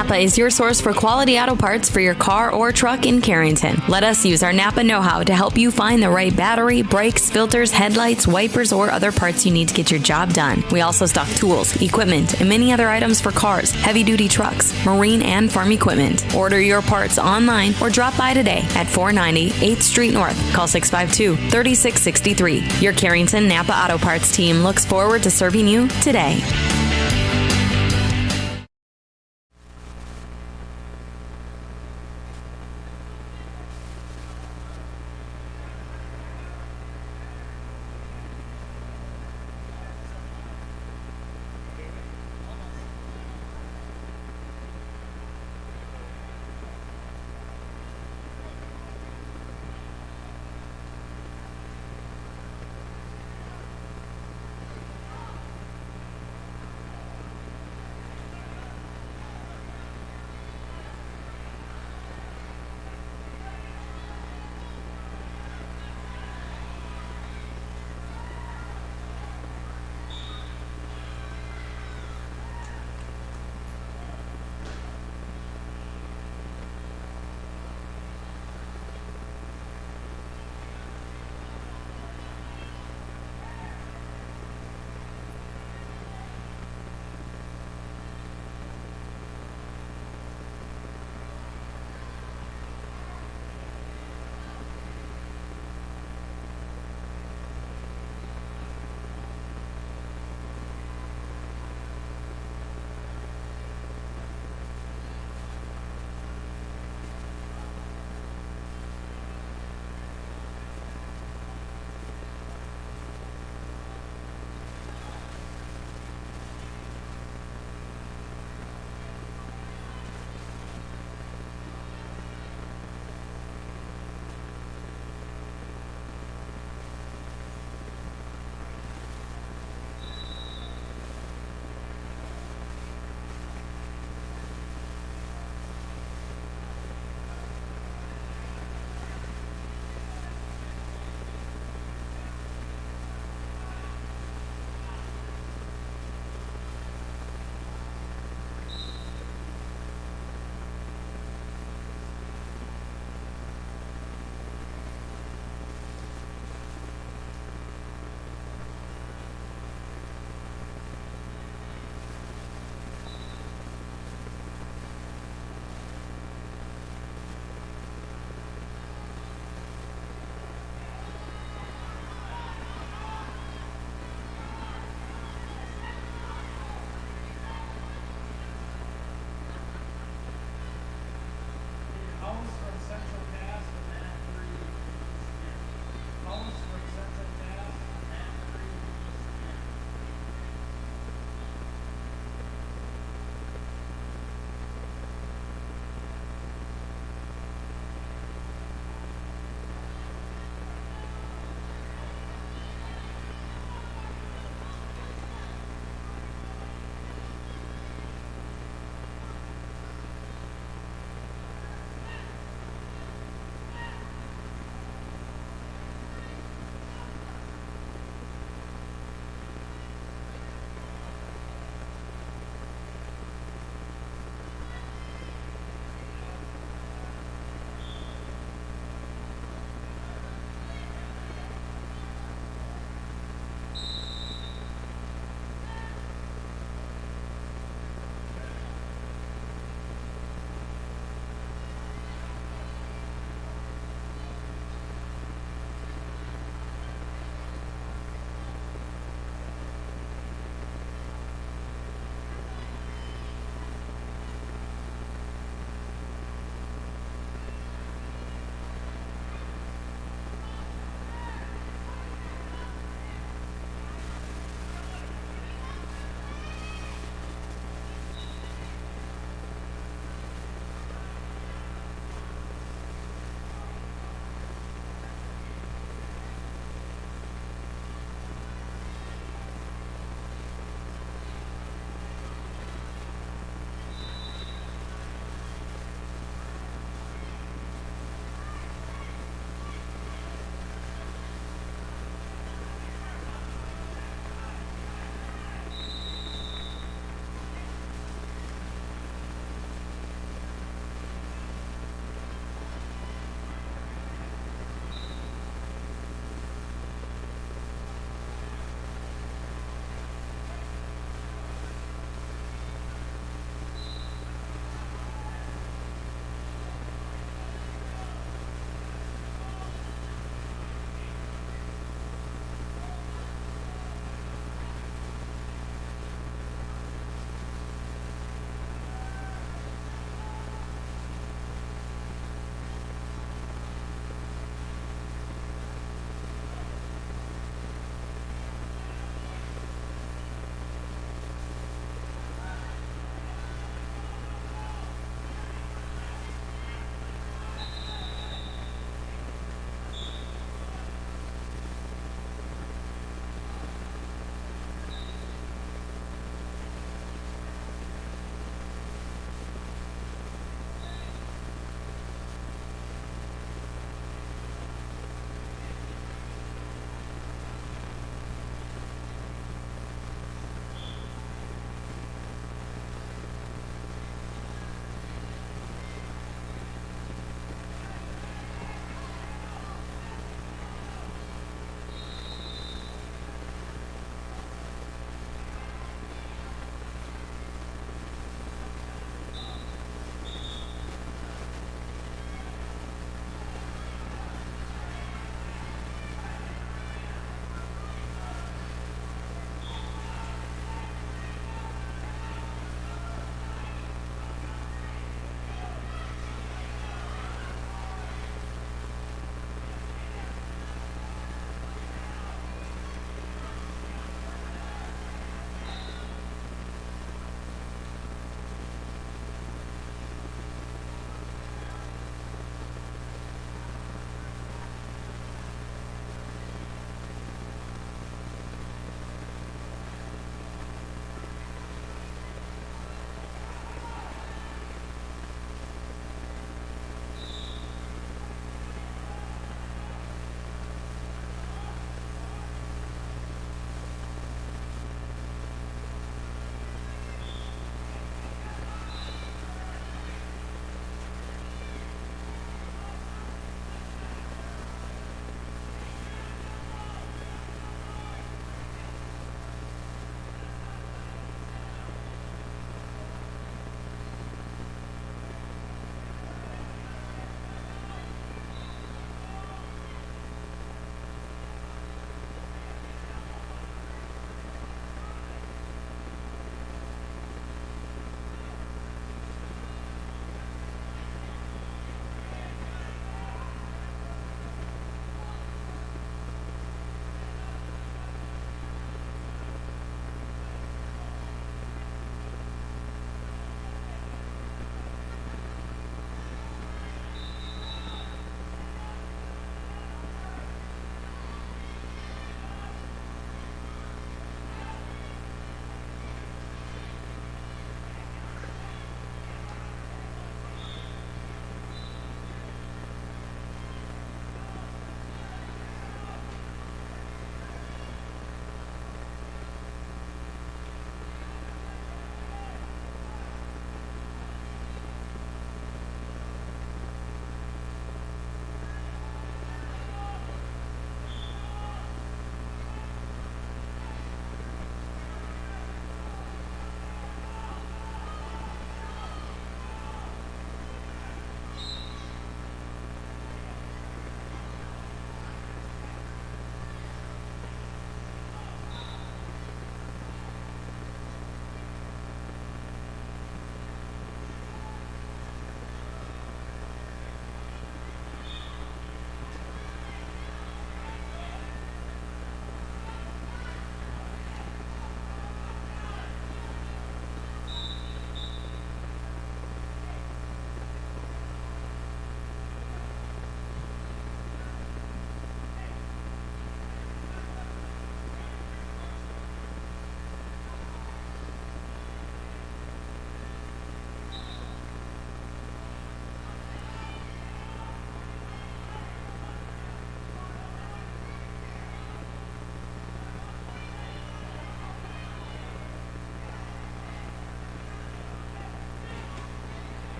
Napa is your source for quality auto parts for your car or truck in Carrington. Let us use our Napa know-how to help you find the right battery, brakes, filters, headlights, wipers, or other parts you need to get your job done. We also stock tools, equipment, and many other items for cars, heavy-duty trucks, marine, and farm equipment. Order your parts online or drop by today at 490 8th Street North. Call 652-3663. Your Carrington Napa Auto Parts team looks forward to serving you today.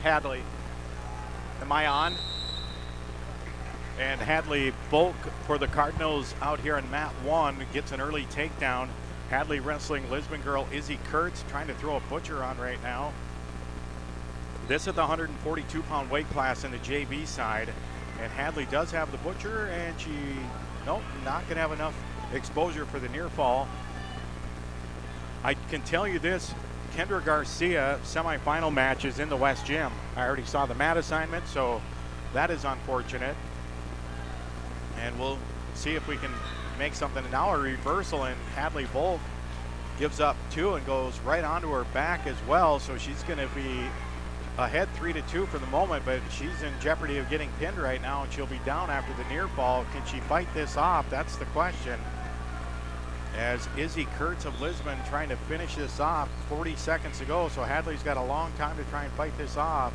Hadley. Am I on? And Hadley Volk for the Cardinals out here in mat 1 gets an early takedown. Hadley wrestling Lisbon girl Izzy Kurtz, trying to throw a butcher on right now. This is the 142-pound weight class in the JV side. And Hadley does have the butcher, and nope, not going to have enough exposure for the near fall. I can tell you this, Kendra Garcia semifinal match is in the West Gym. I already saw the mat assignment, so that is unfortunate. And we'll see if we can make something. Now a reversal, and Hadley Volk gives up 2 and goes right onto her back as well. So she's going to be ahead 3-2 for the moment, but she's in jeopardy of getting pinned right now, and she'll be down after the near fall. Can she fight this off? That's the question. As Izzy Kurtz of Lisbon trying to finish this off 40 seconds ago, so Hadley's got a long time to try and fight this off.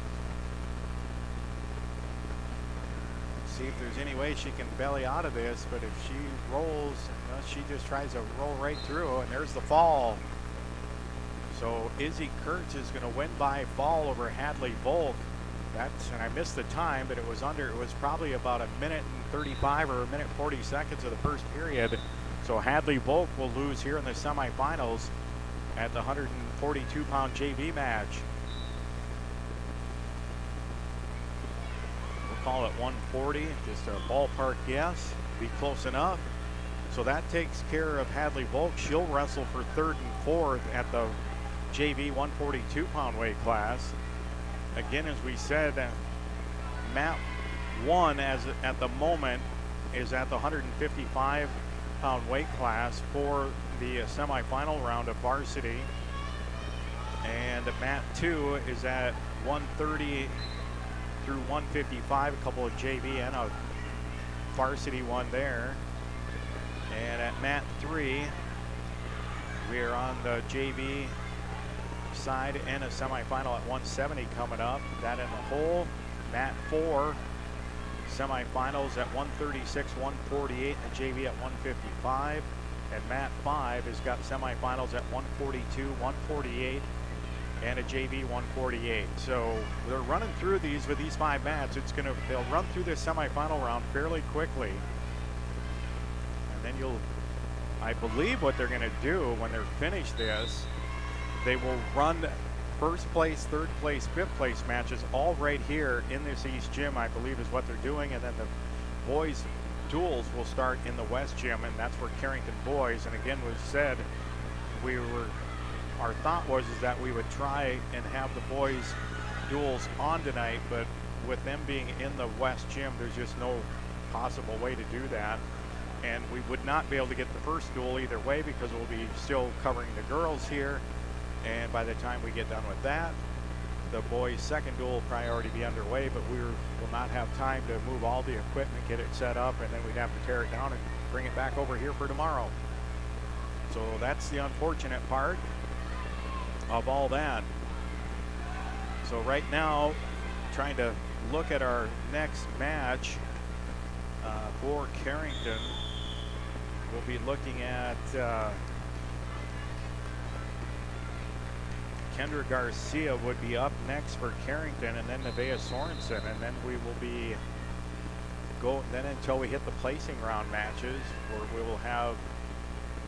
See if there's any way she can belly out of this, but if she rolls, she just tries to roll right through, and there's the fall. So Izzy Kurtz is going to win by fall over Hadley Volk. And I missed the time, but it was probably about 1:35 or 1:40 seconds of the first period. So Hadley Volk will lose here in the semifinals at the 142-pound JV match. Call it 140, just a ballpark guess, be close enough. So that takes care of Hadley Volk. She'll wrestle for 3rd and 4th at the JV 142-pound weight class. Again, as we said, mat 1 at the moment is at the 155-pound weight class for the semifinal round of varsity, and mat 2 is at 130 through 155, a couple of JV and a varsity one there. And at mat 3, we are on the JV side and a semifinal at 170 coming up. That in the hole. Mat 4, semifinals at 136, 148, and the JV at 155. And mat 5 has got semifinals at 142, 148, and a JV 148. So they're running through these with these 5 mats. They'll run through this semifinal round fairly quickly. And then I believe what they're gonna do when they're finished this, they will run 1st place, 3rd place, 5th place matches all right here in this East Gym, I believe is what they're doing. And then the boys duels will start in the West Gym, and that's where Carrington boys, and again was said, our thought was that we would try and have the boys duels on tonight, but with them being in the West Gym, there's just no possible way to do that. And we would not be able to get the first duel either way because we'll be still covering the girls here. And by the time we get done with that, the boys' second duel will probably already be underway, but we will not have time to move all the equipment, get it set up, and then we'd have to tear it down and bring it back over here for tomorrow. So that's the unfortunate part of all that. So right now, trying to look at our next match for Carrington, we'll be looking at Kendra Garcia would be up next for Carrington, and then Nevaeh Sorensen, and then we will be then until we hit the placing round matches, where we will have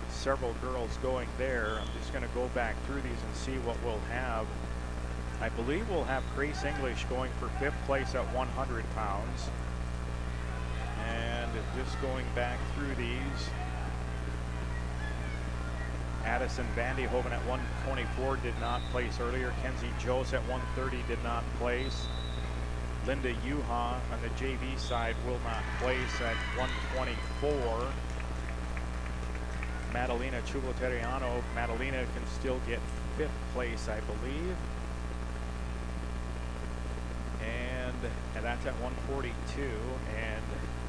several girls going there. I'm just going to go back through these and see what we'll have. I believe we'll have Grace English going for 5th place at 100 pounds. And just going back through these, Addison Vandehoven at 124 did not place earlier. Kenzie Jose at 130 did not place. Linda Yuha on the JV side will not place at 124. Madalena Chuloteriano. Madalena can still get 5th place, I believe. And that's at 142. And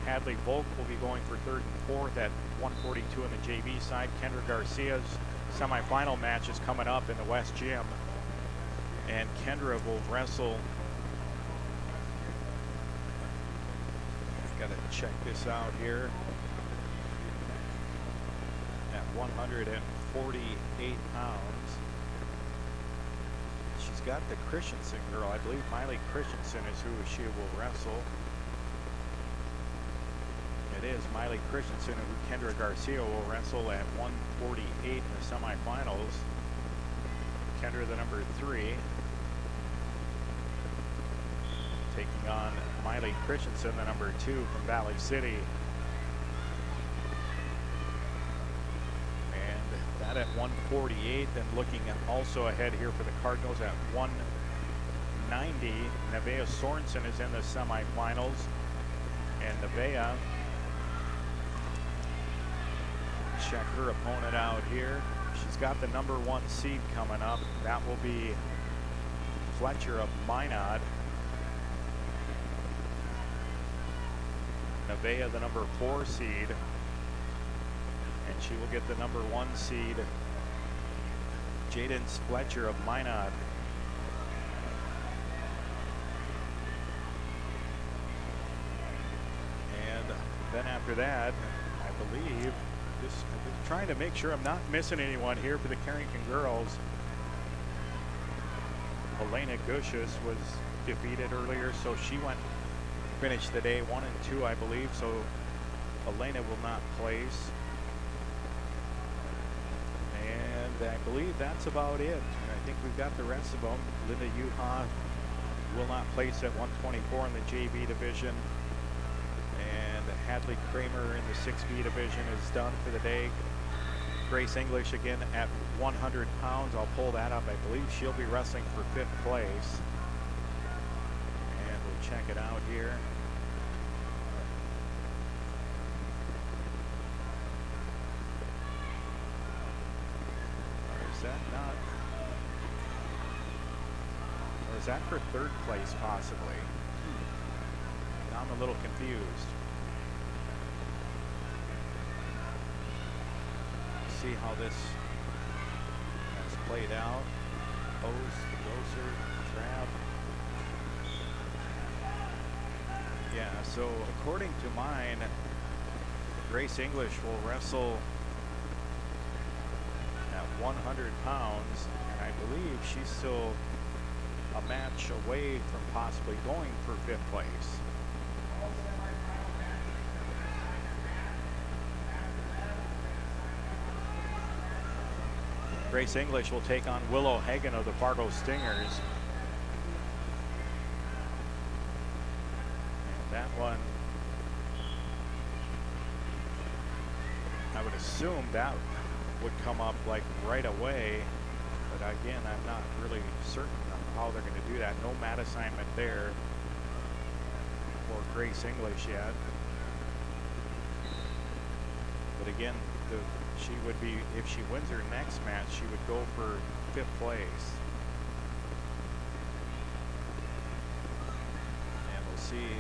Hadley Volk will be going for 3rd and 4th at 142 on the JV side. Kendra Garcia's semifinal match is coming up in the West Gym. And Kendra will wrestle. I've got to check this out here. At 148 pounds. She's got the Christensen girl. I believe Miley Christensen is who she will wrestle. It is Miley Christensen who Kendra Garcia will wrestle at 148 in the semifinals. Kendra, the number 3, taking on Miley Christensen, the number 2 from Valley City. That at 148, then looking at also ahead here for the Cardinals at 190. Nevaeh Sorensen is in the semifinals, and Nevaeh, check her opponent out here. She's got the number 1 seed coming up. That will be Fletcher of Minot. Nevaeh, the number 4 seed. And she will get the number 1 seed, Jaden Fletcher of Minot. And then after that, I believe, just trying to make sure I'm not missing anyone here for the Carrington girls. Elena Gushus was defeated earlier, so she finished the day 1 and 2, I believe. So Elena will not place. I believe that's about it. I think we've got the rest of them. Linda Yuha will not place at 124 in the JV division. And Hadley Kramer in the 6B division is done for the day. Grace English again at 100 pounds. I'll pull that up. I believe she'll be wrestling for 5th place. And we'll check it out here. Or is that for 3rd place possibly? Now I'm a little confused. See how this has played out. Loser, Trav. Yeah, so according to mine, Grace English will wrestle at 100 pounds, and I believe she's still a match away from possibly going for 5th place. Grace English will take on Willow Hagen of the Fargo Stingers. And that one, I would assume that would come up like right away, but again, I'm not really certain of how they're going to do that. No mat assignment there for Grace English yet. But again, she would be, if she wins her next match, she would go for 5th place. And we'll see.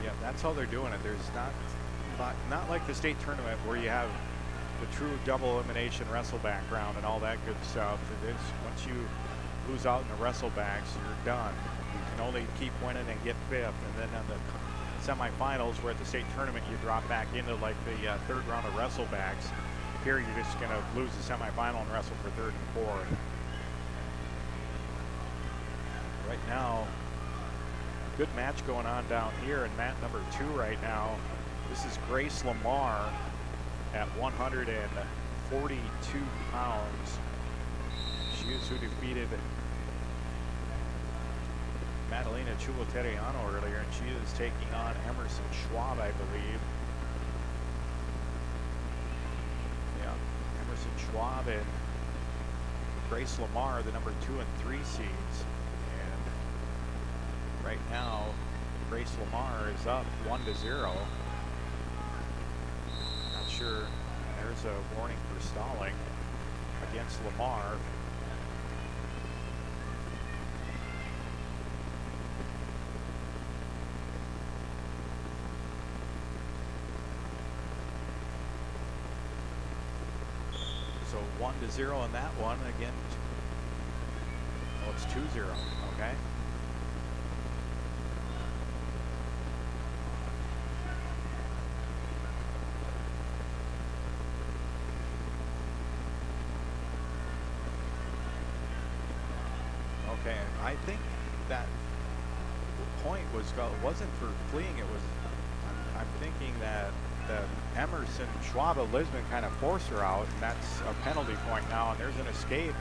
Yeah, that's how they're doing it. There's not like the state tournament where you have the true double elimination wrestle background and all that good stuff. It is, once you lose out in the wrestle backs, you're done. You can only keep winning and get 5th, and then on the semifinals, where at the state tournament you drop back into like the 3rd round of wrestle backs. Here you're just going to lose the semifinal and wrestle for 3rd and 4th. Right now, good match going on down here in mat number 2 right now. This is Grace Lamar at 142 pounds. She is who defeated Madalena Chuloteriano earlier, and she is taking on Emerson Schwab, I believe. Yeah, Emerson Schwab and Grace Lamar, the number 2 and 3 seeds. And right now, Grace Lamar is up 1-0. Sure, there's a warning for stalling against Lamar. So 1-0 in that one. Again, oh, it's 2-0. Okay. I think that point wasn't for fleeing. It was. I'm thinking that Emerson Schwab of Lisbon kind of forced her out, and that's a penalty point now. And there's an escape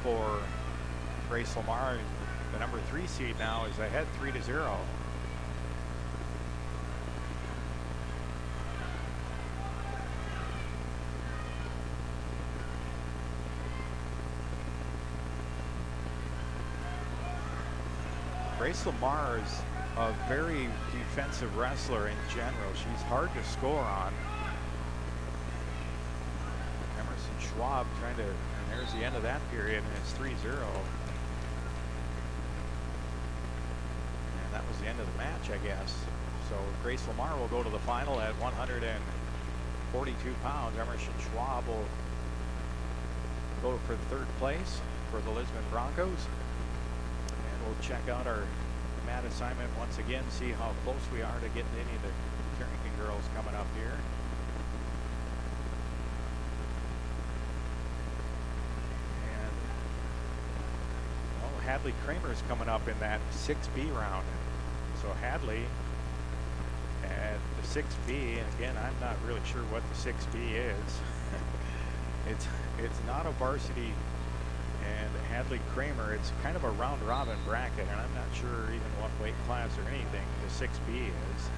for Grace Lamar. The number 3 seed now is ahead 3-0. Grace Lamar is a very defensive wrestler in general. She's hard to score on. Emerson Schwab trying to, and there's the end of that period, and it's 3-0. And that was the end of the match, I guess. So Grace Lamar will go to the final at 142 pounds. Emerson Schwab will go for third place for the Lisbon Broncos. We'll check out our mat assignment once again, see how close we are to getting any of the Carrington girls coming up here. And well, Hadley Kramer is coming up in that 6B round. So Hadley at the 6B, and again, I'm not really sure what the 6B is. It's not a varsity. And Hadley Kramer, it's kind of a round robin bracket, and I'm not sure even what weight class or anything the 6B is.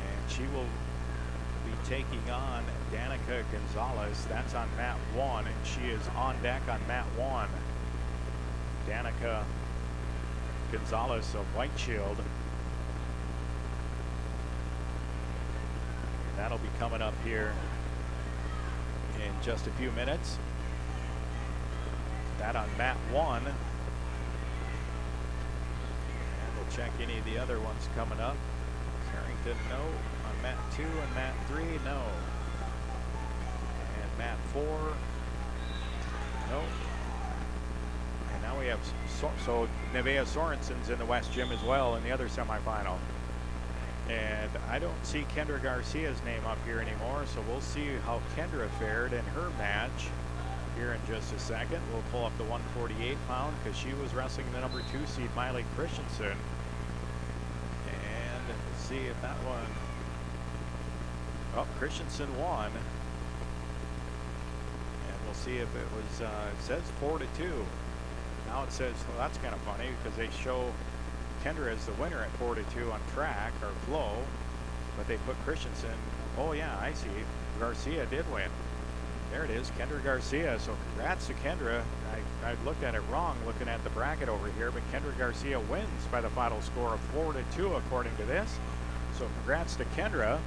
And she will be taking on Danica Gonzalez. That's on mat 1, and she is on deck on mat 1. Danica Gonzalez of White Shield. And that'll be coming up here in just a few minutes. That on mat 1. And we'll check any of the other ones coming up. Carrington, no. On mat 2 and mat 3, no. And mat 4, no. And now we have, so Nevaeh Sorensen's in the West Gym as well in the other semifinal. And I don't see Kendra Garcia's name up here anymore, so we'll see how Kendra fared in her match here in just a second. We'll pull up the 148 pound because she was wrestling the number 2 seed Miley Christensen, and see if that one, oh, Christensen won, and we'll see if it was it says 4-2. Now it says, well, that's kind of funny because they show Kendra as the winner at 4-2 on track or flow, but they put Christensen, oh yeah, I see, Garcia did win. There it is, Kendra Garcia. So congrats to Kendra. I looked at it wrong looking at the bracket over here, but Kendra Garcia wins by the final score of 4-2 according to this. So congrats to Kendra.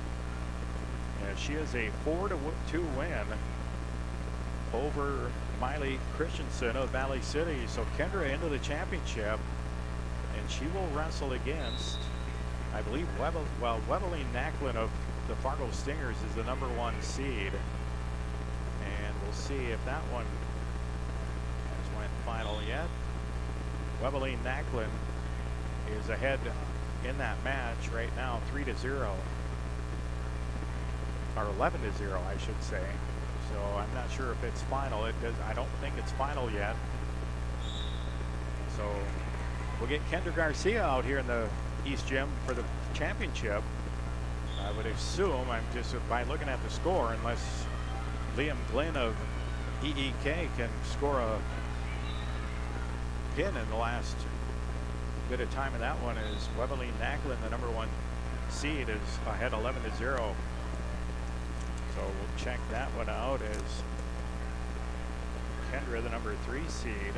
And she is a 4-2 win over Miley Christensen of Valley City. So Kendra into the championship, and she will wrestle against, I believe, Webeline Nacklin of the Fargo Stingers is the number 1 seed. See if that one has went final yet. Webeline Nacklin is ahead in that match right now, 3-0, or 11-0, I should say. So I'm not sure if it's final. It does. I don't think it's final yet. So we'll get Kendra Garcia out here in the East Gym for the championship. I would assume, I'm just by looking at the score, unless Liam Glenn of EEK can score a pin in the last bit of time, and that one is Webeline Nacklin, the number 1 seed, is ahead 11-0. So we'll check that one out as Kendra, the number 3 seed,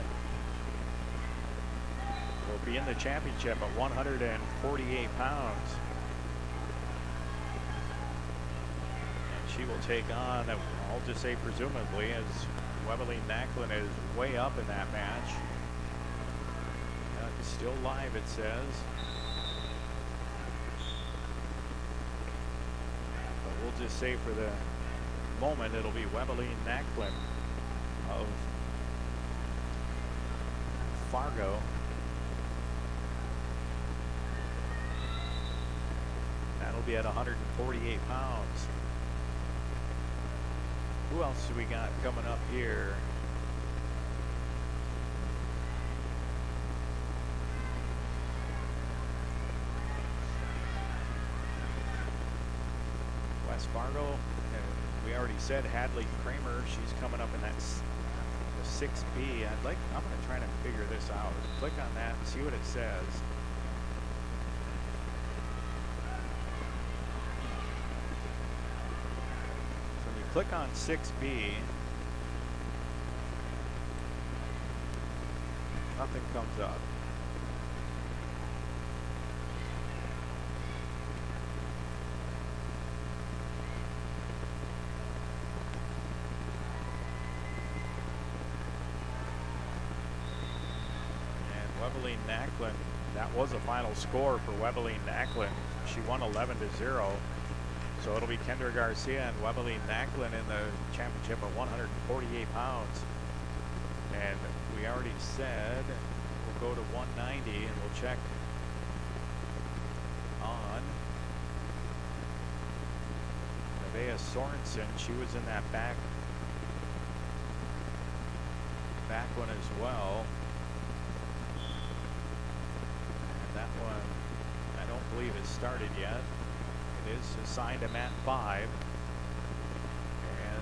will be in the championship at 148 pounds. She will take on, I'll just say presumably, as Webeline Nacklin is way up in that match. It's still live, it says. But we'll just say for the moment it'll be Webeline Nacklin of Fargo. That'll be at 148 pounds. Who else do we got coming up here? Fargo, we already said Hadley Kramer. She's coming up in that the 6B. I'm going to try to figure this out. Click on that and see what it says. So when you click on 6B, nothing comes up. Webeline Nacklin, that was a final score for Webeline Nacklin. She won 11-0. So it'll be Kendra Garcia and Webeline Nacklin in the championship at 148 pounds. And we already said we'll go to 190 and we'll check on Nevaeh Sorensen. She was in that back one as well. That one, I don't believe it started yet. It is assigned to mat 5. And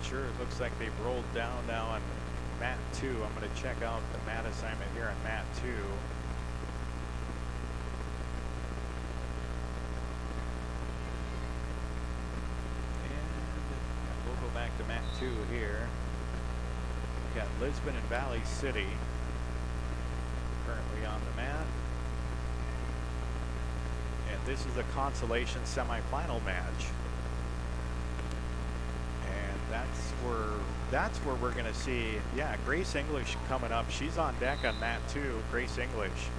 sure, it looks like they've rolled down now on mat 2. I'm going to check out the mat assignment here on mat 2. And we'll go back to mat 2 here. Got Lisbon and Valley City currently on the mat. And this is a consolation semifinal match. And that's where we're going to see, yeah, Grace English coming up. She's on deck on mat 2, Grace English.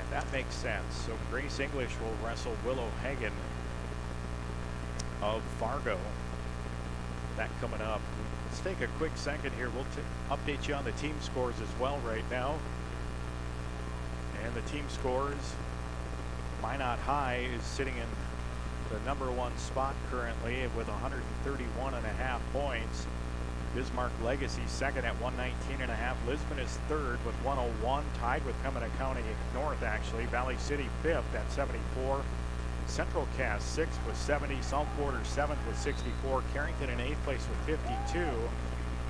And that makes sense. So Grace English will wrestle Willow Hagen of Fargo. That coming up. Let's take a quick second here. We'll update you on the team scores as well right now. And the team scores, Minot High is sitting in the #1 spot currently with 131.5 points. Bismarck Legacy second at 119.5. Lisbon is third with 101, tied with Pembina County North actually. Valley City fifth at 74. Central Cass 6th with 70, South Border 7th with 64, Carrington in 8th place with 52,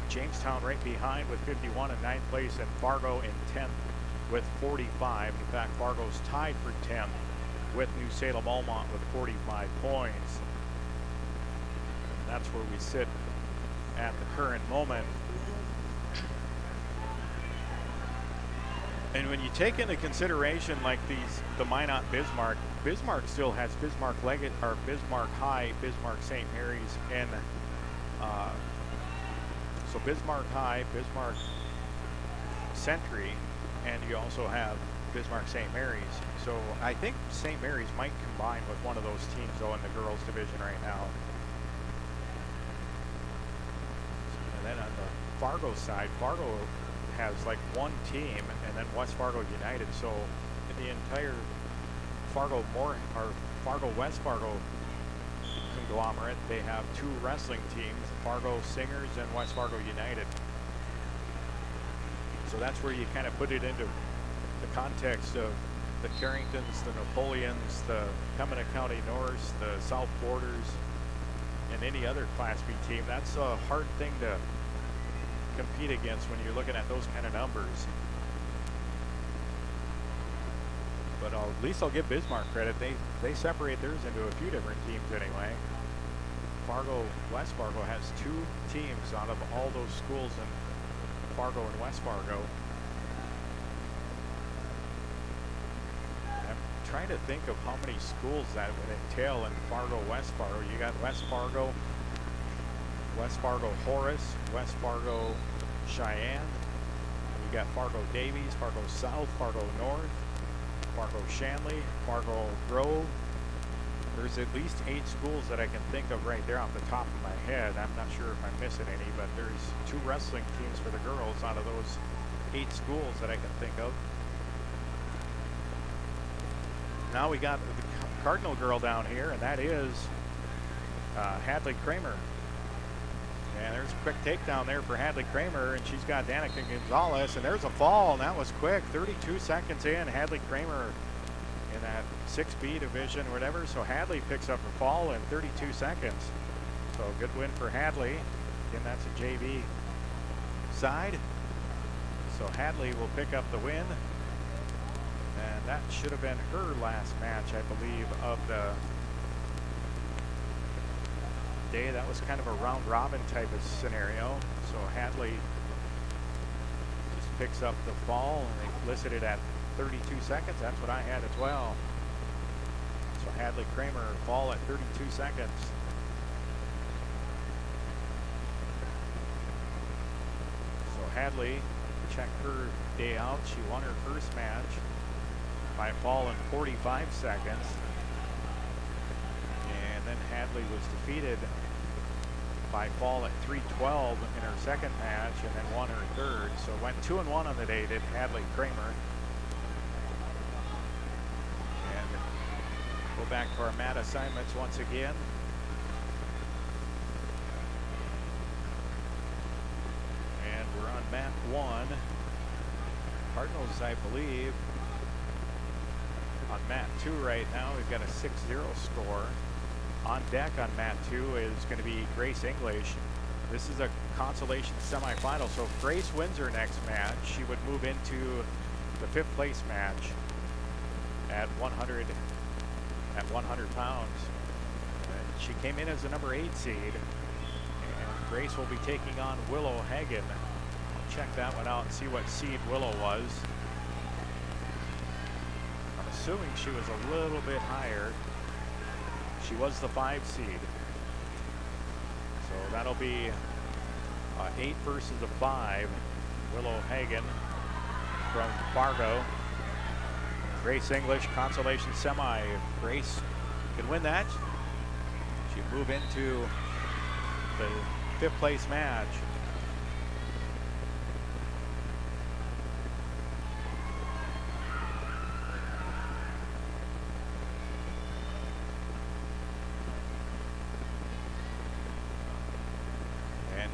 Jamestown right behind with 51 in 9th place, and Fargo in 10th with 45. In fact, Fargo's tied for 10th with New Salem Almont with 45 points. And that's where we sit at the current moment. And when you take into consideration like the Minot Bismarck still has Bismarck High, Bismarck St. Mary's, and so Bismarck High, Bismarck Century, and you also have Bismarck St. Mary's. So I think St. Mary's might combine with one of those teams though in the girls division right now. And then on the Fargo side, Fargo has like one team and then West Fargo United. So in the entire Fargo West Fargo conglomerate, they have 2 wrestling teams, Fargo Singers and West Fargo United. So that's where you kind of put it into the context of the Carringtons, the Napoleons, the Pembina County Norths, the South Borders, and any other Class B team. That's a hard thing to compete against when you're looking at those kind of numbers. But at least I'll give Bismarck credit. They separate theirs into a few different teams anyway. West Fargo has 2 teams out of all those schools in Fargo and West Fargo. I'm trying to think of how many schools that would entail in Fargo, West Fargo. You got West Fargo Horace, West Fargo Cheyenne. You got Fargo Davies, Fargo South, Fargo North, Fargo Shanley, Fargo Grove. There's at least 8 schools that I can think of right there off the top of my head. I'm not sure if I'm missing any, but there's 2 wrestling teams for the girls out of those 8 schools that I can think of. Now we got the Cardinal girl down here, and that is Hadley Kramer. And there's a quick takedown there for Hadley Kramer, and she's got Danica Gonzalez, and there's a fall, and that was quick. 32 seconds in, Hadley Kramer in that 6B division or whatever. So Hadley picks up a fall in 32 seconds. So good win for Hadley. Again, that's a JV side. So Hadley will pick up the win. And that should have been her last match, I believe, of the day. That was kind of a round robin type of scenario. So Hadley just picks up the fall, and they listed it at 32 seconds. That's what I had as well. So Hadley Kramer fall at 32 seconds. So Hadley checked her day out. She won her first match by a fall in 45 seconds. And then Hadley was defeated by fall at 3:12 in her second match, and then won her third. So went 2-1 on the day, did Hadley Kramer. And go back to our mat assignments once again. And we're on mat 1. Cardinals, I believe, on mat 2 right now. We've got a 6-0 score. On deck on mat 2 is going to be Grace English. This is a consolation semifinal. So if Grace wins her next match, she would move into the 5th place match at 100 pounds. She came in as the number 8 seed, and Grace will be taking on Willow Hagen. I'll check that one out and see what seed Willow was. I'm assuming she was a little bit higher. She was the 5 seed. So that'll be 8 versus a 5. Willow Hagen from Fargo. Grace English consolation semi. If Grace can win that, she'd move into the 5th place match.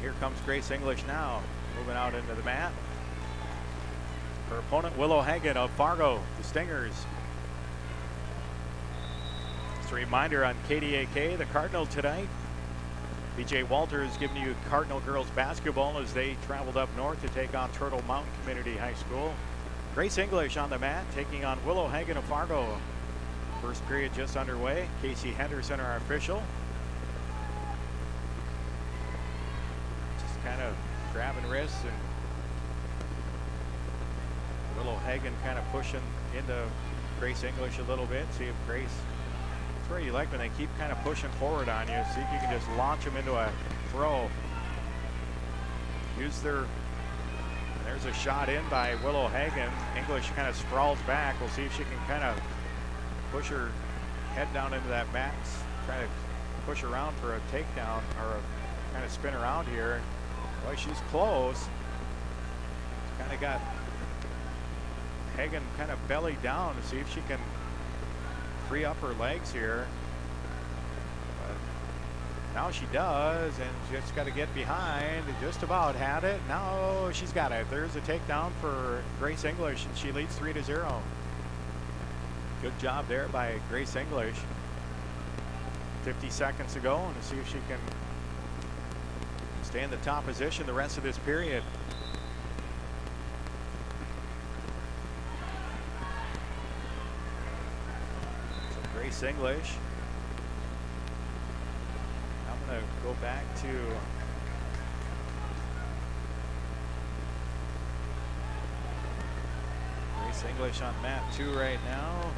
Here comes Grace English now, moving out into the mat. Her opponent, Willow Hagen of Fargo, the Stingers. Just a reminder on KDAK, the Cardinal tonight. BJ Walters giving you Cardinal girls basketball as they traveled up north to take on Turtle Mountain Community High School. Grace English on the mat, taking on Willow Hagen of Fargo. First period just underway. Casey Henderson, our official. Kind of grabbing wrists, and Willow Hagen kind of pushing into Grace English a little bit. See if Grace, that's where you like when they keep kind of pushing forward on you. See if you can just launch them into a throw. Use their, there's a shot in by Willow Hagen. English kind of sprawls back. We'll see if she can kind of push her head down into that mat, try to push around for a takedown or a kind of spin around here. Boy, she's close. Kind of got Hagen kind of belly down to see if she can free up her legs here. But now she does, and just got to get behind. Just about had it. Now she's got it. There's a takedown for Grace English, and she leads 3-0. Good job there by Grace English. 50 seconds to go, and to see if she can stay in the top position the rest of this period. So Grace English. I'm going to go back to Grace English on mat 2 right now.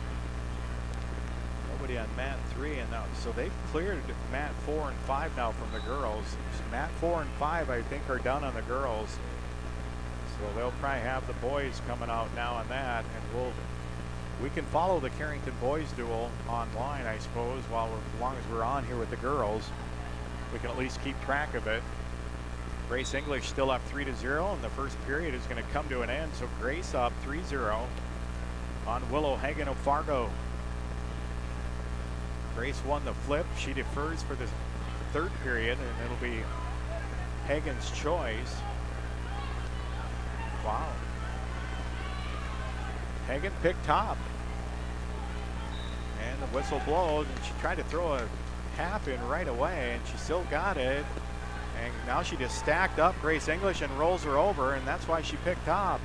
Nobody on mat 3, and now so they've cleared mat 4 and 5 now from the girls. Mat 4 and 5 I think are done on the girls, so they'll probably have the boys coming out now on that, and we can follow the Carrington boys duel online, I suppose, as long as we're on here with the girls. We can at least keep track of it. Grace English still up 3-0, and the first period is going to come to an end. So Grace up 3-0 on Willow Hagen of Fargo. Grace won the flip. She defers for the 3rd period, and it'll be Hagen's choice. Wow. Hagen picked top. And the whistle blows, and she tried to throw a half in right away, and she still got it. And now she just stacked up Grace English and rolls her over, and that's why she picked top.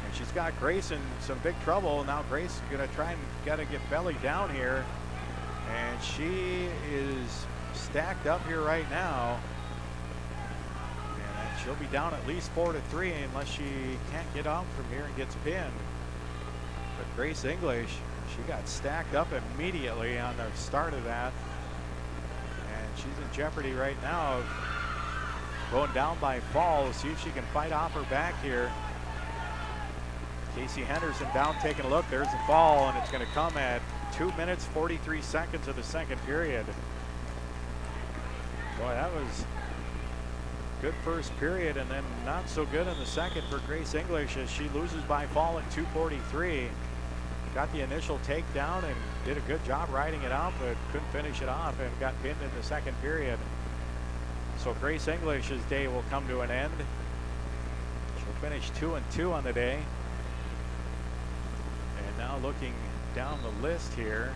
And she's got Grace in some big trouble. Now Grace is gonna try and gotta get belly down here. And she is stacked up here right now. And she'll be down at least 4-3 unless she can't get out from here and gets pinned. But Grace English, she got stacked up immediately on the start of that. And she's in jeopardy right now of going down by fall. We'll see if she can fight off her back here. Casey Henderson down taking a look. There's the fall, and it's going to come at 2 minutes, 43 seconds of the second period. Boy, that was good first period, and then not so good in the second for Grace English as she loses by fall at 2:43. Got the initial takedown and did a good job riding it out, but couldn't finish it off and got pinned in the second period. So Grace English's day will come to an end. She'll finish 2-2 on the day. And now looking down the list here,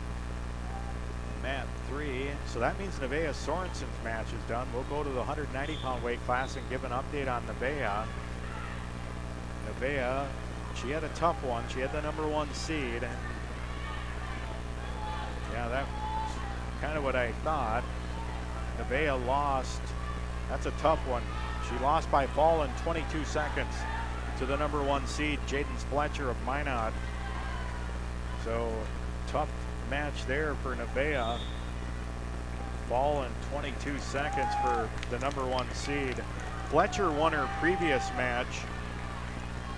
mat 3. So that means Nevaeh Sorensen's match is done. We'll go to the 190-pound weight class and give an update on Nevaeh. Nevaeh, she had a tough one. She had the #1 seed. And yeah, that's kind of what I thought. Nevaeh lost. That's a tough one. She lost by fall in 22 seconds to the #1 seed, Jaden Fletcher of Minot. So tough match there for Nevaeh. Fall in 22 seconds for the #1 seed. Fletcher won her previous match.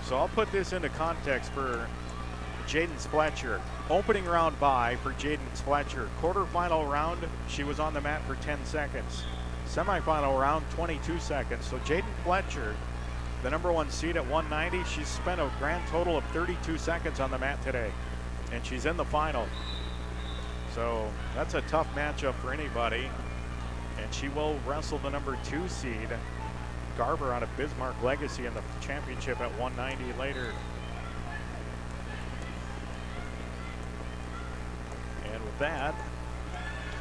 So I'll put this into context for Jaden Fletcher. Opening round bye for Jaden Fletcher. Quarterfinal round, she was on the mat for 10 seconds. Semifinal round, 22 seconds. So Jaden Fletcher, the #1 seed at 190, she's spent a grand total of 32 seconds on the mat today. And she's in the final. So that's a tough matchup for anybody. And she will wrestle the #2 seed, Garber, out of Bismarck Legacy in the championship at 190 later. And with that,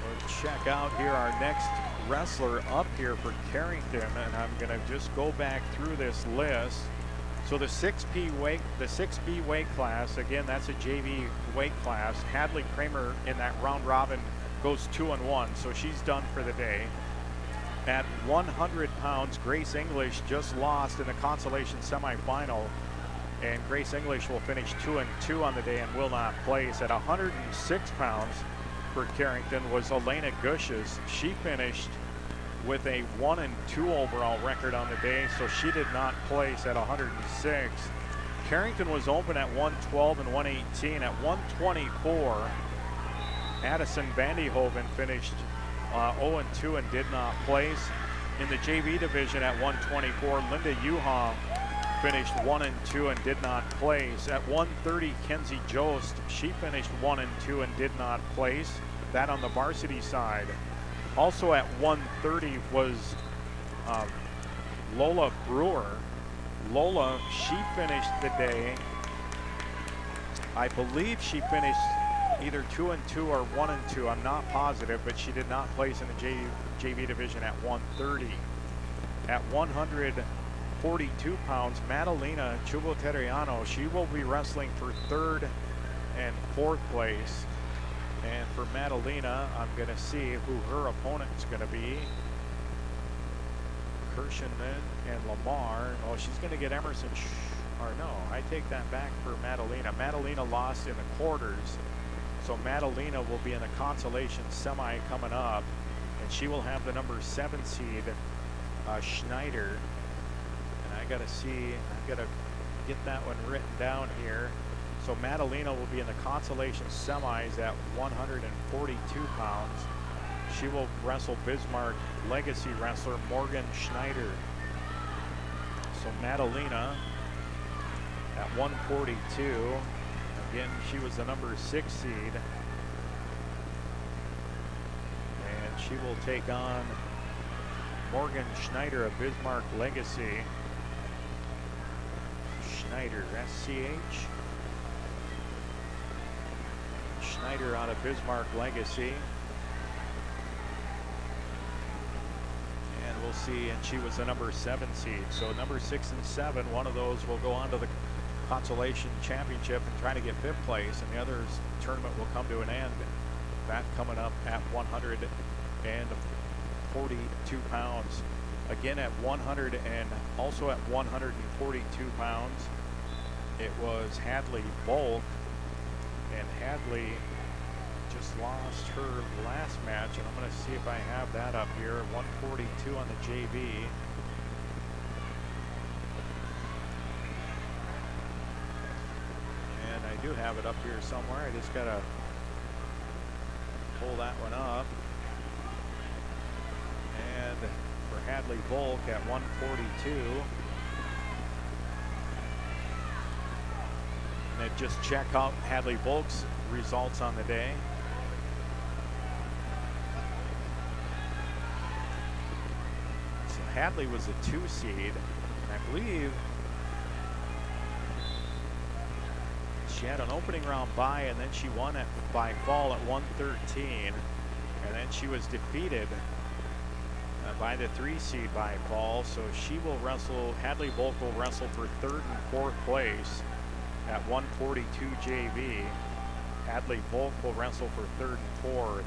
we'll check out here our next wrestler up here for Carrington. And I'm gonna just go back through this list. So the 6B weight class, again, that's a JV weight class. Hadley Kramer in that round robin goes 2-1, so she's done for the day. At 100 pounds, Grace English just lost in the consolation semifinal, and Grace English will finish 2-2 on the day and will not place. At 106 pounds for Carrington was Elena Gushes. She finished with a 1-2 overall record on the day, so she did not place at 106. Carrington was open at 112 and 118. At 124, Addison Vandehoven finished 0-2 and did not place. In the JV division at 124, Linda Uham finished 1-2 and did not place. At 130, Kenzie Jost, she finished 1-2 and did not place. That on the varsity side. Also at 130 was Lola Brewer. Lola, she finished the day, I believe she finished either 2-2 or 1-2. I'm not positive, but she did not place in the JV division at 130. At 142 pounds, Madalena Chuboteriano, she will be wrestling for 3rd and 4th place. And for Madalena, I'm going to see who her opponent is going to be. Kirshinen and Lamar. Oh, she's going to get Emerson. Or no, I take that back for Madalena. Madalena lost in the quarters. So Madalena will be in the consolation semi coming up. And she will have the #7 seed, Schneider. And I got to see, I've got to get that one written down here. So Madalena will be in the consolation semis at 142 pounds. She will wrestle Bismarck Legacy wrestler Morgan Schneider. So Madalena at 142. Again, she was the #6 seed. And she will take on Morgan Schneider of Bismarck Legacy. Schneider, SCH. Snyder out of Bismarck Legacy. And we'll see, and she was the number 7 seed. So number 6 and 7, one of those will go on to the Consolation Championship and try to get 5th place, and the other's tournament will come to an end. That coming up at 142 pounds. Again at 100 and also at 142 pounds, it was Hadley Volk, and Hadley just lost her last match, and I'm going to see if I have that up here. 142 on the JV. And I do have it up here somewhere. I just got to pull that one up. And for Hadley Volk at 142. And then just check out Hadley Volk's results on the day. So Hadley was a 2 seed. And I believe she had an opening round bye, and then she won it by fall at 113. And then she was defeated by the 3 seed by fall. So she will wrestle, Hadley Volk will wrestle for 3rd and 4th place at 142 JV. Hadley Volk will wrestle for 3rd and 4th.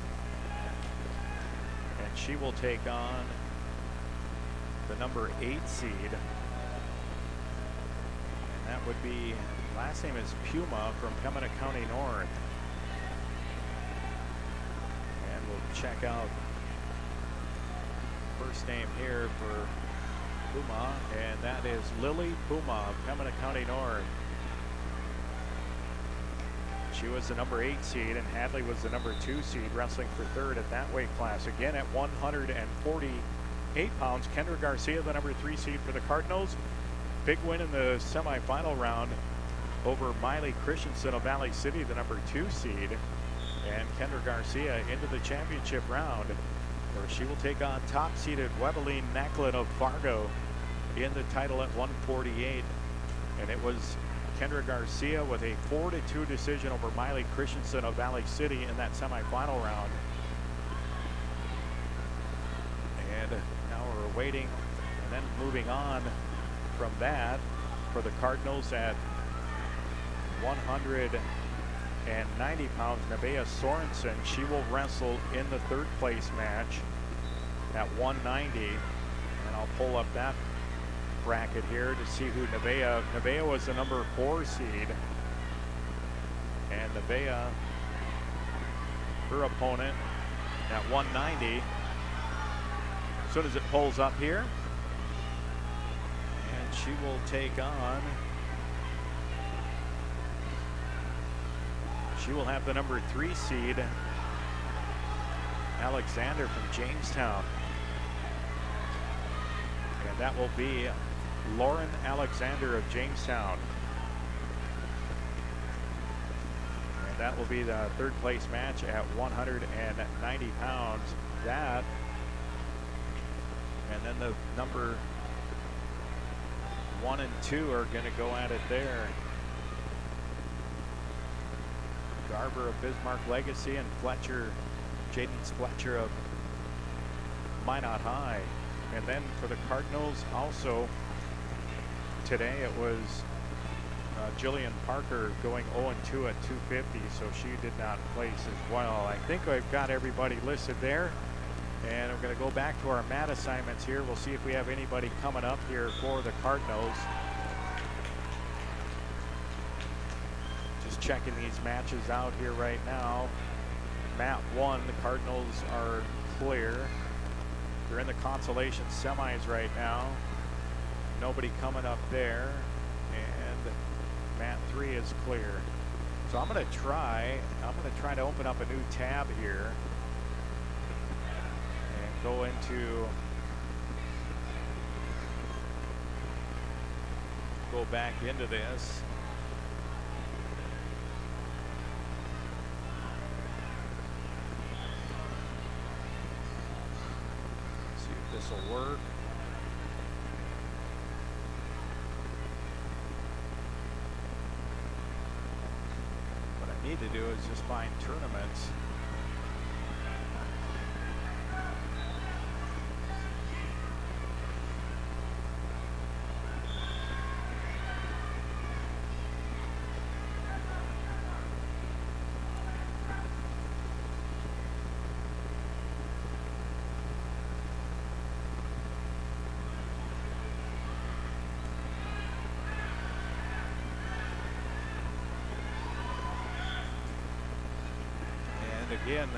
And she will take on the number 8 seed. And that would be, last name is Puma from Pembina County North. And we'll check out first name here for Puma, and that is Lily Puma of Pembina County North. She was the number 8 seed, and Hadley was the number 2 seed, wrestling for 3rd at that weight class. Again at 148 pounds, Kendra Garcia, the number 3 seed for the Cardinals. Big win in the semifinal round over Miley Christensen of Valley City, the number 2 seed. And Kendra Garcia into the championship round, where she will take on top-seeded Webeline Macklin of Fargo in the title at 148. And it was Kendra Garcia with a 4-2 decision over Miley Christensen of Valley City in that semifinal round. And now we're waiting, and then moving on from that for the Cardinals at 190 pounds, Nevaeh Sorensen. She will wrestle in the 3rd place match at 190. And I'll pull up that bracket here to see who Nevaeh was the number 4 seed. And Nevaeh, her opponent at 190. As soon as it pulls up here. And she will take on, she will have the number 3 seed, Alexander from Jamestown. And that will be Lauren Alexander of Jamestown. And that will be the 3rd place match at 190 pounds. That, and then the number 1 and 2 are going to go at it there. Garber of Bismarck Legacy and Fletcher, Jaden Fletcher of Minot High. And then for the Cardinals also today, it was Jillian Parker going 0-2 at 250, so she did not place as well. I think I've got everybody listed there, and I'm going to go back to our mat assignments here. We'll see if we have anybody coming up here for the Cardinals. Just checking these matches out here right now. Mat 1, the Cardinals are clear. They're in the consolation semis right now. Nobody coming up there, and mat 3 is clear. So I'm going to try to open up a new tab here and go back into this. See if this will work. need to do is just find tournaments. Again,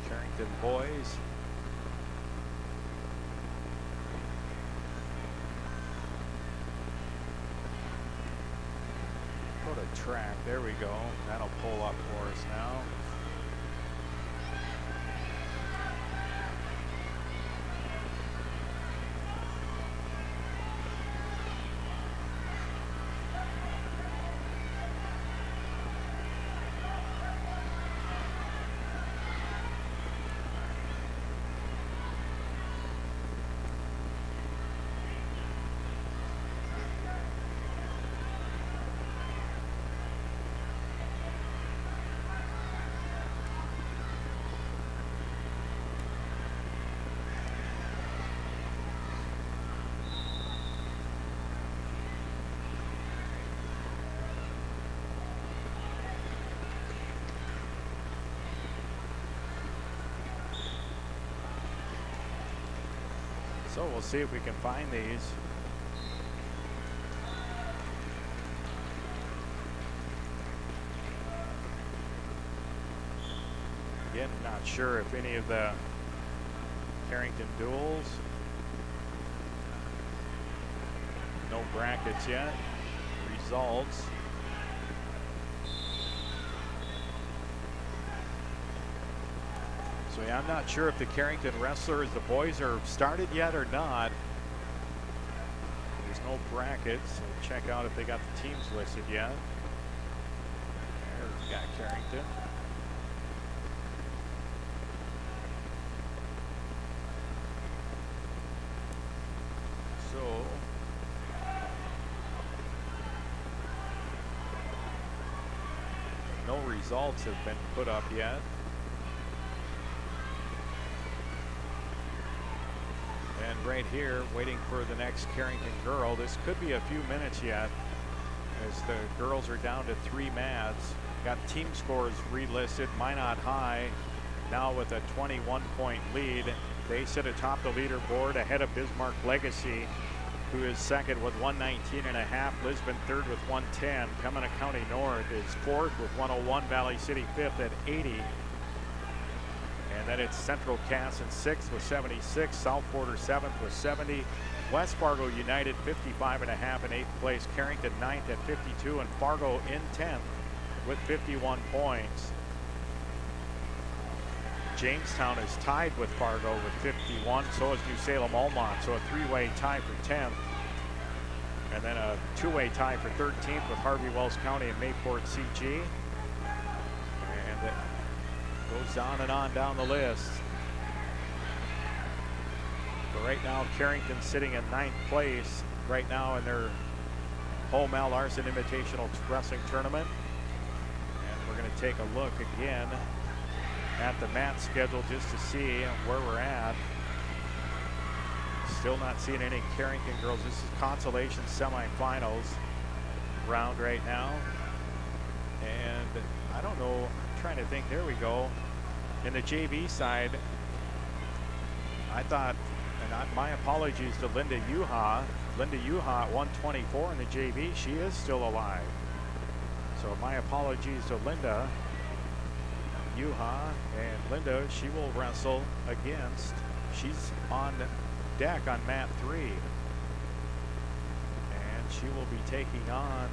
Carrington boys. Go to track. There we go. That'll pull up for us now. So we'll see if we can find these. Again, not sure if any of the Carrington duels. No brackets yet. Results. So yeah, I'm not sure if the Carrington wrestlers, the boys, are started yet or not. There's no brackets. So check out if they got the teams listed yet. There's got Carrington. So no results have been put up yet. And right here, waiting for the next Carrington girl. This could be a few minutes yet, as the girls are down to 3 mats. Got team scores relisted. Minot High now with a 21-point lead. They sit atop the leaderboard ahead of Bismarck Legacy, who is second with 119.5. Lisbon third with 110. Pembina County North is fourth with 101. Valley City fifth at 80. And then it's Central Cass in 6th with 76. South Border 7th with 70. West Fargo United 55.5 in 8th place. Carrington 9th at 52. And Fargo in 10th with 51 points. Jamestown is tied with Fargo with 51. So is New Salem Almont. So a 3-way tie for 10th. And then a 2-way tie for 13th with Harvey Wells County and Mayport CG. And goes on and on down the list. But right now, Carrington sitting in 9th place right now in their home Al Larson Invitational Wrestling Tournament. And we're going to take a look again at the mat schedule just to see where we're at. Still not seeing any Carrington girls. This is consolation semifinals round right now. And I don't know, I'm trying to think, there we go. In the JV side, I thought, and my apologies to Linda Yuha. Linda Yuha at 124 in the JV, she is still alive. So my apologies to Linda Yuha, and Linda, she will wrestle against, she's on deck on mat 3. And she will be taking on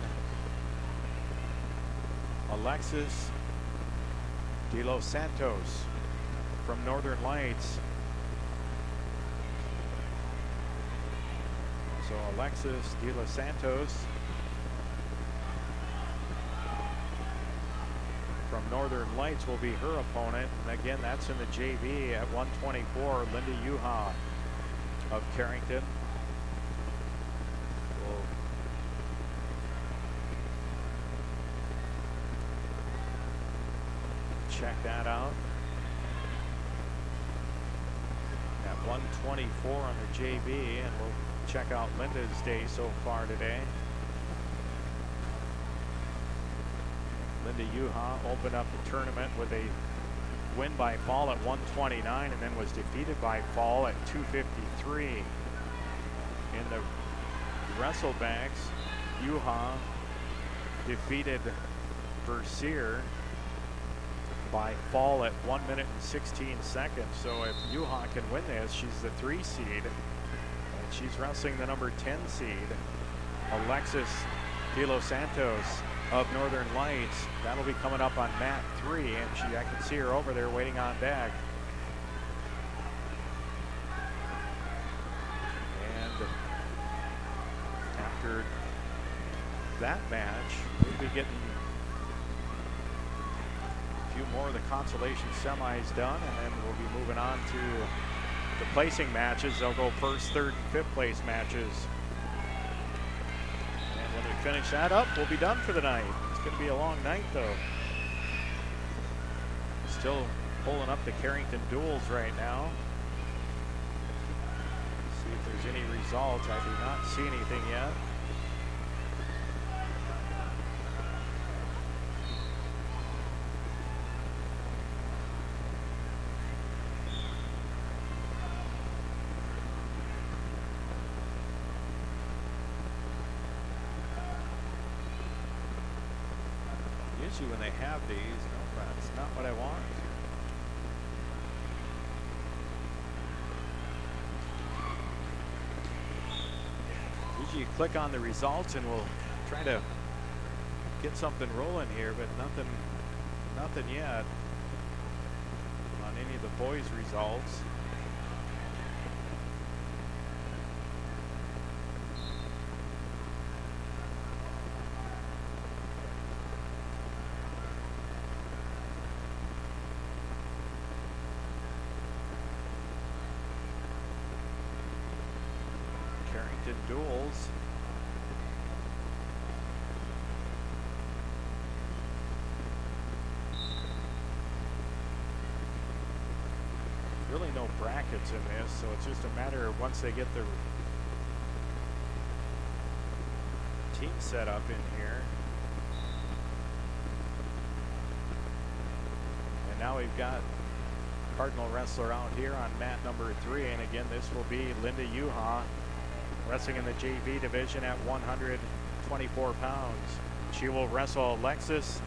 Alexis De Los Santos from Northern Lights. So Alexis De Los Santos from Northern Lights will be her opponent. And again, that's in the JV at 124, Linda Yuha. of Carrington. We'll check that out. At 124 on the JV, and we'll check out Linda's day so far today. Linda Yuha opened up the tournament with a win by fall at 129 and then was defeated by fall at 253. In the wrestlebacks, Yuha defeated Bercier by fall at 1 minute and 16 seconds. So if Yuha can win this, she's the 3 seed. And she's wrestling the number 10 seed, Alexis De Los Santos of Northern Lights. That'll be coming up on mat 3, and I can see her over there waiting on deck. And after that match, we'll be getting a few more of the consolation semis done, and then we'll be moving on to the placing matches. They'll go first, third, and fifth place matches. When we finish that up, we'll be done for the night. It's going to be a long night, though. Still pulling up the Carrington duels right now. See if there's any results. I do not see anything yet. Usually when they have these, no, that's not what I want. Usually you click on the results and we'll try to get something rolling here, but nothing yet on any of the boys' results. Duels. Really no brackets in this, so it's just a matter of once they get the team set up in here. And now we've got Cardinal wrestler out here on mat number 3, and again this will be Linda Yuha, wrestling in the JV division at 124 pounds. She will wrestle Alexis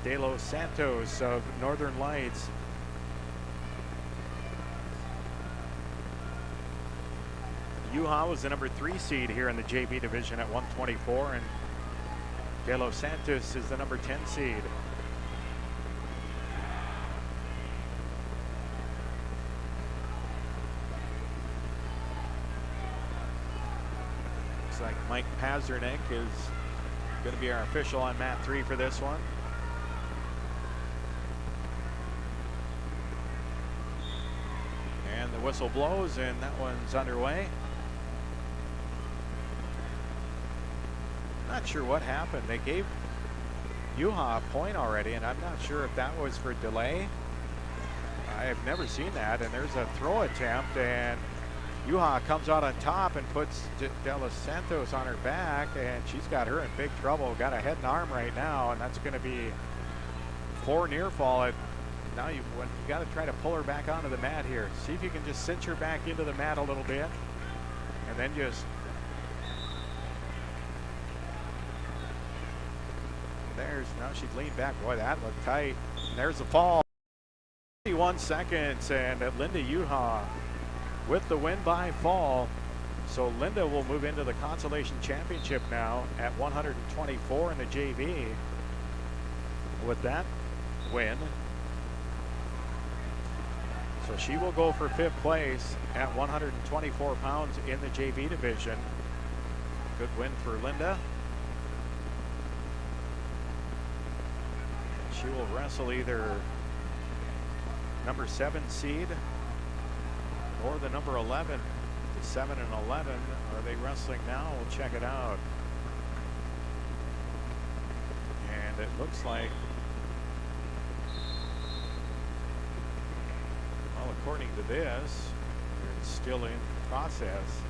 De Los Santos of Northern Lights. Yuha was the number 3 seed here in the JV division at 124, and De Los Santos is the number 10 seed. Like Mike Pazernik is going to be our official on mat 3 for this one. And the whistle blows, and that one's underway. Not sure what happened. They gave Yuha a point already, and I'm not sure if that was for delay. I have never seen that, and there's a throw attempt, and Yuha comes out on top and puts De Los Santos on her back, and she's got her in big trouble. Got a head and arm right now, and that's going to be 4 near fall. Now you got to try to pull her back onto the mat here. See if you can just cinch her back into the mat a little bit, and then just now she's leaned back. Boy, that looked tight. And there's the fall. 31 seconds, and Linda Yuha with the win by fall. So Linda will move into the Consolation Championship now at 124 in the JV with that win. So she will go for 5th place at 124 pounds in the JV division. Good win for Linda. She will wrestle either number 7 seed or the number 11 to 7 and 11. Are they wrestling now? We'll check it out. And it looks like, well, according to this, it's still in process.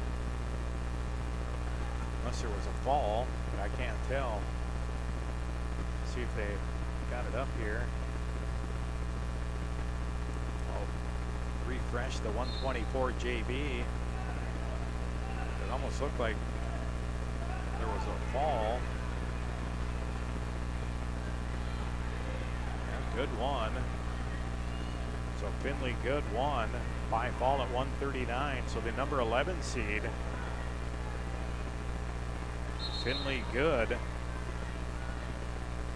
Unless there was a fall, but I can't tell. See if they got it up here. I'll refresh the 124 JB. It almost looked like there was a fall. Yeah, good one. So Finley Good won by fall at 139. So the number 11 seed, Finley Good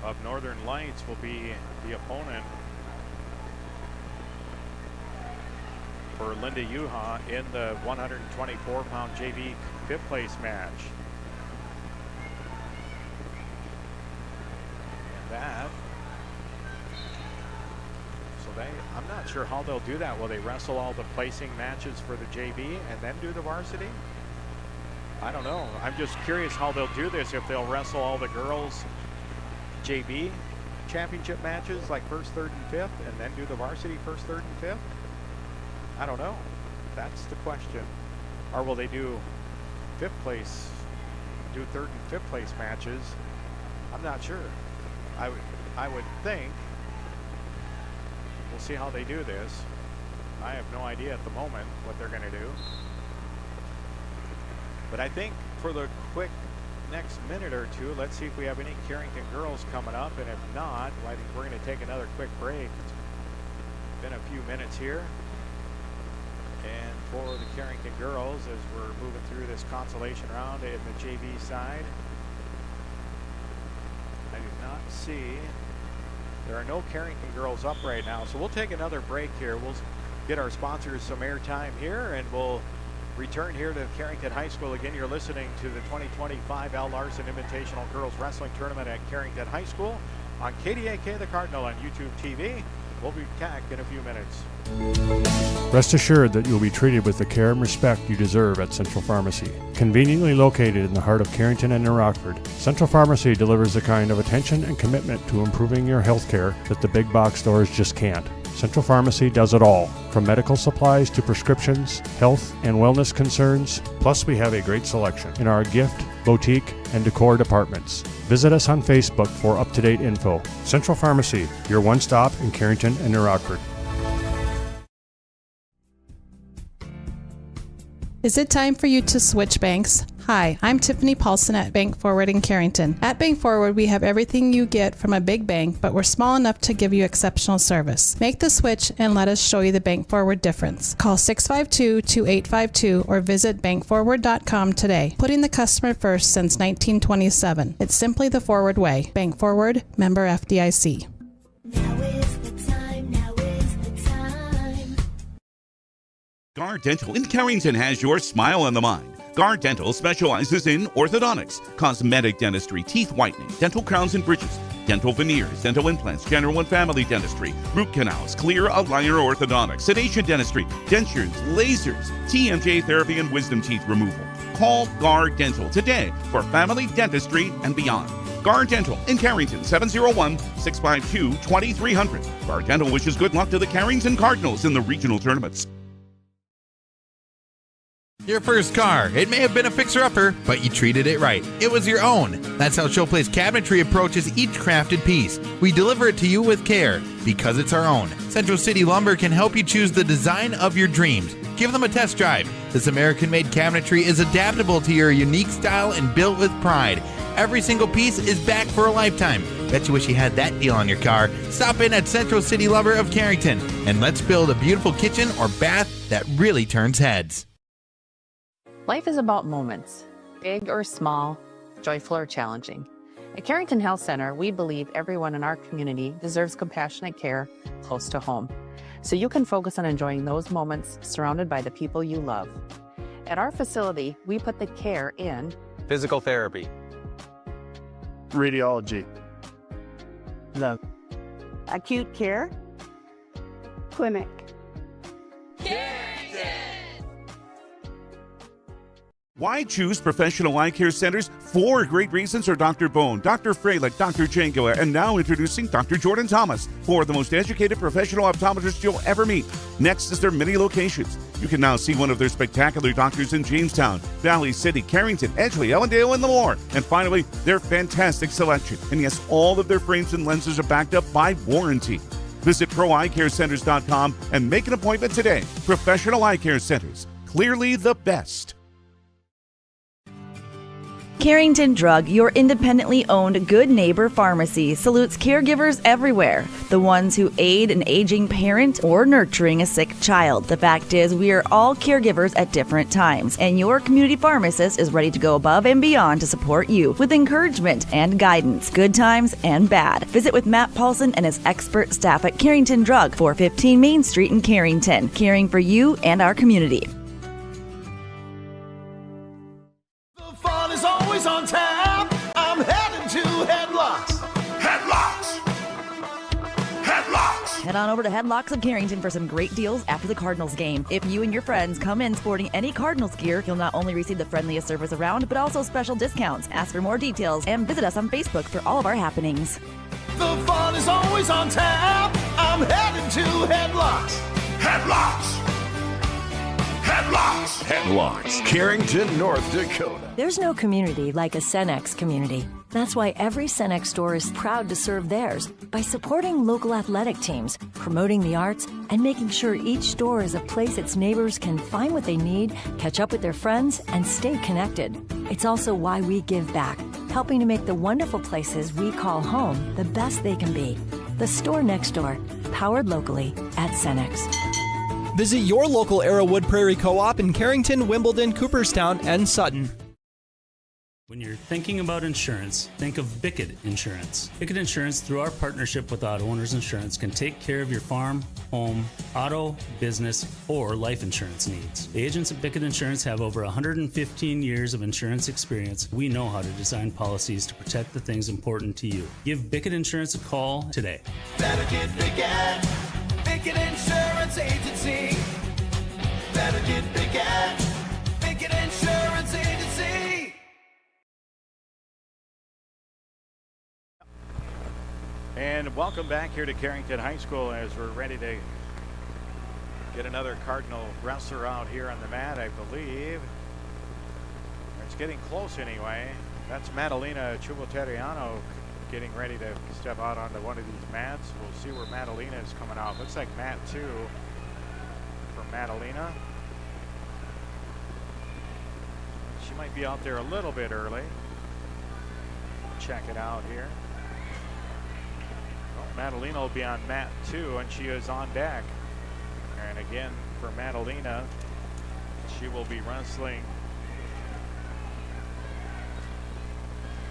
of Northern Lights, will be the opponent for Linda Yuha in the 124-pound JV fifth place match. And that, so I'm not sure how they'll do that. Will they wrestle all the placing matches for the JV and then do the varsity? I don't know. I'm just curious how they'll do this, if they'll wrestle all the girls JV championship matches like first, third, and fifth, and then do the varsity first, third, and fifth. I don't know. That's the question. Or will they do fifth place, do third and fifth place matches? I'm not sure. I would think. We'll see how they do this. I have no idea at the moment what they're going to do. But I think for the quick next minute or two, let's see if we have any Carrington girls coming up. And if not, well, I think we're going to take another quick break. It's been a few minutes here. And for the Carrington girls, as we're moving through this consolation round in the JV side, I do not see, there are no Carrington girls up right now. So we'll take another break here. We'll get our sponsors some airtime here, and we'll return here to Carrington High School. Again, you're listening to the 2025 Al Larson Invitational Girls Wrestling Tournament at Carrington High School on KDAK The Cardinal on YouTube TV. We'll be back in a few minutes. Rest assured that you'll be treated with the care and respect you deserve at Central Pharmacy. Conveniently located in the heart of Carrington and New Rockford, Central Pharmacy delivers the kind of attention and commitment to improving your health care that the big box stores just can't. Central Pharmacy does it all, from medical supplies to prescriptions, health and wellness concerns. Plus, we have a great selection in our gift, boutique, and decor departments. Visit us on Facebook for up-to-date info. Central Pharmacy, your one-stop in Carrington and New Rockford. Is it time for you to switch banks? Hi, I'm Tiffany Paulson at Bank Forward in Carrington. At Bank Forward, we have everything you get from a big bank, but we're small enough to give you exceptional service. Make the switch and let us show you the Bank Forward difference. Call 652-2852 or visit bankforward.com today. Putting the customer first since 1927. It's simply the Forward way. Bank Forward, member FDIC. Gar Dental in Carrington has your smile on the mind. Gar Dental specializes in orthodontics, cosmetic dentistry, teeth whitening, dental crowns and bridges, dental veneers, dental implants, general and family dentistry, root canals, clear aligner orthodontics, sedation dentistry, dentures, lasers, TMJ therapy, and wisdom teeth removal. Call Gar Dental today for family dentistry and beyond. Gar Dental in Carrington, 701-652-2300. Gar Dental wishes good luck to the Carrington Cardinals in the regional tournaments. Your first car. It may have been a fixer-upper, but you treated it right. It was your own. That's how Showplace Cabinetry approaches each crafted piece. We deliver it to you with care, because it's our own. Central City Lumber can help you choose the design of your dreams. Give them a test drive. This American-made cabinetry is adaptable to your unique style and built with pride. Every single piece is back for a lifetime. Bet you wish you had that deal on your car. Stop in at Central City Lumber of Carrington, and let's build a beautiful kitchen or bath that really turns heads. Life is about moments, big or small, joyful or challenging. At Carrington Health Center, we believe everyone in our community deserves compassionate care close to home, so you can focus on enjoying those moments surrounded by the people you love. At our facility, we put the care in physical therapy, radiology, the acute care clinic, Why choose professional eye care centers? 4 great reasons are Dr. Bone, Dr. Freilich, Dr. Jangoa, and now introducing Dr. Jordan Thomas, 4 of the most educated professional optometrists you'll ever meet. Next is their many locations. You can now see one of their spectacular doctors in Jamestown, Valley City, Carrington, Edgeley, Ellendale, and Lemoore. And finally, their fantastic selection. And yes, all of their frames and lenses are backed up by warranty. Visit ProEyeCareCenters.com and make an appointment today. Professional Eye Care Centers, clearly the best. Carrington Drug, your independently owned Good Neighbor pharmacy, salutes caregivers everywhere. The ones who aid an aging parent or nurturing a sick child. The fact is, we are all caregivers at different times, and your community pharmacist is ready to go above and beyond to support you with encouragement and guidance, good times and bad. Visit with Matt Paulson and his expert staff at Carrington Drug, 415 Main Street in Carrington, caring for you and our community. Fun is always on tap. I'm heading to Headlocks. Headlocks. Headlocks. Head on over to Headlocks of Carrington for some great deals after the Cardinals game. If you and your friends come in sporting any Cardinals gear, you'll not only receive the friendliest service around, but also special discounts. Ask for more details and visit us on Facebook for all of our happenings. The fun is always on tap. I'm heading to Headlocks. Headlocks. Headlocks. Headlocks, Carrington, North Dakota. There's no community like a Cenex community. That's why every Cenex store is proud to serve theirs by supporting local athletic teams, promoting the arts, and making sure each store is a place its neighbors can find what they need, catch up with their friends, and stay connected. It's also why we give back, helping to make the wonderful places we call home the best they can be. The store next door, powered locally at Cenex. Visit your local Arrowwood Prairie Co-op in Carrington, Wimbledon, Cooperstown, and Sutton. When you're thinking about insurance, think of Bickett Insurance. Bickett Insurance, through our partnership with Auto Owners Insurance, can take care of your farm, home, auto, business, or life insurance needs. The agents at Bickett Insurance have over 115 years of insurance experience. We know how to design policies to protect the things important to you. Give Bickett Insurance a call today. Better get Bickett. Bickett Insurance Agency. Better get Bickett. Bickett Insurance Agency. And welcome back here to Carrington High School as we're ready to get another Cardinal wrestler out here on the mat, I believe. It's getting close anyway. That's Madalena Chuboteriano getting ready to step out onto one of these mats. We'll see where Madalena is coming out. Looks like mat 2 for Madalena. She might be out there a little bit early. Check it out here. Madalena will be on mat 2 and she is on deck. And again for Madalena, she will be wrestling.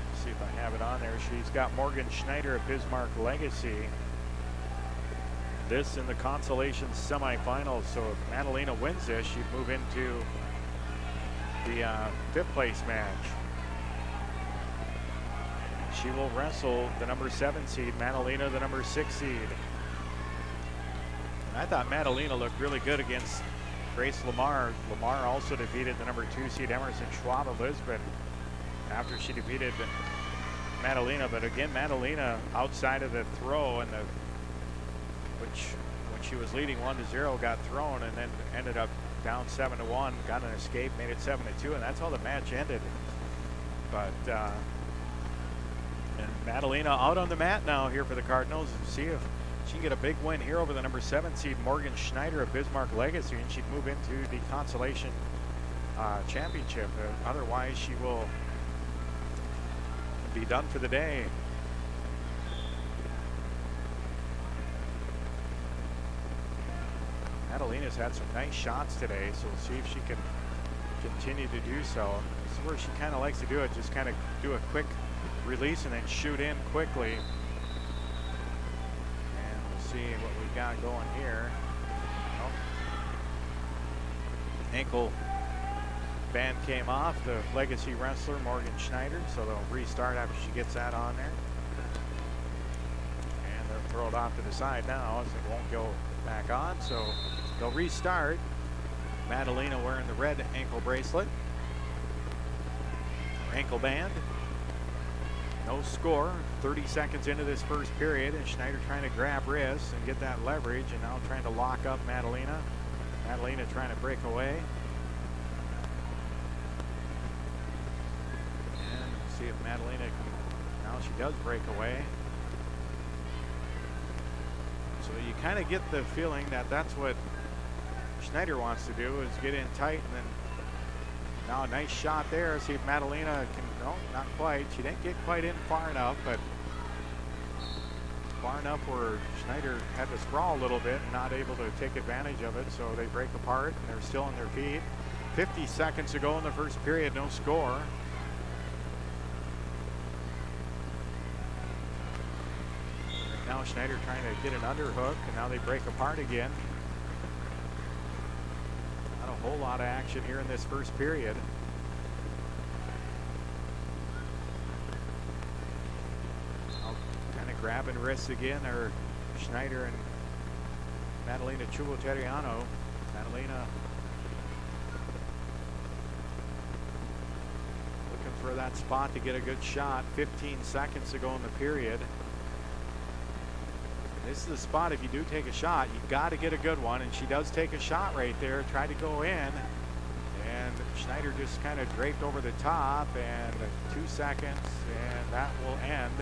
Let's see if I have it on there. She's got Morgan Schneider of Bismarck Legacy. This in the consolation semifinals. So if Madalena wins this, she'd move into the 5th place match. She will wrestle the number 7 seed, Madalena, the number 6 seed. And I thought Madalena looked really good against Grace Lamar. Lamar also defeated the number 2 seed, Emerson Schwab of Lisbon, after she defeated Madalena. But again, Madalena outside of the throw, and which when she was leading 1-0 got thrown and then ended up down 7-1, got an escape, made it 7-2, and that's how the match ended. But and Madalena out on the mat now here for the Cardinals. See if she can get a big win here over the number 7 seed Morgan Schneider of Bismarck Legacy, and she'd move into the consolation championship. Otherwise, she will be done for the day. Madalena's had some nice shots today, so we'll see if she can continue to do so. This is where she kind of likes to do it, just kind of do a quick release and then shoot in quickly. And we'll see what we've got going here. Oh. Ankle band came off the Legacy wrestler Morgan Schneider, so they'll restart after she gets that on there. And they'll throw it off to the side now as it won't go back on, so they'll restart. Madalena wearing the red ankle bracelet. ankle band. No score. 30 seconds into this first period, and Schneider trying to grab wrists and get that leverage, and now trying to lock up Madalena. Madalena trying to break away. And see if Madalena can, now she does break away. So you kind of get the feeling that that's what Schneider wants to do, is get in tight, and then now a nice shot there. See if Madalena can, no, not quite. She didn't get quite in far enough, but far enough where Schneider had to sprawl a little bit and not able to take advantage of it. So they break apart and they're still on their feet. 50 seconds to go in the first period, no score. Right now Schneider trying to get an underhook, and now they break apart again. Not a whole lot of action here in this first period. Kind of grabbing wrists again are Schneider and Madalena Chuboteriano. Madalena looking for that spot to get a good shot. 15 seconds to go in the period. This is the spot, if you do take a shot, you got to get a good one, and she does take a shot right there, tried to go in, and Schneider just kind of draped over the top, and 2 seconds, and that will end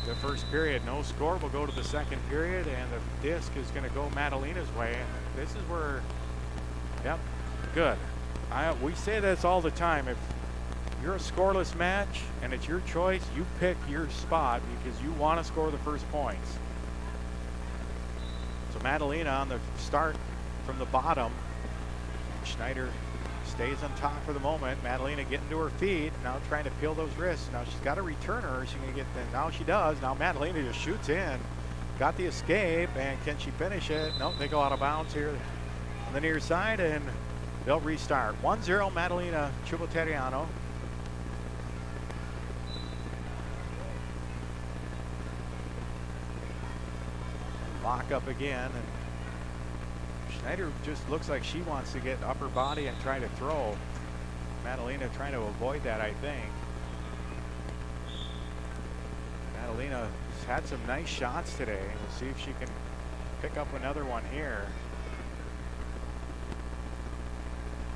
the first period. No score. We'll go to the second period, and the disc is going to go Madalena's way. And this is where, yep, good. We say this all the time. If you're a scoreless match and it's your choice, you pick your spot because you want to score the first points. So Madalena on the start from the bottom. Schneider stays on top for the moment. Madalena getting to her feet, now trying to peel those wrists. Now she's got a returner. She's going to get, now she does. Now Madalena just shoots in. Got the escape, and can she finish it? Nope, they go out of bounds here on the near side, and they'll restart. 1-0 Madalena Chuboteriano. Lock up again, and Schneider just looks like she wants to get upper body and try to throw. Madalena trying to avoid that, I think. Madalena has had some nice shots today. We'll see if she can pick up another one here.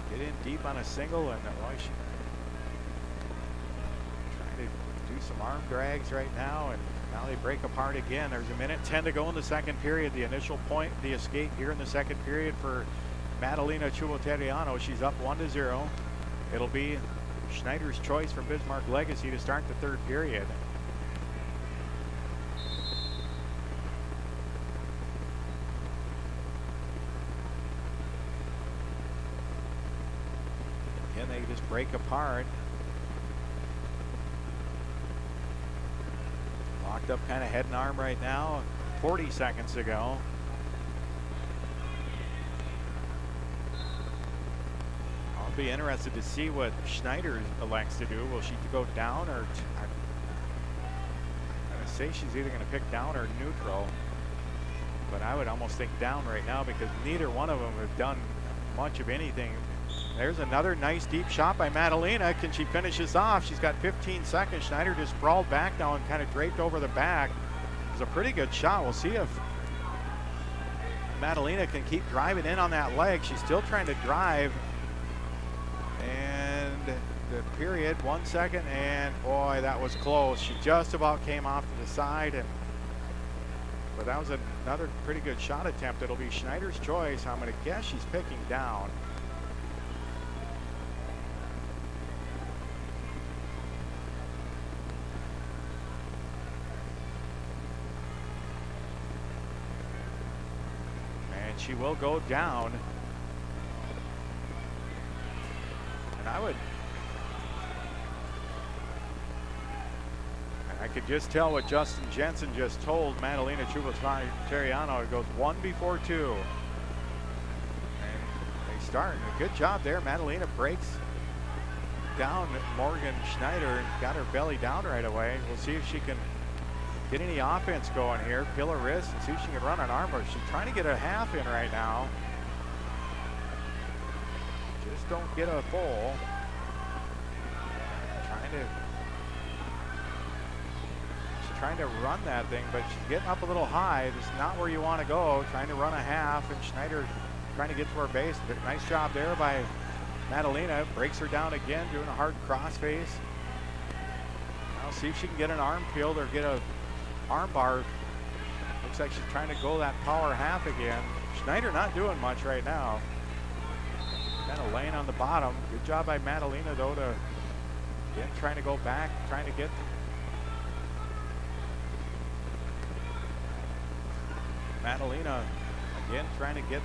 Get in deep on a single, and she's trying to do some arm drags right now, and now they break apart again. There's 1:10 to go in the second period. The initial point, the escape here in the second period for Madalena Chuboteriano. She's up 1-0. It'll be Schneider's choice from Bismarck Legacy to start the third period. Again, they just break apart. Locked up kind of head and arm right now. 40 seconds to go. I'll be interested to see what Schneider elects to do. Will she go down, or I'm going to say she's either going to pick down or neutral. But I would almost think down right now because neither one of them have done much of anything. There's another nice deep shot by Madalena. Can she finish this off? She's got 15 seconds. Schneider just sprawled back now and kind of draped over the back. It was a pretty good shot. We'll see if Madalena can keep driving in on that leg. She's still trying to drive. And the period, 1 second, and boy, that was close. She just about came off to the side, but that was another pretty good shot attempt. It'll be Schneider's choice. I'm going to guess she's picking down. She will go down, and I could just tell what Justin Jensen just told Madalena Chuboteriano. It goes 1 before 2, and they start. A good job there. Madalena breaks down Morgan Schneider and got her belly down right away. We'll see if she can get any offense going here. Peel her wrist and see if she can run an arm bar. She's trying to get a half in right now. Just don't get a full. Trying to run that thing, but she's getting up a little high. Just not where you want to go. Trying to run a half, and Schneider trying to get to her base. But nice job there by Madalena. Breaks her down again, doing a hard crossface. Now see if she can get an arm field or get a arm bar. Looks like she's trying to go that power half again. Schneider not doing much right now. Kind of laying on the bottom. Good job by Madalena though to again trying to go back, trying to get Madalena again trying to get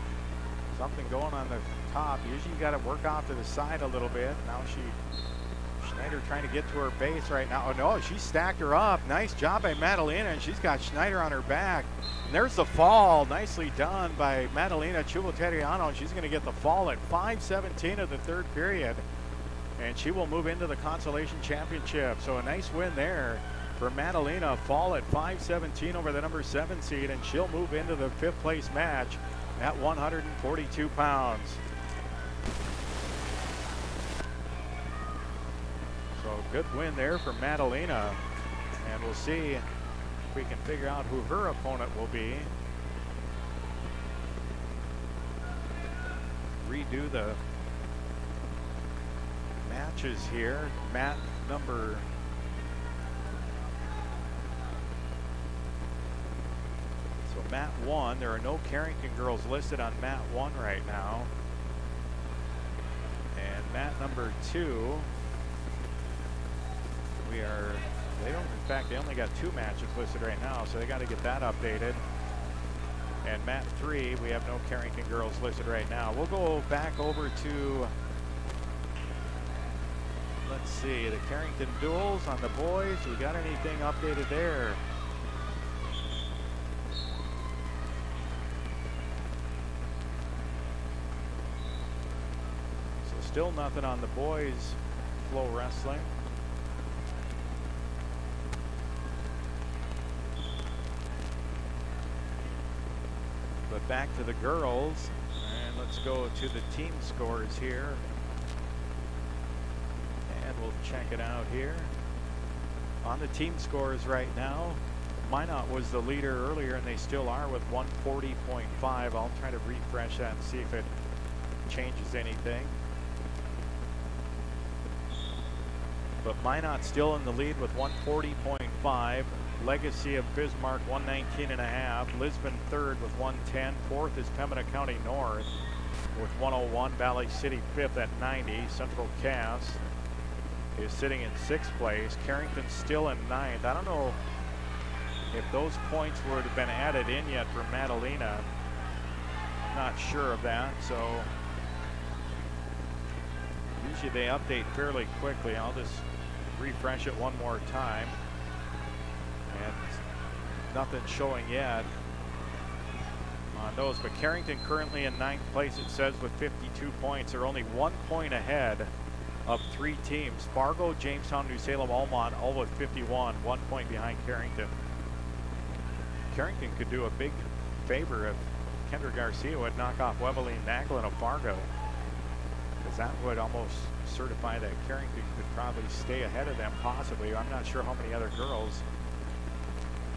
something going on the top. Usually you got to work off to the side a little bit. Now Schneider trying to get to her base right now. Oh no, she stacked her up. Nice job by Madalena, and she's got Schneider on her back. And there's the fall. Nicely done by Madalena Chuboteriano. She's going to get the fall at 5:17 of the third period. And she will move into the Consolation Championship. So a nice win there for Madalena. Fall at 5:17 over the number 7 seed, and she'll move into the 5th place match at 142 pounds. So good win there for Madalena, and we'll see if we can figure out who her opponent will be. Redo the matches here. Mat number Mat 1, there are no Carrington girls listed on Mat 1 right now. And mat number 2, they only got 2 matches listed right now, so they got to get that updated. And mat 3, we have no Carrington girls listed right now. We'll go back over to, let's see, the Carrington duels on the boys. We got anything updated there? Still nothing on the boys flow wrestling. But back to the girls, and let's go to the team scores here. And we'll check it out here. On the team scores right now, Minot was the leader earlier, and they still are with 140.5. I'll try to refresh that and see if it changes anything. But Minot still in the lead with 140.5. Legacy of Bismarck 119.5. Lisbon third with 110. Fourth is Pembina County North with 101. Valley City fifth at 90. Central Cass is sitting in 6th place. Carrington still in 9th. I don't know if those points would have been added in yet for Madalena. Not sure of that, so usually they update fairly quickly. I'll just refresh it one more time, and nothing showing yet on those. But Carrington currently in 9th place, it says, with 52 points. They're only 1 point ahead of 3 teams: Fargo, Jamestown, New Salem, Almont, all with 51, 1 point behind Carrington. Carrington could do a big favor if Kendra Garcia would knock off Webeline Macklin of Fargo, because that would almost certify that Carrington could probably stay ahead of them, possibly. I'm not sure how many other girls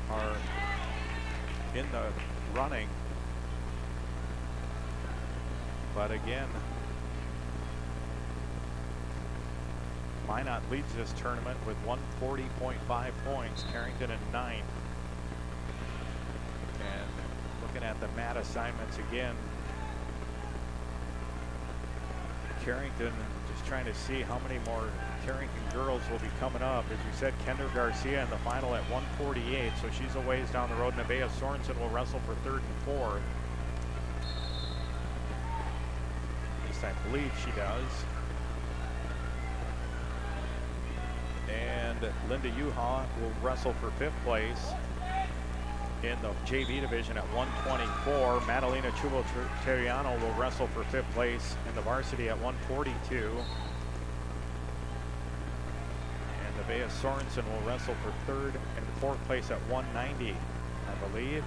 are in the running, but again, Minot leads this tournament with 140.5 points. Carrington in 9th. And looking at the mat assignments again, Carrington just trying to see how many more Carrington girls will be coming up. As we said, Kendra Garcia in the final at 148, so she's a ways down the road. Nevaeh Sorensen will wrestle for 3rd and 4th. At least I believe she does. And Linda Yuha will wrestle for 5th place in the JV division at 124. Madalena Chuboteriano will wrestle for 5th place in the varsity at 142. And Nevaeh Sorensen will wrestle for 3rd and 4th place at 190, I believe.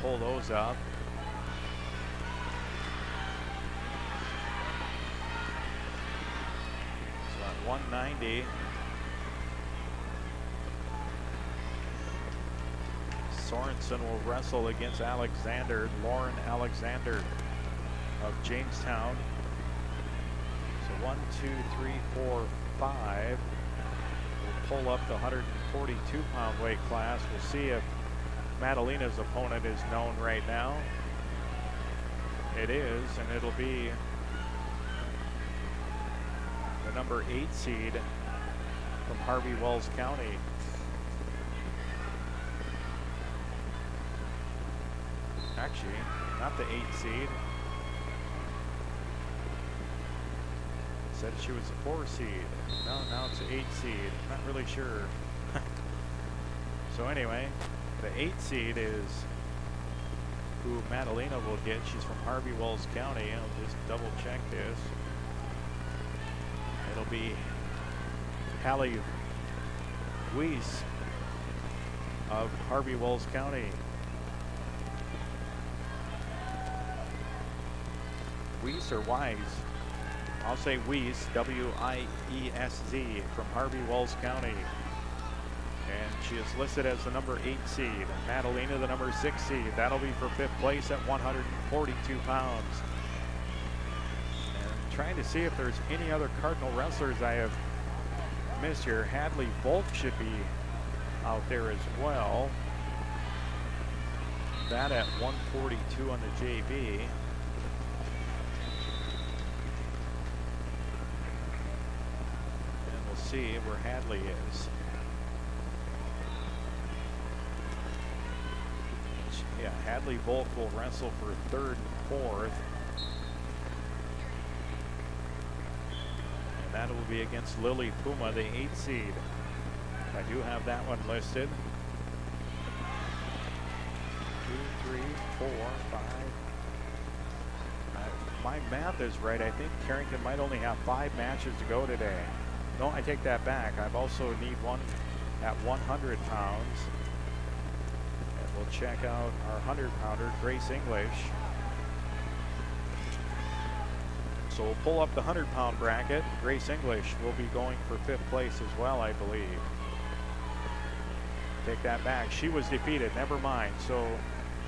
Pull those up. So 190. Sorensen will wrestle against Alexander, Lauren Alexander of Jamestown. So 1, 2, 3, 4, 5. We'll pull up the 142-pound weight class. We'll see if Madalena's opponent is known right now. It is, and it'll be the number 8 seed from Harvey Wells County. Actually, not the 8 seed. Said she was a 4 seed. No, now it's an 8 seed. Not really sure. So anyway, the 8 seed is who Madalena will get. She's from Harvey Wells County. I'll just double check this. It'll be Hallie Weiss of Harvey Wells County. Weiss or Wise? I'll say Weiss, W-I-E-S-Z, from Harvey Wells County. And she is listed as the number 8 seed. Madalena, the number 6 seed. That'll be for 5th place at 142 pounds. And I'm trying to see if there's any other Cardinal wrestlers I have missed here. Hadley Volk should be out there as well. That at 142 on the JV. See where Hadley is. Yeah, Hadley Volk will wrestle for 3rd and 4th. And that will be against Lily Puma, the 8 seed. I do have that one listed. 2, 3, 4, 5. My math is right. I think Carrington might only have 5 matches to go today. No, I take that back. I also need one at 100 pounds. And we'll check out our 100-pounder, Grace English. So we'll pull up the 100-pound bracket. Grace English will be going for 5th place as well, I believe. Take that back. She was defeated. Never mind. So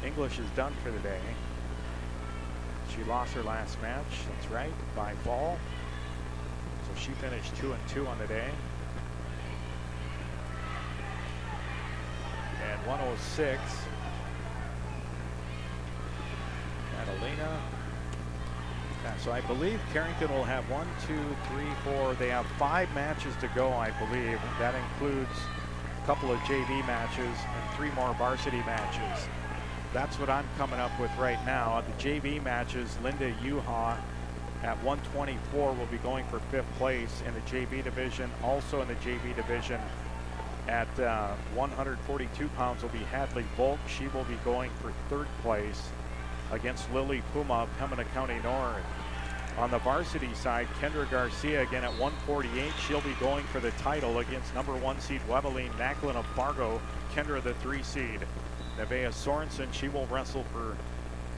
English is done for the day. She lost her last match. That's right, by fall. So she finished 2-2 on the day. And 106. Madalena. Yeah, so I believe Carrington will have 1, 2, 3, 4. They have 5 matches to go, I believe. That includes a couple of JV matches and 3 more varsity matches. That's what I'm coming up with right now. The JV matches, Linda Yuha at 124 will be going for 5th place in the JV division. Also in the JV division at 142 pounds will be Hadley Volk. She will be going for 3rd place against Lily Puma of Pembina County North. On the varsity side, Kendra Garcia again at 148. She'll be going for the title against number 1 seed Webeline Macklin of Fargo. Kendra, the 3 seed. Nevaeh Sorensen, she will wrestle for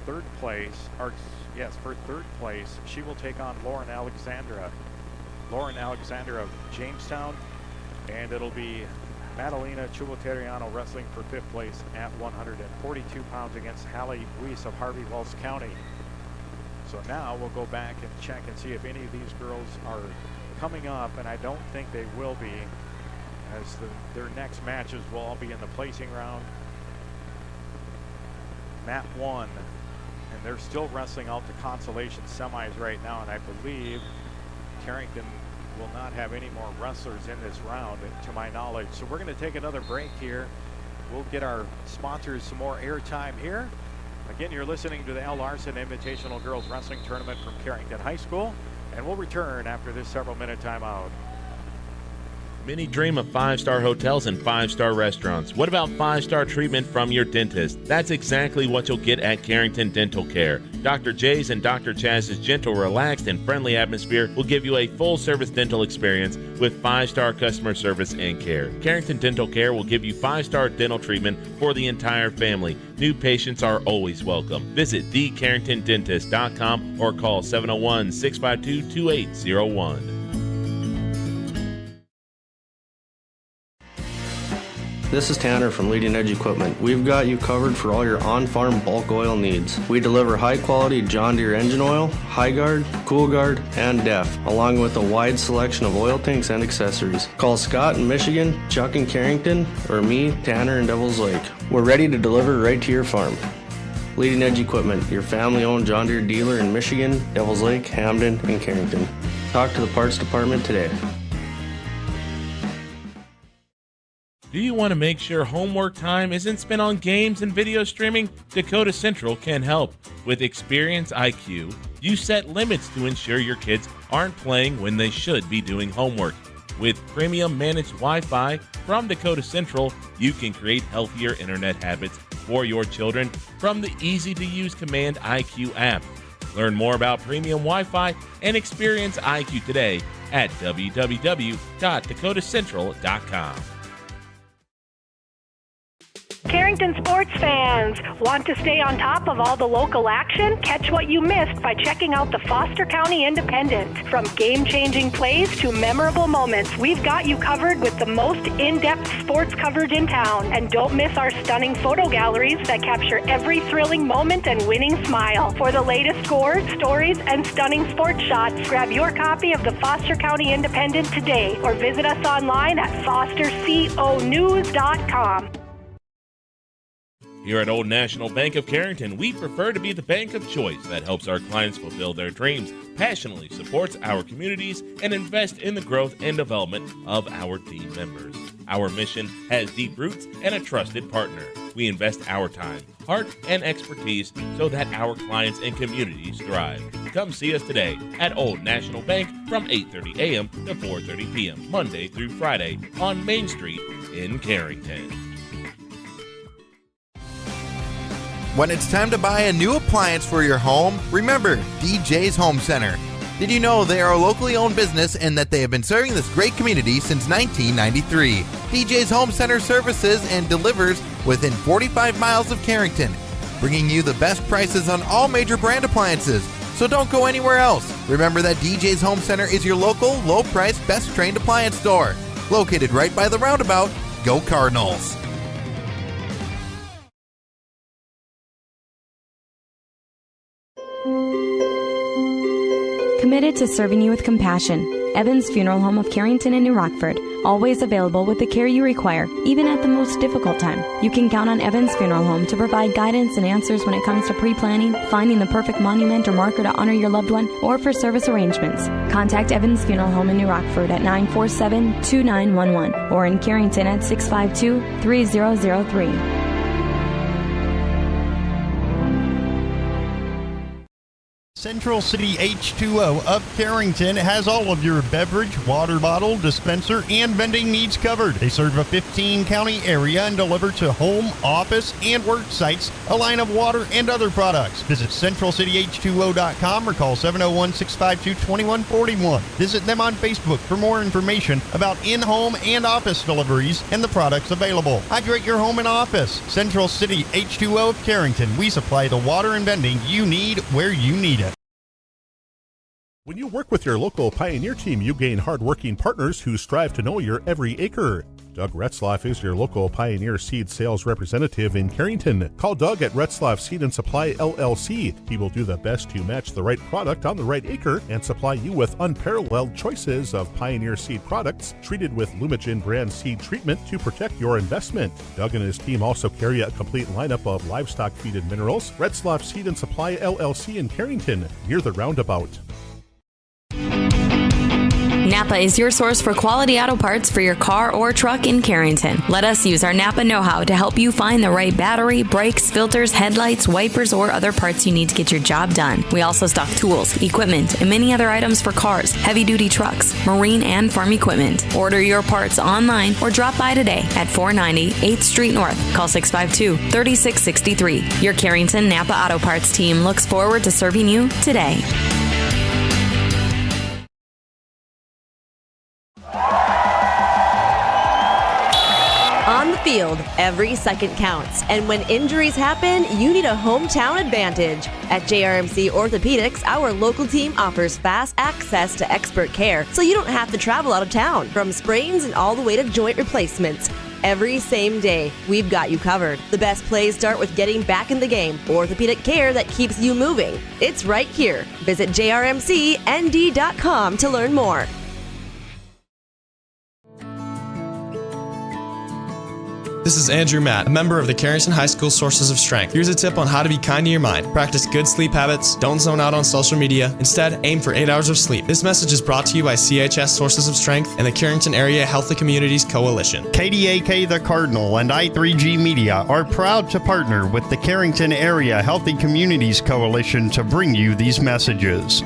3rd place, or yes, for 3rd place. She will take on Lauren Alexandra of Jamestown, and it'll be Madalena Chuboteriano wrestling for 5th place at 142 pounds against Hallie Weiss of Harvey Wells County. So now we'll go back and check and see if any of these girls are coming up, and I don't think they will be, as their next matches will all be in the placing round. Mat 1, and they're still wrestling out the consolation semis right now, and I believe Carrington will not have any more wrestlers in this round, to my knowledge. So we're going to take another break here. We'll get our sponsors some more airtime here. Again, you're listening to the Al Larson Invitational Girls Wrestling Tournament from Carrington High School, and we'll return after this several-minute timeout. Many dream of 5-star hotels and 5-star restaurants. What about 5-star treatment from your dentist? That's exactly what you'll get at Carrington Dental Care. Dr. J's and Dr. Chaz's gentle, relaxed, and friendly atmosphere will give you a full-service dental experience with 5-star customer service and care. Carrington Dental Care will give you 5-star dental treatment for the entire family. New patients are always welcome. Visit thecarringtondentist.com or call 701-652-2801. This is Tanner from Leading Edge Equipment. We've got you covered for all your on-farm bulk oil needs. We deliver high-quality John Deere engine oil, High Guard, Cool Guard, and DEF, along with a wide selection of oil tanks and accessories. Call Scott in Michigan, Chuck in Carrington, or me, Tanner in Devils Lake. We're ready to deliver right to your farm. Leading Edge Equipment, your family-owned John Deere dealer in Michigan, Devils Lake, Hamden, and Carrington. Talk to the parts department today. Do you want to make sure homework time isn't spent on games and video streaming? Dakota Central can help. With Experience IQ, you set limits to ensure your kids aren't playing when they should be doing homework. With premium managed Wi-Fi from Dakota Central, you can create healthier internet habits for your children from the easy-to-use Command IQ app. Learn more about premium Wi-Fi and Experience IQ today at www.dakotacentral.com. Carrington sports fans, want to stay on top of all the local action? Catch what you missed by checking out the Foster County Independent. From game-changing plays to memorable moments, we've got you covered with the most in-depth sports coverage in town. And don't miss our stunning photo galleries that capture every thrilling moment and winning smile. For the latest scores, stories, and stunning sports shots, grab your copy of the Foster County Independent today or visit us online at fosterconews.com. Here at Old National Bank of Carrington, we prefer to be the bank of choice that helps our clients fulfill their dreams, passionately supports our communities, and invest in the growth and development of our team members. Our mission has deep roots and a trusted partner. We invest our time, heart, and expertise so that our clients and communities thrive. Come see us today at Old National Bank from 8:30 a.m. to 4:30 p.m., Monday through Friday on Main Street in Carrington. When it's time to buy a new appliance for your home, remember DJ's Home Center. Did you know they are a locally owned business and that they have been serving this great community since 1993? DJ's Home Center services and delivers within 45 miles of Carrington, bringing you the best prices on all major brand appliances. So don't go anywhere else. Remember that DJ's Home Center is your local, low-priced, best-trained appliance store. Located right by the roundabout. Go Cardinals! Committed to serving you with compassion. Evans Funeral Home of Carrington and New Rockford. Always available with the care you require, even at the most difficult time. You can count on Evans Funeral Home to provide guidance and answers when it comes to pre-planning, finding the perfect monument or marker to honor your loved one, or for service arrangements. Contact Evans Funeral Home in New Rockford at 947-2911 or in Carrington at 652-3003. Central City H2O of Carrington has all of your beverage, water bottle, dispenser, and vending needs covered. They serve a 15-county area and deliver to home, office, and work sites a line of water and other products. Visit CentralCityH2O.com or call 701-652-2141. Visit them on Facebook for more information about in-home and office deliveries and the products available. Hydrate your home and office. Central City H2O of Carrington. We supply the water and vending you need where you need it. When you work with your local Pioneer team, you gain hard-working partners who strive to know your every acre. Doug Retzlaff is your local Pioneer seed sales representative in Carrington. Call Doug at Retzlaff Seed and Supply LLC. He will do the best to match the right product on the right acre and supply you with unparalleled choices of Pioneer seed products treated with Lumigen brand seed treatment to protect your investment. Doug and his team also carry a complete lineup of livestock feed and minerals. Retzlaff Seed and Supply LLC in Carrington, near the roundabout. Napa is your source for quality auto parts for your car or truck in Carrington. Let us use our Napa know-how to help you find the right battery, brakes, filters, headlights, wipers, or other parts you need to get your job done. We also stock tools, equipment, and many other items for cars, heavy-duty trucks, marine, and farm equipment. Order your parts online or drop by today at 490 8th Street North. Call 652-3663. Your Carrington Napa Auto Parts team looks forward to serving you today. On the field, every second counts, and when injuries happen, you need a hometown advantage. At JRMC Orthopedics, our local team offers fast access to expert care, so you don't have to travel out of town. From sprains and all the way to joint replacements, every same day. We've got you covered. The best plays start with getting back in the game. Orthopedic care that keeps you moving. It's right here. Visit jrmcnd.com to learn more. This is Andrew Matt, a member of the Carrington High School Sources of Strength. Here's a tip on how to be kind to your mind. Practice good sleep habits. Don't zone out on social media. Instead, aim for 8 hours of sleep. This message is brought to you by CHS Sources of Strength and the Carrington Area Healthy Communities Coalition. KDAK The Cardinal and I3G Media are proud to partner with the Carrington Area Healthy Communities Coalition to bring you these messages.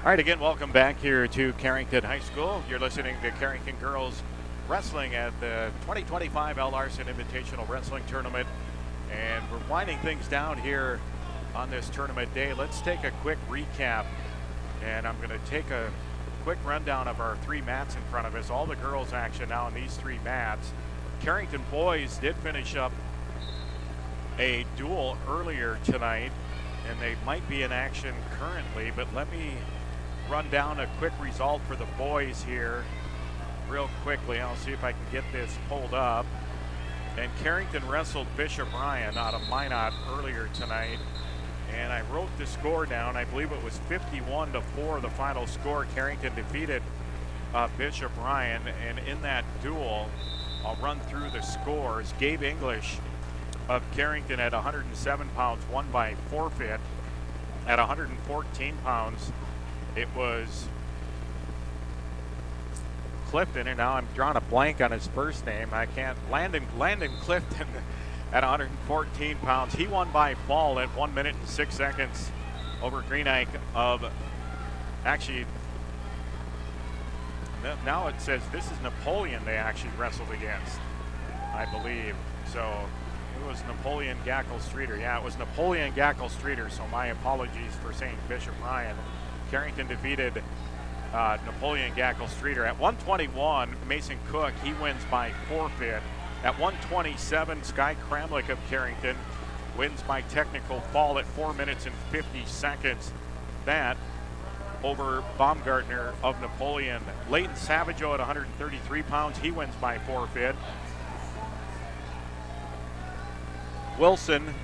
All right, again, welcome back here to Carrington High School. You're listening to Carrington Girls Wrestling at the 2025 L. Larson Invitational Wrestling Tournament. And we're winding things down here on this tournament day. Let's take a quick recap. And I'm going to take a quick rundown of our 3 mats in front of us. All the girls action now on these 3 mats. Carrington boys did finish up a duel earlier tonight, and they might be in action currently, but let me run down a quick result for the boys here real quickly. I'll see if I can get this pulled up. And Carrington wrestled Bishop Ryan out of Minot earlier tonight, and I wrote the score down. I believe it was 51-4 the final score. Carrington defeated Bishop Ryan, and in that duel, I'll run through the scores. Gabe English of Carrington at 107 pounds won by forfeit. At 114 pounds, it was Clifton, and now I'm drawing a blank on his first name. I can't. Landon Clifton at 114 pounds. He won by fall at 1 minute and 6 seconds over Greenike of, actually, now it says this is Napoleon they actually wrestled against, I believe. So it was Napoleon Gackle Streeter. Yeah, it was Napoleon Gackle Streeter, so my apologies for saying Bishop Ryan. Carrington defeated Napoleon Gackle Streeter. At 121, Mason Cook, he wins by forfeit. At 127, Sky Kramlich of Carrington wins by technical fall at 4 minutes and 50 seconds. That over Baumgartner of Napoleon. Leighton Savageau at 133 pounds, he wins by forfeit. Wilson,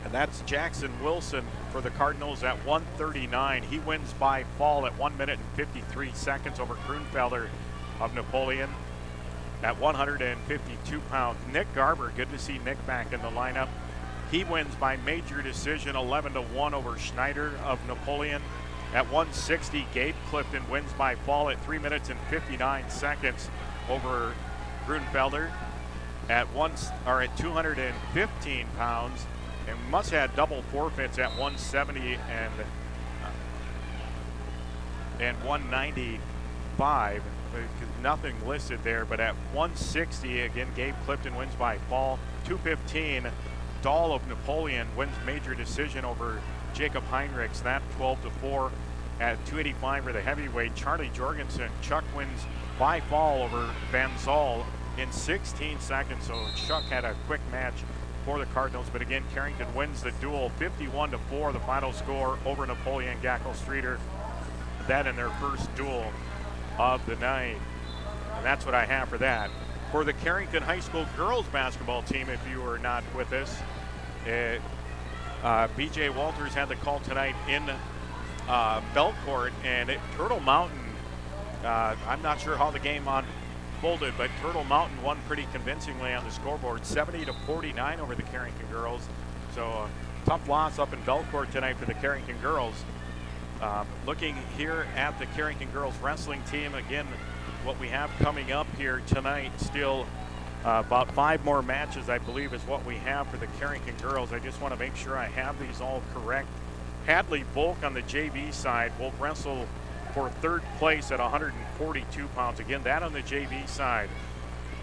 and that's Jackson Wilson for the Cardinals at 139. He wins by fall at 1 minute and 53 seconds over Grunfelder of Napoleon. At 152 pounds, Nick Garber, good to see Nick back in the lineup. He wins by major decision 11-1 over Schneider of Napoleon. At 160, Gabe Clifton wins by fall at 3 minutes and 59 seconds over Grunfelder. At 215 pounds, and must have double forfeits at 170 and 195. Nothing listed there, but at 160, again, Gabe Clifton wins by fall. 215, Dahl of Napoleon wins major decision over Jacob Heinrichs, that 12-4. At 285 for the heavyweight, Charlie Jorgensen, Chuck wins by fall over Van Zoll in 16 seconds, so Chuck had a quick match for the Cardinals, but again, Carrington wins the duel 51-4, the final score over Napoleon Gackle Streeter. That in their first duel of the night. And that's what I have for that. For the Carrington High School girls basketball team, if you are not with us, BJ Walters had the call tonight in Belcourt, and at Turtle Mountain, I'm not sure how the game unfolded, but Turtle Mountain won pretty convincingly on the scoreboard, 70-49 over the Carrington girls. So a tough loss up in Belcourt tonight for the Carrington girls. Looking here at the Carrington girls wrestling team, again, what we have coming up here tonight, still about 5 more matches, I believe, is what we have for the Carrington girls. I just want to make sure I have these all correct. Hadley Volk on the JV side will wrestle for 3rd place at 142 pounds. Again, that on the JV side.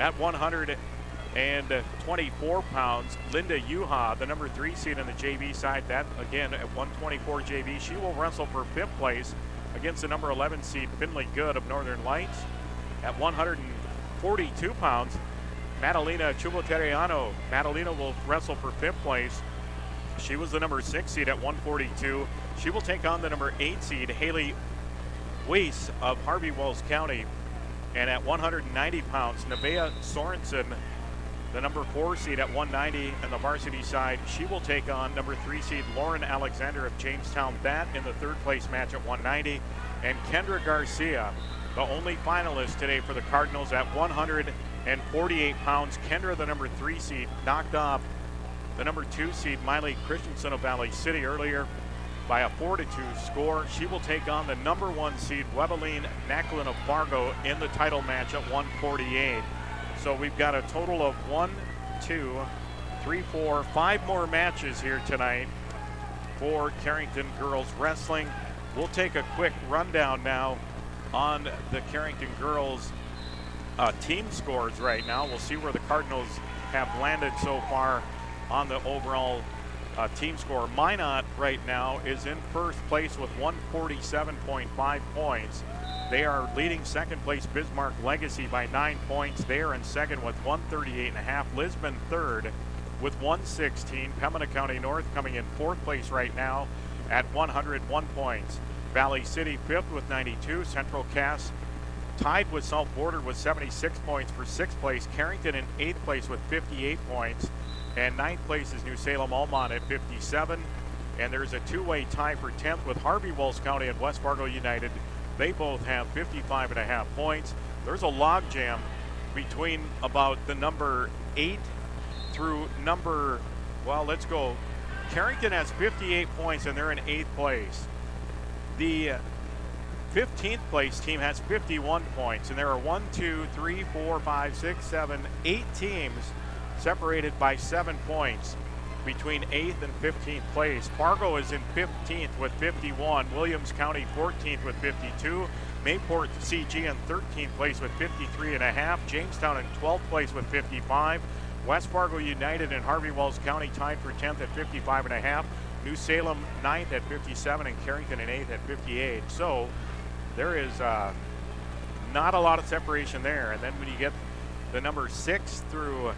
At 124 pounds, Linda Yuha, the number 3 seed on the JV side, that again at 124 JV, she will wrestle for 5th place against the number 11 seed, Finley Good of Northern Lights. At 142 pounds, Madalena Chuboteriano. Madalena will wrestle for 5th place. She was the number 6 seed at 142. She will take on the number 8 seed, Haley Weiss of Harvey Wells County. And at 190 pounds, Nevaeh Sorensen, the number 4 seed at 190, and the varsity side, she will take on number 3 seed Lauren Alexander of Jamestown. That in the 3rd place match at 190. And Kendra Garcia, the only finalist today for the Cardinals at 148 pounds. Kendra, the number 3 seed, knocked off the number 2 seed Miley Christensen of Valley City earlier by a 4-2 score. She will take on the number 1 seed Webeline Nacklin of Fargo in the title match at 148. So we've got a total of 1, 2, 3, 4, 5 more matches here tonight for Carrington girls wrestling. we'll take a quick rundown now on the Carrington girls team scores right now. We'll see where the Cardinals have landed so far on the overall team score. Minot right now is in first place with 147.5 points. They are leading second place Bismarck Legacy by 9 points. They are in second with 138.5. Lisbon third with 116. Pembina County North coming in fourth place right now at 101 points. Valley City fifth with 92. Central Cass tied with South Border with 76 points for sixth place. Carrington in eighth place with 58 points. And ninth place is New Salem Almont at 57. And there's a two-way tie for 10th with Harvey Walsh County and West Fargo United. They both have 55.5 points. There's a logjam between about the number 8 through number, well, let's go. Carrington has 58 points and they're in 8th place. The 15th place team has 51 points, and there are 8 teams separated by 7 points between 8th and 15th place. Fargo is in 15th with 51. Williams County 14th with 52. Mayport CG in 13th place with 53.5. Jamestown in 12th place with 55. West Fargo United and Harvey Walsh County tied for 10th at 55.5. New Salem 9th at 57 and Carrington in 8th at 58. So there is not a lot of separation there. And then when you get the number 6 through,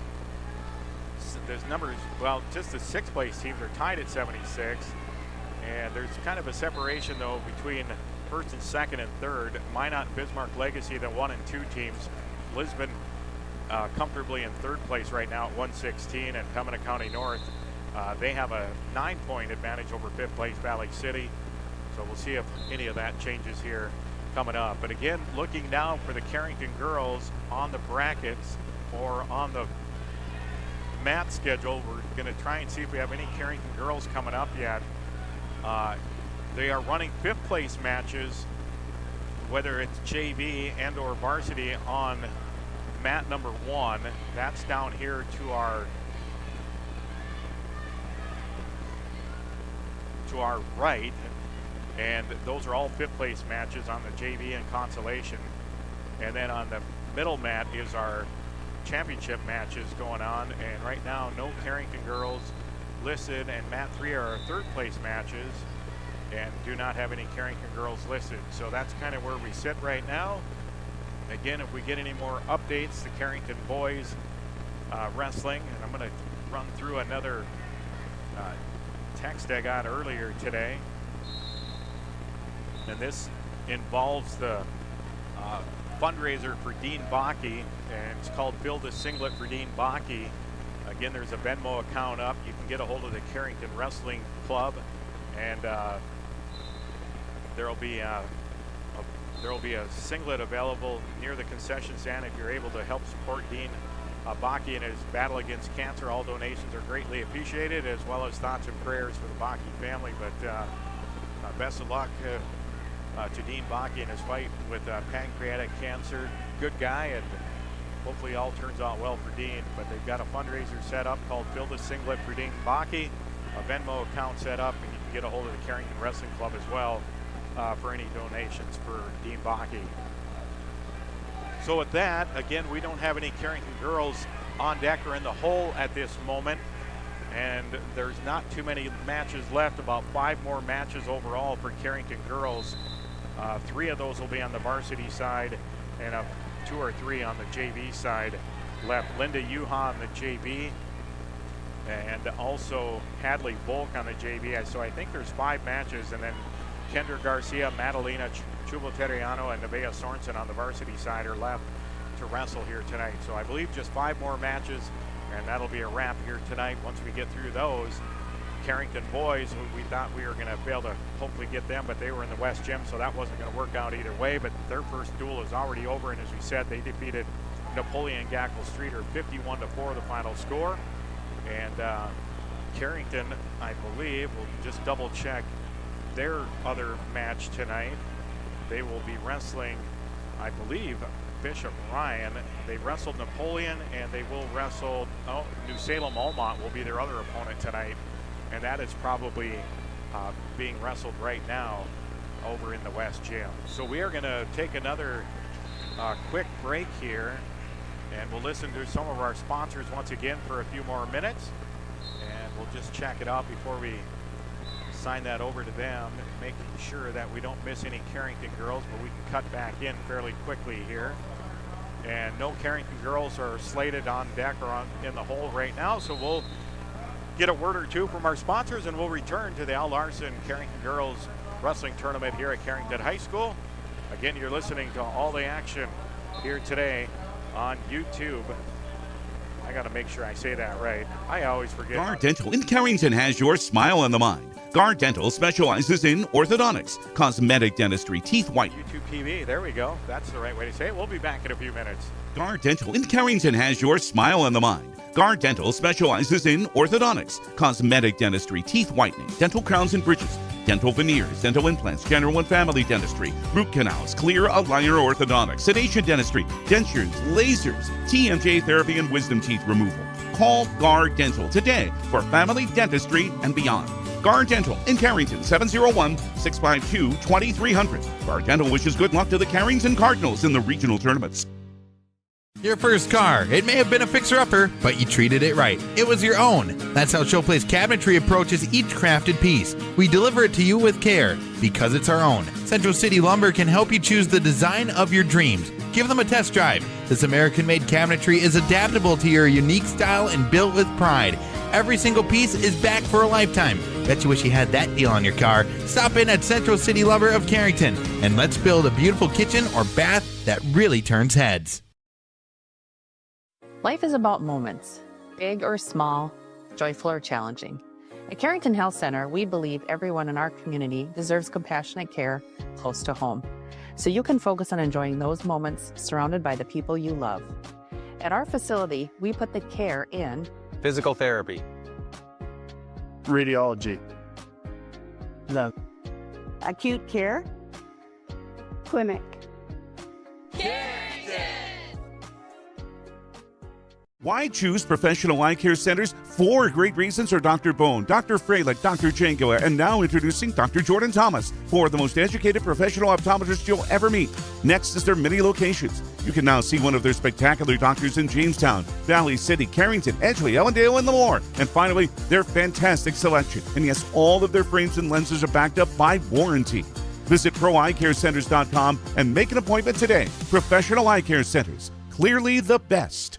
there's numbers, well, just the 6th place teams are tied at 76. And there's kind of a separation, though, between first and second and third. Minot and Bismarck Legacy, the 1 and 2 teams. Lisbon comfortably in third place right now at 116. And Pembina County North, they have a 9-point advantage over 5th place Valley City. So we'll see if any of that changes here coming up. But again, looking down for the Carrington girls on the brackets or on the mat schedule, we're going to try and see if we have any Carrington girls coming up yet. They are running 5th place matches, whether it's JV and or varsity, on mat number 1. That's down here to our right, and those are all 5th place matches on the JV and consolation. And then on the middle mat is our championship matches going on, and right now no Carrington girls listed, and mat 3 are our 3rd place matches and do not have any Carrington girls listed. So that's kind of where we sit right now. Again, if we get any more updates, the Carrington boys wrestling, and I'm going to run through another text I got earlier today, and this involves the fundraiser for Dean Bakke, and it's called Build a Singlet for Dean Bakke. Again, there's a Venmo account up. You can get a hold of the Carrington Wrestling Club, and there will be a singlet available near the concession stand if you're able to help support Dean Bakke in his battle against cancer. All donations are greatly appreciated, as well as thoughts and prayers for the Bakke family. But best of luck to Dean Bakke in his fight with pancreatic cancer. Good guy, and hopefully all turns out well for Dean. But they've got a fundraiser set up called Build a Singlet for Dean Bakke, a Venmo account set up, and you can get a hold of the Carrington Wrestling Club as well for any donations for Dean Bakke. So with that, again, we don't have any Carrington girls on deck or in the hole at this moment, and there's not too many matches left, about 5 more matches overall for Carrington girls. 3 of those will be on the varsity side, and 2 or 3 on the JV side left. Linda Yuha on the JV, and also Hadley Volk on the JV. So I think there's 5 matches, and then Kendra Garcia, Madalena Chuboteriano, and Nevaeh Sorensen on the varsity side are left to wrestle here tonight. So I believe just 5 more matches, and that'll be a wrap here tonight. Once we get through those, Carrington boys, we thought we were going to be able to hopefully get them, but they were in the West Gym, so that wasn't going to work out either way. But their first duel is already over, and as we said, they defeated Napoleon Gackle Streeter 51-4, the final score. And Carrington, I believe, will just double check their other match tonight. They will be wrestling, I believe, Bishop Ryan. They wrestled Napoleon, and they will wrestle, New Salem Almont will be their other opponent tonight, and that is probably being wrestled right now. over in the West Gym. So we are going to take another quick break here, and we'll listen to some of our sponsors once again for a few more minutes, and we'll just check it out before we sign that over to them, making sure that we don't miss any Carrington girls, but we can cut back in fairly quickly here. And no Carrington girls are slated on deck or in the hole right now, so we'll get a word or two from our sponsors, and we'll return to the Al Larson Carrington Girls Wrestling Tournament here at Carrington High School. Again, you're listening to all the action here today on YouTube. I got to make sure I say that right. I always forget. Guard Dental in Carrington has your smile on the mind. Guard Dental specializes in orthodontics, cosmetic dentistry, teeth whitening. YouTube TV, there we go. That's the right way to say it. We'll be back in a few minutes. Guard Dental in Carrington has your smile on the mind. Guard Dental specializes in orthodontics, cosmetic dentistry, teeth whitening, dental crowns and bridges, dental veneers, dental implants, general and family dentistry, root canals, clear aligner orthodontics, sedation dentistry, dentures, lasers, TMJ therapy, and wisdom teeth removal. Call Guard Dental today for family dentistry and beyond. Guard Dental in Carrington, 701-652-2300. Guard Dental wishes good luck to the Carrington Cardinals in the regional tournaments. Your first car. It may have been a fixer-upper, but you treated it right. It was your own. That's how Showplace Cabinetry approaches each crafted piece. We deliver it to you with care, because it's our own. Central City Lumber can help you choose the design of your dreams. Give them a test drive. This American-made cabinetry is adaptable to your unique style and built with pride. Every single piece is back for a lifetime. Bet you wish you had that deal on your car. Stop in at Central City Lumber of Carrington, and let's build a beautiful kitchen or bath that really turns heads. Life is about moments, big or small, joyful or challenging. At Carrington Health Center, we believe everyone in our community deserves compassionate care close to home, so you can focus on enjoying those moments surrounded by the people you love. At our facility, we put the care in physical therapy, radiology, the acute care clinic. Why choose professional eye care centers? 4 great reasons are Dr. Bone, Dr. Freilich, Dr. Django, and now introducing Dr. Jordan Thomas, 4 of the most educated professional optometrists you'll ever meet. Next is their many locations. You can now see one of their spectacular doctors in Jamestown, Valley City, Carrington, Edgeley, Ellendale, and Lemoore. And finally, their fantastic selection. And yes, all of their frames and lenses are backed up by warranty. Visit ProEyeCareCenters.com and make an appointment today. Professional Eye Care Centers, clearly the best.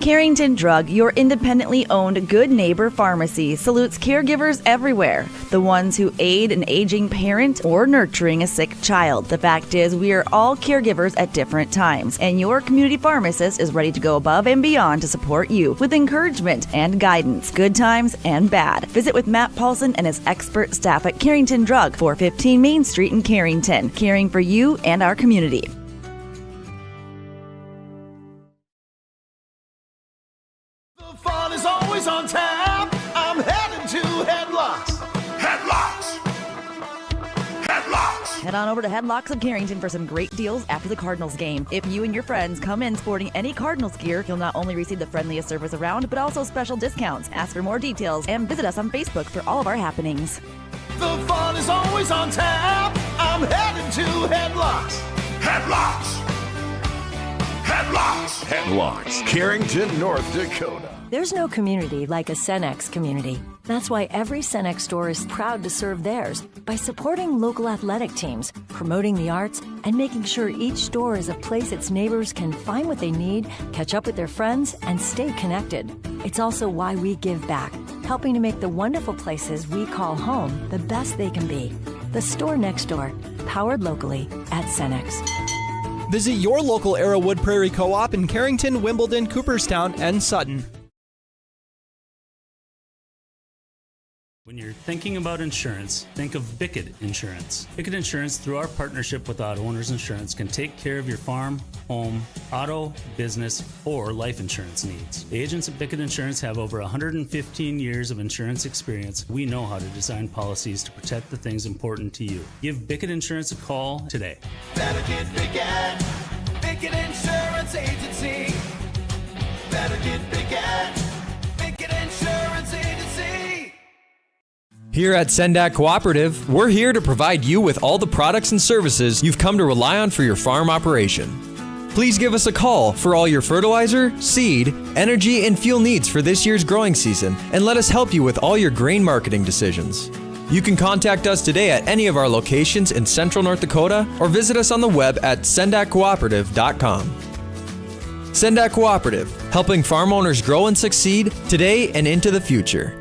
Carrington Drug, your independently owned good neighbor pharmacy, salutes caregivers everywhere. The ones who aid an aging parent or nurturing a sick child. The fact is, we are all caregivers at different times, and your community pharmacist is ready to go above and beyond to support you with encouragement and guidance, good times and bad. Visit with Matt Paulson and his expert staff at Carrington Drug, 415 Main Street in Carrington, caring for you and our community. Fun is always on tap. I'm headed to Headlocks. Headlocks. Headlocks. Head on over to Headlocks of Carrington for some great deals after the Cardinals game. If you and your friends come in sporting any Cardinals gear, you'll not only receive the friendliest service around, but also special discounts. Ask for more details and visit us on Facebook for all of our happenings. The fun is always on tap. I'm headed to Headlocks. Headlocks. Headlocks. Headlocks. Carrington, North Dakota. There's no community like a Cenex community. That's why every Cenex store is proud to serve theirs by supporting local athletic teams, promoting the arts, and making sure each store is a place its neighbors can find what they need, catch up with their friends, and stay connected. It's also why we give back, helping to make the wonderful places we call home the best they can be. The store next door, powered locally at Cenex. Visit your local Arrowwood Prairie Co-op in Carrington, Wimbledon, Cooperstown, and Sutton. When you're thinking about insurance, think of Bickett Insurance. Bickett Insurance, through our partnership with Auto Owners Insurance, can take care of your farm, home, auto, business, or life insurance needs. The agents at Bickett Insurance have over 115 years of insurance experience. We know how to design policies to protect the things important to you. Give Bickett Insurance a call today. Better get Bickett. Bickett Insurance Agency. Better get Bickett. Bickett Insurance Agency. Here at Sendak Cooperative, we're here to provide you with all the products and services you've come to rely on for your farm operation. Please give us a call for all your fertilizer, seed, energy, and fuel needs for this year's growing season, and let us help you with all your grain marketing decisions. You can contact us today at any of our locations in Central North Dakota or visit us on the web at sendakcooperative.com. Sendak Cooperative, helping farm owners grow and succeed today and into the future.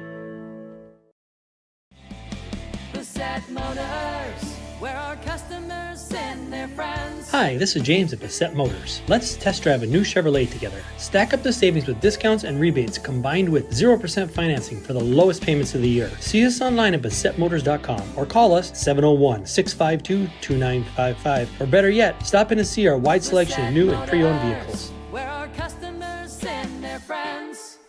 Hi, this is James at Bassett Motors. Let's test drive a new Chevrolet together. Stack up the savings with discounts and rebates combined with 0% financing for the lowest payments of the year. See us online at BassettMotors.com or call us 701-652-2955. Or better yet, stop in to see our wide selection of new and pre-owned vehicles. Where our customers send their friends.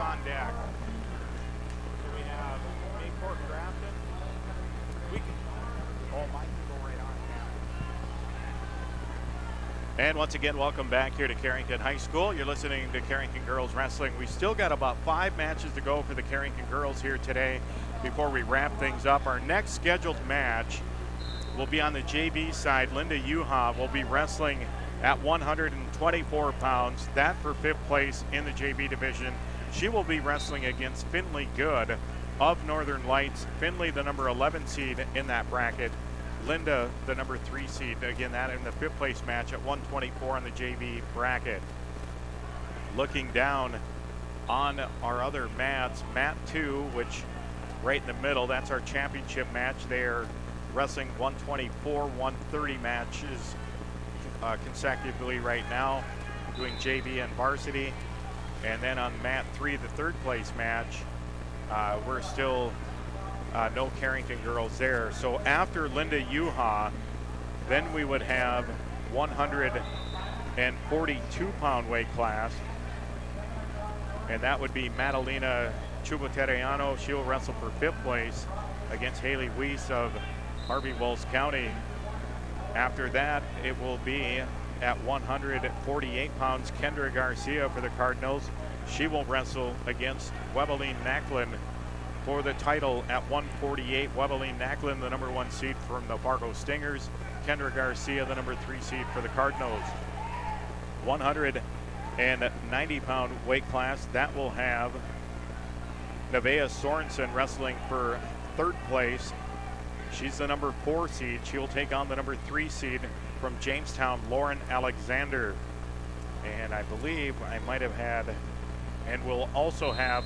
on deck. So we have Mayport Grafton. Mike can go right on now. And once again, welcome back here to Carrington High School. You're listening to Carrington Girls Wrestling. We still got about 5 matches to go for the Carrington Girls here today before we wrap things up. Our next scheduled match will be on the JV side. Linda Yuha will be wrestling at 124 pounds. That for 5th place in the JV division. She will be wrestling against Finley Good of Northern Lights. Finley, the number 11 seed in that bracket. Linda, the number 3 seed. Again, that in the 5th place match at 124 in the JV bracket. Looking down on our other mats, mat 2, which right in the middle, that's our championship match. They're wrestling 124, 130 matches consecutively right now, doing JV and varsity. And then on mat 3, the 3rd place match, we're still no Carrington girls there. So after Linda Yuha, then we would have 142-pound weight class, and that would be Madalena Chuboteriano. She'll wrestle for 5th place against Haley Weiss of Harvey Wells County. After that, it will be at 148 pounds, Kendra Garcia for the Cardinals. She will wrestle against Webeline Nacklin for the title at 148. Webeline Nacklin, the number 1 seed from the Fargo Stingers. Kendra Garcia, the number 3 seed for the Cardinals. 190-pound weight class, that will have Nevaeh Sorensen wrestling for 3rd place. She's the number 4 seed. She'll take on the number 3 seed from Jamestown, Lauren Alexander. And I believe I might have had, and we'll also have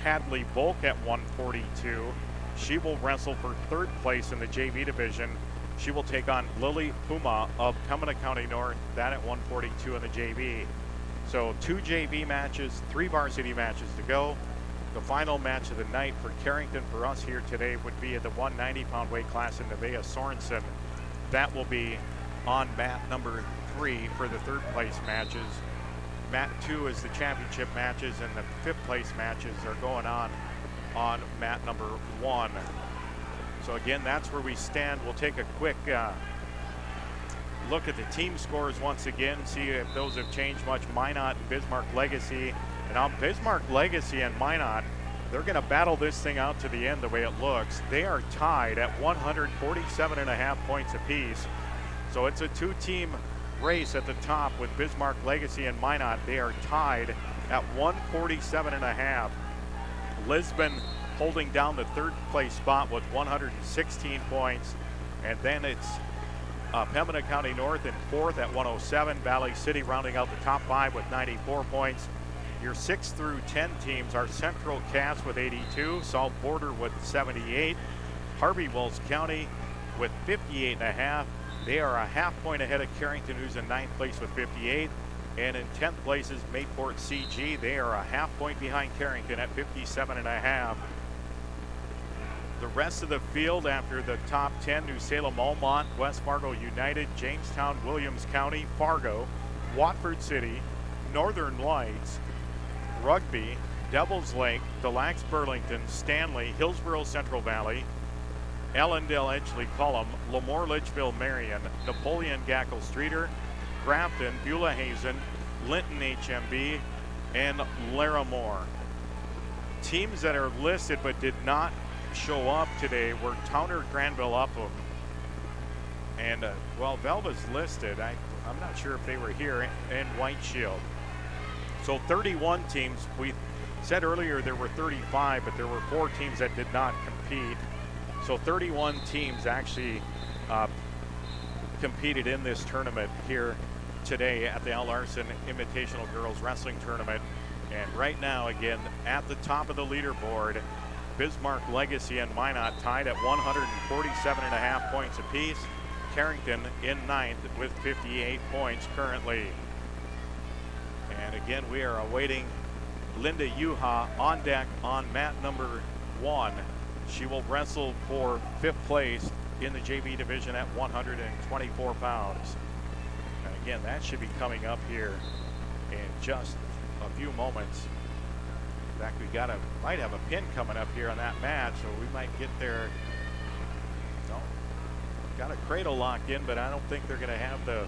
Hadley Volk at 142. She will wrestle for 3rd place in the JV division. She will take on Lily Puma of Pembina County North, that at 142 in the JV. So 2 JV matches, 3 varsity matches to go. The final match of the night for Carrington for us here today would be at the 190-pound weight class in Nevaeh Sorensen. That will be on mat number 3 for the 3rd place matches. Mat 2 is the championship matches, and the 5th place matches are going on mat number 1. So again, that's where we stand. We'll take a quick look at the team scores once again, see if those have changed much. Minot and Bismarck Legacy. And on Bismarck Legacy and Minot, they're going to battle this thing out to the end the way it looks. They are tied at 147.5 points apiece. So it's a 2-team race at the top with Bismarck Legacy and Minot. They are tied at 147.5. Lisbon holding down the 3rd place spot with 116 points. And then it's Pembina County North in 4th at 107. Valley City rounding out the top 5 with 94 points. Your 6 through 10 teams are Central Cass with 82, Salt Border with 78, Harvey Wells County with 58.5. They are a half point ahead of Carrington, who's in 9th place with 58. And in 10th place is Mayport CG. They are a half point behind Carrington at 57.5. The rest of the field after the top 10, New Salem Almont, West Fargo United, Jamestown, Williams County, Fargo, Watford City, Northern Lights, Rugby, Devils Lake, Des Lacs Burlington, Stanley, Hillsborough Central Valley, Allendale Edgeley Cullum, Lemoore Litchfield Marion, Napoleon Gackle Streeter, Grafton, Beulah Hazen, Linton HMB, and Larimore. Teams that are listed but did not show up today were Towner, Granville, Upham, and well, Velva's listed. I'm not sure if they were here, and White Shield. So 31 teams. We said earlier there were 35, but there were 4 teams that did not compete. So 31 teams actually competed in this tournament here today at the Al Larson Invitational Girls Wrestling Tournament. And right now, again, at the top of the leaderboard, Bismarck Legacy and Minot tied at 147.5 points apiece. Carrington in 9th with 58 points currently. And again, we are awaiting Linda Yuha on deck on mat number 1. She will wrestle for 5th place in the JV division at 124 pounds. And again, that should be coming up here in just a few moments. In fact, we might have a pin coming up here on that match, so we might get there. No, got a cradle locked in, but I don't think they're going to have the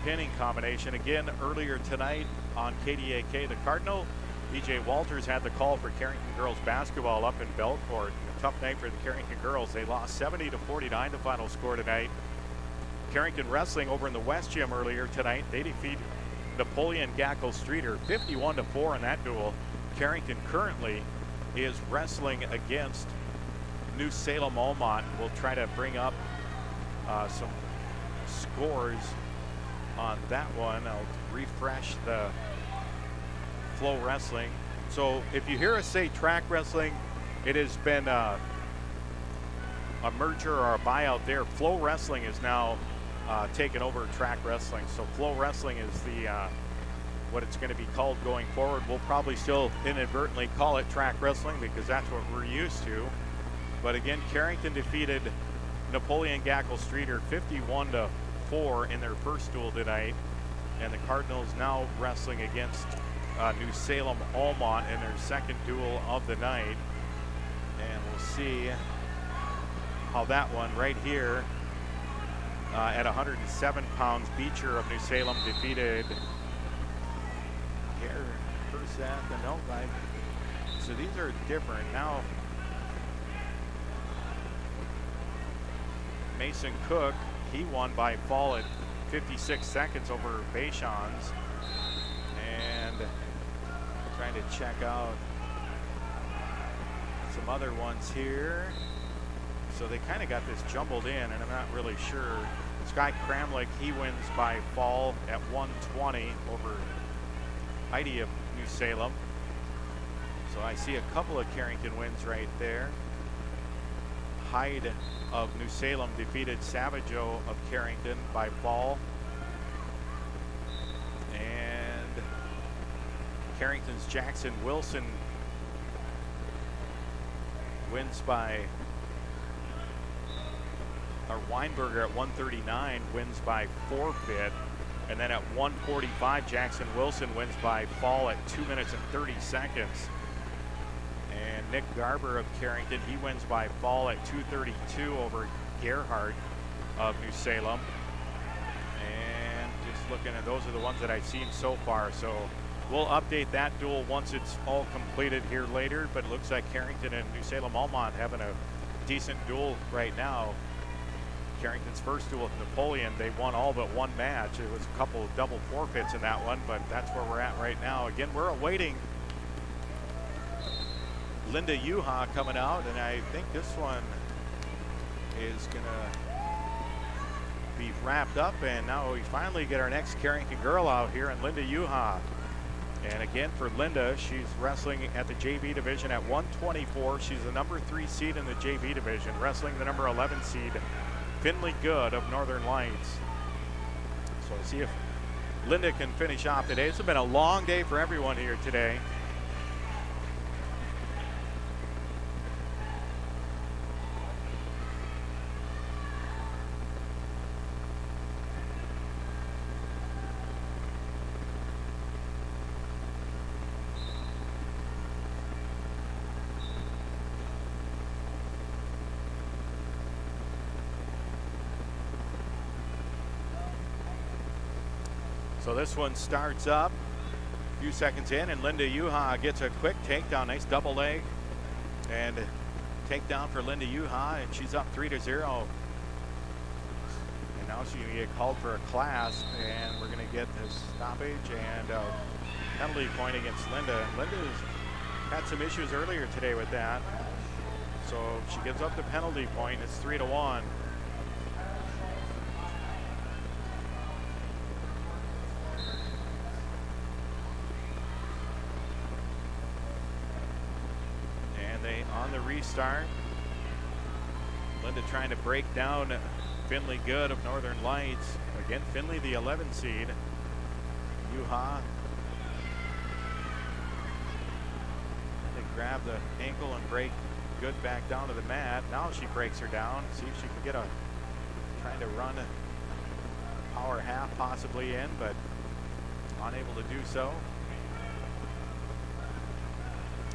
pinning combination. Again, earlier tonight on KDAK, the Cardinal, BJ Walters had the call for Carrington girls basketball up in Belcourt. A tough night for the Carrington girls. They lost 70-49, the final score tonight. Carrington wrestling over in the West Gym earlier tonight. They defeat Napoleon Gackle Streeter 51-4 in that duel. Carrington currently is wrestling against New Salem Almont. We'll try to bring up some scores on that one. I'll refresh the Flow Wrestling. So if you hear us say track wrestling, it has been a merger or a buyout there. Flow Wrestling is now taken over track wrestling. So Flow Wrestling is the what it's going to be called going forward. We'll probably still inadvertently call it track wrestling because that's what we're used to. But again, Carrington defeated Napoleon Gackle Streeter 51-4 in their first duel tonight. And the Cardinals now wrestling against New Salem Almont in their second duel of the night. And we'll see how that one right here at 107 pounds, Beecher of New Salem defeated so these are different. Now Mason Cook, he won by fall at 56 seconds over Bayshans. And trying to check out some other ones here. So they kind of got this jumbled in, and I'm not really sure. Sky Kramlich, he wins by fall at 120 over Heidi of New Salem. So I see a couple of Carrington wins right there. Hyde of New Salem defeated Savageau of Carrington by fall. And Carrington's Jackson Wilson wins by, or Weinberger at 139 wins by forfeit. And then at 145, Jackson Wilson wins by fall at 2 minutes and 30 seconds. And Nick Garber of Carrington, he wins by fall at 2:32 over Gerhardt of New Salem. And just looking at, those are the ones that I've seen so far. So we'll update that duel once it's all completed here later. But it looks like Carrington and New Salem Almont having a decent duel right now. Carrington's first duel with Napoleon, they won all but one match. It was a couple of double forfeits in that one, but that's where we're at right now. Again, we're awaiting Linda Yuha coming out, and I think this one is gonna be wrapped up, and now we finally get our next Carrington girl out here, and Linda Yuha. And again, for Linda, she's wrestling at the JV division at 124. She's the number 3 seed in the JV division, wrestling the number 11 seed, Finley Good of Northern Lights. So see if Linda can finish off today. It's been a long day for everyone here today. So this one starts up a few seconds in, and Linda Yuha gets a quick takedown. Nice double leg and takedown for Linda Yuha, and she's up 3-0. And now she's going to get called for a class, and we're going to get this stoppage and penalty point against Linda. Linda's had some issues earlier today with that. So she gives up the penalty point. It's 3-1. On the restart, Linda trying to break down Finley Good of Northern Lights. Again, Finley the 11 seed. Yuha. They grab the ankle and break Good back down to the mat. Now she breaks her down. See if she can get a, trying to run a power half possibly in, but unable to do so.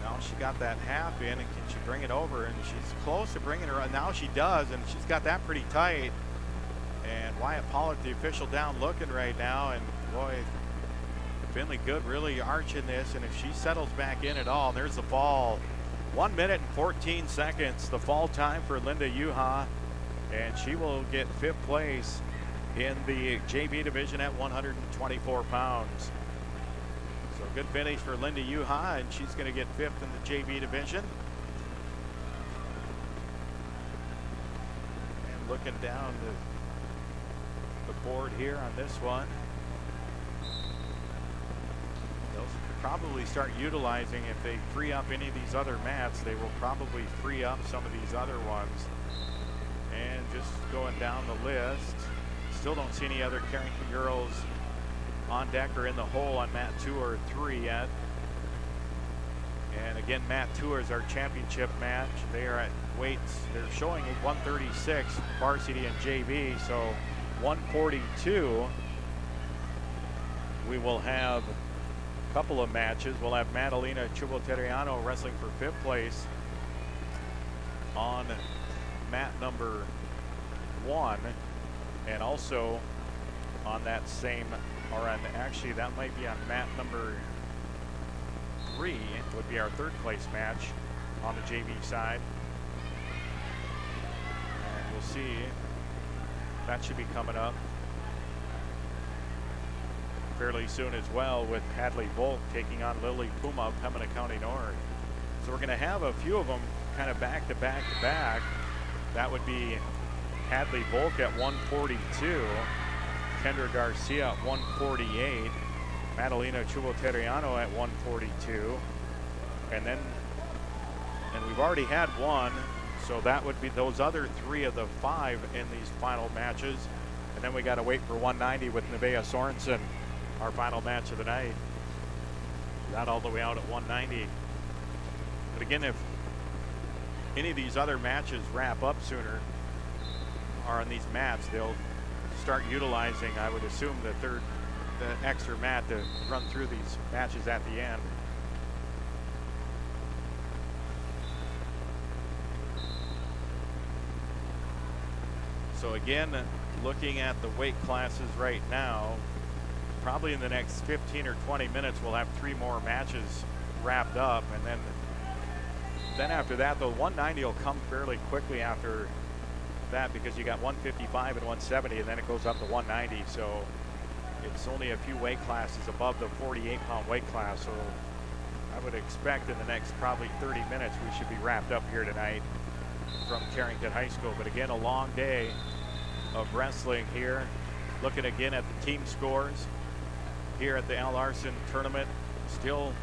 Now she got that half in, and can she bring it over? And she's close to bringing her. Now she does, and she's got that pretty tight. And Wyatt Pollard, the official, down looking right now. And boy, Finley Good really arching this. And if she settles back in at all, there's the fall. 1 minute and 14 seconds, the fall time for Linda Yuha. And she will get 5th place in the JV division at 124 pounds. So good finish for Linda Yuha, and she's going to get 5th in the JV division. And looking down the board here on this one, they'll probably start utilizing, if they free up any of these other mats, they will probably free up some of these other ones. And just going down the list, still don't see any other Carrington girls on deck or in the hole on mat 2 or 3 yet. And again, mat 2 is our championship match. They are at weights, they're showing a 136 varsity and JV, so 142. We will have a couple of matches. We'll have Madalena Chuboteriano wrestling for 5th place on mat number 1, and also on that same, or on, actually that might be on mat number 3, would be our 3rd place match on the JV side. And we'll see, that should be coming up fairly soon as well, with Hadley Volk taking on Lily Puma of Pembina County North. So we're going to have a few of them kind of back to back to back. That would be Hadley Volk at 142, Kendra Garcia at 148, Madalena Chuboteriano at 142, and we've already had one, so that would be those other 3 of the 5 in these final matches. And then we got to wait for 190 with Nevaeh Sorensen, our final match of the night. That all the way out at 190. But again, if any of these other matches wrap up sooner, or on these mats, they'll start utilizing, I would assume, the extra mat to run through these matches at the end. So again, looking at the weight classes right now, probably in the next 15 or 20 minutes we'll have 3 more matches wrapped up, and then after that, the 190 will come fairly quickly after that, because you got 155 and 170, and then it goes up to 190. So it's only a few weight classes above the 48-pound weight class. So I would expect in the next probably 30 minutes we should be wrapped up here tonight from Carrington High School. But again, a long day of wrestling here. Looking again at the team scores here at the Al Larson tournament. Still,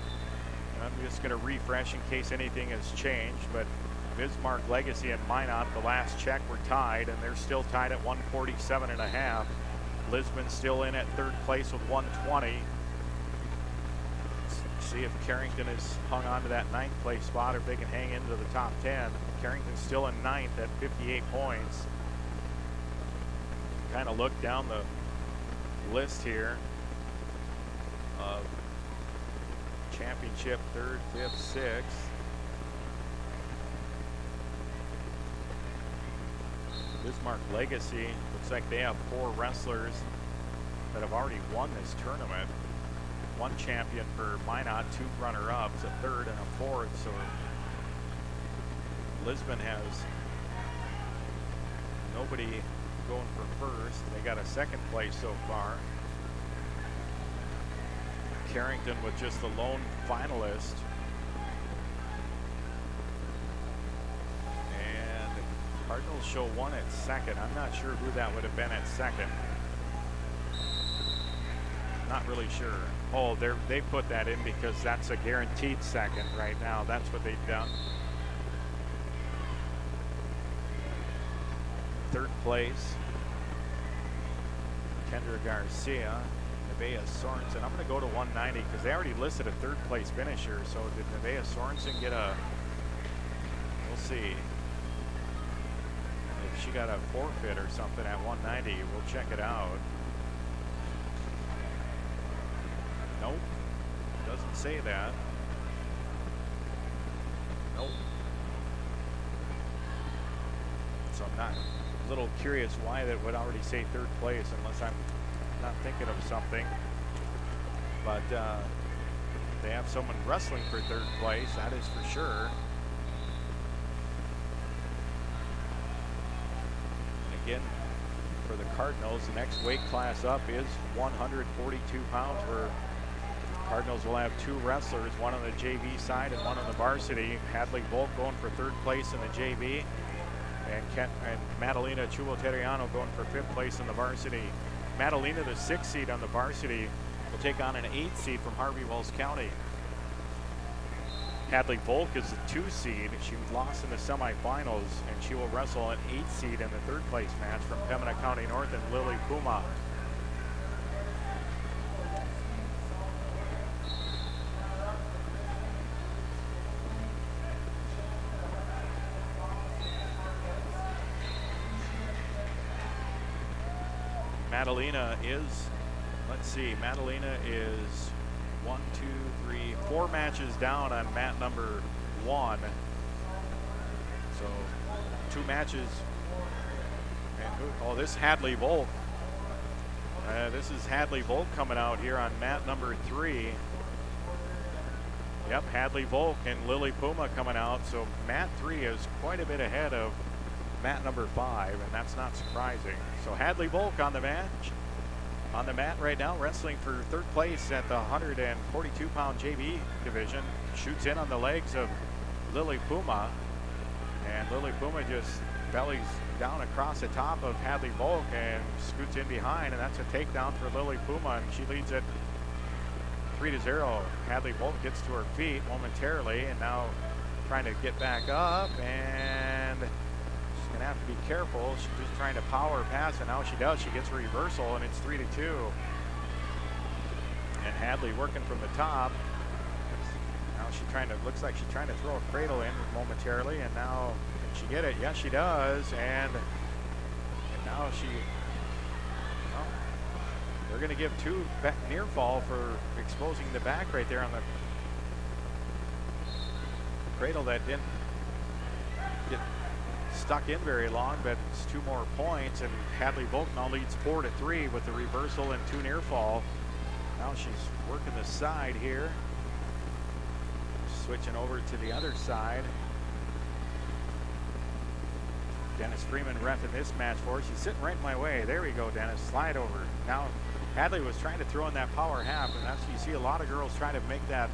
I'm just going to refresh in case anything has changed, but Bismarck, Legacy, and Minot, the last check, were tied, and they're still tied at 147.5. Lisbon still in at 3rd place with 120. Let's see if Carrington has hung on to that 9th place spot, or if they can hang into the top 10. Carrington's still in 9th at 58 points. Kind of look down the list here of championship 3rd, 5th, 6th. Bismarck Legacy, looks like they have 4 wrestlers that have already won this tournament. 1 champion for Minot, 2 runner-ups, a 3rd and a 4th. So Lisbon has nobody going for 1st. They got a 2nd place so far. Carrington with just the lone finalist. Cardinals show 1 at 2nd. I'm not sure who that would have been at 2nd. Not really sure. Oh, they put that in because that's a guaranteed 2nd right now. That's what they've done. 3rd place, Kendra Garcia, Nevaeh Sorensen. I'm going to go to 190 because they already listed a 3rd place finisher. So did Nevaeh Sorensen get a? We'll see. She got a forfeit or something at 190. We'll check it out. Nope, doesn't say that. Not a little curious why that would already say third place, unless I'm not thinking of something. But they have someone wrestling for third place, that is for sure. And again, for the Cardinals, the next weight class up is 142 pounds, where Cardinals will have 2 wrestlers, one on the JV side and one on the varsity. Hadley Volk going for third place in the JV, and Madalena Chubo-Teriano going for 5th place in the varsity. Madalena, the 6th seed on the varsity, will take on an 8th seed from Harvey Wells County. Hadley Volk is the 2 seed. She lost in the semifinals, and she will wrestle an 8th seed in the 3rd place match from Pembina County North and Lily Puma. Madalena is, let's see, Madalena is 1, 2, 3, 4 matches down on mat number 1. So 2 matches. And this is Hadley Volk. This is Hadley Volk coming out here on mat number 3. Yep, Hadley Volk and Lily Puma coming out. So mat 3 is quite a bit ahead of mat number 5, and that's not surprising. So Hadley Volk on the mat right now, wrestling for 3rd place at the 142-pound JV division. Shoots in on the legs of Lily Puma, and Lily Puma just bellies down across the top of Hadley Volk and scoots in behind, and that's a takedown for Lily Puma, and she leads it 3-0. Hadley Volk gets to her feet momentarily, and now trying to get back up, and she's gonna have to be careful. She's just trying to power pass, and now she does. She gets a reversal, and it's 3-2. And Hadley working from the top. Now she's trying to, looks like she's trying to throw a cradle in momentarily, and now can she get it? Yes, she does. And now she, well, they're gonna give 2 near fall for exposing the back right there on the cradle that didn't get stuck in very long, but it's 2 more points, and Hadley Volk now leads 4-3 with the reversal and 2 near fall. Now she's working the side here, switching over to the other side. Dennis Freeman reffing this match for her. She's sitting right in my way. There we go, Dennis. Slide over. Now Hadley was trying to throw in that power half, and that's, you see a lot of girls trying to make that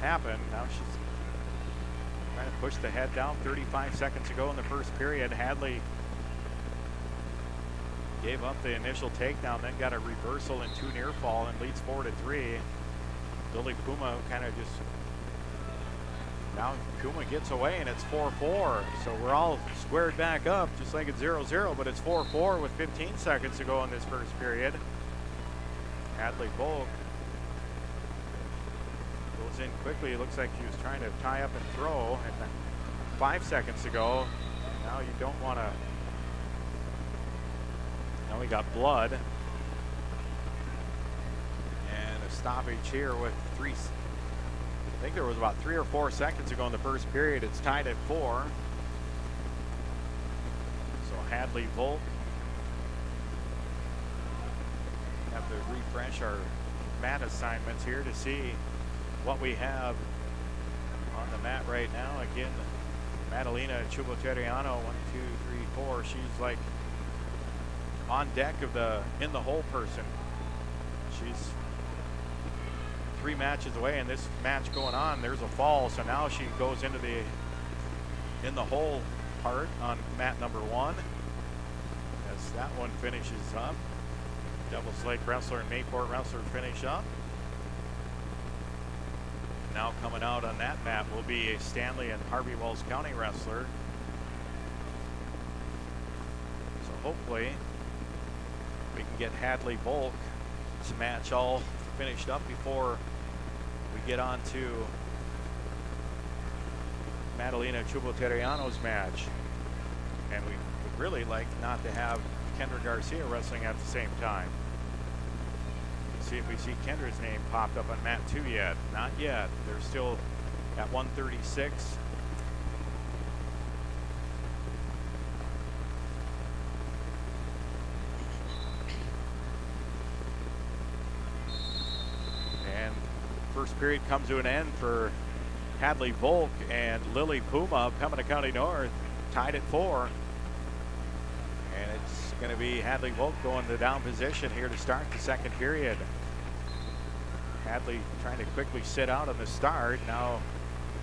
happen. Now she's trying to push the head down. 35 seconds to go in the first period. Hadley gave up the initial takedown, then got a reversal and 2 near fall, and leads 4-3. Lily Puma kind of just, now Puma gets away, and it's 4-4. So we're all squared back up, just like it's 0-0, but it's 4-4 with 15 seconds to go in this first period. Hadley Volk goes in quickly. It looks like he was trying to tie up and throw, and 5 seconds to go. Now you don't want to, now we got blood. And a stoppage here with 3, I think there was about 3 or 4 seconds to go in the first period. It's tied at 4. So Hadley Volk, have to refresh our mat assignments here to see what we have on the mat right now. Again, Madalena Chubo-Teriano, 1, 2, 3, 4. She's like on deck of the in the hole person. She's 3 matches away, and this match going on, there's a fall, so now she goes into the in the hole part on mat number 1 as that one finishes up. Devils Lake wrestler and Mayport wrestler finish up. Now coming out on that mat will be a Stanley and Harvey Wells County wrestler. So hopefully we can get Hadley Volk to match all finished up before we get on to Madalena Chubo-Teriano's match. And we would really like not to have Kendra Garcia wrestling at the same time. Let's see if we see Kendra's name popped up on mat 2 yet. Not yet. They're still at 136. first period comes to an end for Hadley Volk and Lily Puma of Pembina County North, tied at 4. And it's going to be Hadley Volk going to down position here to start the second period. Hadley trying to quickly sit out on the start. Now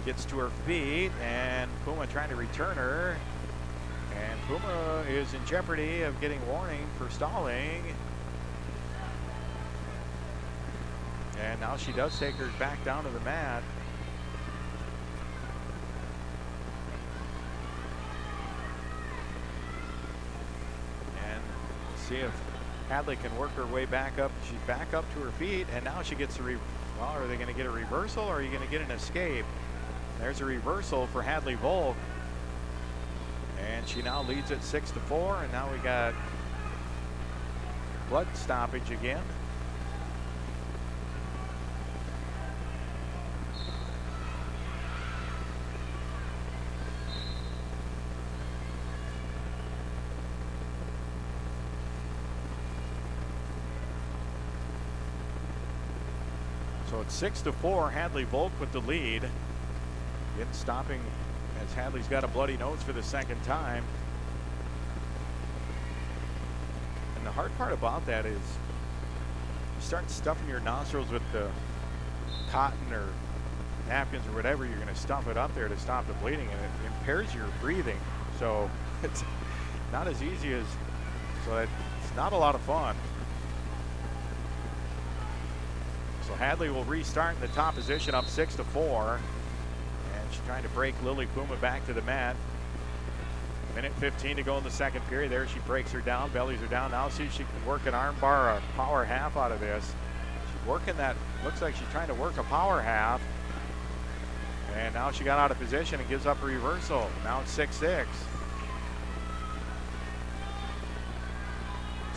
gets to her feet, and Puma trying to return her. And Puma is in jeopardy of getting warning for stalling. And now she does take her back down to the mat. And see if Hadley can work her way back up. She's back up to her feet, and now she gets a well, are they going to get a reversal, or are you going to get an escape? There's a reversal for Hadley Volk. And she now leads at 6-4, and now we got blood stoppage again. So it's 6-4, Hadley Volk with the lead. Again, stopping as Hadley's got a bloody nose for the second time. And the hard part about that is you start stuffing your nostrils with the cotton or napkins or whatever, you're going to stuff it up there to stop the bleeding, and it impairs your breathing. So it's not as easy as, so it's not a lot of fun. So Hadley will restart in the top position, up 6-4. And she's trying to break Lily Puma back to the mat. Minute 15 to go in the second period. There she breaks her down, bellies her down. Now see if she can work an arm bar, a power half out of this. She's working that, looks like she's trying to work a power half. And now she got out of position and gives up a reversal. Now it's 6-6.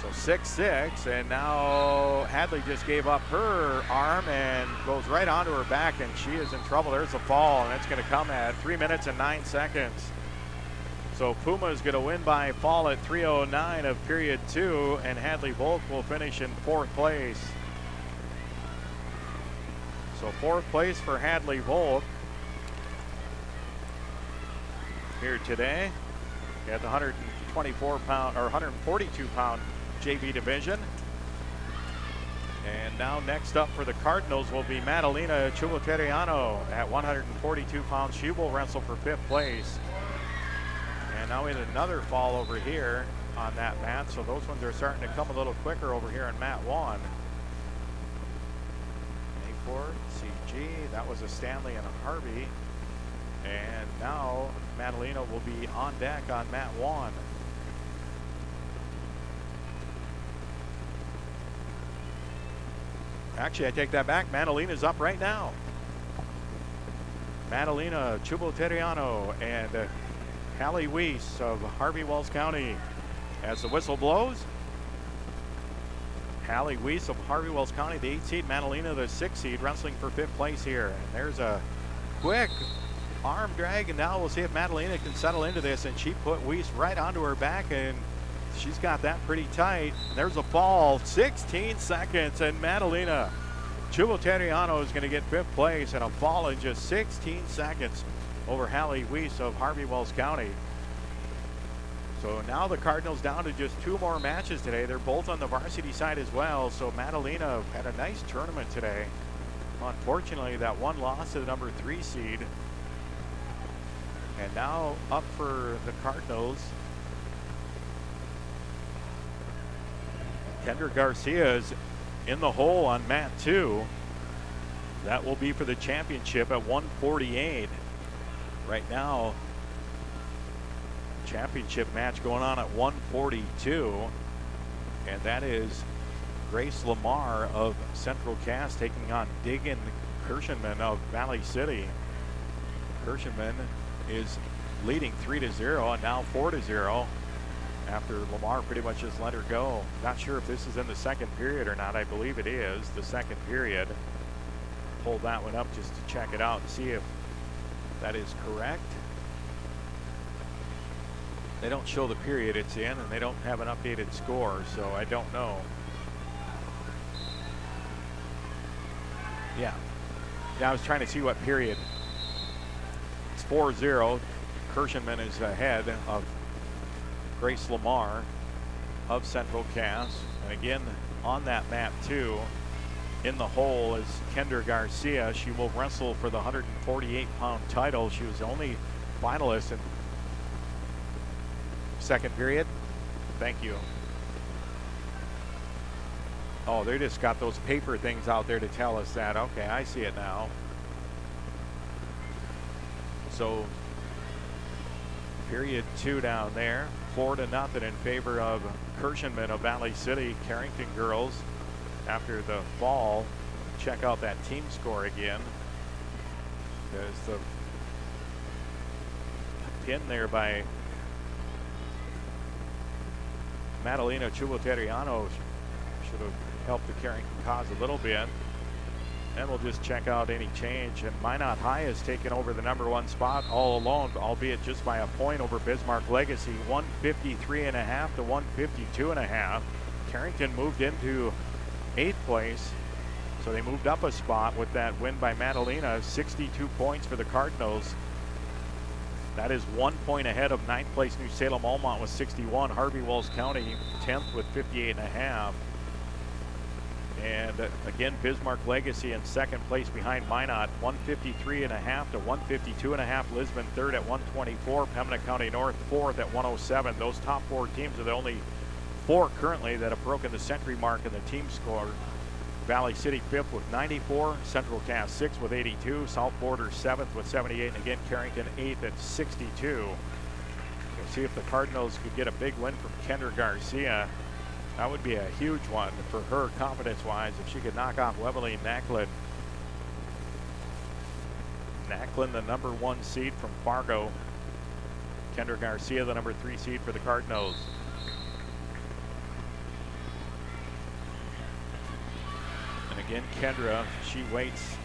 So 6-6, and now Hadley just gave up her arm and goes right onto her back, and she is in trouble. There's a fall, and it's going to come at 3 minutes and 9 seconds. So Puma is going to win by fall at 3:09 of period 2, and Hadley Volk will finish in 4th place. So 4th place for Hadley Volk here today at the 124-pound or 142-pound JV division. And now next up for the Cardinals will be Madalena Chuboteriano at 142 pounds. She will wrestle for 5th place. And now we have another fall over here on that mat. So those ones are starting to come a little quicker over here on mat 1. Mayford, CG, that was a Stanley and a Harvey. And now Madalena will be on deck on mat 1. Actually, I take that back. Madalena's up right now. Madalena Chuboteriano and Hallie Weiss of Harvey Wells County. As the whistle blows, Hallie Weiss of Harvey Wells County, the 8th seed, Madalena, the 6th seed, wrestling for 5th place here. And there's a quick arm drag, and now we'll see if Madalena can settle into this. And she put Weiss right onto her back, and she's got that pretty tight. There's a fall, 16 seconds, and Madalena Chuboteriano is going to get 5th place, and a fall in just 16 seconds over Hallie Weiss of Harvey Wells County. So now the Cardinals down to just 2 more matches today. They're both on the varsity side as well. So Madalena had a nice tournament today. Unfortunately, that one loss to the number 3 seed. And now up for the Cardinals, Kendra Garcia is in the hole on mat 2. That will be for the championship at 148. Right now, championship match going on at 142. And that is Grace Lamar of Central Cass taking on Diggin Kirshenman of Valley City. Kirshenman is leading 3-0 and now 4-0 after Lamar pretty much just let her go. Not sure if this is in the second period or not. I believe it is the second period. Pull that one up just to check it out and see if that is correct. They don't show the period it's in, and they don't have an updated score, so I don't know. Yeah, Yeah, I was trying to see what period. It's 4-0. Kirschenman is ahead of Grace Lamar of Central Cass. And again, on that map too, in the hole is Kendra Garcia. She will wrestle for the 148-pound title. She was the only finalist in second period. Thank you. Oh, they just got those paper things out there to tell us that. Okay, I see it now. So, period 2 down there. 4-0 in favor of Kirschenman of Valley City. Carrington girls, after the fall, check out that team score again. There's the pin there by Madalena Chuboteriano. Should have helped the Carrington cause a little bit. And we'll just check out any change. And Minot High has taken over the #1 spot all alone, albeit just by a point over Bismarck Legacy, 153.5 to 152.5. Carrington moved into 8th place, so they moved up a spot with that win by Madalena. 62 points for the Cardinals. That is 1 point ahead of 9th place New Salem Almont with 61. Harvey Wells County 10th with 58.5. And again, Bismarck Legacy in 2nd place behind Minot, 153.5 to 152.5. Lisbon 3rd at 124. Pembina County North 4th at 107. Those top 4 teams are the only 4 currently that have broken the century mark in the team score. Valley City 5th with 94. Central Cass 6th with 82. South Border 7th with 78. And again, Carrington 8th at 62. We'll see if the Cardinals could get a big win from Kendra Garcia. That would be a huge one for her confidence-wise if she could knock off Webeline Nacklin. Nacklin, the #1 seed from Fargo. Kendra Garcia, the #3 seed for the Cardinals. And again, Kendra, she waits,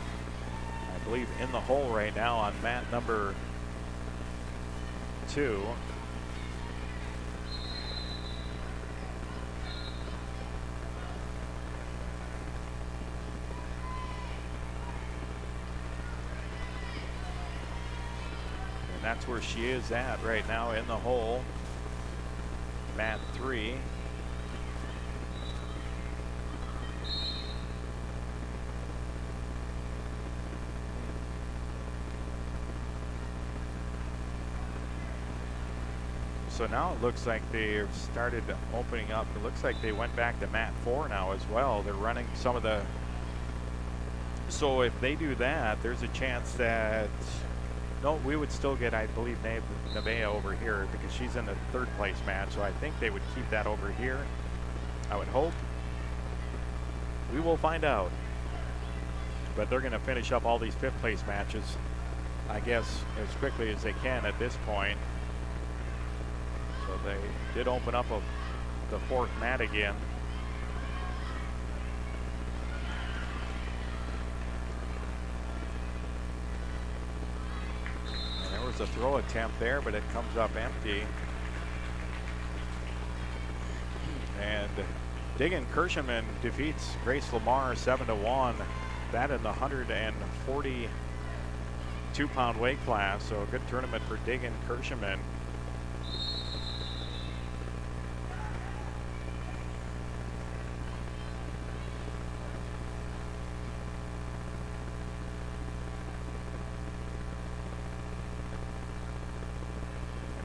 I believe, in the hole right now on mat number 2. That's where she is at right now in the hole. Mat 3. So now it looks like they've started opening up. It looks like they went back to mat 4 now as well. They're running some of the... So if they do that, there's a chance that... No, we would still get, I believe, Nevaeh over here because she's in the 3rd place match. So I think they would keep that over here. I would hope. We will find out. But they're going to finish up all these 5th place matches, I guess, as quickly as they can at this point. So they did open up the 4th mat again. A throw attempt there, but it comes up empty. And Diggin Kirschenman defeats Grace Lamar 7-1. That in the 142-pound weight class. So a good tournament for Diggin Kirschenman.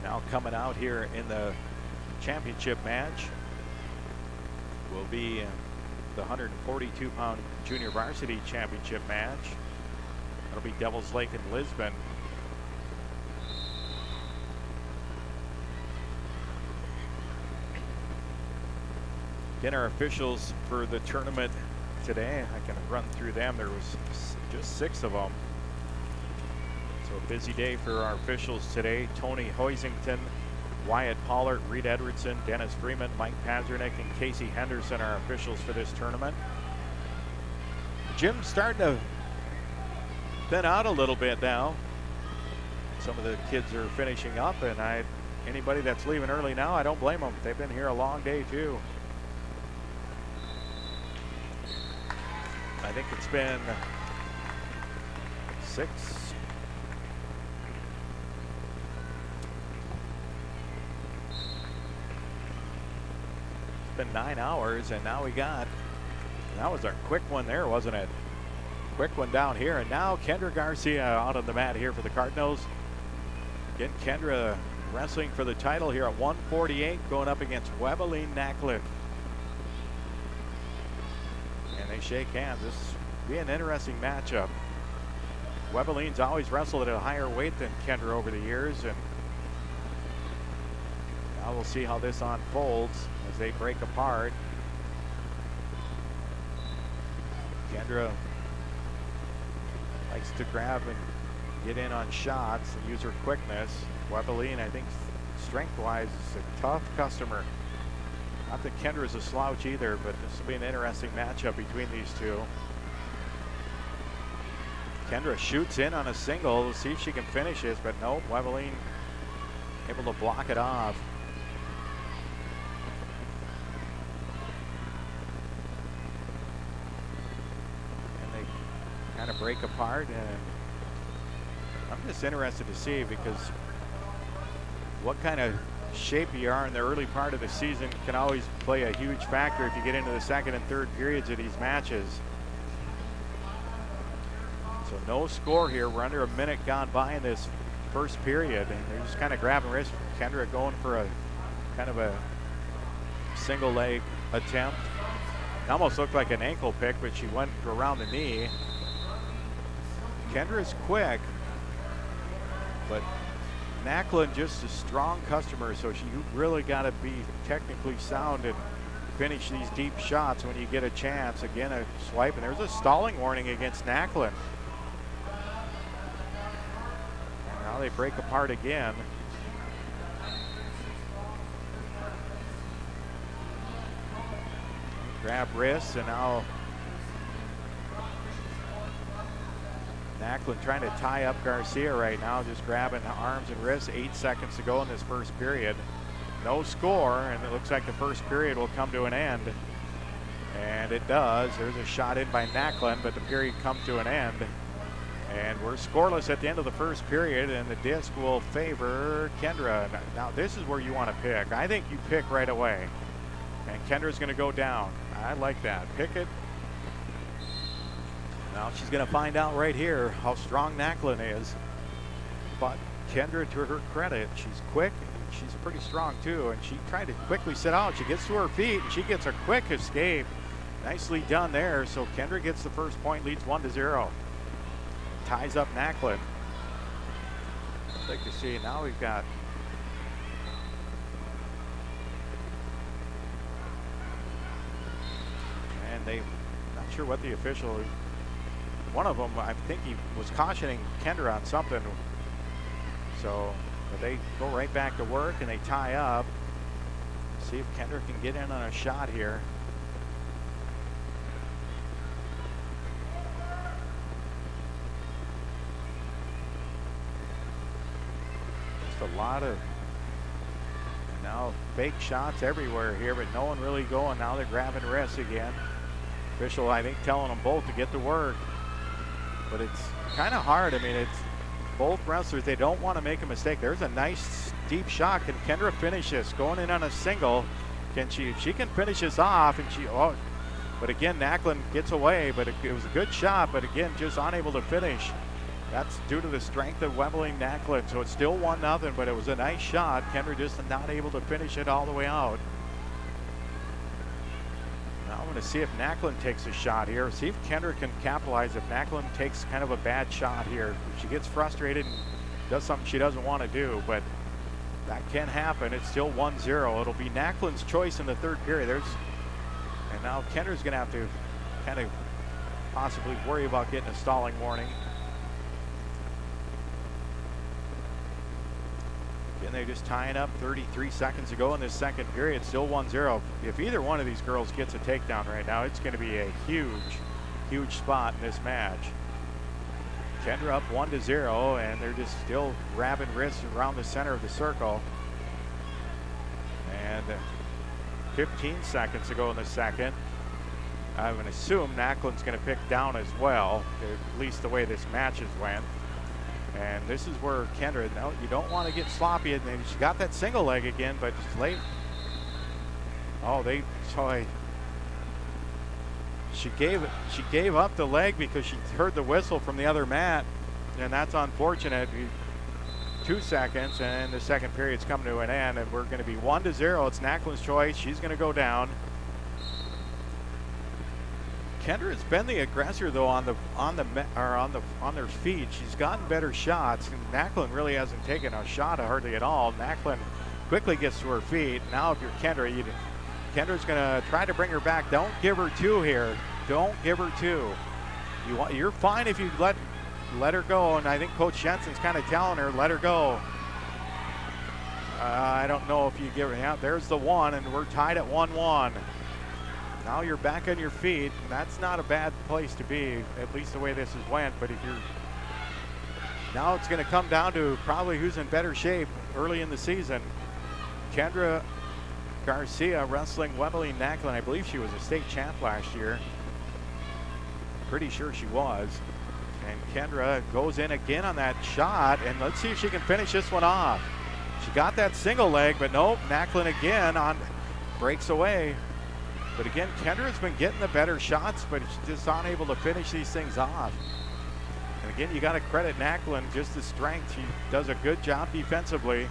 Now coming out here in the championship match will be the 142-pound junior varsity championship match. That'll be Devils Lake and Lisbon. Again, our officials for the tournament today, I can run through them. There was just 6 of them. So a busy day for our officials today. Tony Hoisington, Wyatt Pollard, Reed Edwardson, Dennis Freeman, Mike Pazernick, and Casey Henderson are officials for this tournament. Gym's starting to thin out a little bit now. Some of the kids are finishing up, and anybody that's leaving early now, I don't blame them. They've been here a long day too. I think it's been 6. It's been 9 hours, and now we got, that was a quick one there, wasn't it? Quick one down here, and now Kendra Garcia out on the mat here for the Cardinals. Again, Kendra wrestling for the title here at 148, going up against Webeline Nacklin. And they shake hands. This will be an interesting matchup. Webeline's always wrestled at a higher weight than Kendra over the years, and now we'll see how this unfolds as they break apart. Kendra likes to grab and get in on shots and use her quickness. Webeline, I think, strength-wise, is a tough customer. Not that Kendra is a slouch either, but this will be an interesting matchup between these two. Kendra shoots in on a single. We'll see if she can finish this, but no, Webeline able to block it off. And they kind of break apart, and I'm just interested to see, because what kind of shape you are in the early part of the season can always play a huge factor if you get into the second and third periods of these matches. So no score here. We're under a minute gone by in this first period, and they're just kind of grabbing wrist. Kendra going for a kind of a single leg attempt. It almost looked like an ankle pick, but she went around the knee. Kendra is quick, but Nacklin just a strong customer, so you really got to be technically sound and finish these deep shots when you get a chance. Again, a swipe, and there's a stalling warning against Nacklin. And now they break apart again. Grab wrists, and now Nacklin trying to tie up Garcia right now, just grabbing arms and wrists. 8 seconds to go in this first period. No score, and it looks like the first period will come to an end. And it does. There's a shot in by Nacklin, but the period comes to an end. And we're scoreless at the end of the first period, and the disc will favor Kendra. Now this is where you want to pick. I think you pick right away. And Kendra's going to go down. I like that. Pick it. Now she's going to find out right here how strong Nacklin is. But Kendra, to her credit, she's quick. And she's pretty strong too. And she tried to quickly sit out. She gets to her feet and she gets a quick escape. Nicely done there. So Kendra gets the first point, leads 1-0. Ties up Nacklin. I'd like to see. Now we've got not sure what the official, one of them, I think he was cautioning Kendra on something. So, but they go right back to work and they tie up. See if Kendra can get in on a shot here. Just a lot of now fake shots everywhere here, but no one really going. Now they're grabbing wrists again. Official, I think, telling them both to get to work. But it's kind of hard. I mean, it's both wrestlers. They don't want to make a mistake. There's a nice deep shot. Can Kendra finish this? Going in on a single. Can she? If she can finish this off, and she. Oh, but again, Nacklin gets away. But it was a good shot. But again, just unable to finish. That's due to the strength of Webeline Nacklin. So it's still 1-0. But it was a nice shot. Kendra just not able to finish it all the way out. Now I'm going to see if Nacklin takes a shot here. See if Kendra can capitalize if Nacklin takes kind of a bad shot here. If she gets frustrated and does something she doesn't want to do, but that can happen. It's still 1-0. It'll be Nacklin's choice in the third period. And now Kendra's going to have to kind of possibly worry about getting a stalling warning. And they're just tying up 33 seconds to go in this second period. Still 1-0. If either one of these girls gets a takedown right now, it's going to be a huge, huge spot in this match. Kendra up 1-0, and they're just still grabbing wrists around the center of the circle. And 15 seconds to go in the second. I would assume Nacklin's going to pick down as well, at least the way this match has went. And this is where Kendra, no, you don't want to get sloppy. And she got that single leg again, but just late. Oh, she gave up the leg because she heard the whistle from the other mat, and that's unfortunate. 2 seconds, and the second period's coming to an end, and we're going to be 1-0. It's Nacklin's choice. She's going to go down. Kendra's been the aggressor though on their feet. She's gotten better shots, and Nacklin really hasn't taken a shot hardly at all. Nacklin quickly gets to her feet. Now if you're Kendra, Kendra's going to try to bring her back. Don't give her 2 here. Don't give her 2. You're fine if you let her go, and I think Coach Jensen's kind of telling her, let her go. I don't know if you give her, yeah, there's the 1, and we're tied at 1-1. Now you're back on your feet, and that's not a bad place to be, at least the way this has went. But if you're, now it's going to come down to probably who's in better shape early in the season. Kendra Garcia wrestling Webeline Nacklin. I believe she was a state champ last year. Pretty sure she was. And Kendra goes in again on that shot, and let's see if she can finish this one off. She got that single leg, but nope, Nacklin again breaks away. But again, Kendra's been getting the better shots, but she's just unable to finish these things off. And again, you got to credit Nacklin, just the strength. She does a good job defensively.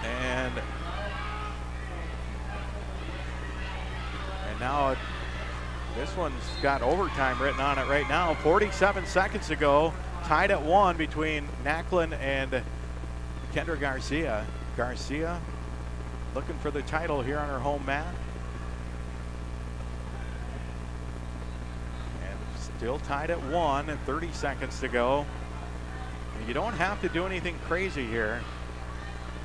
And now this one's got overtime written on it right now. 47 seconds ago, tied at 1 between Nacklin and Kendra Garcia. Garcia looking for the title here on her home mat. And still tied at 1 and 30 seconds to go. And you don't have to do anything crazy here.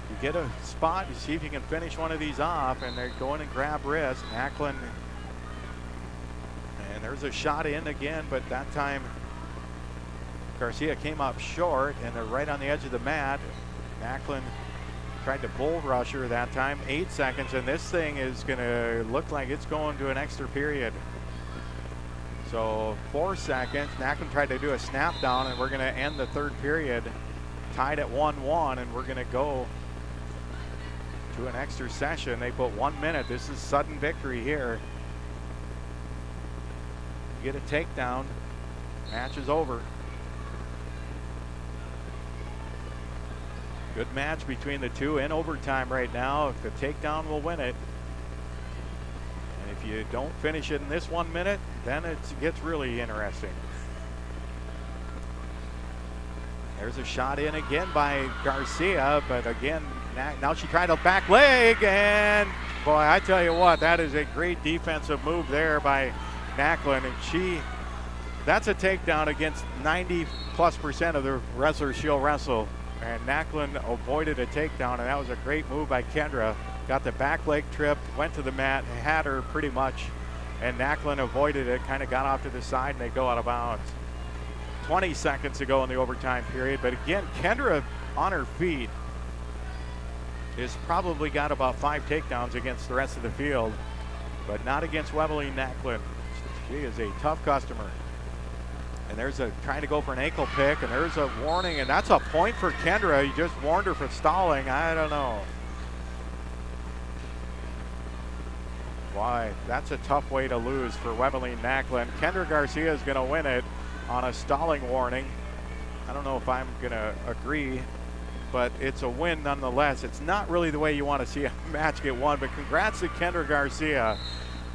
You get a spot, you see if you can finish one of these off, and they're going and grab wrist. Nacklin, and there's a shot in again, but that time Garcia came up short, and they're right on the edge of the mat. Nacklin tried to bull rush her that time. 8 seconds, and this thing is going to look like it's going to an extra period. So 4 seconds. Nacklin tried to do a snap down, and we're going to end the third period tied at 1-1, and we're going to go to an extra session. They put 1 minute. This is sudden victory here. You get a takedown, match is over. Good match between the two in overtime right now. If the takedown will win it. And if you don't finish it in this 1 minute, then it gets really interesting. There's a shot in again by Garcia, but again, now she tried a back leg, and boy, I tell you what, that is a great defensive move there by Nacklin, and that's a takedown against 90+% of the wrestlers she'll wrestle. And Nacklin avoided a takedown, and that was a great move by Kendra. Got the back leg trip, went to the mat, had her pretty much, and Nacklin avoided it, kind of got off to the side, and they go out of bounds. 20 seconds to go in the overtime period, but again, Kendra on her feet has probably got about 5 takedowns against the rest of the field, but not against Webeline Nacklin. She is a tough customer. And there's trying to go for an ankle pick, and there's a warning, and that's a point for Kendra. You just warned her for stalling. I don't know. Why? That's a tough way to lose for Webeline Nacklin. Kendra Garcia is going to win it on a stalling warning. I don't know if I'm going to agree, but it's a win nonetheless. It's not really the way you want to see a match get won, but congrats to Kendra Garcia.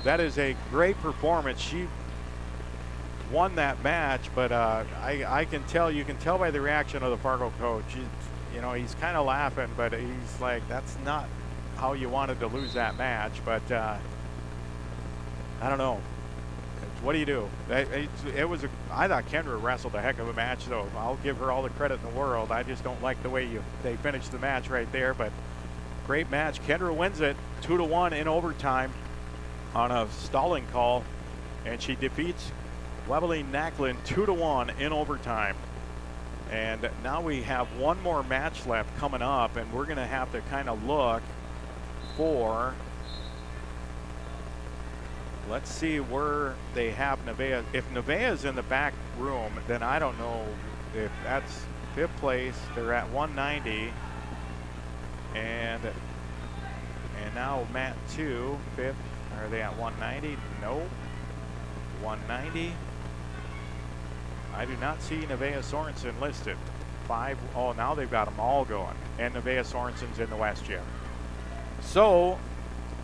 That is a great performance. She won that match, but I can tell, you can tell by the reaction of the Fargo coach. He's kind of laughing, but he's like, that's not how you wanted to lose that match. But I don't know. What do you do? I thought Kendra wrestled a heck of a match, so I'll give her all the credit in the world. I just don't like the way they finished the match right there, but great match. Kendra wins it 2-1 in overtime on a stalling call, and she defeats Webeline Nacklin 2-1 in overtime. And now we have one more match left coming up, and we're going to have to kind of look 4. Let's see where they have Nevaeh. If Nevaeh is in the back room, then I don't know if that's 5th place. They're at 190. And now Matt 2, 5th. Are they at 190? No. 190. I do not see Nevaeh Sorensen listed. 5. Oh, now they've got them all going. And Nevaeh Sorensen's in the West Gym. So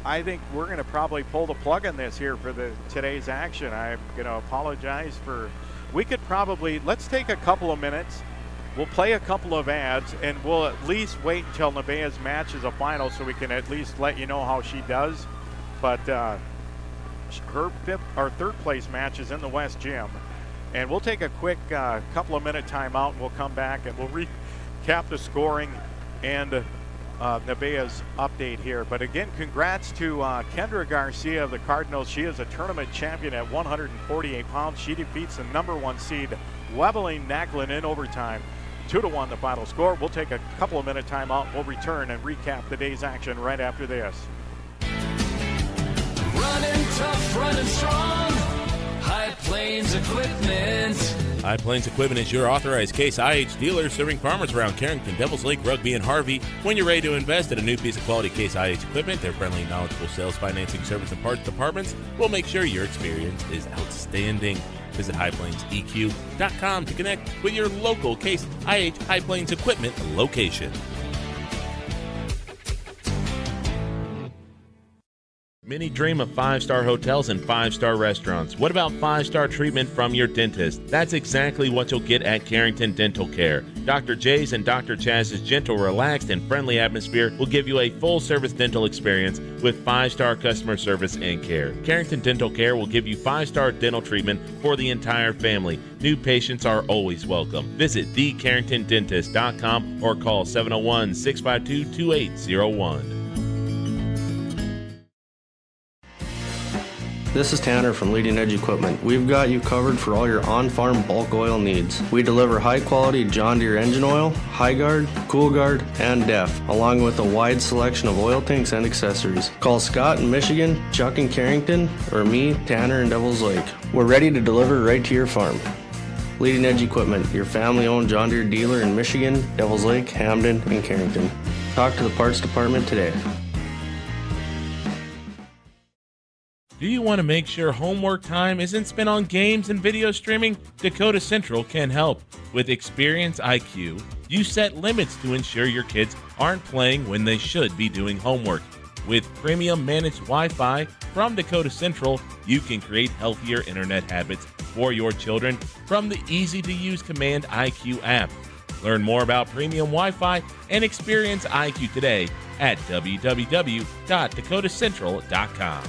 I think we're going to probably pull the plug on this here for today's action. I'm going to apologize for. We could probably, let's take a couple of minutes. We'll play a couple of ads, and we'll at least wait until Nevaeh's match is a final so we can at least let you know how she does. But her 5th or 3rd place match is in the West Gym. And we'll take a quick couple of minute timeout, and we'll come back and we'll recap the scoring and Nevaeh's update here. But again, congrats to Kendra Garcia of the Cardinals. She is a tournament champion at 148 pounds. She defeats the #1 seed, Webeling Naglin, in overtime. 2-1 the final score. We'll take a couple of minute timeout. We'll return and recap the day's action right after this. Running tough, running strong. High Plains Equipment. High Plains Equipment is your authorized Case IH dealer serving farmers around Carrington, Devils Lake, Rugby, and Harvey. When you're ready to invest in a new piece of quality Case IH equipment, their friendly, knowledgeable sales, financing, service, and parts departments will make sure your experience is outstanding. Visit highplainseq.com to connect with your local Case IH High Plains Equipment location. Many dream of 5-star hotels and 5-star restaurants. What about 5-star treatment from your dentist? That's exactly what you'll get at Carrington Dental Care. Dr. J's and Dr. Chaz's gentle, relaxed, and friendly atmosphere will give you a full-service dental experience with 5-star customer service and care. Carrington Dental Care will give you 5-star dental treatment for the entire family. New patients are always welcome. Visit thecarringtondentist.com or call 701-652-2801. This is Tanner from Leading Edge Equipment. We've got you covered for all your on-farm bulk oil needs. We deliver high-quality John Deere engine oil, High Guard, Cool Guard, and DEF, along with a wide selection of oil tanks and accessories. Call Scott in Michigan, Chuck in Carrington, or me, Tanner in Devils Lake. We're ready to deliver right to your farm. Leading Edge Equipment, your family-owned John Deere dealer in Michigan, Devils Lake, Hamden, and Carrington. Talk to the parts department today. Do you want to make sure homework time isn't spent on games and video streaming? Dakota Central can help. With Experience IQ, you set limits to ensure your kids aren't playing when they should be doing homework. With premium managed Wi-Fi from Dakota Central, you can create healthier internet habits for your children from the easy-to-use Command IQ app. Learn more about premium Wi-Fi and Experience IQ today at www.dakotacentral.com.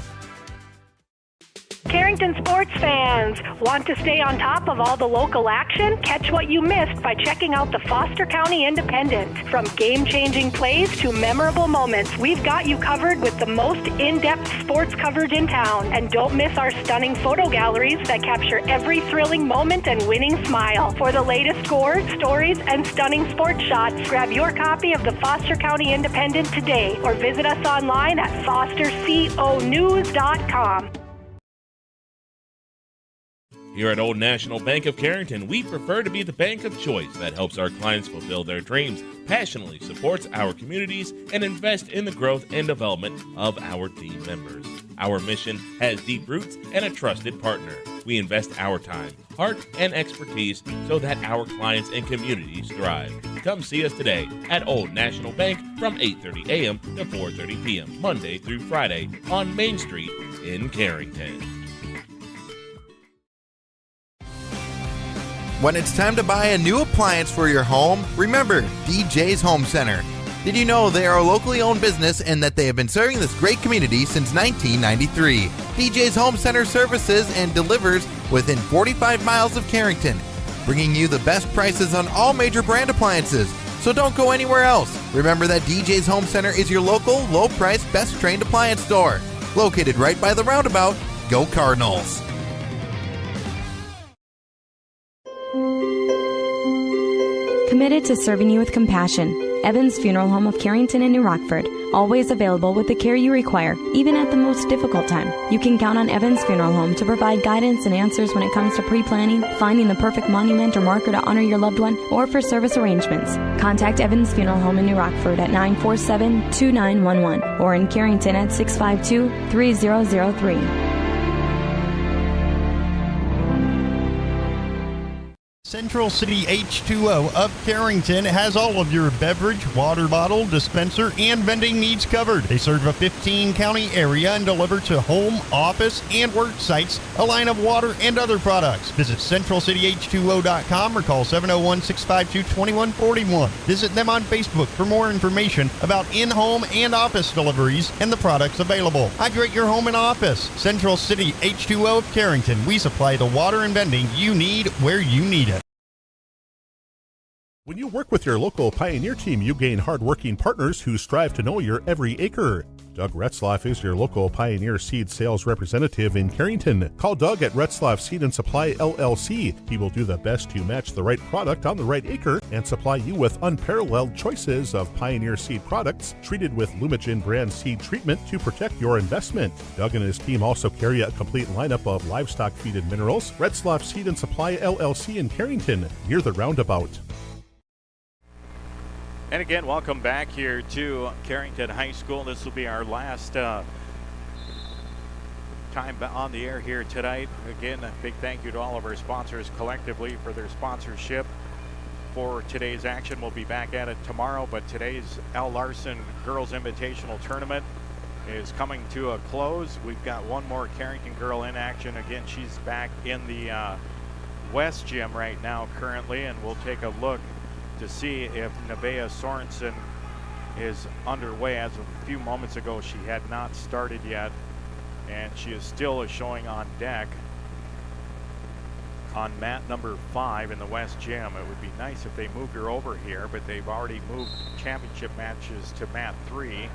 Carrington sports fans, want to stay on top of all the local action? Catch what you missed by checking out the Foster County Independent. From game-changing plays to memorable moments, we've got you covered with the most in-depth sports coverage in town. And don't miss our stunning photo galleries that capture every thrilling moment and winning smile. For the latest scores, stories, and stunning sports shots, grab your copy of the Foster County Independent today or visit us online at fosterconews.com. Here at Old National Bank of Carrington, we prefer to be the bank of choice that helps our clients fulfill their dreams, passionately supports our communities, and invests in the growth and development of our team members. Our mission has deep roots and a trusted partner. We invest our time, heart, and expertise so that our clients and communities thrive. Come see us today at Old National Bank from 8:30 a.m. to 4:30 p.m., Monday through Friday on Main Street in Carrington. When it's time to buy a new appliance for your home, remember DJ's Home Center. Did you know they are a locally owned business and that they have been serving this great community since 1993? DJ's Home Center services and delivers within 45 miles of Carrington, bringing you the best prices on all major brand appliances. So don't go anywhere else. Remember that DJ's Home Center is your local, low-priced, best-trained appliance store. Located right by the roundabout. Go Cardinals! Committed to serving you with compassion, Evans Funeral Home of Carrington and New Rockford always available with the care you require, even at the most difficult time. You can count on Evans Funeral Home to provide guidance and answers when it comes to pre-planning, finding the perfect monument or marker to honor your loved one, or for service arrangements. Contact Evans Funeral Home in New Rockford at 947-2911 or in Carrington at 652-3003. Central City H2O of Carrington has all of your beverage, water bottle, dispenser, and vending needs covered. They serve a 15-county area and deliver to home, office, and work sites a line of water and other products. Visit CentralCityH2O.com or call 701-652-2141. Visit them on Facebook for more information about in-home and office deliveries and the products available. Hydrate your home and office. Central City H2O of Carrington. We supply the water and vending you need where you need it. When you work with your local Pioneer team, you gain hard-working partners who strive to know your every acre. Doug Retzlaff is your local Pioneer Seed sales representative in Carrington. Call Doug at Retzlaff Seed and Supply LLC. He will do the best to match the right product on the right acre and supply you with unparalleled choices of Pioneer Seed products treated with Lumigen brand seed treatment to protect your investment. Doug and his team also carry a complete lineup of livestock feed and minerals. Retzlaff Seed and Supply LLC in Carrington, near the roundabout. And again, welcome back here to Carrington High School. This will be our last time on the air here tonight. Again, a big thank you to all of our sponsors collectively for their sponsorship for today's action. We'll be back at it tomorrow, but today's Al Larson Girls Invitational Tournament is coming to a close. We've got one more Carrington girl in action. Again, she's back in the West Gym right now currently, and we'll take a look to see if Nevaeh Sorensen is underway. As of a few moments ago, she had not started yet, and she is still showing on deck on mat number 5 in the West Gym. It would be nice if they moved her over here, but they've already moved championship matches to mat 3.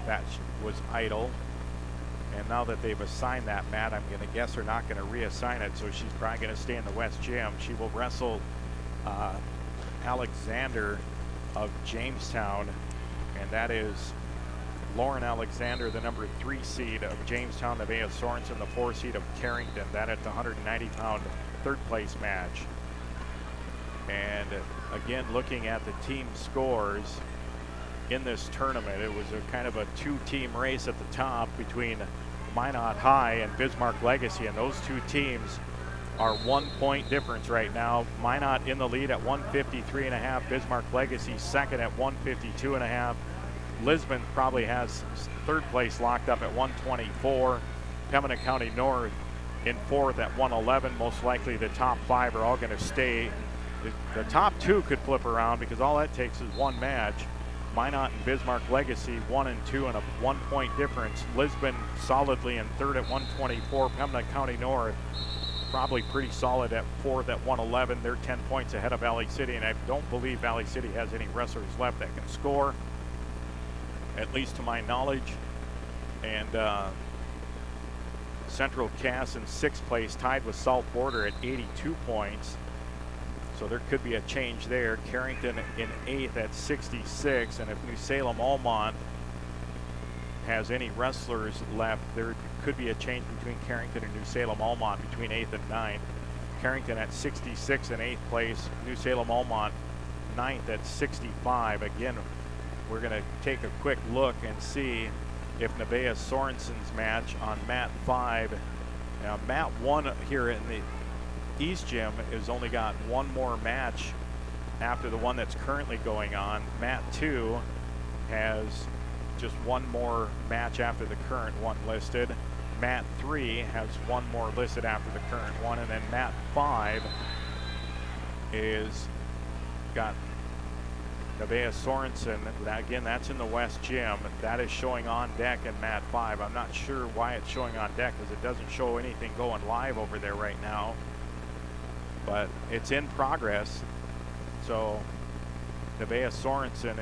That was idle, and now that they've assigned that mat, I'm going to guess they're not going to reassign it, so she's probably going to stay in the West Gym. She will wrestle Alexander of Jamestown, and that is Lauren Alexander, the number 3 seed of Jamestown, Nevaeh Sorensen, the 4 seed of Carrington. That at the 190-pound third place match. And again, looking at the team scores in this tournament, it was a kind of a 2-team race at the top between Minot High and Bismarck Legacy, and those 2 teams are 1 point difference right now. Minot in the lead at 153.5. Bismarck Legacy second at 152.5. Lisbon probably has third place locked up at 124. Pembina County North in fourth at 111. Most likely the top 5 are all going to stay. The top 2 could flip around because all that takes is one match. Minot and Bismarck Legacy 1 and 2 and a 1 point difference. Lisbon solidly in third at 124. Pembina County North probably pretty solid at 4th at 111. They're 10 points ahead of Valley City, and I don't believe Valley City has any wrestlers left that can score, at least to my knowledge. And Central Cass in 6th place, tied with Salt Border at 82 points. So there could be a change there. Carrington in 8th at 66, and if New Salem Almont has any wrestlers left, there could be a change between Carrington and New Salem Almont between 8th and 9th. Carrington at 66 in 8th place, New Salem Almont 9th at 65. Again, we're going to take a quick look and see if Nevaeh Sorensen's match on mat 5. Now, mat 1 here in the East Gym has only got one more match after the one that's currently going on. Mat 2 has just one more match after the current one listed. Mat 3 has one more listed after the current one, and then mat 5 is got Nevaeh Sorensen. Again, that's in the West Gym. That is showing on deck in mat 5. I'm not sure why it's showing on deck because it doesn't show anything going live over there right now, but it's in progress. So Nevaeh Sorensen,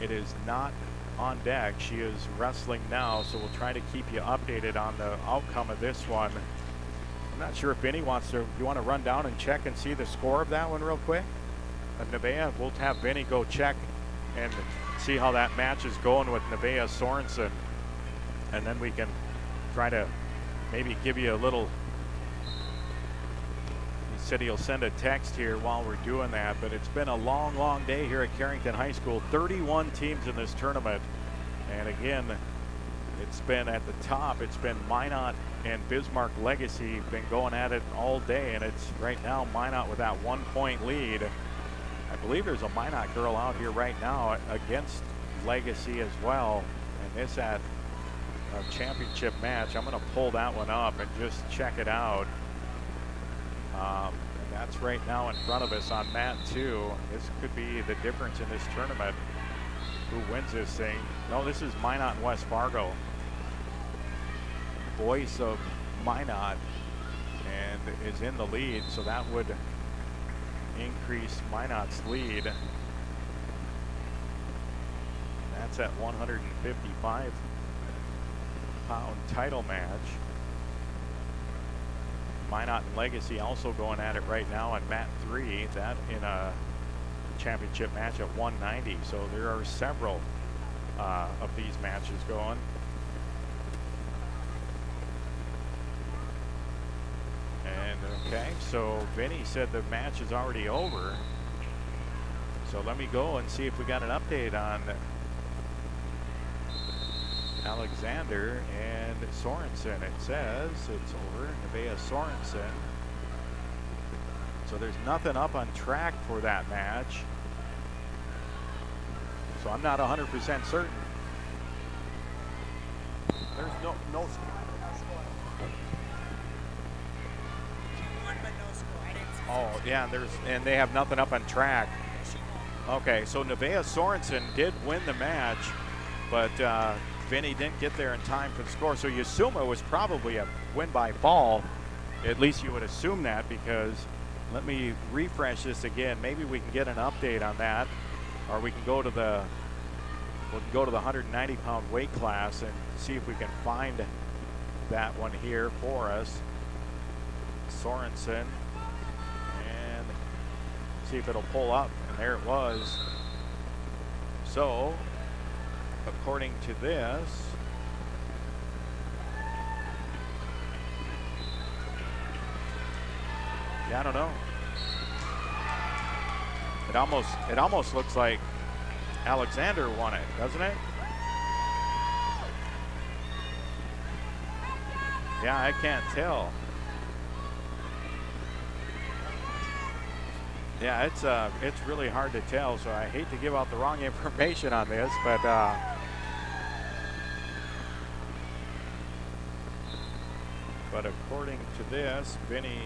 it is not on deck. She is wrestling now, so we'll try to keep you updated on the outcome of this one. I'm not sure if Vinny wants to, you want to run down and check and see the score of that one real quick? Nevaeh, we'll have Vinny go check and see how that match is going with Nevaeh Sorensen, and then we can try to maybe give you a little. He said he'll send a text here while we're doing that, but it's been a long day here at Carrington High School. 31 teams in this tournament, and again, it's been at the top. It's been Minot and Bismarck Legacy been going at it all day, and it's right now Minot with that 1-point lead. I believe there's a Minot girl out here right now against Legacy as well, and this at a championship match. I'm going to pull that one up and just check it out. That's right now in front of us on mat 2. This could be the difference in this tournament. Who wins this thing? No, this is Minot and West Fargo. Voice of Minot and is in the lead, so that would increase Minot's lead. That's at 155-pound title match. Minot and Legacy also going at it right now on mat 3. That in a championship match at 190. So there are several of these matches going. And okay, so Vinny said the match is already over. So let me go and see if we got an update on Alexander and Sorensen. It says it's over. Nevaeh Sorensen. So there's nothing up on track for that match. So I'm not 100% certain. There's no Oh yeah, and they have nothing up on track. Okay, so Nevaeh Sorensen did win the match, but Vinny didn't get there in time for the score. So you assume it was probably a win by fall. At least you would assume that, because let me refresh this again. Maybe we can get an update on that, or we can go to the 190-pound weight class and see if we can find that one here for us. Sorensen, and see if it'll pull up. And there it was. So, according to this, yeah, I don't know. It almost looks like Alexander won it, doesn't it? Yeah, I can't tell. Yeah, it's really hard to tell, so I hate to give out the wrong information on this, but according to this, Vinny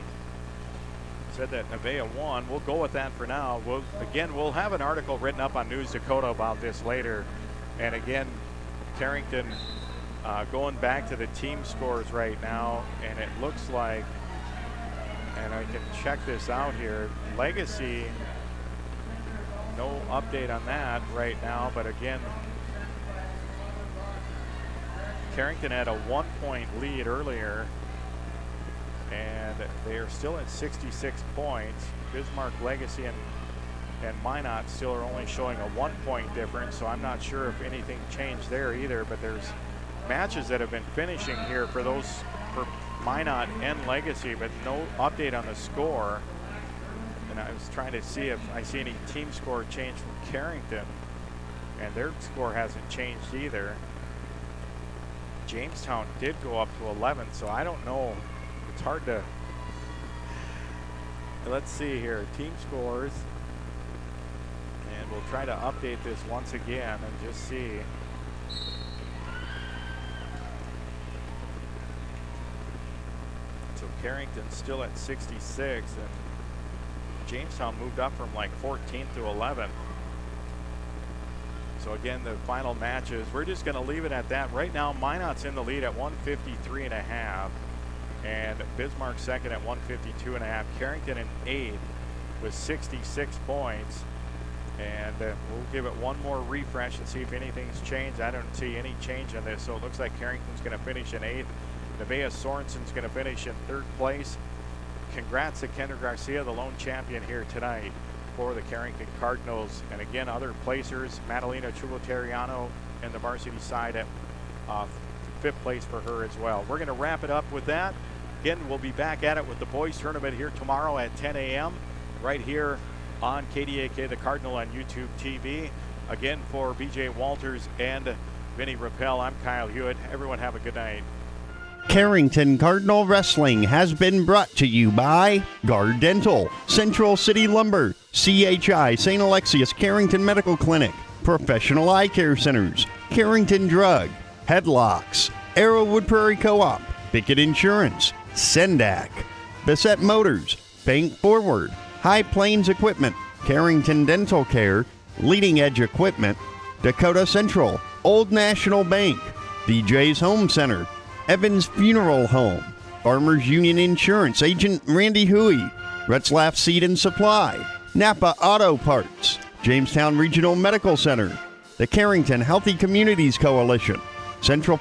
said that Nevaeh won. We'll go with that for now. We'll have an article written up on News Dakota about this later. And again, Carrington going back to the team scores right now, and it looks like, and I can check this out here, Legacy, no update on that right now, but again, Carrington had a 1-point lead earlier, and they are still at 66 points. Bismarck Legacy and Minot still are only showing a 1-point difference, so I'm not sure if anything changed there either, but there's matches that have been finishing here for Minot and Legacy, but no update on the score. And I was trying to see if I see any team score change from Carrington, and their score hasn't changed either. Jamestown did go up to 11, so I don't know. It's hard to. Let's see here, team scores, and we'll try to update this once again and just see. So Carrington's still at 66, and Jamestown moved up from like 14th to 11th. So again, the final matches, we're just going to leave it at that. Right now, Minot's in the lead at 153.5. And Bismarck second at 152.5. Carrington in 8th with 66 points. And we'll give it one more refresh and see if anything's changed. I don't see any change in this, so it looks like Carrington's going to finish in 8th. Nevaeh Sorensen's going to finish in 3rd place. Congrats to Kendra Garcia, the lone champion here tonight. for the Carrington Cardinals. And again, other placers, Madalena Chuloteriano in the varsity side at 5th place for her as well. We're going to wrap it up with that. Again, we'll be back at it with the boys tournament here tomorrow at 10 a.m. right here on KDAK, the Cardinal on YouTube TV. Again, for BJ Walters and Vinny Rappel, I'm Kyle Hewitt. Everyone have a good night. Carrington Cardinal Wrestling has been brought to you by Guard Dental, Central City Lumber, CHI, St. Alexius Carrington Medical Clinic, Professional Eye Care Centers, Carrington Drug, Headlocks, Arrowwood Prairie Co-op, Bickett Insurance, Sendak, Bissett Motors, Bank Forward, High Plains Equipment, Carrington Dental Care, Leading Edge Equipment, Dakota Central, Old National Bank, DJ's Home Center, Evans Funeral Home, Farmers Union Insurance, Agent Randy Huey, Retzlaff Seed and Supply, Napa Auto Parts, Jamestown Regional Medical Center, the Carrington Healthy Communities Coalition, Central